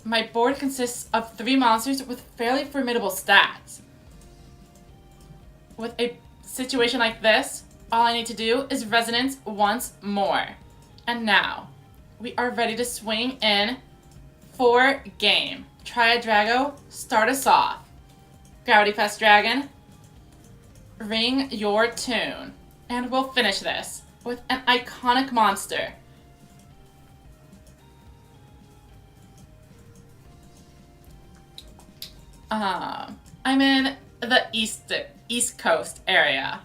[SPEAKER 1] my board consists of 3 monsters with fairly formidable stats. With a situation like this, all I need to do is Resonance once more. And now, we are ready to swing in for game. Triad Drago, start us off. Gravity Plus Dragon, ring your tune. And we'll finish this with an iconic monster. I'm in the East Coast area.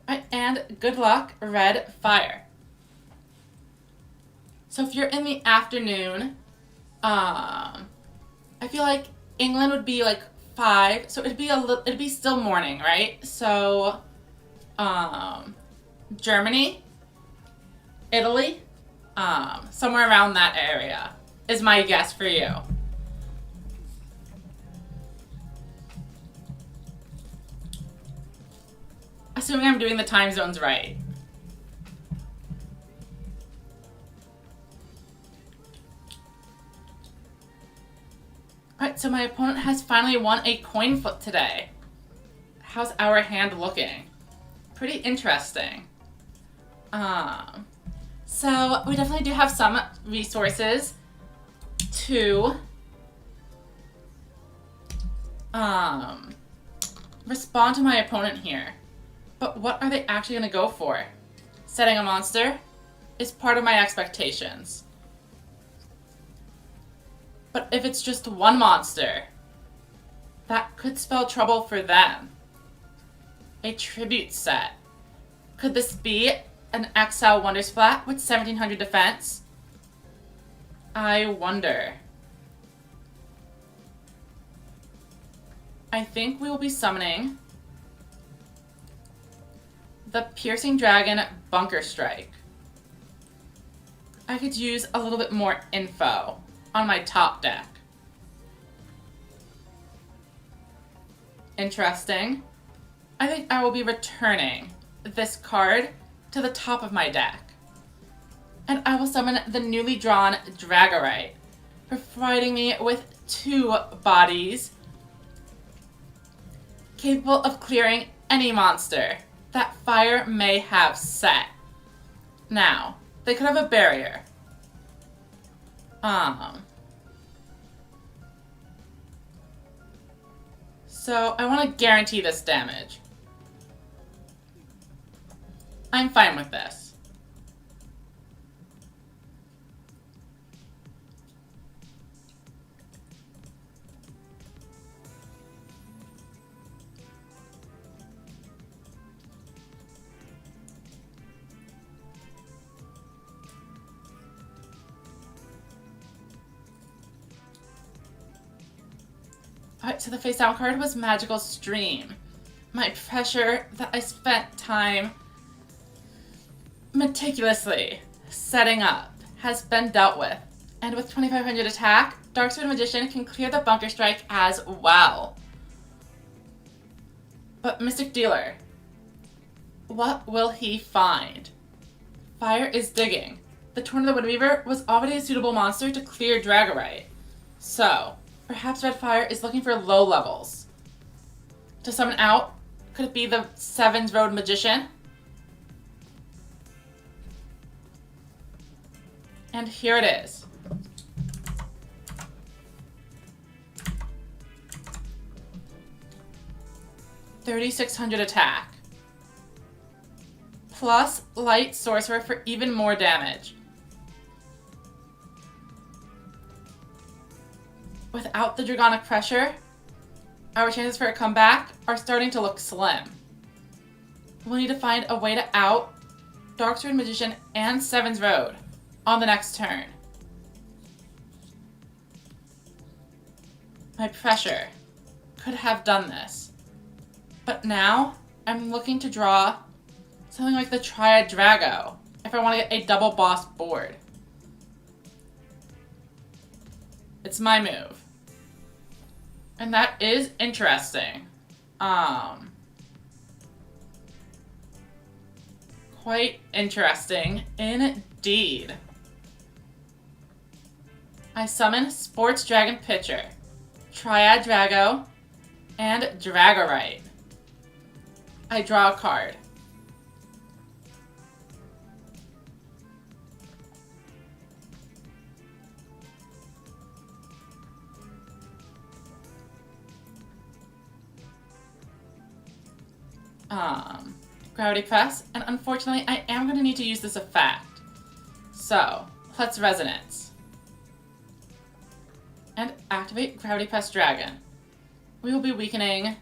[SPEAKER 1] Right, and good luck, red fire. So if you're in the afternoon, I feel like England would be like 5, so it'd be still morning, right? So, Germany, Italy, somewhere around that area is my guess for you. Assuming I'm doing the time zones right. Alright, so my opponent has finally won a coin flip today. How's our hand looking? Pretty interesting. So we definitely do have some resources to respond to my opponent here. But what are they actually going to go for? Setting a monster is part of my expectations. But if it's just one monster, that could spell trouble for them. A tribute set. Could this be an XL Wonder Splat with 1700 defense? I wonder. I think we will be summoning the Piercing Dragon Bunker Strike. I could use a little bit more info on my top deck. Interesting. I think I will be returning this card to the top of my deck. And I will summon the newly drawn Dragorite, providing me with 2 bodies capable of clearing any monster that fire may have set. Now, they could have a barrier. So I want to guarantee this damage. I'm fine with this. Alright, so the face down card was Magical Stream. My pressure that I spent time meticulously setting up has been dealt with. And with 2500 attack, Darksword Magician can clear the Bunker Strike as well. But Mystic Dealer, what will he find? Fire is digging. The Torn of the Windweaver was already a suitable monster to clear Dragorite. So, perhaps Red Fire is looking for low levels. To summon out, could it be the Seven's Road Magician? And here it is. $3,600 attack. Plus Light Sorcerer for even more damage. Without the Dragonic Pressure, our chances for a comeback are starting to look slim. We'll need to find a way to out Darksword Magician and Seven's Road on the next turn. My pressure could have done this. But now, I'm looking to draw something like the Triad Drago if I want to get a double boss board. It's my move. And that is interesting. Quite interesting indeed. I summon Sports Dragon Pitcher, Triad Drago, and Dragorite. I draw a card. Gravity Press, and unfortunately I am going to need to use this effect. So, let's Resonance. And activate Gravity Press Dragon. We will be weakening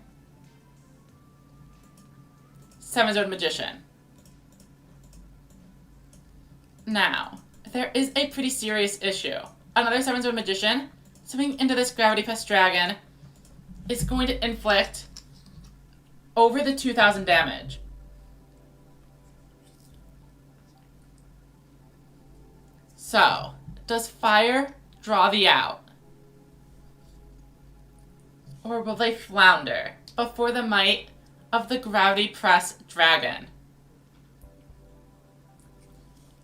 [SPEAKER 1] Seven-Zone Magician. Now, there is a pretty serious issue. Another Seven-Zone Magician swimming into this Gravity Press Dragon is going to inflict over the 2,000 damage. So, does fire draw the out? Or will they flounder before the might of the Gravity Press Dragon?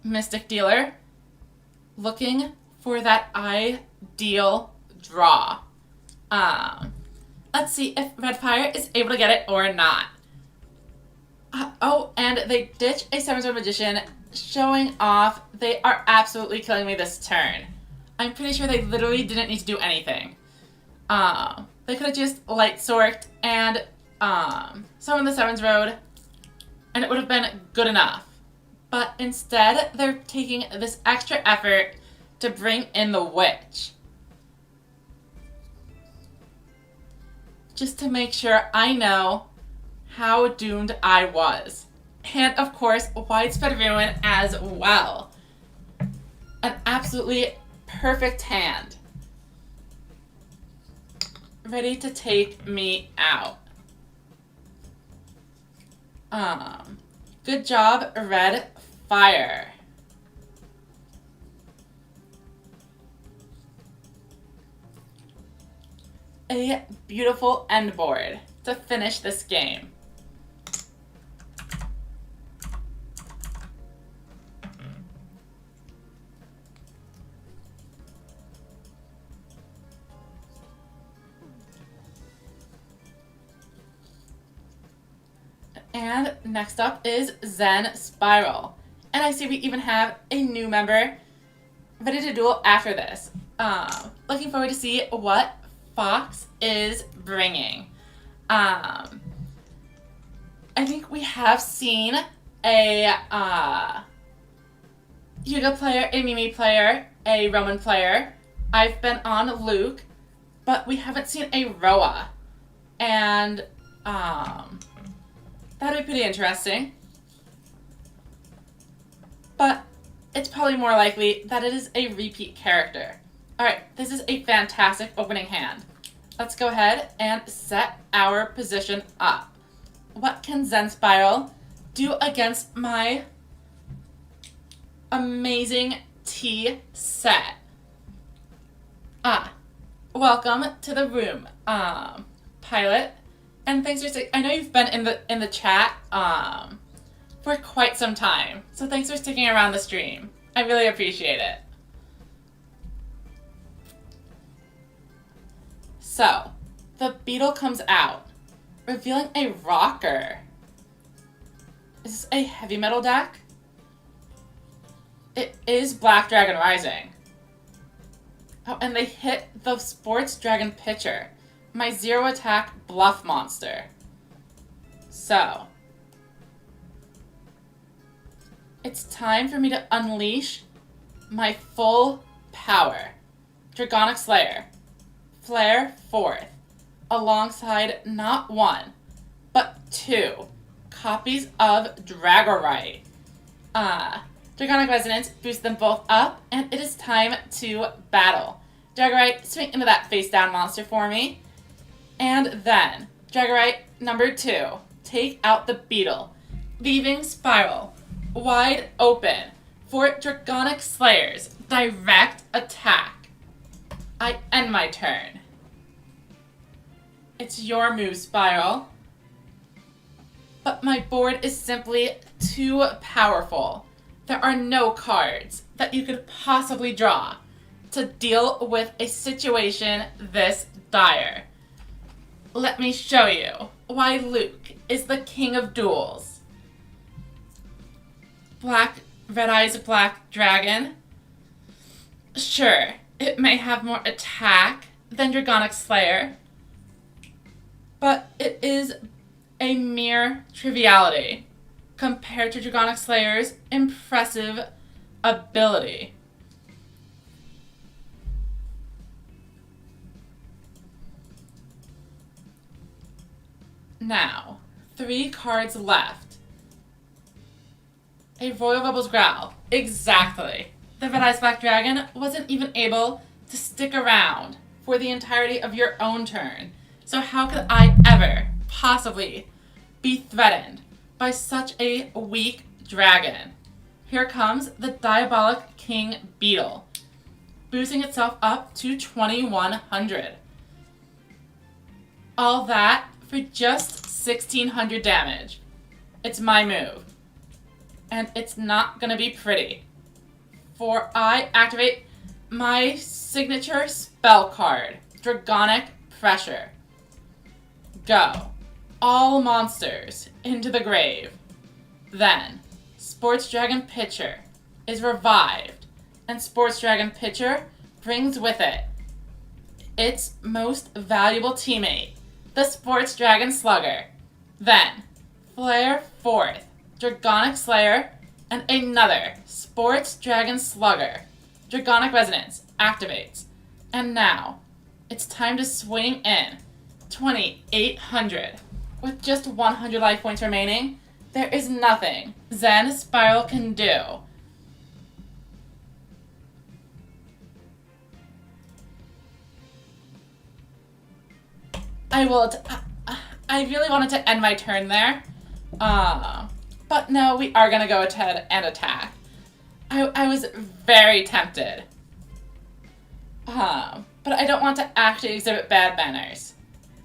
[SPEAKER 1] Mystic Dealer, looking for that ideal draw. Let's see if Red Fire is able to get it or not. Oh, and they ditch a Seven-Zone Magician, showing off they are absolutely killing me this turn. I'm pretty sure they literally didn't need to do anything. They could have just Light Sorked and summoned the Sevens Road, and it would have been good enough. But instead, they're taking this extra effort to bring in the Witch. Just to make sure I know how doomed I was. And of course, Widespread Ruin as well. An absolutely perfect hand. Ready to take me out. Good job, Red Fire. A beautiful end board to finish this game. And next up is Zen Spiral. And I see we even have a new member ready to duel after this. Looking forward to see what Fox is bringing. I think we have seen a Yuga player, a Mimi player, a Roman player. I've been on Luke, but we haven't seen a Roa. And that'd be pretty interesting. But it's probably more likely that it is a repeat character. Alright, this is a fantastic opening hand. Let's go ahead and set our position up. What can Zen Spiral do against my amazing T set? Welcome to the room, Pilot. And thanks for I know you've been in the chat for quite some time. So thanks for sticking around the stream. I really appreciate it. So, the Beetle comes out, revealing a rocker. Is this a heavy metal deck? It is Black Dragon Rising. Oh, and they hit the Sports Dragon Pitcher, my 0 attack bluff monster. So, it's time for me to unleash my full power. Dragonic Slayer. Flare 4th, alongside not 1, but 2 copies of Dragorite. Dragonic Resonance boosts them both up, and it is time to battle. Dragorite, swing into that face down monster for me. And then, Dragorite number 2, take out the Beetle, leaving Spiral wide open for Dragonic Slayer's direct attack. I end my turn. It's your move, Spiral. But my board is simply too powerful. There are no cards that you could possibly draw to deal with a situation this dire. Let me show you why Luke is the king of duels. Red Eyes Black Dragon. Sure, it may have more attack than Dragonic Slayer, but it is a mere triviality compared to Dragonic Slayer's impressive ability. Now, 3 cards left. A Royal Rebel's Growl. Exactly. The Red Eyes Black Dragon wasn't even able to stick around for the entirety of your own turn. So how could I ever possibly be threatened by such a weak dragon? Here comes the Diabolic King Beetle, boosting itself up to 2100. All that for just 1600 damage. It's my move. And it's not gonna be pretty. For I activate my signature spell card, Dragonic Pressure. Go. All monsters into the grave. Then, Sports Dragon Pitcher is revived, and Sports Dragon Pitcher brings with it its most valuable teammate, the Sports Dragon Slugger. Then, Flare Fourth, Dragonic Slayer, and another Sports Dragon Slugger. Dragonic Resonance activates. And now, it's time to swing in. 2800. With just 100 life points remaining, there is nothing Zen Spiral can do. I really wanted to end my turn there. But no, we are going to go ahead and attack. I was very tempted. But I don't want to actually exhibit bad manners.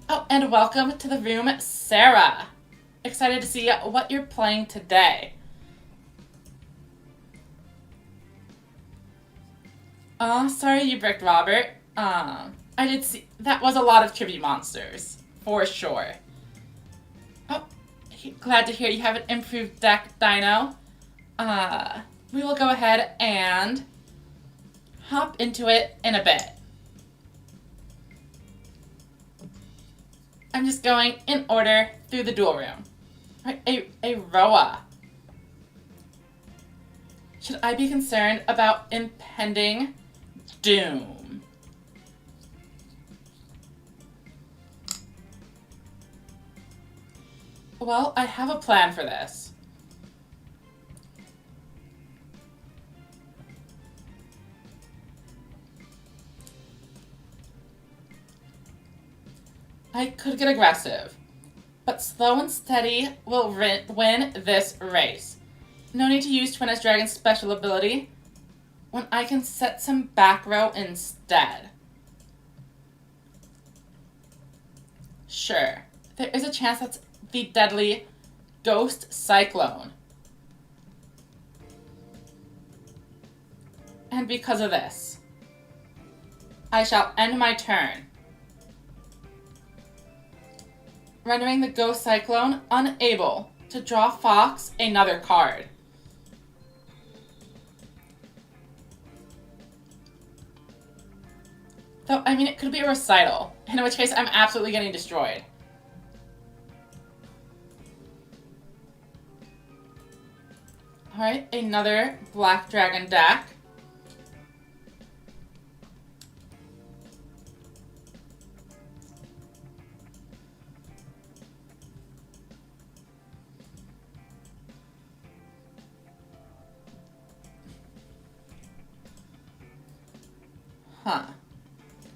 [SPEAKER 1] Oh, and welcome to the room, Sarah. Excited to see what you're playing today. Sorry you bricked Robert. I did see, that was a lot of tribute monsters, for sure. Oh, glad to hear you have an improved deck, Dino. We will go ahead and hop into it in a bit. I'm just going in order through the duel room. Right, a Roa. Should I be concerned about impending doom? Well, I have a plan for this. I could get aggressive, but slow and steady will win this race. No need to use Twin Edge Dragon's special ability when I can set some back row instead. Sure, there is a chance that's the deadly Ghost Cyclone. And because of this, I shall end my turn, rendering the Ghost Cyclone unable to draw Fox another card. Though, I mean, it could be a recital, in which case I'm absolutely getting destroyed. Alright, another Black Dragon deck.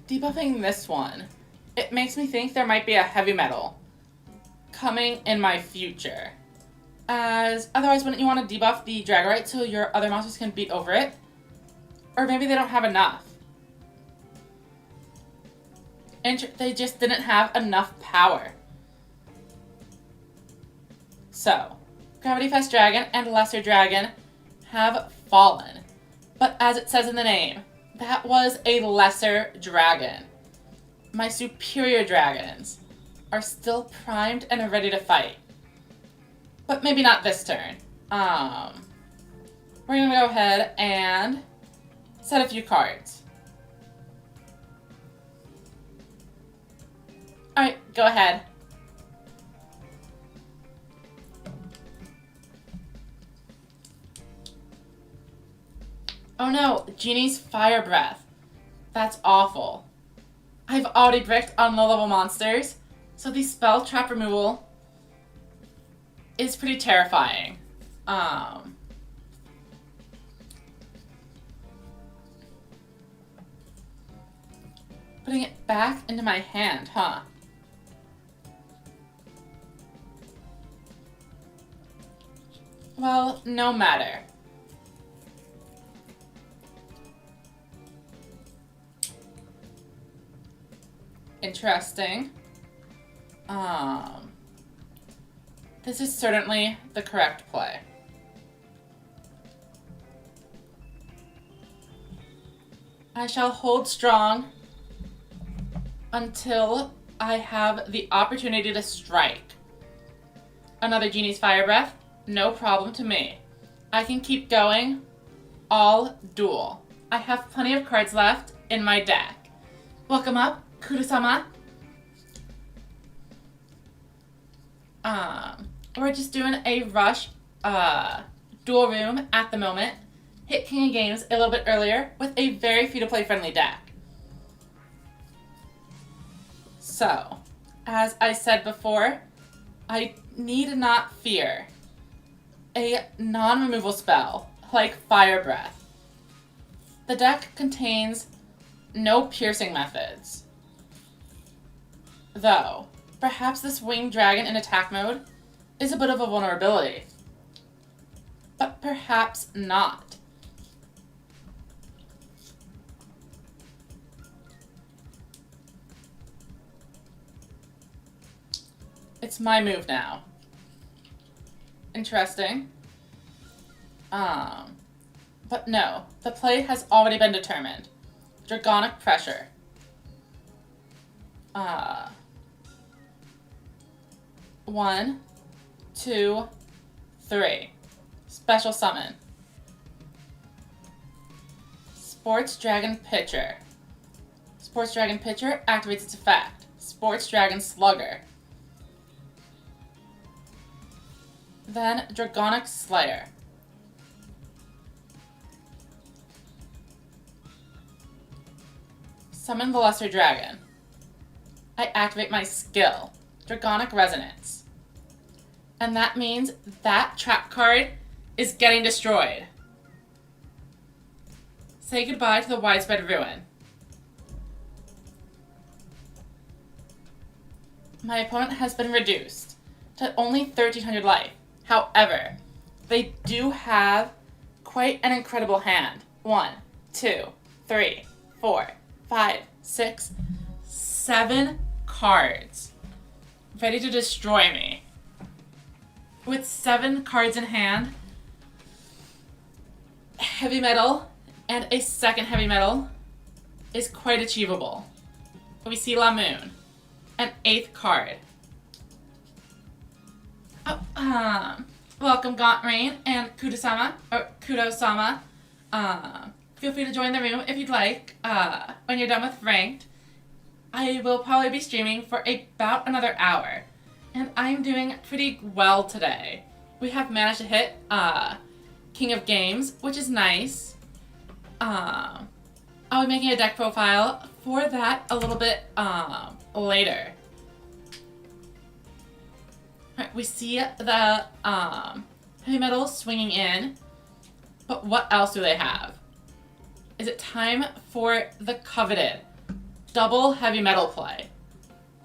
[SPEAKER 1] Debuffing this one, it makes me think there might be a heavy metal coming in my future. As otherwise, wouldn't you want to debuff the Dragorite so your other monsters can beat over it? Or maybe they don't have enough. They just didn't have enough power. So, Gravity Fest Dragon and Lesser Dragon have fallen. But as it says in the name, that was a lesser dragon. My superior dragons are still primed and ready to fight. But maybe not this turn. We're gonna go ahead and set a few cards. Alright, go ahead. Oh no, Genie's Fire Breath. That's awful. I've already bricked on low-level monsters, so the spell trap removal is pretty terrifying. Putting it back into my hand, huh? Well, no matter. Interesting. This is certainly the correct play. I shall hold strong until I have the opportunity to strike. Another Genie's Fire Breath? No problem to me. I can keep going all duel. I have plenty of cards left in my deck. Welcome up, Kudo-sama. We're just doing a rush duel room at the moment. Hit King of Games a little bit earlier with a very free-to-play friendly deck. So, as I said before, I need not fear a non-removal spell like Fire Breath. The deck contains no piercing methods. Though, perhaps this Winged Dragon in attack mode is a bit of a vulnerability. But perhaps not. It's my move now. Interesting. But no, the play has already been determined. Dragonic Pressure. 1, 2, 3. Special Summon. Sports Dragon Pitcher. Sports Dragon Pitcher activates its effect. Sports Dragon Slugger. Then Dragonic Slayer. Summon the Lesser Dragon. I activate my skill, Dragonic Resonance. And that means that trap card is getting destroyed. Say goodbye to the Widespread Ruin. My opponent has been reduced to only 1,300 life. However, they do have quite an incredible hand. 1, 2, 3, 4, 5, 6, 7 cards ready to destroy me. With 7 cards in hand, heavy metal and a second heavy metal is quite achievable. We see La Moon, an 8th card. Welcome Gaunt Rain and Kudo-sama. Feel free to join the room if you'd like when you're done with Ranked. I will probably be streaming for about another hour, and I'm doing pretty well today. We have managed to hit King of Games, which is nice. I'll be making a deck profile for that a little bit later. Right, we see the heavy metal swinging in, but what else do they have? Is it time for the coveted double heavy metal play?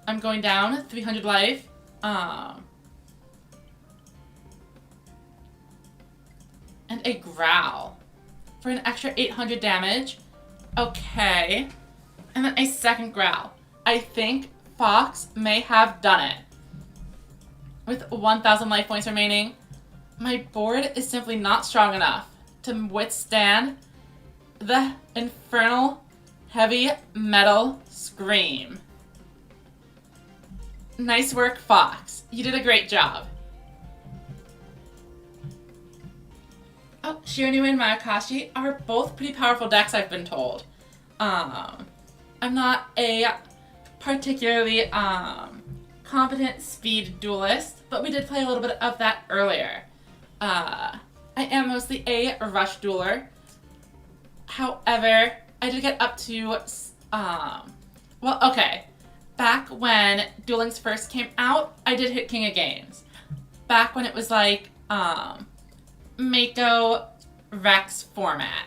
[SPEAKER 1] I'm going down 300 life. And a growl for an extra 800 damage. Okay. And then a second growl. I think Fox may have done it. With 1,000 life points remaining, my board is simply not strong enough to withstand the infernal heavy metal scream. Nice work, Fox. You did a great job. Oh, Shirinu and Mayakashi are both pretty powerful decks, I've been told. I'm not a particularly competent speed duelist, but we did play a little bit of that earlier. I am mostly a rush dueler. However, I did get up to, well, okay. Back when Duel Links first came out, I did hit King of Games. back when it was like, Mako Rex format.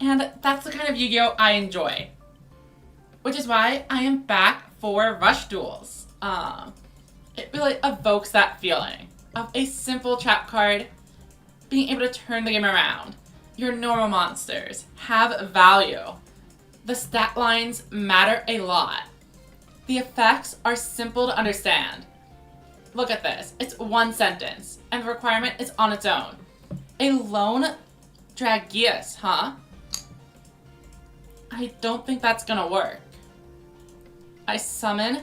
[SPEAKER 1] And that's the kind of Yu-Gi-Oh! I enjoy. Which is why I am back for Rush Duels. It really evokes that feeling of a simple trap card being able to turn the game around. Your normal monsters have value. The stat lines matter a lot. The effects are simple to understand. Look at this. It's one sentence, and the requirement is on its own. A lone Dragius, huh? I don't think that's gonna work. I summon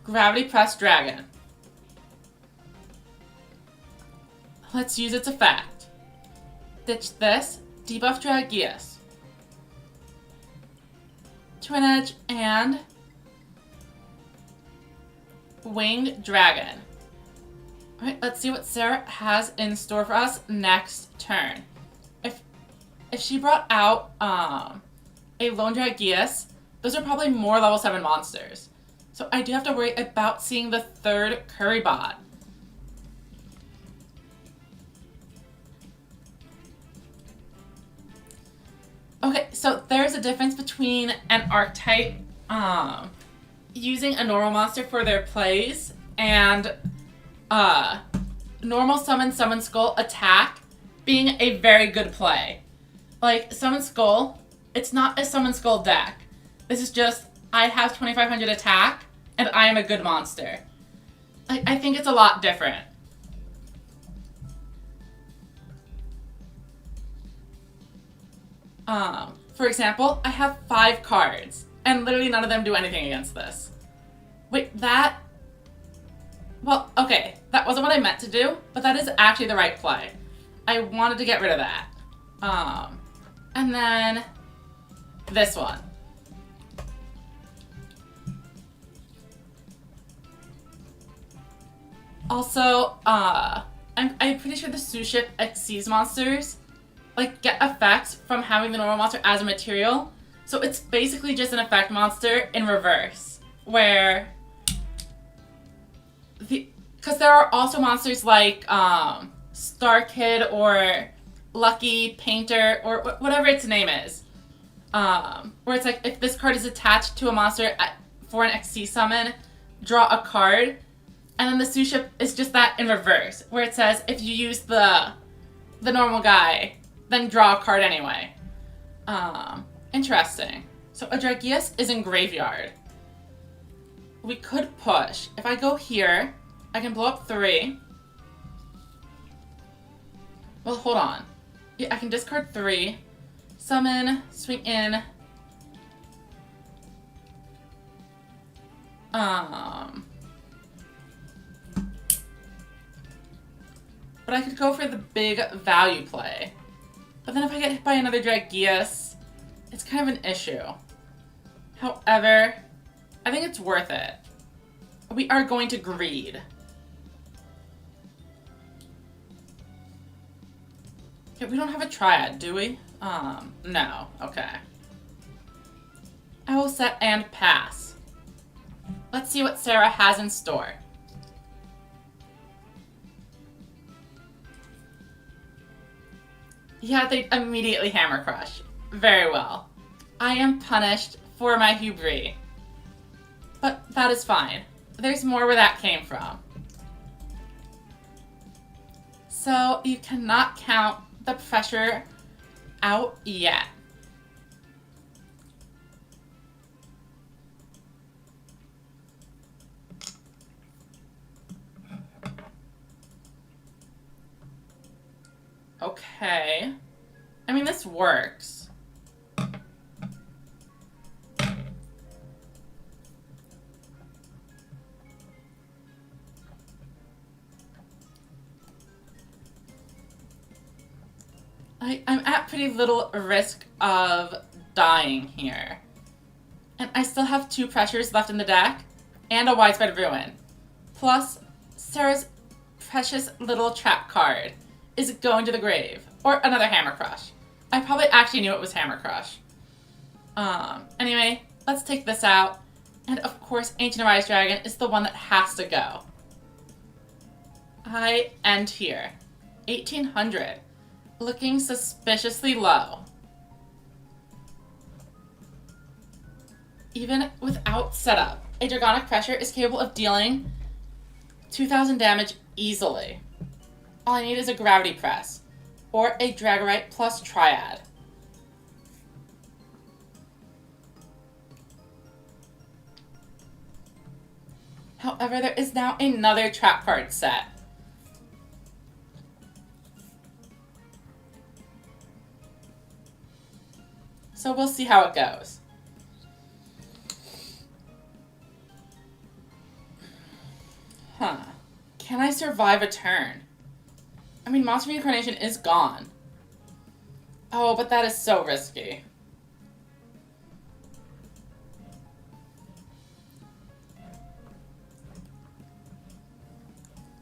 [SPEAKER 1] Gravity Press Dragon. Let's use its effect. Ditch this, debuff Dragius. Twin Edge and Winged Dragon. Alright, let's see what Sarah has in store for us next turn. If she brought out a Lone Dragius, those are probably more level 7 monsters. So I do have to worry about seeing the third Curry bot. Okay, so there's a difference between an archetype using a normal monster for their plays and normal Summon Skull attack being a very good play. Like, Summon Skull, it's not a Summon Skull deck. This is just, I have 2500 attack, and I am a good monster. I think it's a lot different. For example, I have 5 cards, and literally none of them do anything against this. Wait, that... Well, okay, that wasn't what I meant to do, but that is actually the right play. I wanted to get rid of that. And then this one. Also, I'm pretty sure the Suship Xyz monsters like get effects from having the normal monster as a material. So it's basically just an effect monster in reverse, where because there are also monsters like Star Kid or Lucky Painter or whatever its name is, where it's like if this card is attached to a monster for an XC summon, draw a card, and then the Suship is just that in reverse, where it says if you use the normal guy, then draw a card anyway. Interesting. So a Dragius is in graveyard. We could push. If I go here, I can blow up 3. Well, hold on. Yeah, I can discard 3. Summon, swing in. But I could go for the big value play. But then if I get hit by another Dragius, it's kind of an issue. However, I think it's worth it. We are going to greed. Okay, we don't have a triad, do we? No. Okay. I will set and pass. Let's see what Sarah has in store. Yeah, they immediately Hammer Crush. Very well. I am punished for my hubris. But that is fine. There's more where that came from. So you cannot count the pressure out yet. Okay. I mean, this works. I'm at pretty little risk of dying here. And I still have 2 pressures left in the deck, and a Widespread Ruin. Plus, Sarah's precious little trap card is going to the grave. Or another Hammer Crush. I probably actually knew it was Hammer Crush. Anyway, let's take this out. And of course, Ancient Arise Dragon is the one that has to go. I end here. 1800. Looking suspiciously low. Even without setup, a Dragonic Pressure is capable of dealing 2,000 damage easily. All I need is a Gravity Press, or a Dragorite plus Triad. However, there is now another trap card set. So we'll see how it goes. Huh. Can I survive a turn? I mean, Monster Reincarnation is gone. Oh, but that is so risky.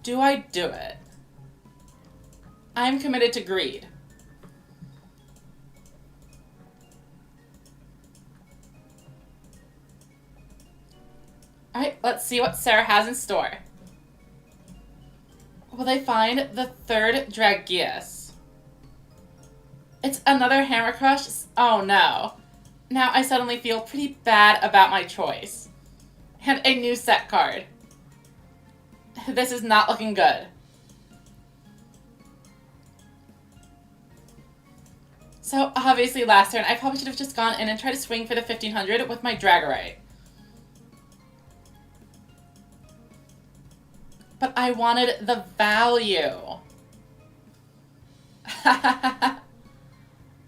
[SPEAKER 1] Do I do it? I'm committed to greed. Alright, let's see what Sarah has in store. Will they find the third Dragius? It's another Hammer Crush? Oh no. Now I suddenly feel pretty bad about my choice. And a new set card. This is not looking good. So obviously last turn I probably should have just gone in and tried to swing for the 1500 with my Dragorite. But I wanted the value.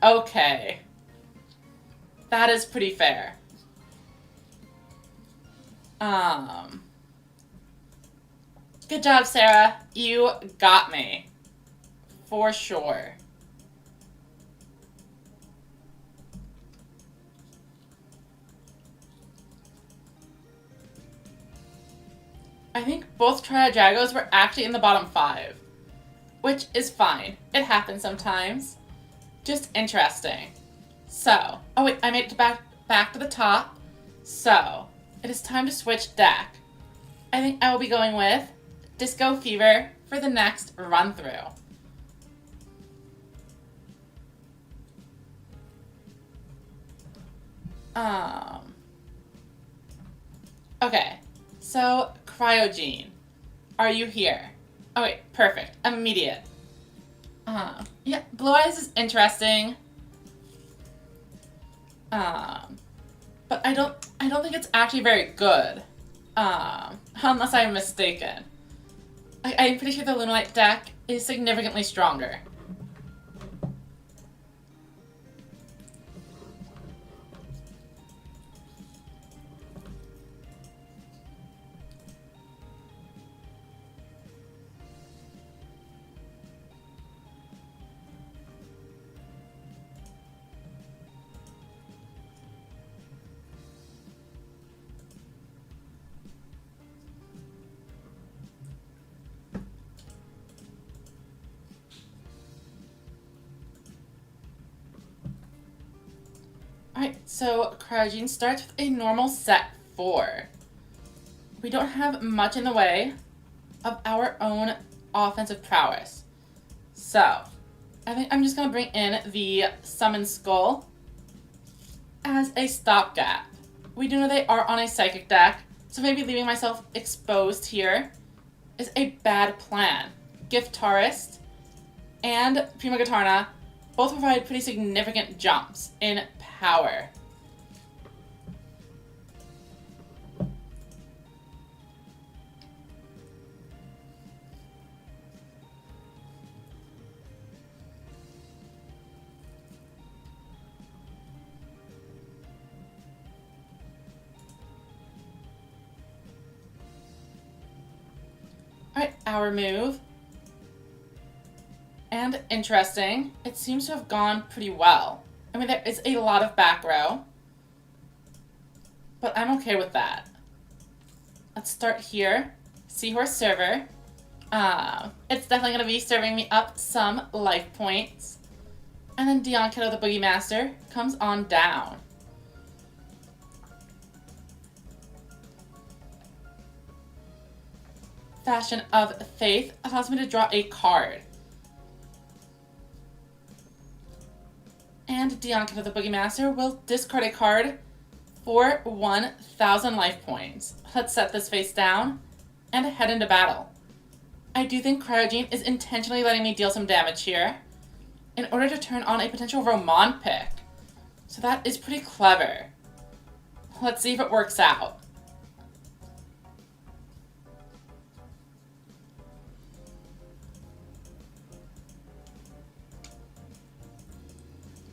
[SPEAKER 1] Okay. That is pretty fair. Good job, Sarah. You got me. For sure. I think both Triad Dragos were actually in the bottom 5. Which is fine. It happens sometimes. Just interesting. So, oh wait, I made it back to the top. So, it is time to switch deck. I think I will be going with Disco Fever for the next run through. Okay, so Cryogene, are you here? Oh wait, perfect, immediate. Yeah, Blue Eyes is interesting. But I don't think it's actually very good. Unless I'm mistaken. I'm pretty sure the Lunalite deck is significantly stronger. Alright, so Cryogene starts with a normal set 4. We don't have much in the way of our own offensive prowess. So, I think I'm just going to bring in the Summon Skull as a stopgap. We do know they are on a Psychic deck, so maybe leaving myself exposed here is a bad plan. Giftarist and Primogatarna both provide pretty significant jumps in power. Alright, our move. And interesting, it seems to have gone pretty well. I mean, there is a lot of back row, but I'm okay with that. Let's start here. Seahorse Server. It's definitely going to be serving me up some life points. And then Dion Kiddo the Boogie Master comes on down. Fashion of Faith allows me to draw a card. And Dianca the Boogie Master will discard a card for 1,000 life points. Let's set this face down and head into battle. I do think Cryogene is intentionally letting me deal some damage here in order to turn on a potential Roman pick. So that is pretty clever. Let's see if it works out.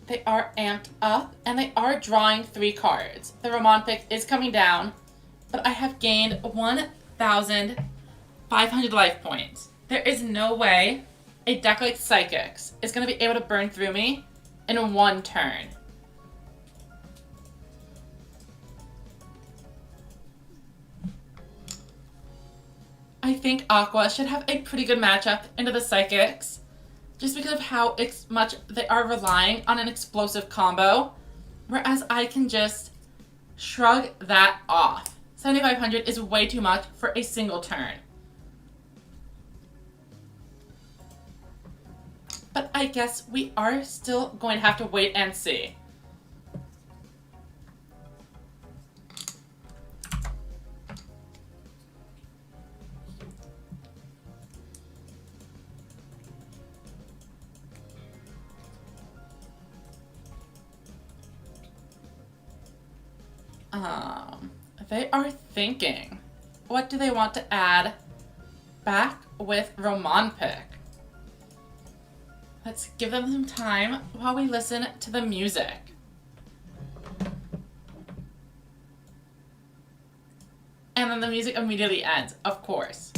[SPEAKER 1] They are amped up, and they are drawing 3 cards. The Roman pick is coming down, but I have gained 1,500 life points. There is no way a deck like Psychics is going to be able to burn through me in 1 turn. I think Aqua should have a pretty good matchup into the Psychics, just because of how much they are relying on an explosive combo, whereas I can just shrug that off. 7,500 is way too much for a single turn. But I guess we are still going to have to wait and see. They are thinking. What do they want to add back with Roman pick? Let's give them some time while we listen to the music. And then the music immediately ends, of course.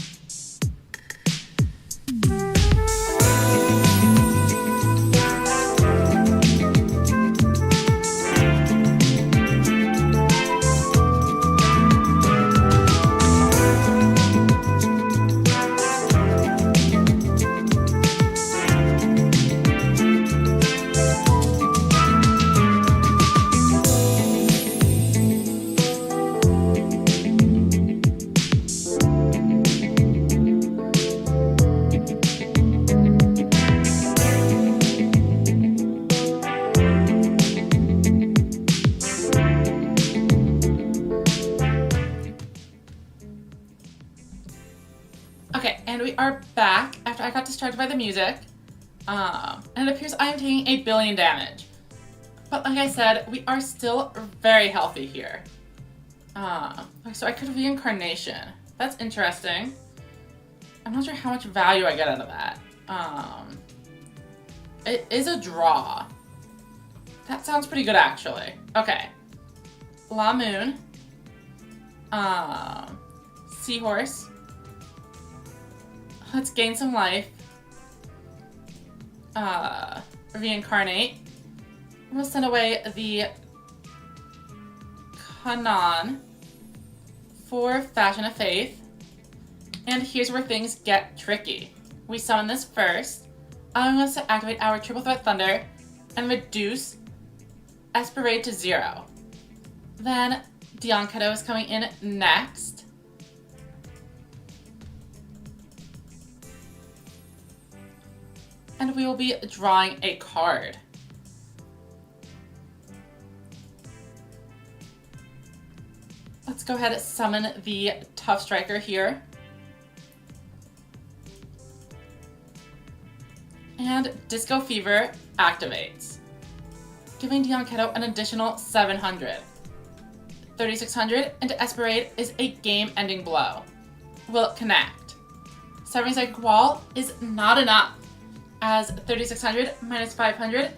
[SPEAKER 1] Okay, and we are back after I got distracted by the music. And it appears I am taking 8 billion damage. But like I said, we are still very healthy here. So I could reincarnation. That's interesting. I'm not sure how much value I get out of that. It is a draw. That sounds pretty good, actually. Okay. La Moon. Seahorse. Let's gain some life. Reincarnate. We'll send away the Kanan for Fashion of Faith. And here's where things get tricky. We summon this first, allowing us to activate our Triple Threat Thunder and reduce Esperade to 0. Then Dianketo is coming in next. And we will be drawing a card. Let's go ahead and summon the Tough Striker here. And Disco Fever activates, giving Dianketo an additional 700. 3,600 into Esperade is a game-ending blow. Will it connect? 7 Psychic Wall is not enough, as 3,600 minus 500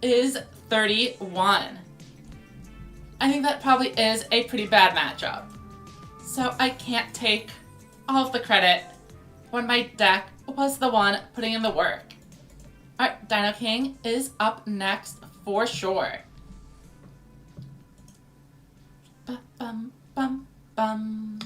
[SPEAKER 1] is 31. I think that probably is a pretty bad matchup. So I can't take all of the credit when my deck was the one putting in the work. Alright, Dino King is up next for sure. Bum, bum, bum.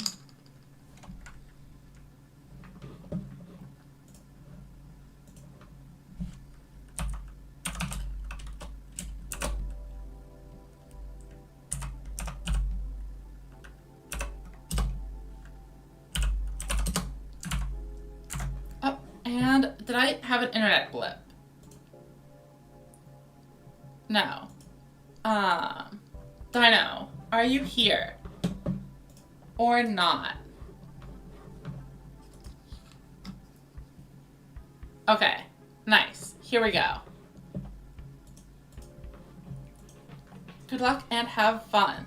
[SPEAKER 1] And did I have an internet blip? No. Dino, are you here? Or not? Okay, nice. Here we go. Good luck and have fun.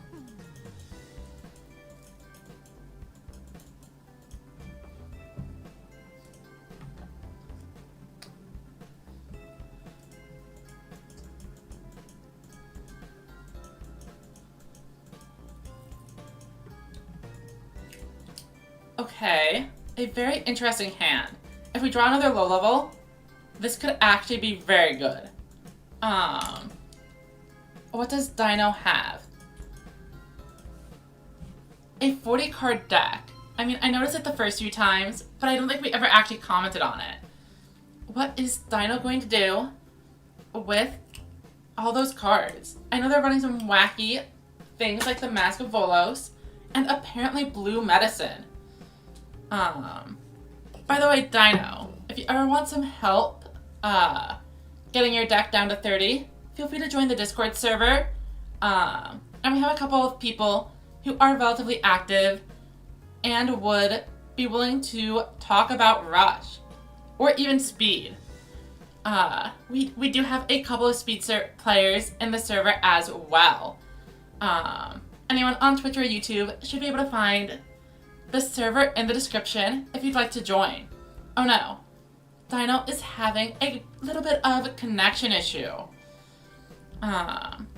[SPEAKER 1] Okay, a very interesting hand. If we draw another low level, this could actually be very good. What does Dino have? A 40 card deck. I mean, I noticed it the first few times, but I don't think we ever actually commented on it. What is Dino going to do with all those cards? I know they're running some wacky things like the Mask of Volos and apparently Blue Medicine. By the way, Dino, if you ever want some help getting your deck down to 30, feel free to join the Discord server. And we have a couple of people who are relatively active and would be willing to talk about Rush or even Speed. We do have a couple of Speed players in the server as well. Anyone on Twitch or YouTube should be able to find the server in the description if you'd like to join. Oh no, Dino is having a little bit of a connection issue.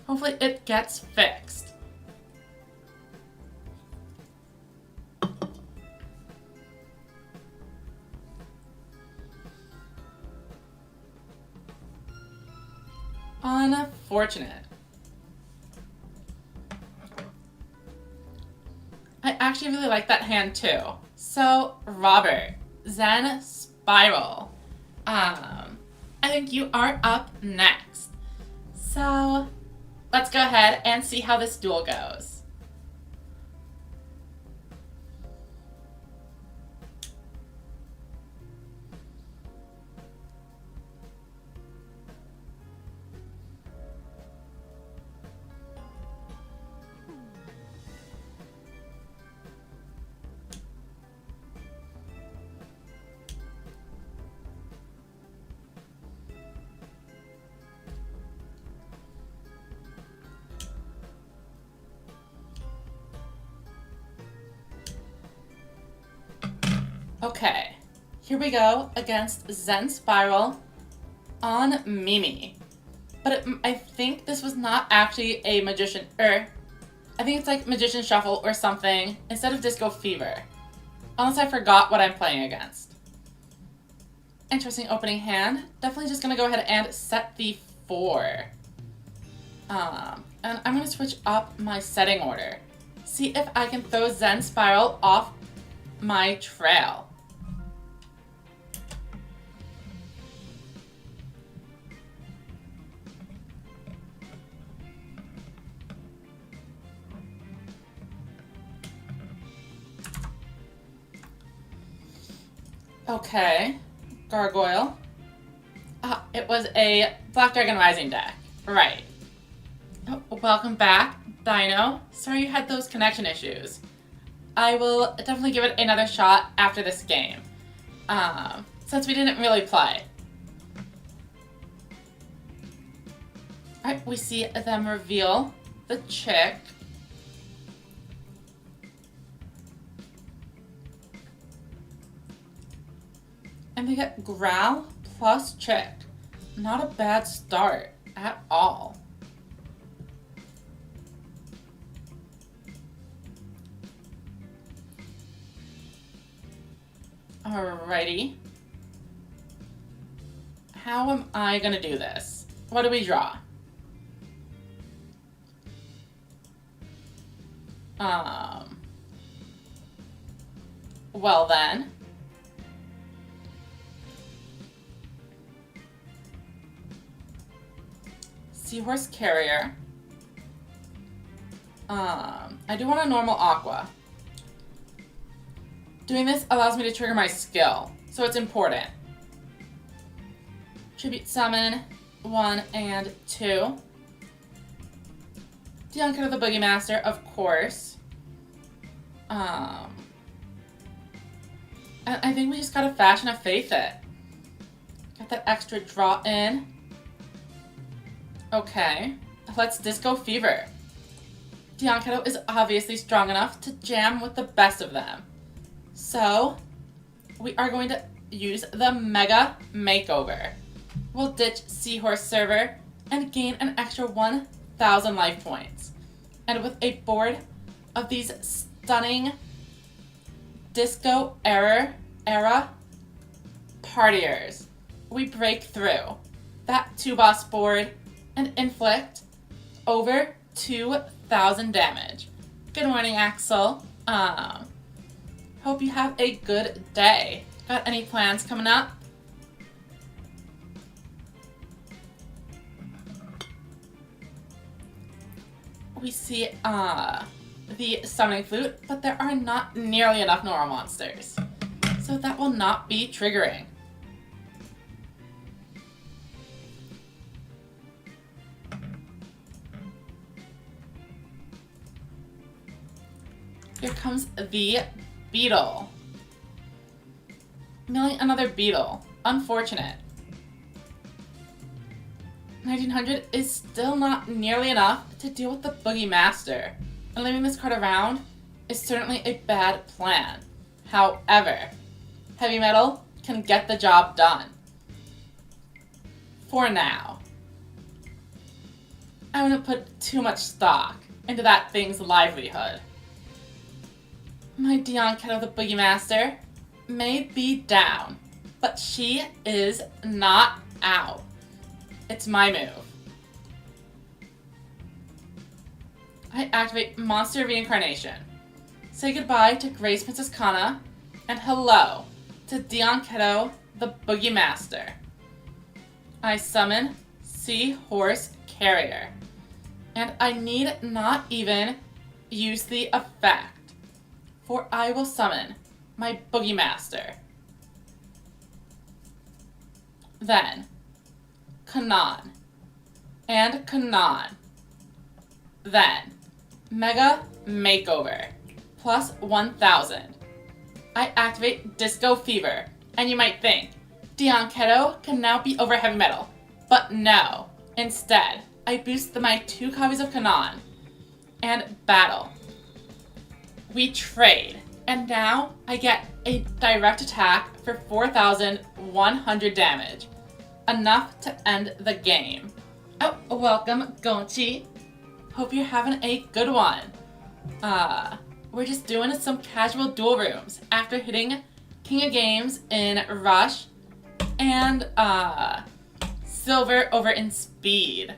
[SPEAKER 1] Hopefully it gets fixed. Unfortunate. I actually really like that hand too. So, Robert, Zen Spiral. I think you are up next. So, let's go ahead and see how this duel goes. Okay, here we go against Zen Spiral on Mimi. But I think this was not actually a Magician, I think it's like Magician Shuffle or something instead of Disco Fever. Unless I forgot what I'm playing against. Interesting opening hand. Definitely just gonna go ahead and set the 4. And I'm gonna switch up my setting order. See if I can throw Zen Spiral off my trail. Okay, Gargoyle. It was a Black Dragon Rising deck. Right. Oh, welcome back, Dino. Sorry you had those connection issues. I will definitely give it another shot after this game, since we didn't really play. Alright, we see them reveal the chick. And they get Growl plus chick. Not a bad start at all. Alrighty. How am I gonna do this? What do we draw? Well then. Seahorse Carrier. I do want a normal Aqua. Doing this allows me to trigger my skill, so it's important. Tribute Summon 1 and 2. Dianca the Boogie Master, of course. And I think we just gotta fashion a Faith It. Got that extra draw in. Okay, let's Disco Fever. Dianca is obviously strong enough to jam with the best of them. So, we are going to use the Mega Makeover. We'll ditch Seahorse Server and gain an extra 1,000 life points. And with a board of these stunning Disco era partiers, we break through that 2-boss board and inflict over 2,000 damage. Good morning, Axel. Hope you have a good day. Got any plans coming up? We see the Summoning Flute, but there are not nearly enough normal monsters. So that will not be triggering. Here comes the Beetle. Milling another Beetle. Unfortunate. 1900 is still not nearly enough to deal with the Boogie Master, and leaving this card around is certainly a bad plan. However, Heavy Metal can get the job done. For now. I wouldn't put too much stock into that thing's livelihood. My Dianca the Boogie Master may be down, but she is not out. It's my move. I activate Monster Reincarnation. Say goodbye to Grace Princess Kana, and hello to Dianca the Boogie Master. I summon Seahorse Carrier, and I need not even use the effect, for I will summon my Boogie Master. Then, Kanan, and Kanan. Then, Mega Makeover, plus 1,000. I activate Disco Fever, and you might think, Dianca can now be over Heavy Metal, but no. Instead, I boost my 2 copies of Kanan, and battle. We trade, and now I get a direct attack for 4,100 damage. Enough to end the game. Oh, welcome, Gonchi. Hope you're having a good one. We're just doing some casual duel rooms after hitting King of Games in Rush and Silver over in Speed.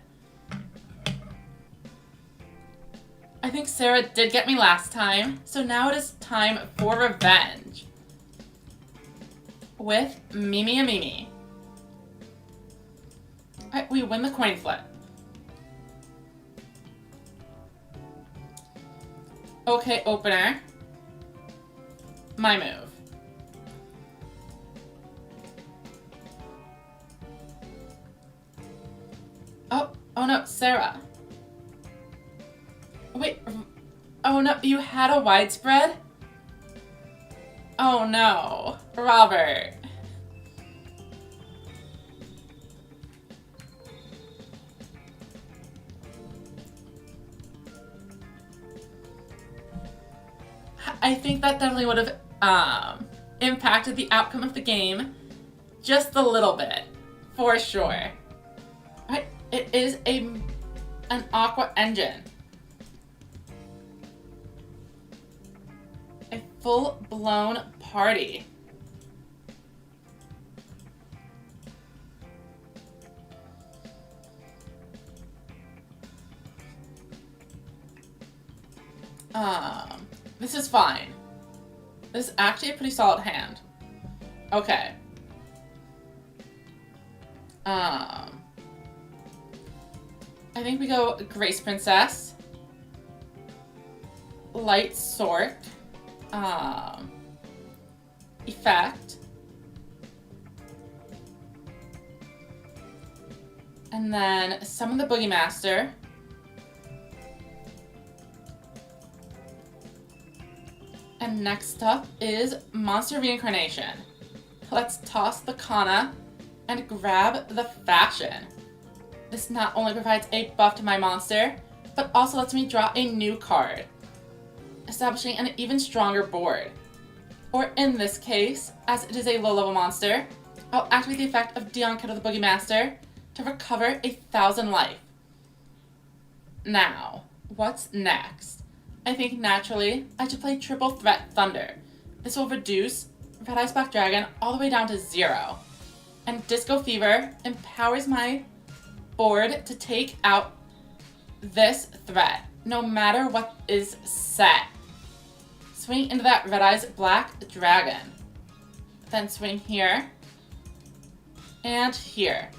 [SPEAKER 1] I think Sarah did get me last time, so now it is time for revenge. With Mimi and Mimi. Alright, we win the coin flip. Okay, opener. My move. Oh no, Sarah. Wait, oh no, you had a widespread? Oh no, Robert. I think that definitely would have impacted the outcome of the game just a little bit, for sure. Right, it is an Aqua Engine. A full-blown party. This is fine. This is actually a pretty solid hand. Okay. I think we go Grace Princess. Light Sork. Effect. And then summon the Boogie Master. And next up is Monster Reincarnation. Let's toss the Kana and grab the Fashion. This not only provides a buff to my monster, but also lets me draw a new card, establishing an even stronger board. Or in this case, as it is a low-level monster, I'll activate the effect of Dion-Keto the Boogie Master to recover 1,000 life. Now, what's next? I think naturally I should play Triple Threat Thunder. This will reduce Red Eyes Black Dragon all the way down to 0. And Disco Fever empowers my board to take out this threat, no matter what is set. Swing into that Red Eyes Black Dragon. Then swing here. And here.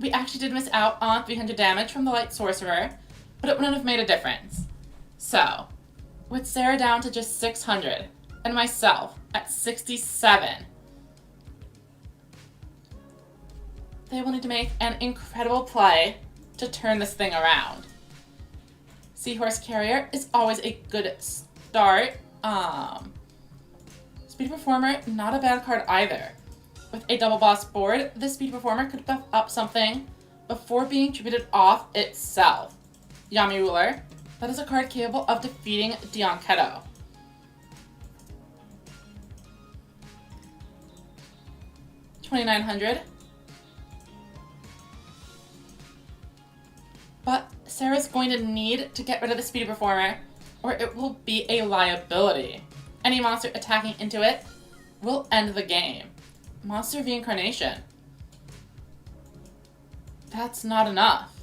[SPEAKER 1] We actually did miss out on 300 damage from the Light Sorcerer, but it wouldn't have made a difference. So, with Sarah down to just 600, and myself at 67, they will need to make an incredible play to turn this thing around. Seahorse Carrier is always a good start. Speed Performer, not a bad card either. With a double boss board, this Speed Performer could buff up something before being tributed off itself. Yami Ruler, that is a card capable of defeating Dion-Keto. $2,900. But Sarah's going to need to get rid of the Speedy Performer, or it will be a liability. Any monster attacking into it will end the game. Monster Reincarnation. That's not enough.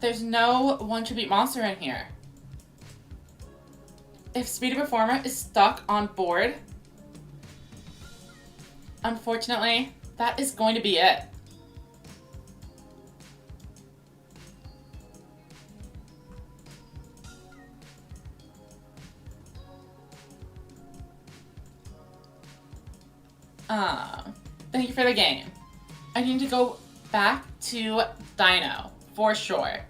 [SPEAKER 1] There's no one tribute monster in here. If Speedy Performer is stuck on board, unfortunately, that is going to be it. Thank you for the game. I need to go back to Dino, for sure.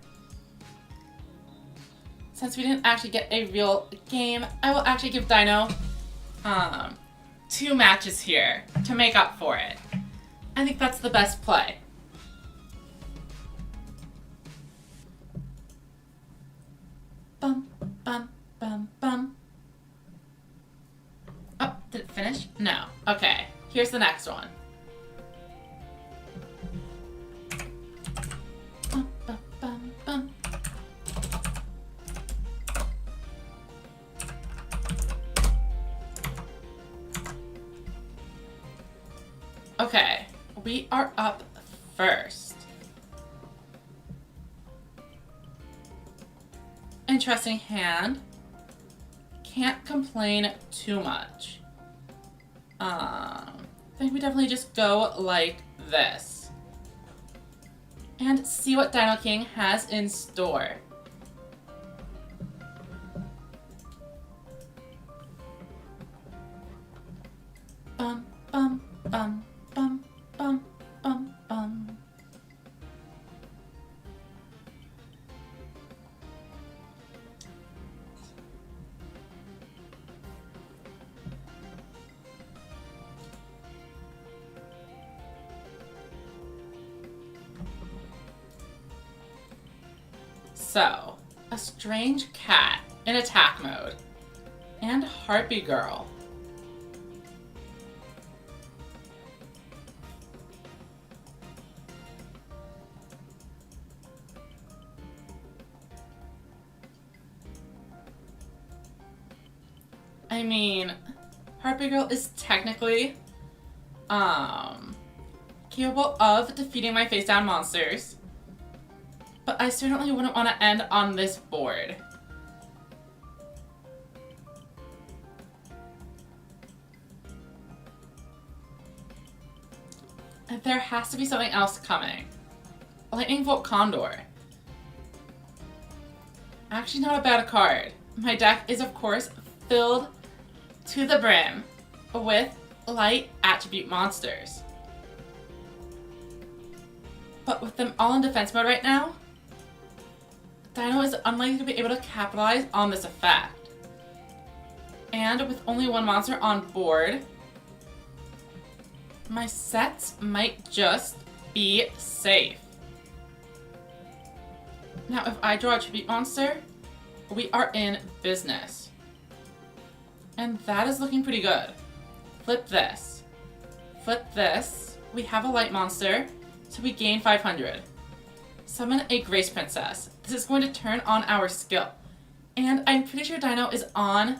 [SPEAKER 1] Since we didn't actually get a real game, I will actually give Dino 2 matches here to make up for it. I think that's the best play. Bum, bum, bum, bum. Oh, did it finish? No. Okay. Here's the next one. Bum, bum, bum, bum. Okay, we are up first. Interesting hand. Can't complain too much. I think we definitely just go like this. And see what Dino King has in store. Bum, bum, bum, bum, bum, bum, bum. So, a strange cat in attack mode, and Harpy Girl. I mean, Harpy Girl is technically capable of defeating my face down monsters. But I certainly wouldn't want to end on this board. There has to be something else coming. Lightning Bolt Condor. Actually not a bad card. My deck is of course filled to the brim with light attribute monsters. But with them all in defense mode right now, Dino is unlikely to be able to capitalize on this effect. And with only one monster on board, my sets might just be safe. Now, if I draw a tribute monster, we are in business. And that is looking pretty good. Flip this. Flip this. We have a light monster, so we gain 500. Summon a Grace Princess. This is going to turn on our skill. And I'm pretty sure Dino is on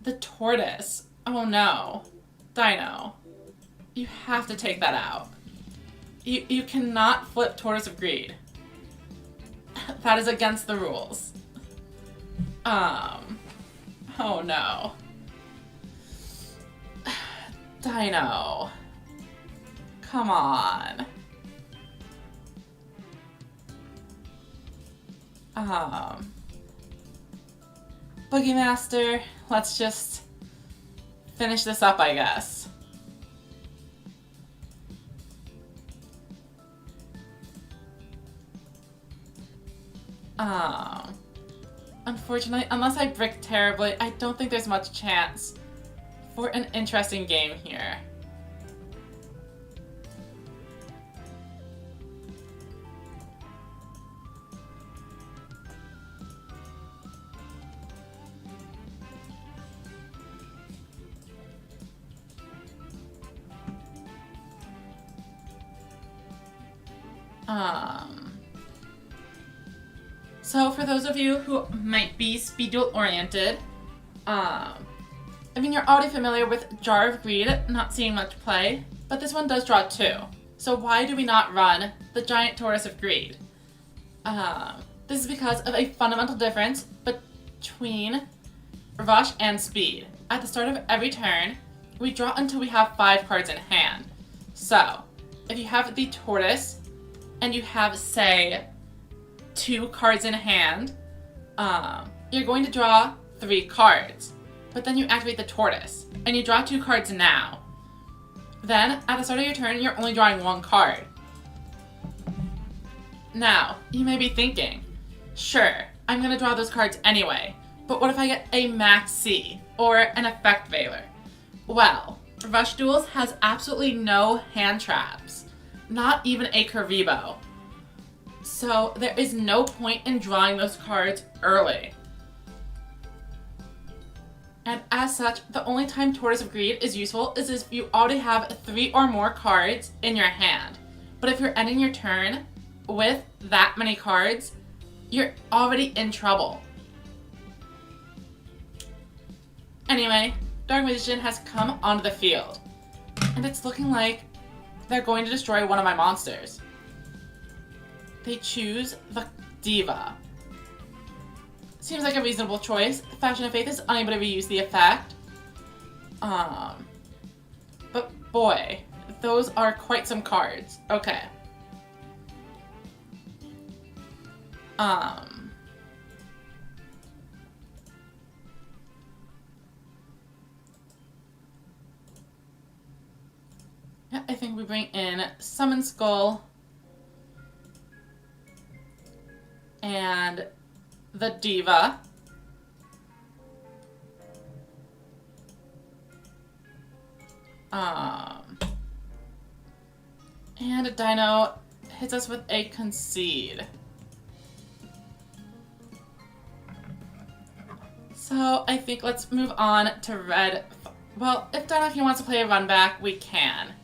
[SPEAKER 1] the tortoise. Oh no. Dino. You have to take that out. You cannot flip Tortoise of Greed. That is against the rules. Oh no. Dino. Come on. Boogie Master, let's just finish this up, I guess. Unfortunately, unless I brick terribly, I don't think there's much chance for an interesting game here. So for those of you who might be speed duel oriented, I mean, you're already familiar with Jar of Greed, not seeing much play, but this one does draw 2. So why do we not run the Giant Tortoise of Greed? This is because of a fundamental difference between Rush and Speed. At the start of every turn, we draw until we have 5 cards in hand. So, if you have the Tortoise, and you have, say, 2 cards in hand, you're going to draw 3 cards. But then you activate the Tortoise, and you draw 2 cards now. Then, at the start of your turn, you're only drawing 1 card. Now, you may be thinking, sure, I'm going to draw those cards anyway, but what if I get a Max C, or an Effect Veiler? Well, Rush Duels has absolutely no hand traps, not even a Curvibo. So there is no point in drawing those cards early. And as such, the only time Tortoise of Greed is useful is if you already have 3 or more cards in your hand. But if you're ending your turn with that many cards, you're already in trouble. Anyway, Dark Magician has come onto the field. And it's looking like they're going to destroy one of my monsters. They choose the Diva. Seems like a reasonable choice. Fashion of Faith is unable to reuse the effect. But boy, those are quite some cards. Okay. Yeah, I think we bring in Summon Skull and the Diva. And a Dino hits us with a Concede. So I think let's move on to Red. Well, if Dino King wants to play a run back, we can.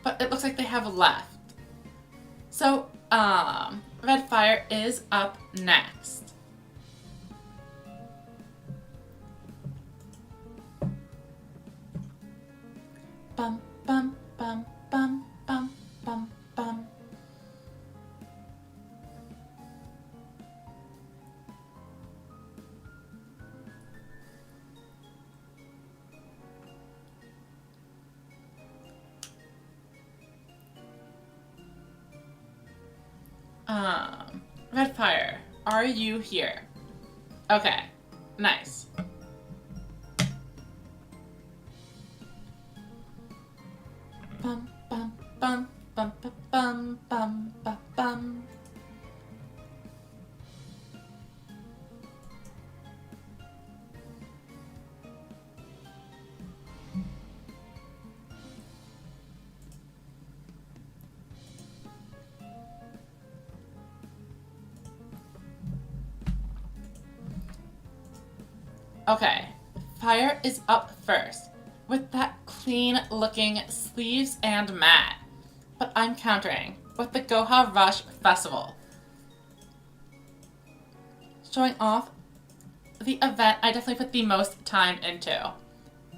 [SPEAKER 1] But it looks like they have left. So, Red Fire is up next. Bum, bum, bum, bum, bum, bum, bum. Red Fire, are you here? Okay, nice. bum, ba, bum, bum, ba, bum. Okay, Fire is up first, with that clean looking sleeves and mat. But I'm countering with the Goha Rush Festival. Showing off the event I definitely put the most time into.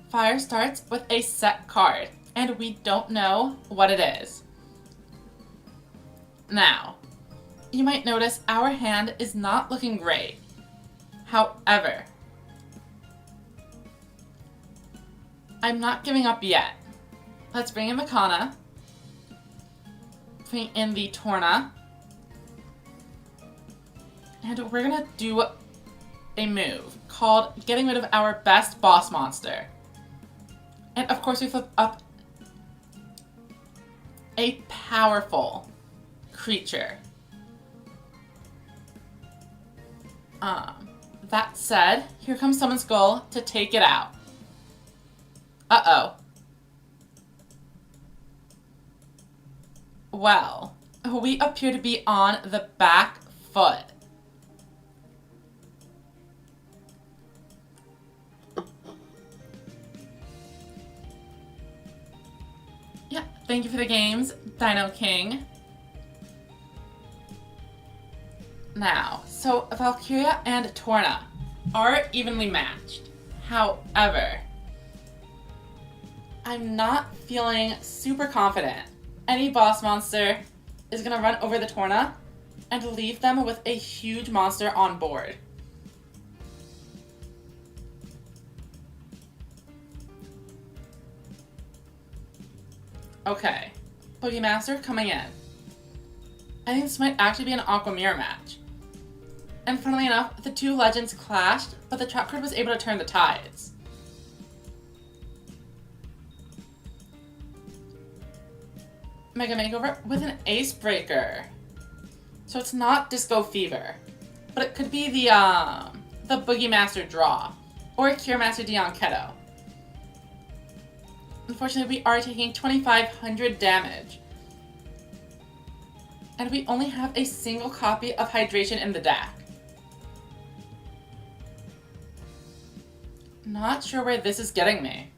[SPEAKER 1] Fire starts with a set card, and we don't know what it is. Now, you might notice our hand is not looking great. However, I'm not giving up yet. Let's bring in the Kana. Bring in the Torna. And we're gonna do a move called getting rid of our best boss monster. And of course we flip up a powerful creature. That said, here comes Summon Skull to take it out. Uh-oh. Well, we appear to be on the back foot. Yeah, thank you for the games, Dino King. Now, so Valkyria and Torna are evenly matched. However, I'm not feeling super confident any boss monster is going to run over the Torna and leave them with a huge monster on board. Okay, Boogie Master coming in. I think this might actually be an Aqua Mirror match. And funnily enough, the two legends clashed, but the trap card was able to turn the tides. Mega Makeover with an Ace Breaker. So it's not Disco Fever, but it could be the Boogie Master draw, or Cure Master Dion Keto. Unfortunately, we are taking 2,500 damage. And we only have a single copy of Hydration in the deck. Not sure where this is getting me.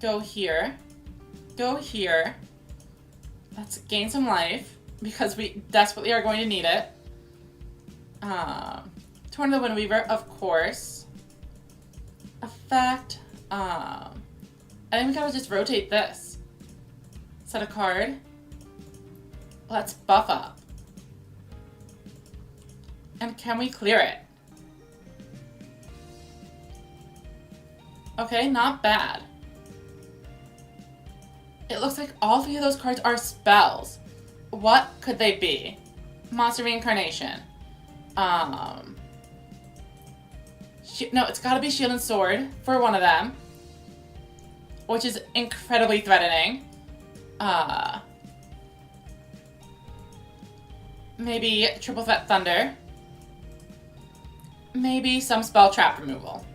[SPEAKER 1] Go here. Go here. Let's gain some life, because we desperately are going to need it. Torn the Windweaver, of course. Effect. I think we gotta just rotate this. Set a card. Let's buff up. And can we clear it? Okay, not bad. It looks like all three of those cards are spells. What could they be? Monster Reincarnation. No, it's gotta be Shield and Sword for one of them, which is incredibly threatening. Maybe Triple Threat Thunder. Maybe some spell trap removal.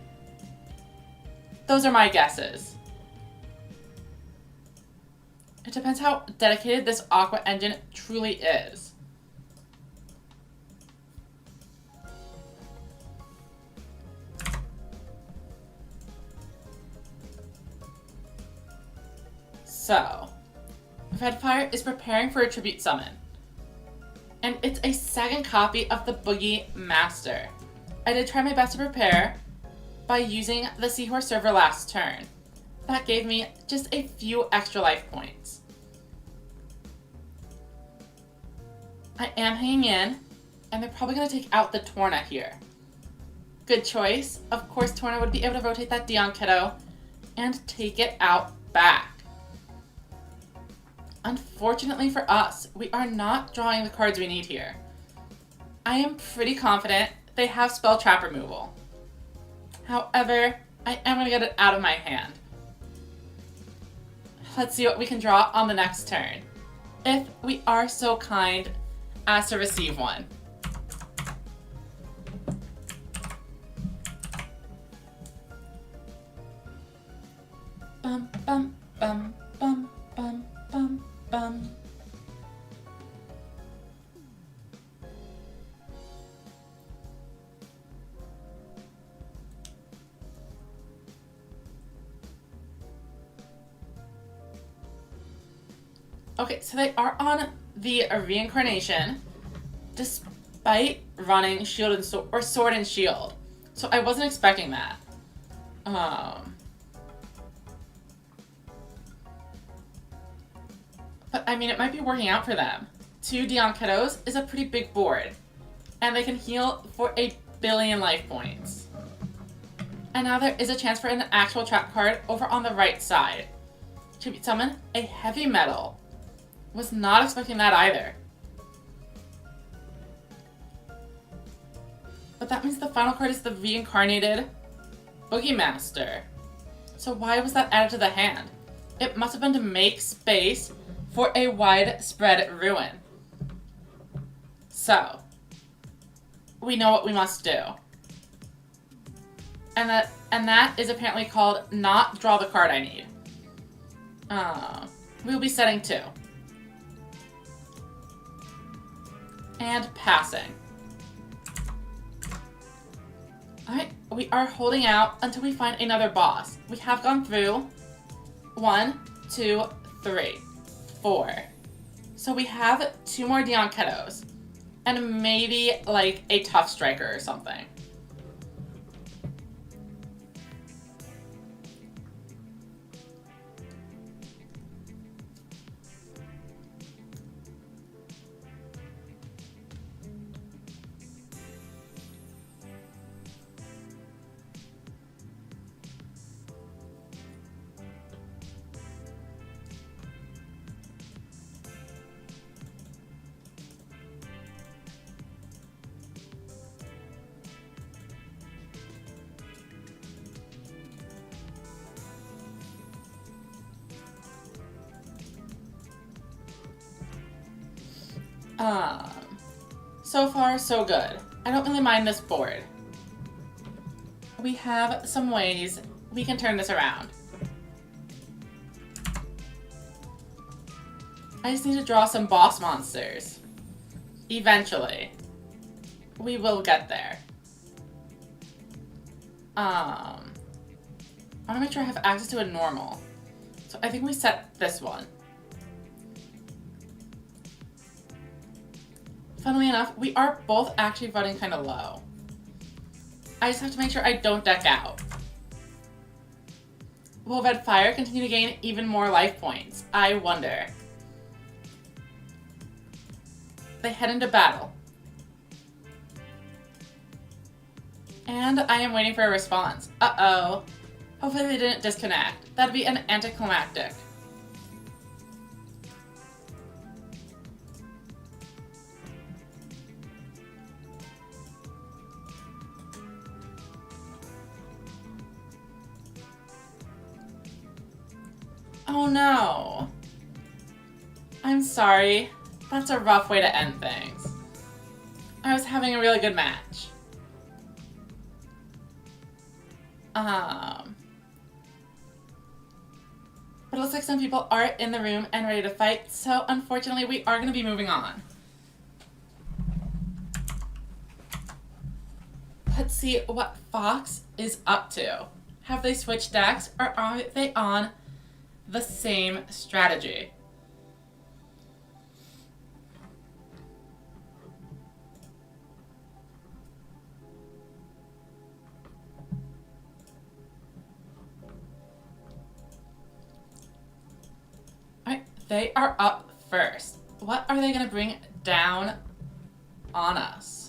[SPEAKER 1] Those are my guesses. It depends how dedicated this Aqua engine truly is. So, Red Fire is preparing for a tribute summon. And it's a second copy of the Boogie Master. I did try my best to prepare by using the Seahorse server last turn. That gave me just a few extra life points. I am hanging in, and they're probably going to take out the Torna here. Good choice. Of course, Torna would be able to rotate that Dion Keto and take it out back. Unfortunately for us, we are not drawing the cards we need here. I am pretty confident they have spell trap removal. However, I am going to get it out of my hand. Let's see what we can draw on the next turn, if we are so kind as to receive one. Bum, bum, bum, bum, bum, bum, bum. Okay, so they are on the reincarnation, despite running shield and sword and shield. So I wasn't expecting that. But I mean, it might be working out for them. 2 Dion Kiddos is a pretty big board, and they can heal for 1,000,000,000 life points. And now there is a chance for an actual trap card over on the right side. Tribute summon a heavy metal. Was not expecting that either. But that means the final card is the reincarnated Boogie Master. So why was that added to the hand? It must have been to make space for a widespread ruin. So, we know what we must do. And that is apparently called not draw the card I need. We'll be setting 2. And passing. Alright, we are holding out until we find another boss. We have gone through 1, 2, 3, 4. So we have 2 more Dion Kiddos. And maybe like a tough striker or something. So far, so good. I don't really mind this board. We have some ways we can turn this around. I just need to draw some boss monsters. Eventually. We will get there. I want to make sure I have access to a normal. So I think we set this one. Funnily enough, we are both actually running kind of low. I just have to make sure I don't deck out. Will Red Fire continue to gain even more life points? I wonder. They head into battle. And I am waiting for a response. Uh-oh. Hopefully they didn't disconnect. That'd be an anticlimactic. Oh no. I'm sorry. That's a rough way to end things. I was having a really good match. But it looks like some people are in the room and ready to fight, so unfortunately we are going to be moving on. Let's see what Fox is up to. Have they switched decks, or are they on the same strategy? Alright, they are up first. What are they going to bring down on us?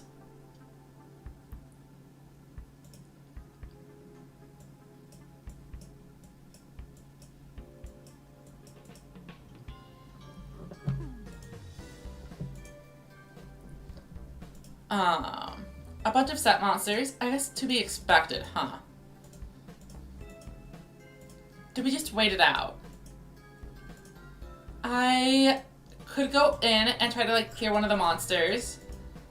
[SPEAKER 1] A bunch of set monsters. I guess to be expected, huh? do we just wait it out? I could go in and try to like clear one of the monsters,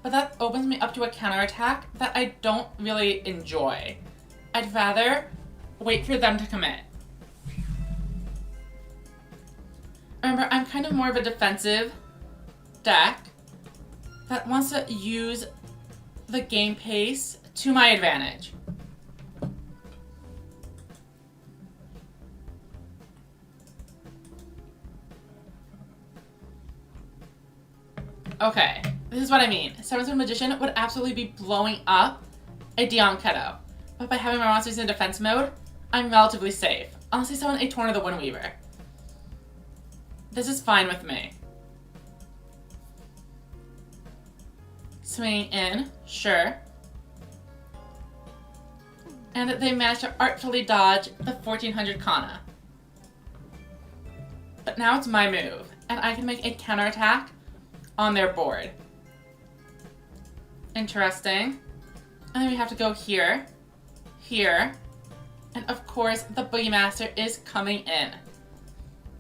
[SPEAKER 1] but that opens me up to a counterattack that I don't really enjoy. I'd rather wait for them to commit. Remember, I'm kind of more of a defensive deck that wants to use the game pace to my advantage. Okay, this is what I mean. Seventh Magician would absolutely be blowing up a Dion Keto, but by having my monsters in defense mode, I'm relatively safe. Unless I summon a Torn of the Windweaver. This is fine with me. Swinging in, sure. And they managed to artfully dodge the 1400 Kana. But now it's my move, and I can make a counterattack on their board. Interesting. And then we have to go here, here, and of course the Boogie Master is coming in.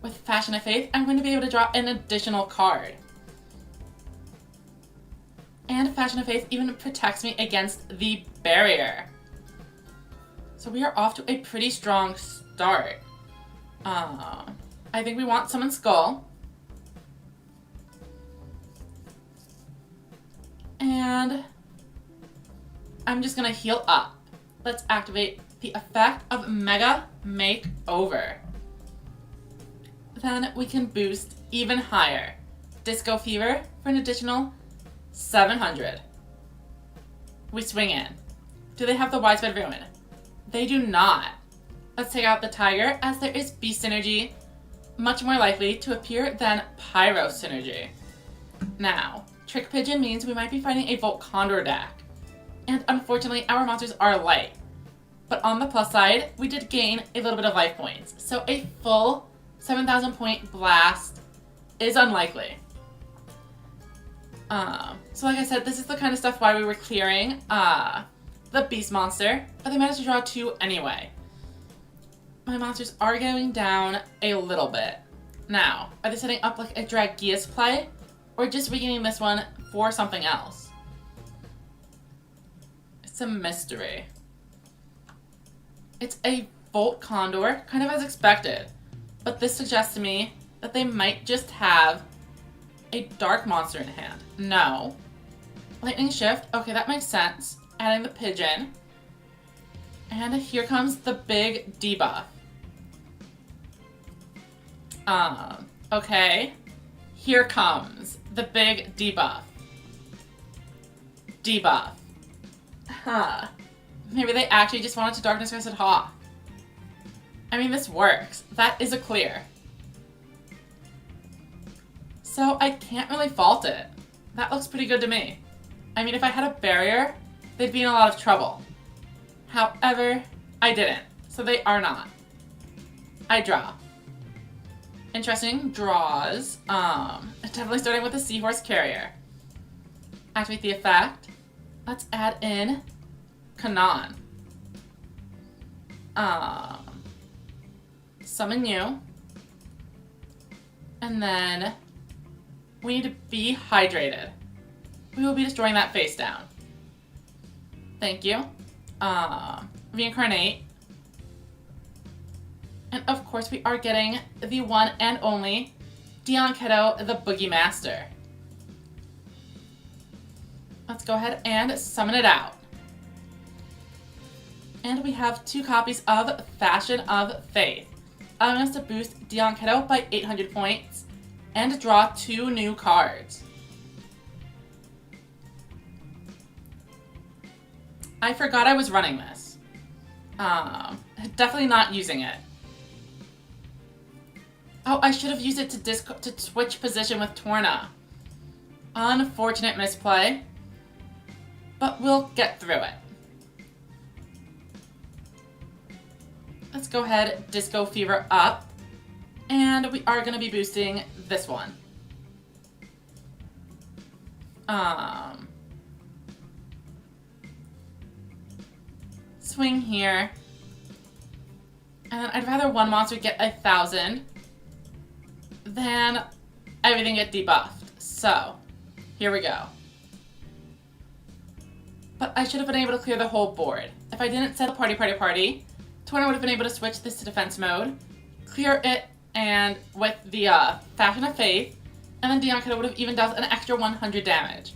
[SPEAKER 1] With Fashion of Faith, I'm going to be able to draw an additional card. And Fashion of Faith even protects me against the barrier. So we are off to a pretty strong start. I think we want Summon Skull. And I'm just gonna heal up. Let's activate the effect of Mega Makeover. Then we can boost even higher. Disco Fever for an additional 700. We swing in. Do they have the Widespread Ruin? They do not. Let's take out the Tiger, as there is Beast Synergy, much more likely to appear than Pyro Synergy. Now, Trick Pigeon means we might be fighting a Volt Condor deck. And unfortunately, our monsters are light. But on the plus side, we did gain a little bit of life points. So a full 7,000 point blast is unlikely. So like I said, this is the kind of stuff why we were clearing the Beast Monster, but they managed to draw 2 anyway. My monsters are going down a little bit. Now, are they setting up like a Dragias play, or just regaining this one for something else? It's a mystery. It's a Volt Condor, kind of as expected, but this suggests to me that they might just have a dark monster in hand. No. Lightning Shift, okay, that makes sense. Adding the Pigeon. And here comes the big debuff. Okay. Here comes the big debuff. Debuff. Huh. Maybe they actually just wanted to Darkness Crested Hawk. I mean, this works. That is a clear. So I can't really fault it. That looks pretty good to me. I mean, if I had a barrier, they'd be in a lot of trouble. However, I didn't. So they are not. I draw. Interesting draws. Definitely starting with the Seahorse Carrier. Activate the effect. Let's add in Kanan. Summon you. And then we need to be hydrated. We will be destroying that face down. Thank you. Reincarnate. And of course we are getting the one and only Dion Keto, the Boogie Master. Let's go ahead and summon it out. And we have 2 copies of Fashion of Faith, allowing us to boost Dion Keto by 800 points and draw 2 new cards. I forgot I was running this. Definitely not using it. Oh, I should have used it to switch position with Torna. Unfortunate misplay. But we'll get through it. Let's go ahead, Disco Fever up. And we are going to be boosting this one. Swing here. And then I'd rather one monster get 1,000 than everything get debuffed. So, here we go. But I should have been able to clear the whole board. If I didn't set a party, Torna would have been able to switch this to defense mode, clear it, and with the Fashion of Faith, and then Dion would have even dealt an extra 100 damage.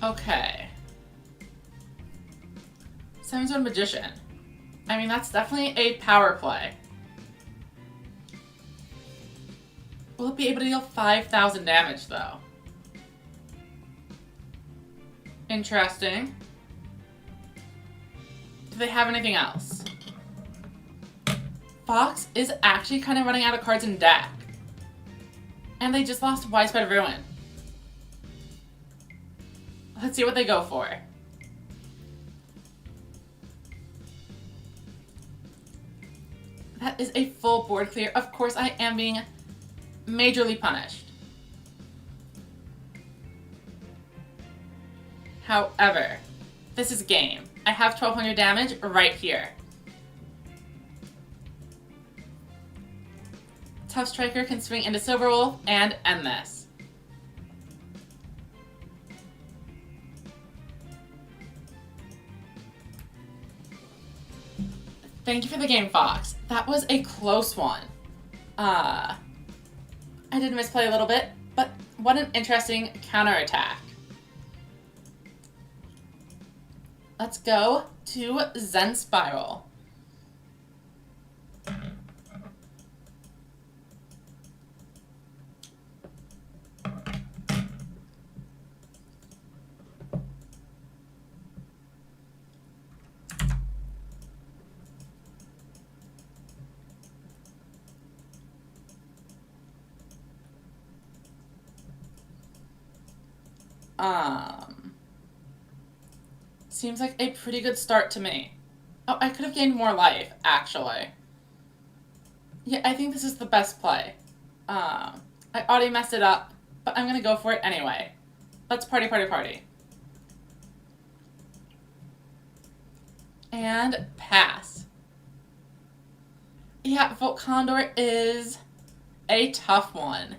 [SPEAKER 1] Okay. 7-zone Magician. I mean, that's definitely a power play. Will it be able to deal 5,000 damage, though? Interesting. Do they have anything else? Fox is actually kind of running out of cards in deck. And they just lost Widespread Ruin. Let's see what they go for. That is a full board clear. Of course, I am being majorly punished. However, this is game. I have 1,200 damage right here. Tough Striker can swing into Silverwolf and end this. Thank you for the game, Fox. That was a close one. I did misplay a little bit, but what an interesting counterattack. Let's go to Zen Spiral. Seems like a pretty good start to me. Oh, I could have gained more life, actually. Yeah, I think this is the best play. I already messed it up, but I'm gonna go for it anyway. Let's party. And pass. Yeah, Volt Condor is a tough one.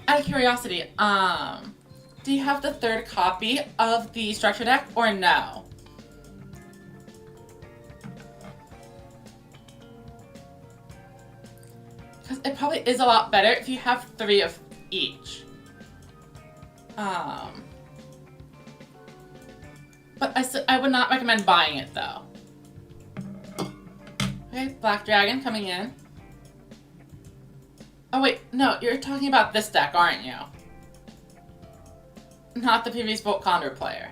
[SPEAKER 1] Out of curiosity, do you have the third copy of the structure deck or no? Because it probably is a lot better if you have 3 of each. But I would not recommend buying it though. Okay, Black Dragon coming in. Oh wait, no, you're talking about this deck, aren't you? Not the previous Volt Condor player.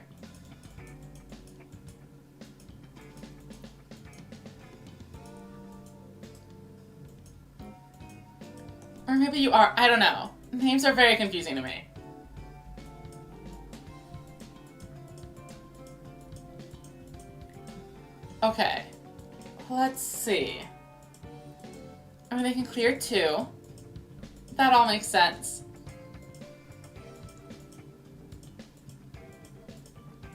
[SPEAKER 1] Or maybe you are, I don't know. Names are very confusing to me. Okay, let's see. I mean, they can clear 2. That all makes sense.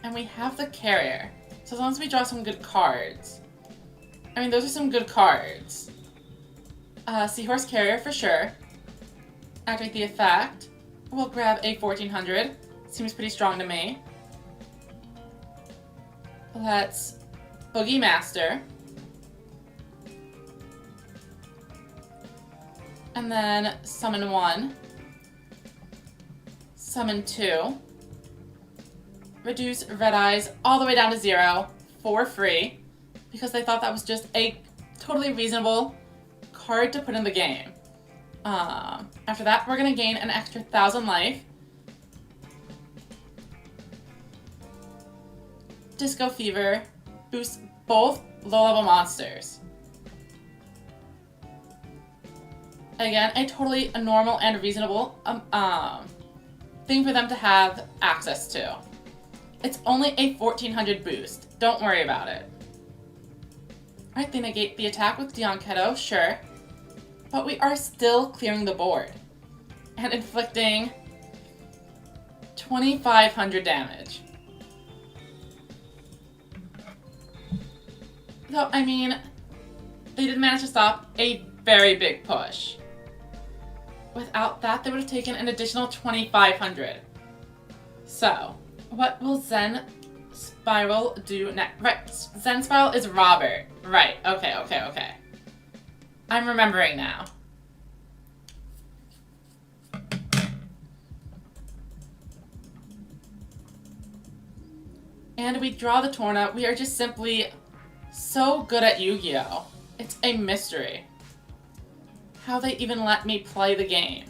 [SPEAKER 1] And we have the carrier. So as long as we draw some good cards. I mean, those are some good cards. Seahorse Carrier for sure. Activate the effect. We'll grab a 1,400. Seems pretty strong to me. Let's Boogie Master. And then summon 1. Summon 2. Reduce Red Eyes all the way down to 0 for free. Because they thought that was just a totally reasonable card to put in the game. After that, we're going to gain an extra 1,000 life. Disco Fever boosts both low-level monsters. Again, a totally normal and reasonable thing for them to have access to. It's only a 1400 boost. Don't worry about it. Alright, they negate the attack with Dianketo, sure. But we are still clearing the board. And inflicting 2500 damage. So, I mean, they did manage to stop a very big push. Without that, they would have taken an additional 2500. So, what will Zen Spiral do next? Right, Zen Spiral is Robert. Right, okay. I'm remembering now. And we draw the Torna. We are just simply so good at Yu-Gi-Oh! It's a mystery. How they even let me play the game.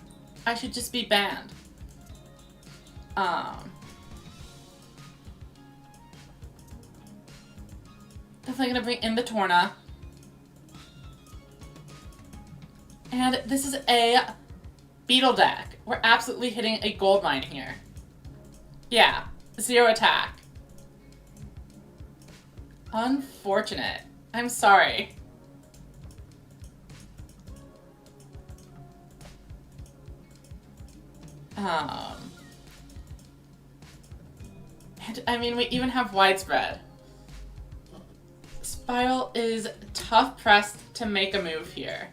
[SPEAKER 1] I should just be banned. Definitely gonna bring in the Torna. And this is a Beetle deck. We're absolutely hitting a gold mine here. Yeah, 0 attack. Unfortunate. I'm sorry. And I mean, we even have widespread. Spiral is tough pressed to make a move here.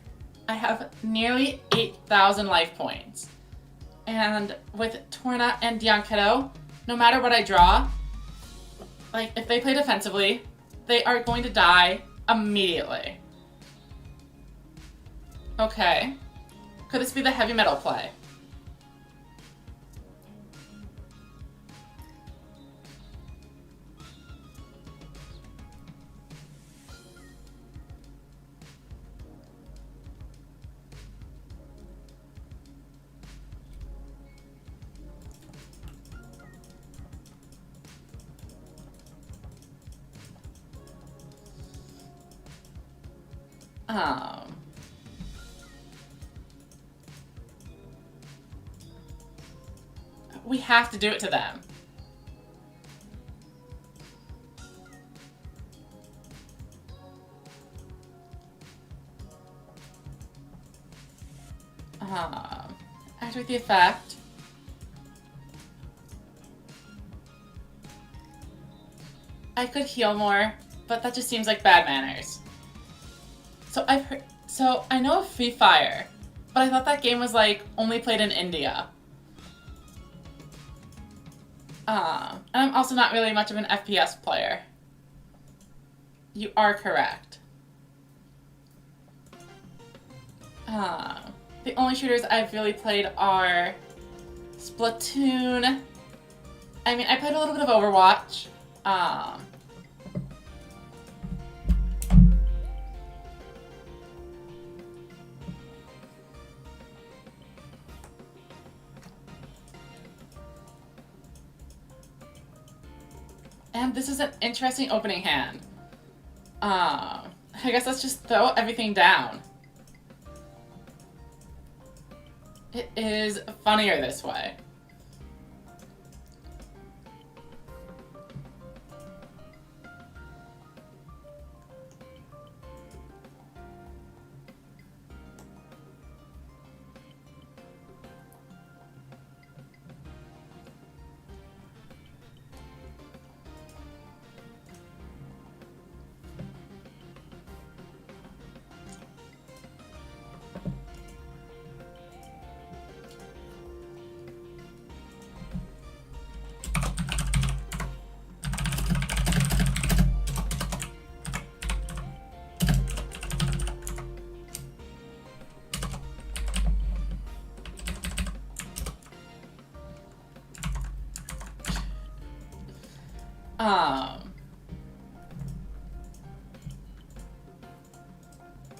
[SPEAKER 1] I have nearly 8,000 life points. And with Torna and Dianketo, no matter what I draw, like, if they play defensively, they are going to die immediately. Okay. Could this be the heavy metal play? We have to do it to them. Activate the effect. I could heal more, but that just seems like bad manners. So I know of Free Fire, but I thought that game was like only played in India. And I'm also not really much of an FPS player. You are correct. The only shooters I've really played are Splatoon. I mean, I played a little bit of Overwatch. And this is an interesting opening hand. I guess let's just throw everything down. It is funnier this way.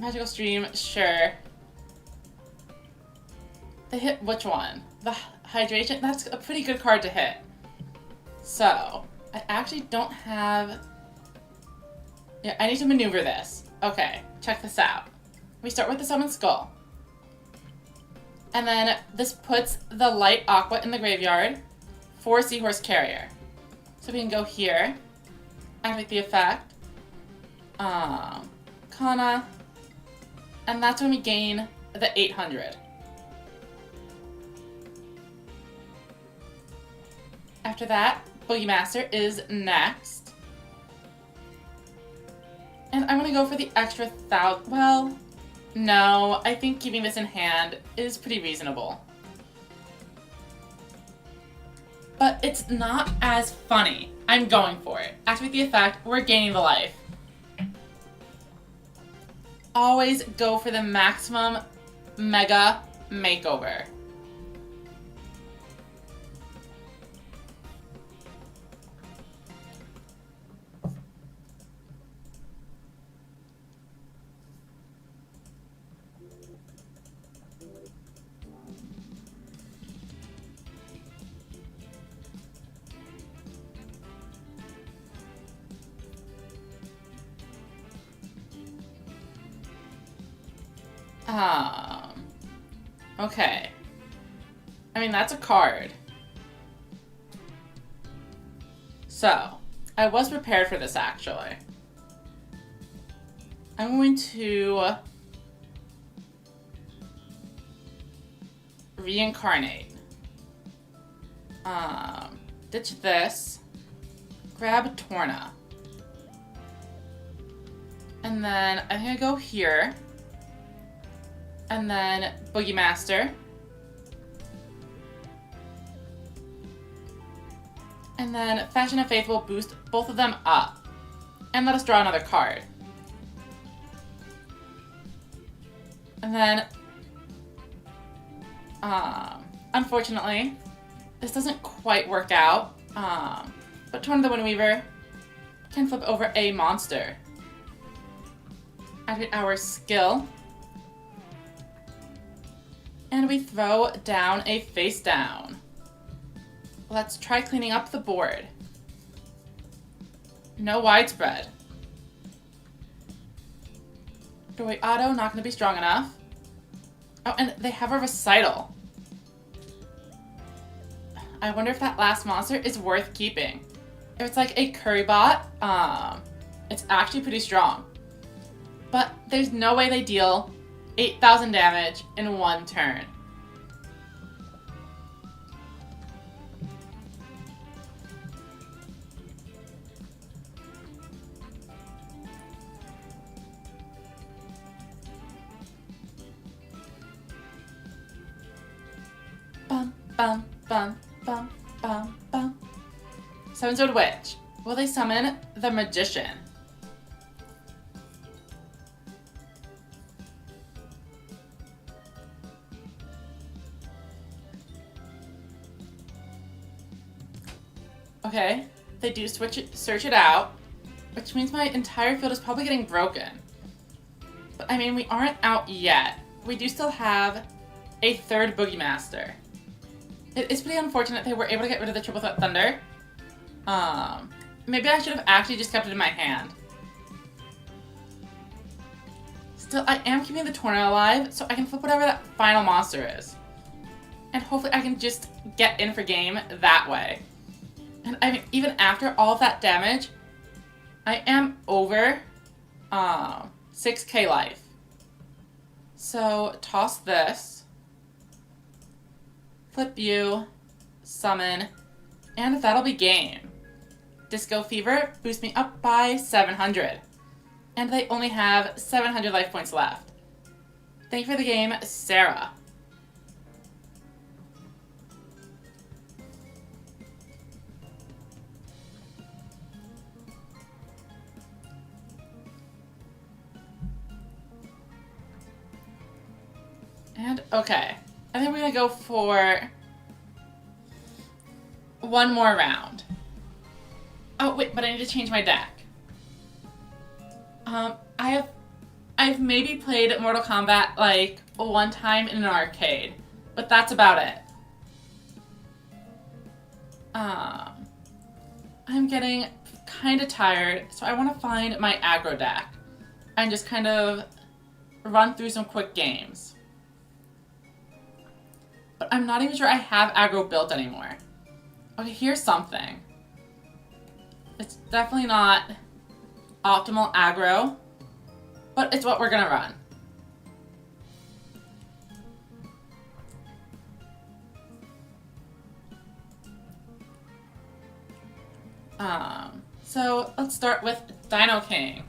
[SPEAKER 1] Magical Stream, sure. They hit which one? The Hydration? That's a pretty good card to hit. So, I actually don't have... Yeah, I need to maneuver this. Okay, check this out. We start with the Summon Skull. And then this puts the light aqua in the graveyard for Seahorse Carrier. So we can go here, activate the effect, Kana, and that's when we gain the 800. After that, Boogie Master is next. And I'm gonna go for the extra 1,000. Well, no, I think keeping this in hand is pretty reasonable. But it's not as funny. I'm going for it. Activate the effect, we're gaining the life. Always go for the maximum mega makeover. Okay. I mean, that's a card. So, I was prepared for this, actually. I'm going to reincarnate. Ditch this. Grab Torna. And then I'm gonna go here. And then Boogie Master. And then Fashion of Faith will boost both of them up. And let us draw another card. And then, unfortunately, this doesn't quite work out. But Torn the Windweaver can flip over a monster. Activate our skill. And we throw down a face down. Let's try cleaning up the board. No widespread. Doorway Auto, not going to be strong enough. Oh, and they have a recital. I wonder if that last monster is worth keeping. If it's like a curry bot, it's actually pretty strong. But there's no way they deal 8,000 damage in one turn. Bum, bum, bum, bum, bum, bum. Seven-Sword Witch. Will they summon the Magician? Okay, they do search it out, which means my entire field is probably getting broken. But I mean, we aren't out yet. We do still have a third Boogie Master. It is pretty unfortunate they were able to get rid of the Triple Threat Thunder. Maybe I should have actually just kept it in my hand. Still, I am keeping the Tornado alive, so I can flip whatever that final monster is. And hopefully I can just get in for game that way. And I mean, even after all of that damage, I am over 6k life. So toss this, flip you, summon, and that'll be game. Disco Fever boosts me up by 700. And they only have 700 life points left. Thank you for the game, Sarah. And okay, I think we're gonna go for one more round. Oh wait, but I need to change my deck. I've maybe played Mortal Kombat like one time in an arcade, but that's about it. I'm getting kind of tired, so I want to find my aggro deck and just kind of run through some quick games. But I'm not even sure I have aggro built anymore. Okay, here's something. It's definitely not optimal aggro, but it's what we're gonna run. So let's start with Dino King.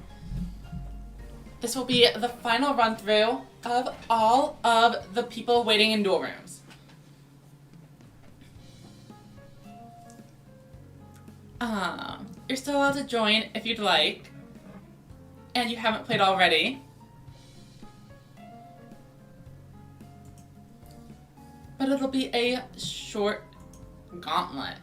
[SPEAKER 1] This will be the final run through of all of the people waiting in duel rooms. You're still allowed to join if you'd like, and you haven't played already. But it'll be a short gauntlet.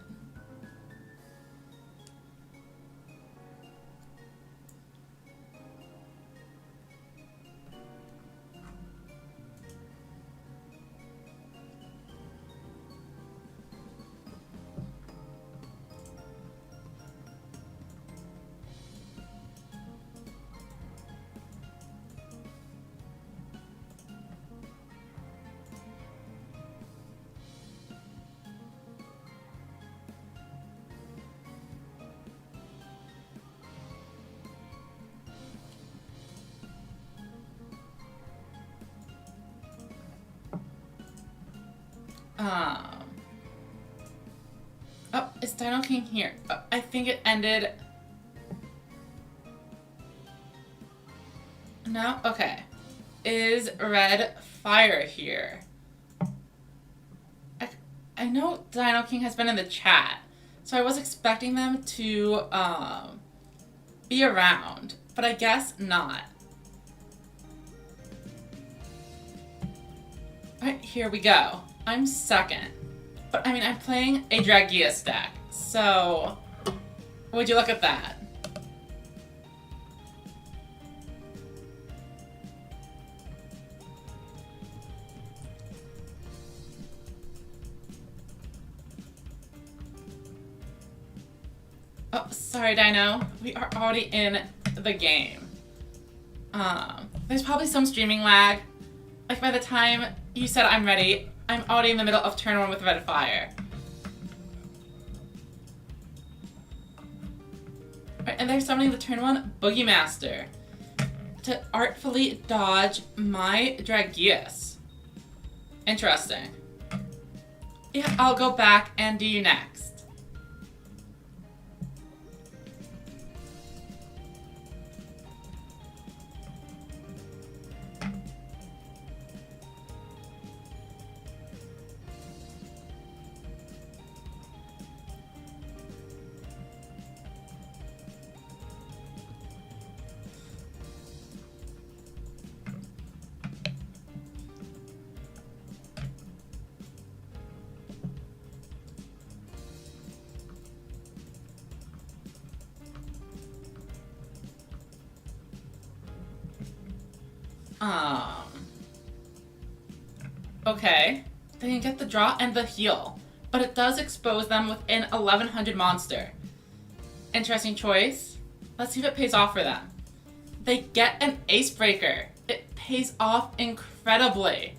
[SPEAKER 1] Oh, is Dino King here? I think it ended. No? Okay. Is Red Fire here? I know Dino King has been in the chat, so I was expecting them to be around, but I guess not. Alright, here we go. I'm second. But I mean, I'm playing a Dragius deck, so would you look at that? Oh, sorry, Dino. We are already in the game. There's probably some streaming lag. Like, by the time you said I'm ready, I'm already in the middle of turn 1 with Red Fire. Right, and they're summoning the turn 1 Boogie Master to artfully dodge my Dragius. Interesting. Yeah, I'll go back and do you next. Okay. They can get the draw and the heal, but it does expose them with an 1100 monster. Interesting choice. Let's see if it pays off for them. They get an Ace Breaker. It pays off incredibly.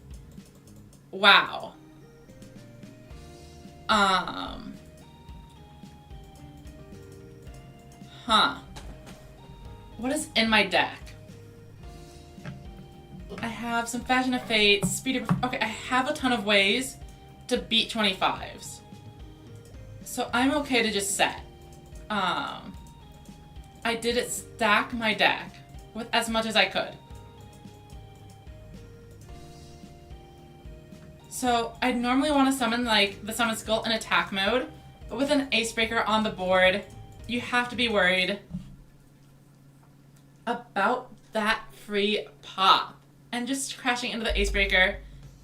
[SPEAKER 1] Wow. What is in my deck? I have some Fashion of Fate, Speed of... Okay, I have a ton of ways to beat 25s. So I'm okay to just set. I did stack my deck with as much as I could. So I normally want to summon like the Summon Skull in attack mode, but with an Ace Breaker on the board, you have to be worried about that free pop. And just crashing into the Ace Breaker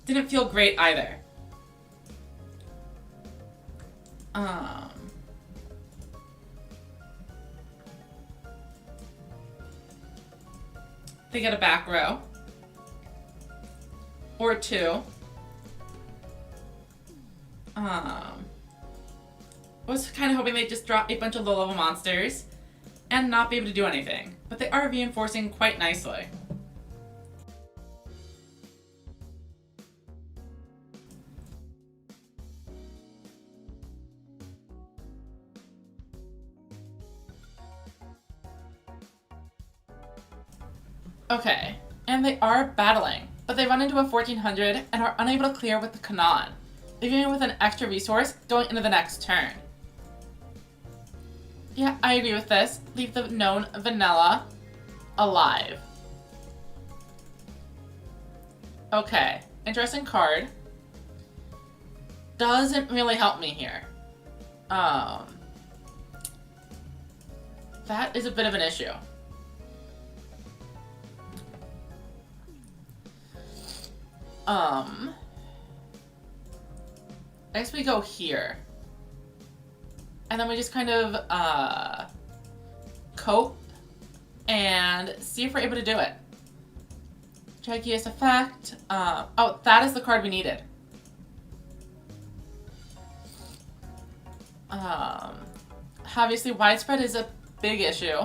[SPEAKER 1] didn't feel great either. They get a back row. Or two. Was kind of hoping they'd just drop a bunch of low-level monsters and not be able to do anything. But they are reinforcing quite nicely. Okay, and they are battling, but they run into a 1400 and are unable to clear with the Kanon, leaving it with an extra resource going into the next turn. Yeah, I agree with this. Leave the known vanilla alive. Okay, interesting card. Doesn't really help me here. That is a bit of an issue. I guess we go here. And then we just kind of, cope and see if we're able to do it. Gigantic effect. Oh, that is the card we needed. Obviously, widespread is a big issue.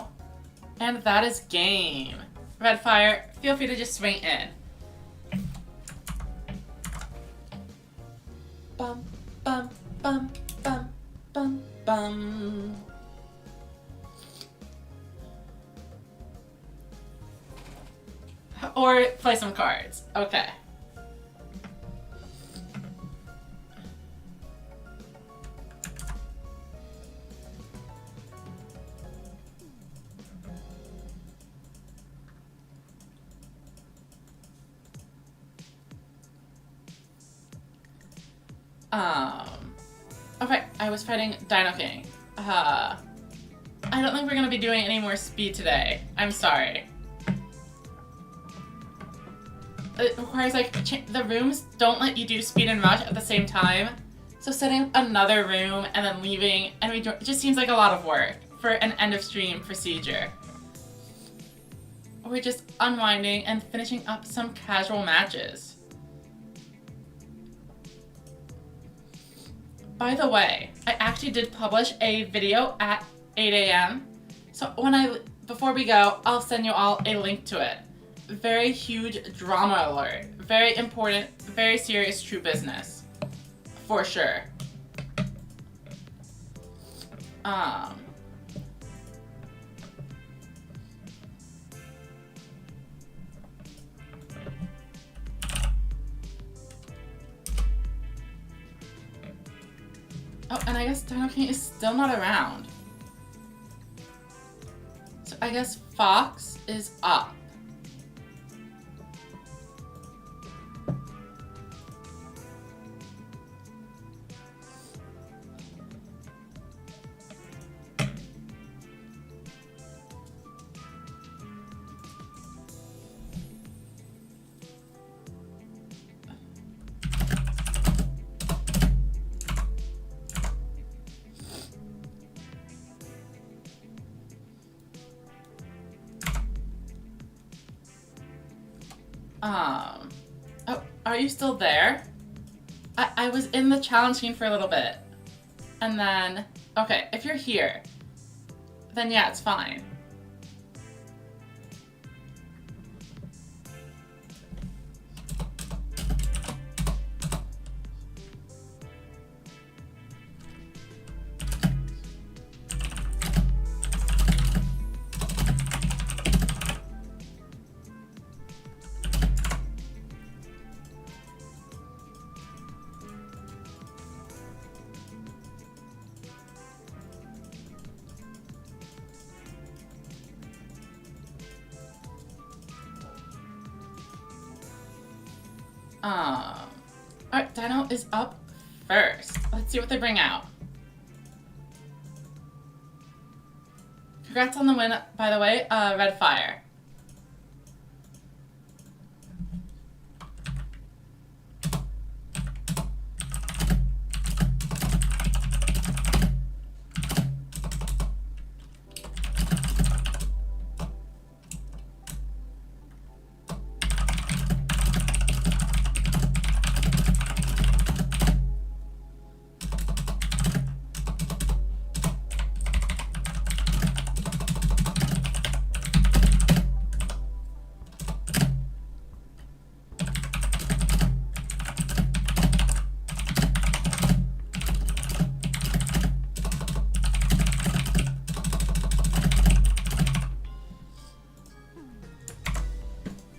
[SPEAKER 1] And that is game. Red Fire, feel free to just swing in. Bum, bum, bum, bum, bum, bum. Or play some cards. Okay. Okay, I was fighting Dino King. I don't think we're gonna be doing any more speed today. I'm sorry. It requires, like, the rooms don't let you do speed and rush at the same time. So setting another room and then leaving, and it just seems like a lot of work for an end of stream procedure. We're just unwinding and finishing up some casual matches. By the way, I actually did publish a video at 8 a.m. So before we go, I'll send you all a link to it. Very huge drama alert. Very important, very serious, true business. For sure. Oh, and I guess Dino King is still not around. So I guess Fox is up. Oh, are you still there? I was in the challenge screen for a little bit. And then, okay, if you're here, then yeah, it's fine. Alright, Dino is up first. Let's see what they bring out. Congrats on the win, by the way, Red Fire.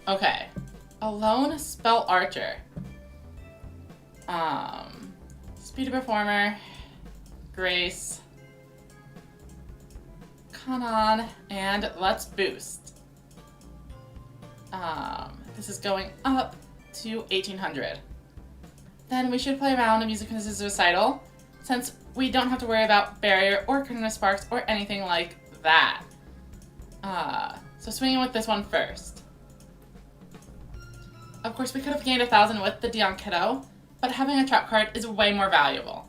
[SPEAKER 1] Okay. Alone spell archer. Speed performer. Grace. Kanan. And let's boost. This is going up to 1800. Then we should play around a music business recital, since we don't have to worry about barrier or Christmas sparks or anything like that. So swinging with this one first. Of course, we could have gained 1,000 with the Dion Kiddo, but having a trap card is way more valuable.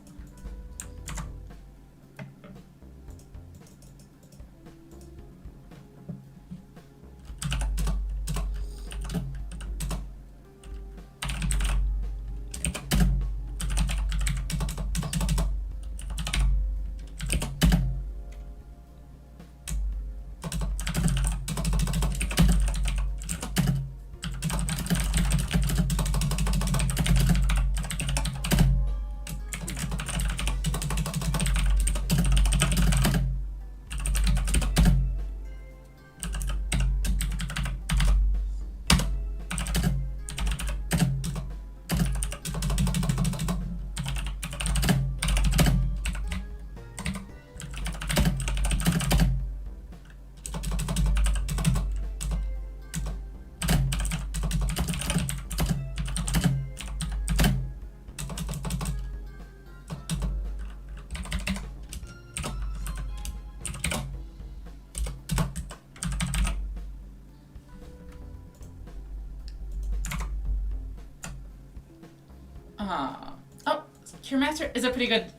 [SPEAKER 1] Oh, Cure Master is a pretty good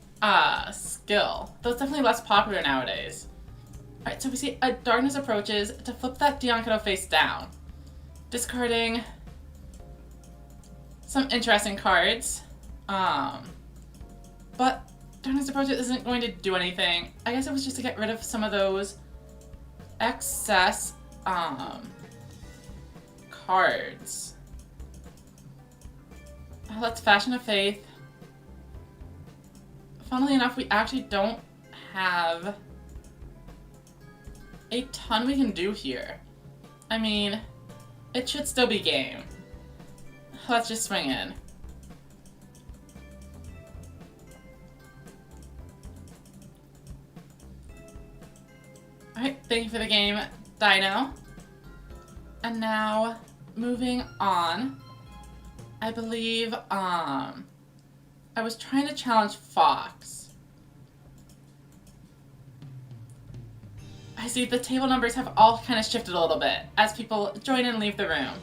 [SPEAKER 1] skill, though it's definitely less popular nowadays. Alright, so we see a Darkness approaches to flip that Dion Kiddo face down, discarding some interesting cards. But Darkness approaches isn't going to do anything. I guess it was just to get rid of some of those excess cards. Let's Fashion of Faith. Funnily enough, we actually don't have a ton we can do here. I mean, it should still be game. Let's just swing in. Alright, thank you for the game, Dino. And now, moving on. I believe, I was trying to challenge Fox. I see the table numbers have all kind of shifted a little bit as people join and leave the room.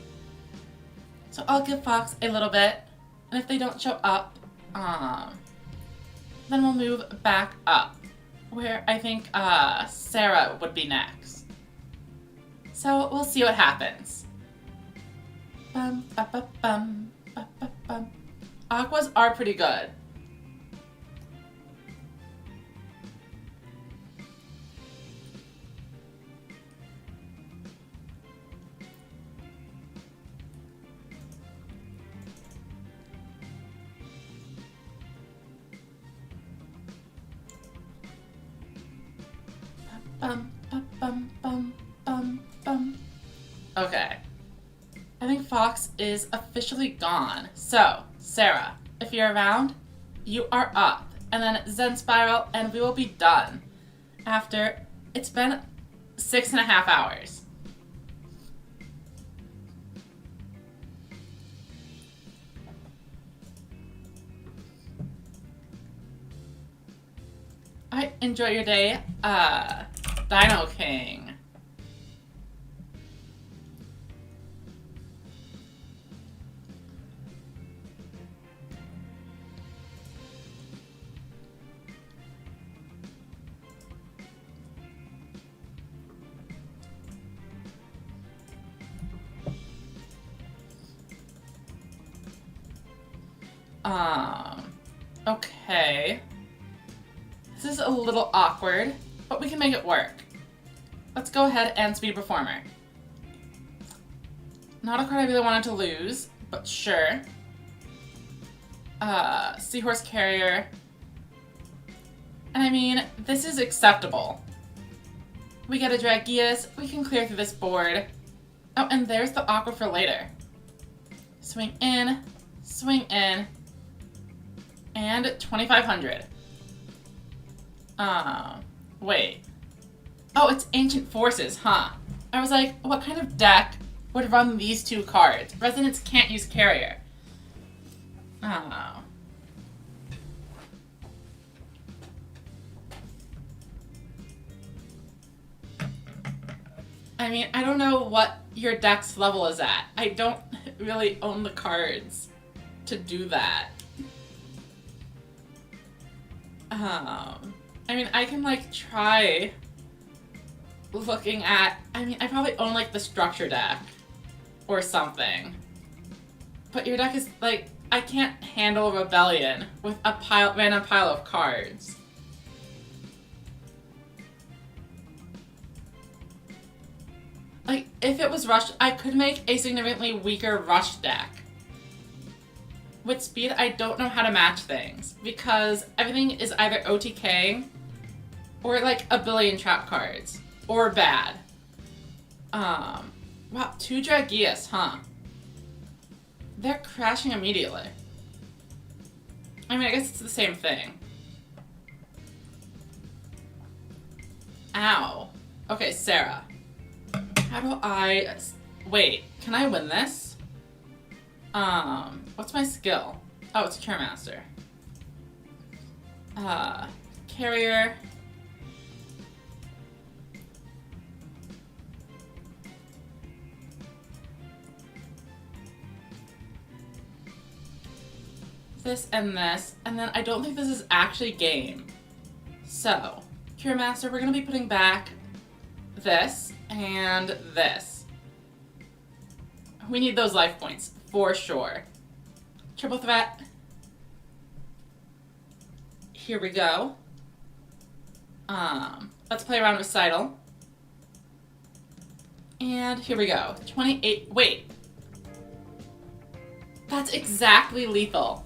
[SPEAKER 1] So I'll give Fox a little bit, and if they don't show up, then we'll move back up, where I think, Sarah would be next. So we'll see what happens. Bum, ba, ba, bum. Aquas are pretty good. Bum, bum, bum, bum, bum, bum. Okay. I think Fox is officially gone. So, Sarah, if you're around, you are up. And then Zen Spiral, and we will be done. After, it's been 6.5 hours. Alright, enjoy your day. Dino King. Okay. This is a little awkward, but we can make it work. Let's go ahead and Speed Performer. Not a card I really wanted to lose, but sure. Seahorse Carrier. And I mean, this is acceptable. We get a Dragias, we can clear through this board. Oh, and there's the aqua for later. Swing in, and 2,500. Wait. Oh, it's Ancient Forces, huh? I was like, what kind of deck would run these two cards? Residents can't use Carrier. Oh. I mean, I don't know what your deck's level is at. I don't really own the cards to do that. I mean, I can, like, try looking at... I mean, I probably own, like, the structure deck or something. But your deck is, like... I can't handle Rebellion with a random pile of cards. Like, if it was Rush, I could make a significantly weaker Rush deck. With speed, I don't know how to match things, because everything is either OTK, or like a billion trap cards, or bad. Wow, 2 Dragias, huh? They're crashing immediately. I mean, I guess it's the same thing. Ow. Okay, Sarah. How do I... Wait, can I win this? What's my skill? Oh, it's Cure Master. Carrier. This, and then I don't think this is actually game. So, Cure Master, we're gonna be putting back this and this. We need those life points, for sure. Triple threat. Here we go. Let's play around Recital. And here we go. 28, wait. That's exactly lethal.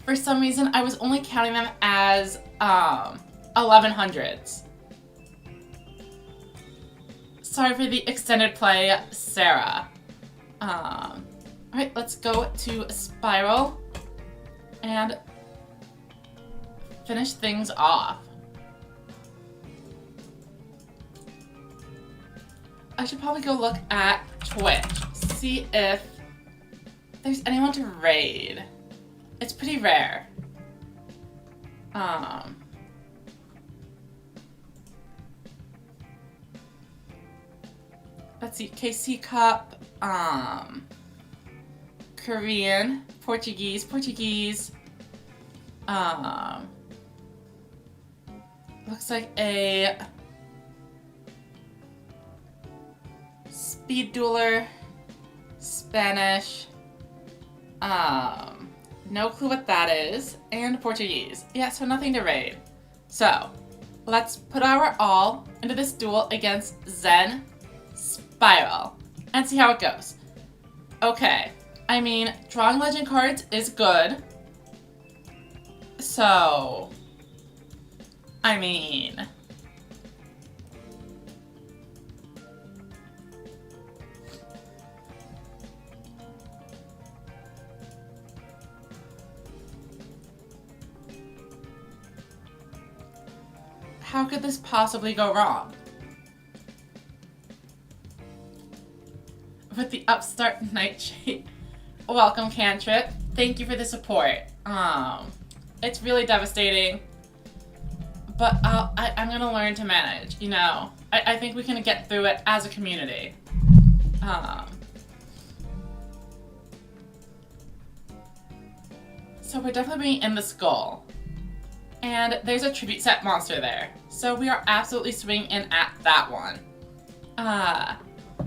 [SPEAKER 1] For some reason, I was only counting them as 1100s. Sorry for the extended play, Sarah. Alright, let's go to Spiral and finish things off. I should probably go look at Twitch, see if there's anyone to raid. It's pretty rare. Let's see, KC Cup, Korean, Portuguese, looks like a Speed Dueler, Spanish, no clue what that is, and Portuguese. Yeah, so nothing to raid. So, let's put our all into this duel against Zen Spiral and see how it goes. Okay, I mean, drawing legend cards is good. So, I mean... how could this possibly go wrong? With the upstart Nightshade. Welcome, Cantrip. Thank you for the support. It's really devastating, but I'm gonna learn to manage, you know? I think we can get through it as a community. So we're definitely being in the skull. And there's a tribute set monster there. So we are absolutely swinging in at that one.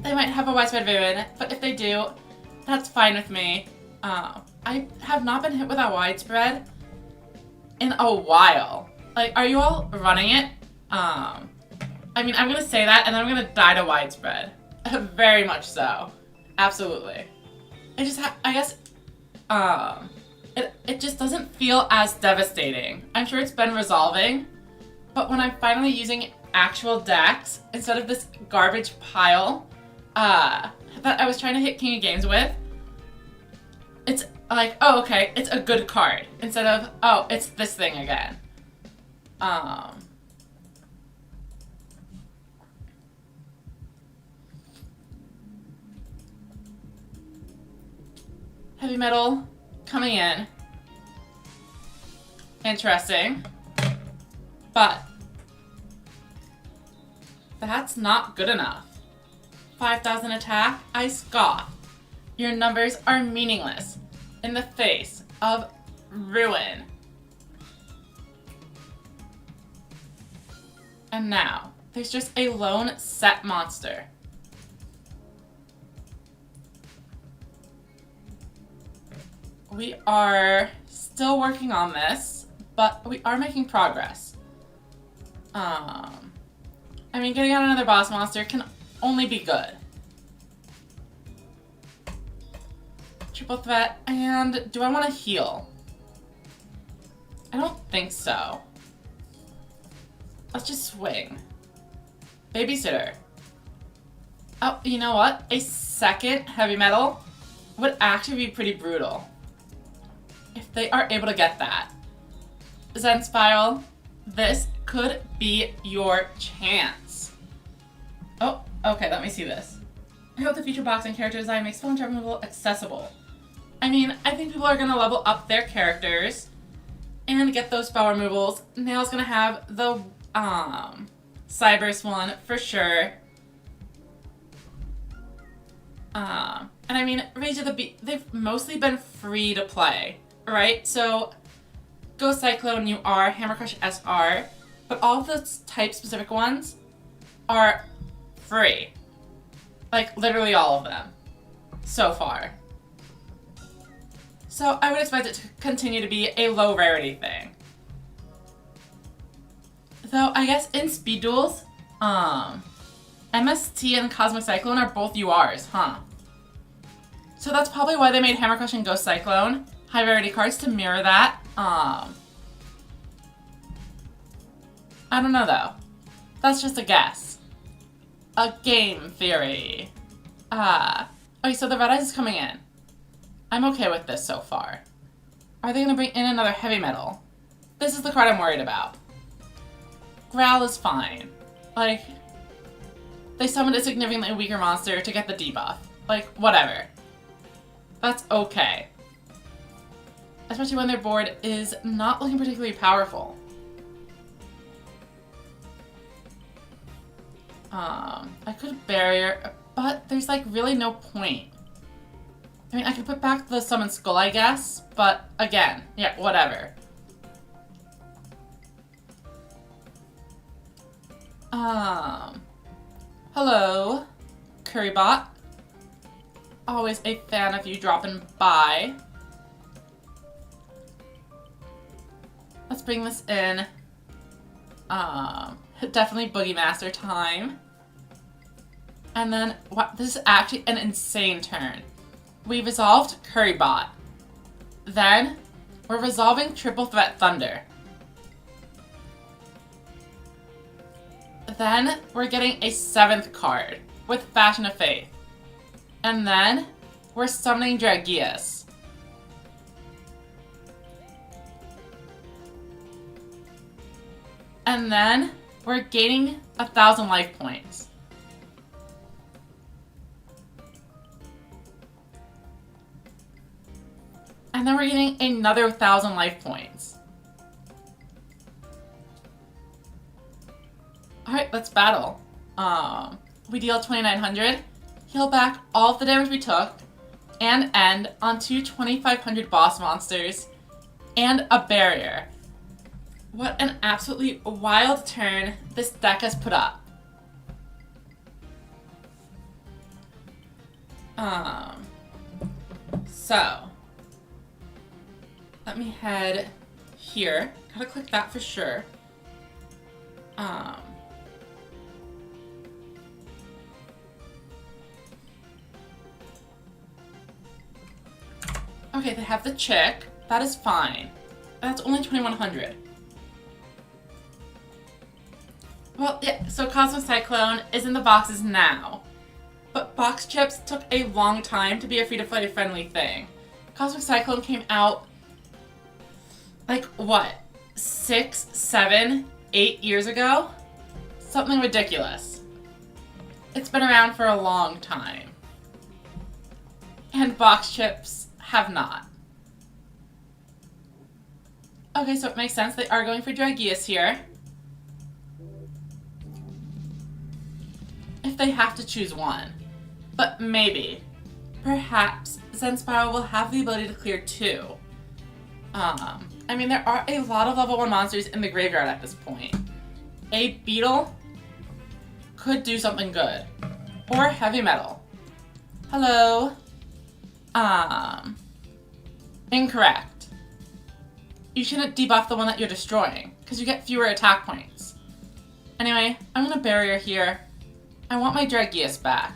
[SPEAKER 1] They might have a widespread variant, but if they do, that's fine with me. I have not been hit with a widespread in a while. Like, are you all running it? I mean, I'm gonna say that and then I'm gonna die to widespread. Very much so. Absolutely. I just I guess, it just doesn't feel as devastating. I'm sure it's been resolving, but when I'm finally using actual decks instead of this garbage pile that I was trying to hit King of Games with, it's like, oh, okay, it's a good card. Instead of, oh, it's this thing again. Heavy metal coming in. Interesting. But that's not good enough. 5,000 attack? I scoff. Your numbers are meaningless in the face of ruin. And now, there's just a lone set monster. We are still working on this, but we are making progress. I mean, getting out another boss monster can only be good. Triple threat, and do I want to heal? I don't think so. Let's just swing. Babysitter. Oh, you know what? A second heavy metal would actually be pretty brutal. If they are able to get that. Zen Spiral, this could be your chance. Oh, okay, let me see this. I hope the feature box and character design makes spell and trap removal accessible. I mean, I think people are going to level up their characters and get those spell removals. Nail's going to have the Cyberse one for sure. And I mean, Rage of the Beast, they've mostly been free to play, right? So, Ghost Cyclone UR, Hammer Crush SR, but all of the type-specific ones are free. Like, literally all of them. So far. So, I would expect it to continue to be a low rarity thing. Though, I guess in speed duels, MST and Cosmic Cyclone are both URs, huh? So that's probably why they made Hammer Crush and Ghost Cyclone high rarity cards to mirror that. I don't know though. That's just a guess. A game theory. Okay, so the Red Eyes is coming in. I'm okay with this so far. Are they gonna bring in another heavy metal? This is the card I'm worried about. Growl is fine. Like, they summoned a significantly weaker monster to get the debuff. Like, whatever. That's okay. Especially when their board is not looking particularly powerful. I could barrier, but there's like really no point. I mean, I could put back the Summon Skull, I guess, but again, yeah, whatever. Hello, Currybot. Always a fan of you dropping by. Let's bring this in. Definitely Boogie Master time. And then, what? This is actually an insane turn. We resolved Currybot. Then, we're resolving Triple Threat Thunder. Then, we're getting a 7th card with Fashion of Faith. And then, we're summoning Dragias. And then, we're gaining 1,000 life points. And then we're getting another 1,000 life points. Alright, let's battle. We deal 2,900, heal back all of the damage we took, and end on two 2,500 boss monsters, and a barrier. What an absolutely wild turn this deck has put up. So, let me head here. Gotta click that for sure. Okay, they have the chick. That is fine. That's only 2,100. Well, yeah, so Cosmic Cyclone is in the boxes now. but box chips took a long time to be a free-to-play friendly thing. Cosmic Cyclone came out, like, what, 6, 7, 8 years ago? Something ridiculous. It's been around for a long time. And box chips have not. Okay, so it makes sense. They are going for Dragius here. If they have to choose one. But maybe. Perhaps Zen Spiral will have the ability to clear 2. I mean, there are a lot of level 1 monsters in the graveyard at this point. A beetle could do something good. Or heavy metal. Hello? Incorrect. You shouldn't debuff the one that you're destroying, because you get fewer attack points. Anyway, I'm gonna barrier here. I want my Dragius back.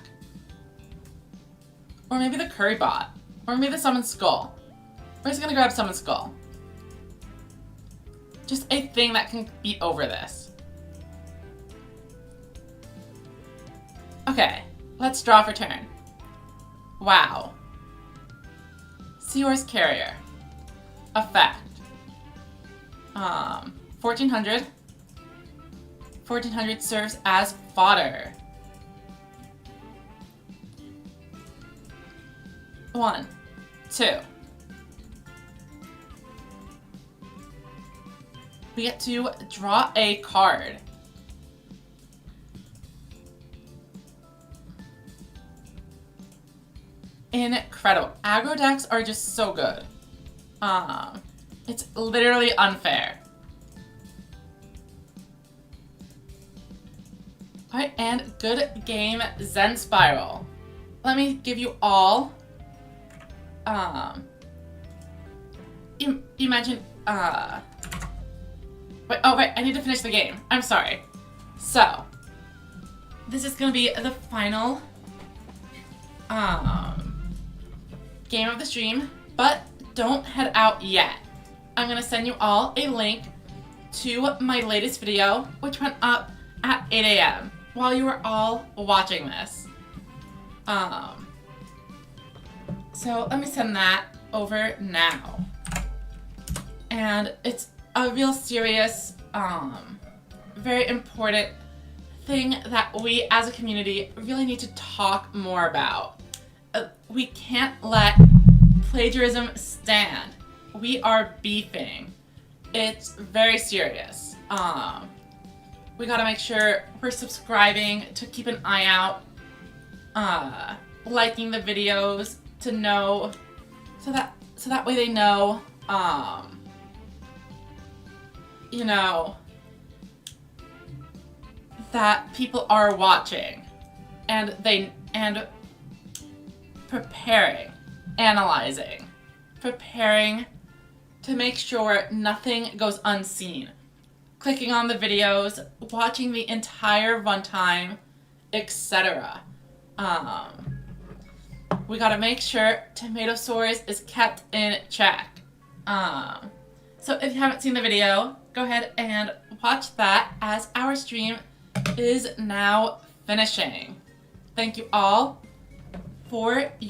[SPEAKER 1] Or maybe the Curry Bot. Or maybe the Summon Skull. We're just gonna grab Summon Skull. Just a thing that can beat over this. Okay, let's draw for turn. Wow. Seahorse Carrier. Effect. 1400. 1400 serves as fodder. 1, 2. We get to draw a card. Incredible. Aggro decks are just so good. It's literally unfair. Alright, and good game, Zen Spiral. Let me give you all, you mentioned, wait, oh right, I need to finish the game. I'm sorry. So, this is gonna be the final, game of the stream, but don't head out yet. I'm gonna send you all a link to my latest video, which went up at 8 a.m. while you were all watching this. So let me send that over now. And it's a real serious, very important thing that we as a community really need to talk more about. We can't let plagiarism stand. We are beefing. It's very serious. We gotta make sure we're subscribing to keep an eye out, liking the videos to know, so that way they know, you know, that people are watching, and preparing, analyzing, preparing to make sure nothing goes unseen. Clicking on the videos, watching the entire runtime, etc. We gotta make sure Tomatosaurus is kept in check. So if you haven't seen the video, go ahead and watch that as our stream is now finishing. Thank you all for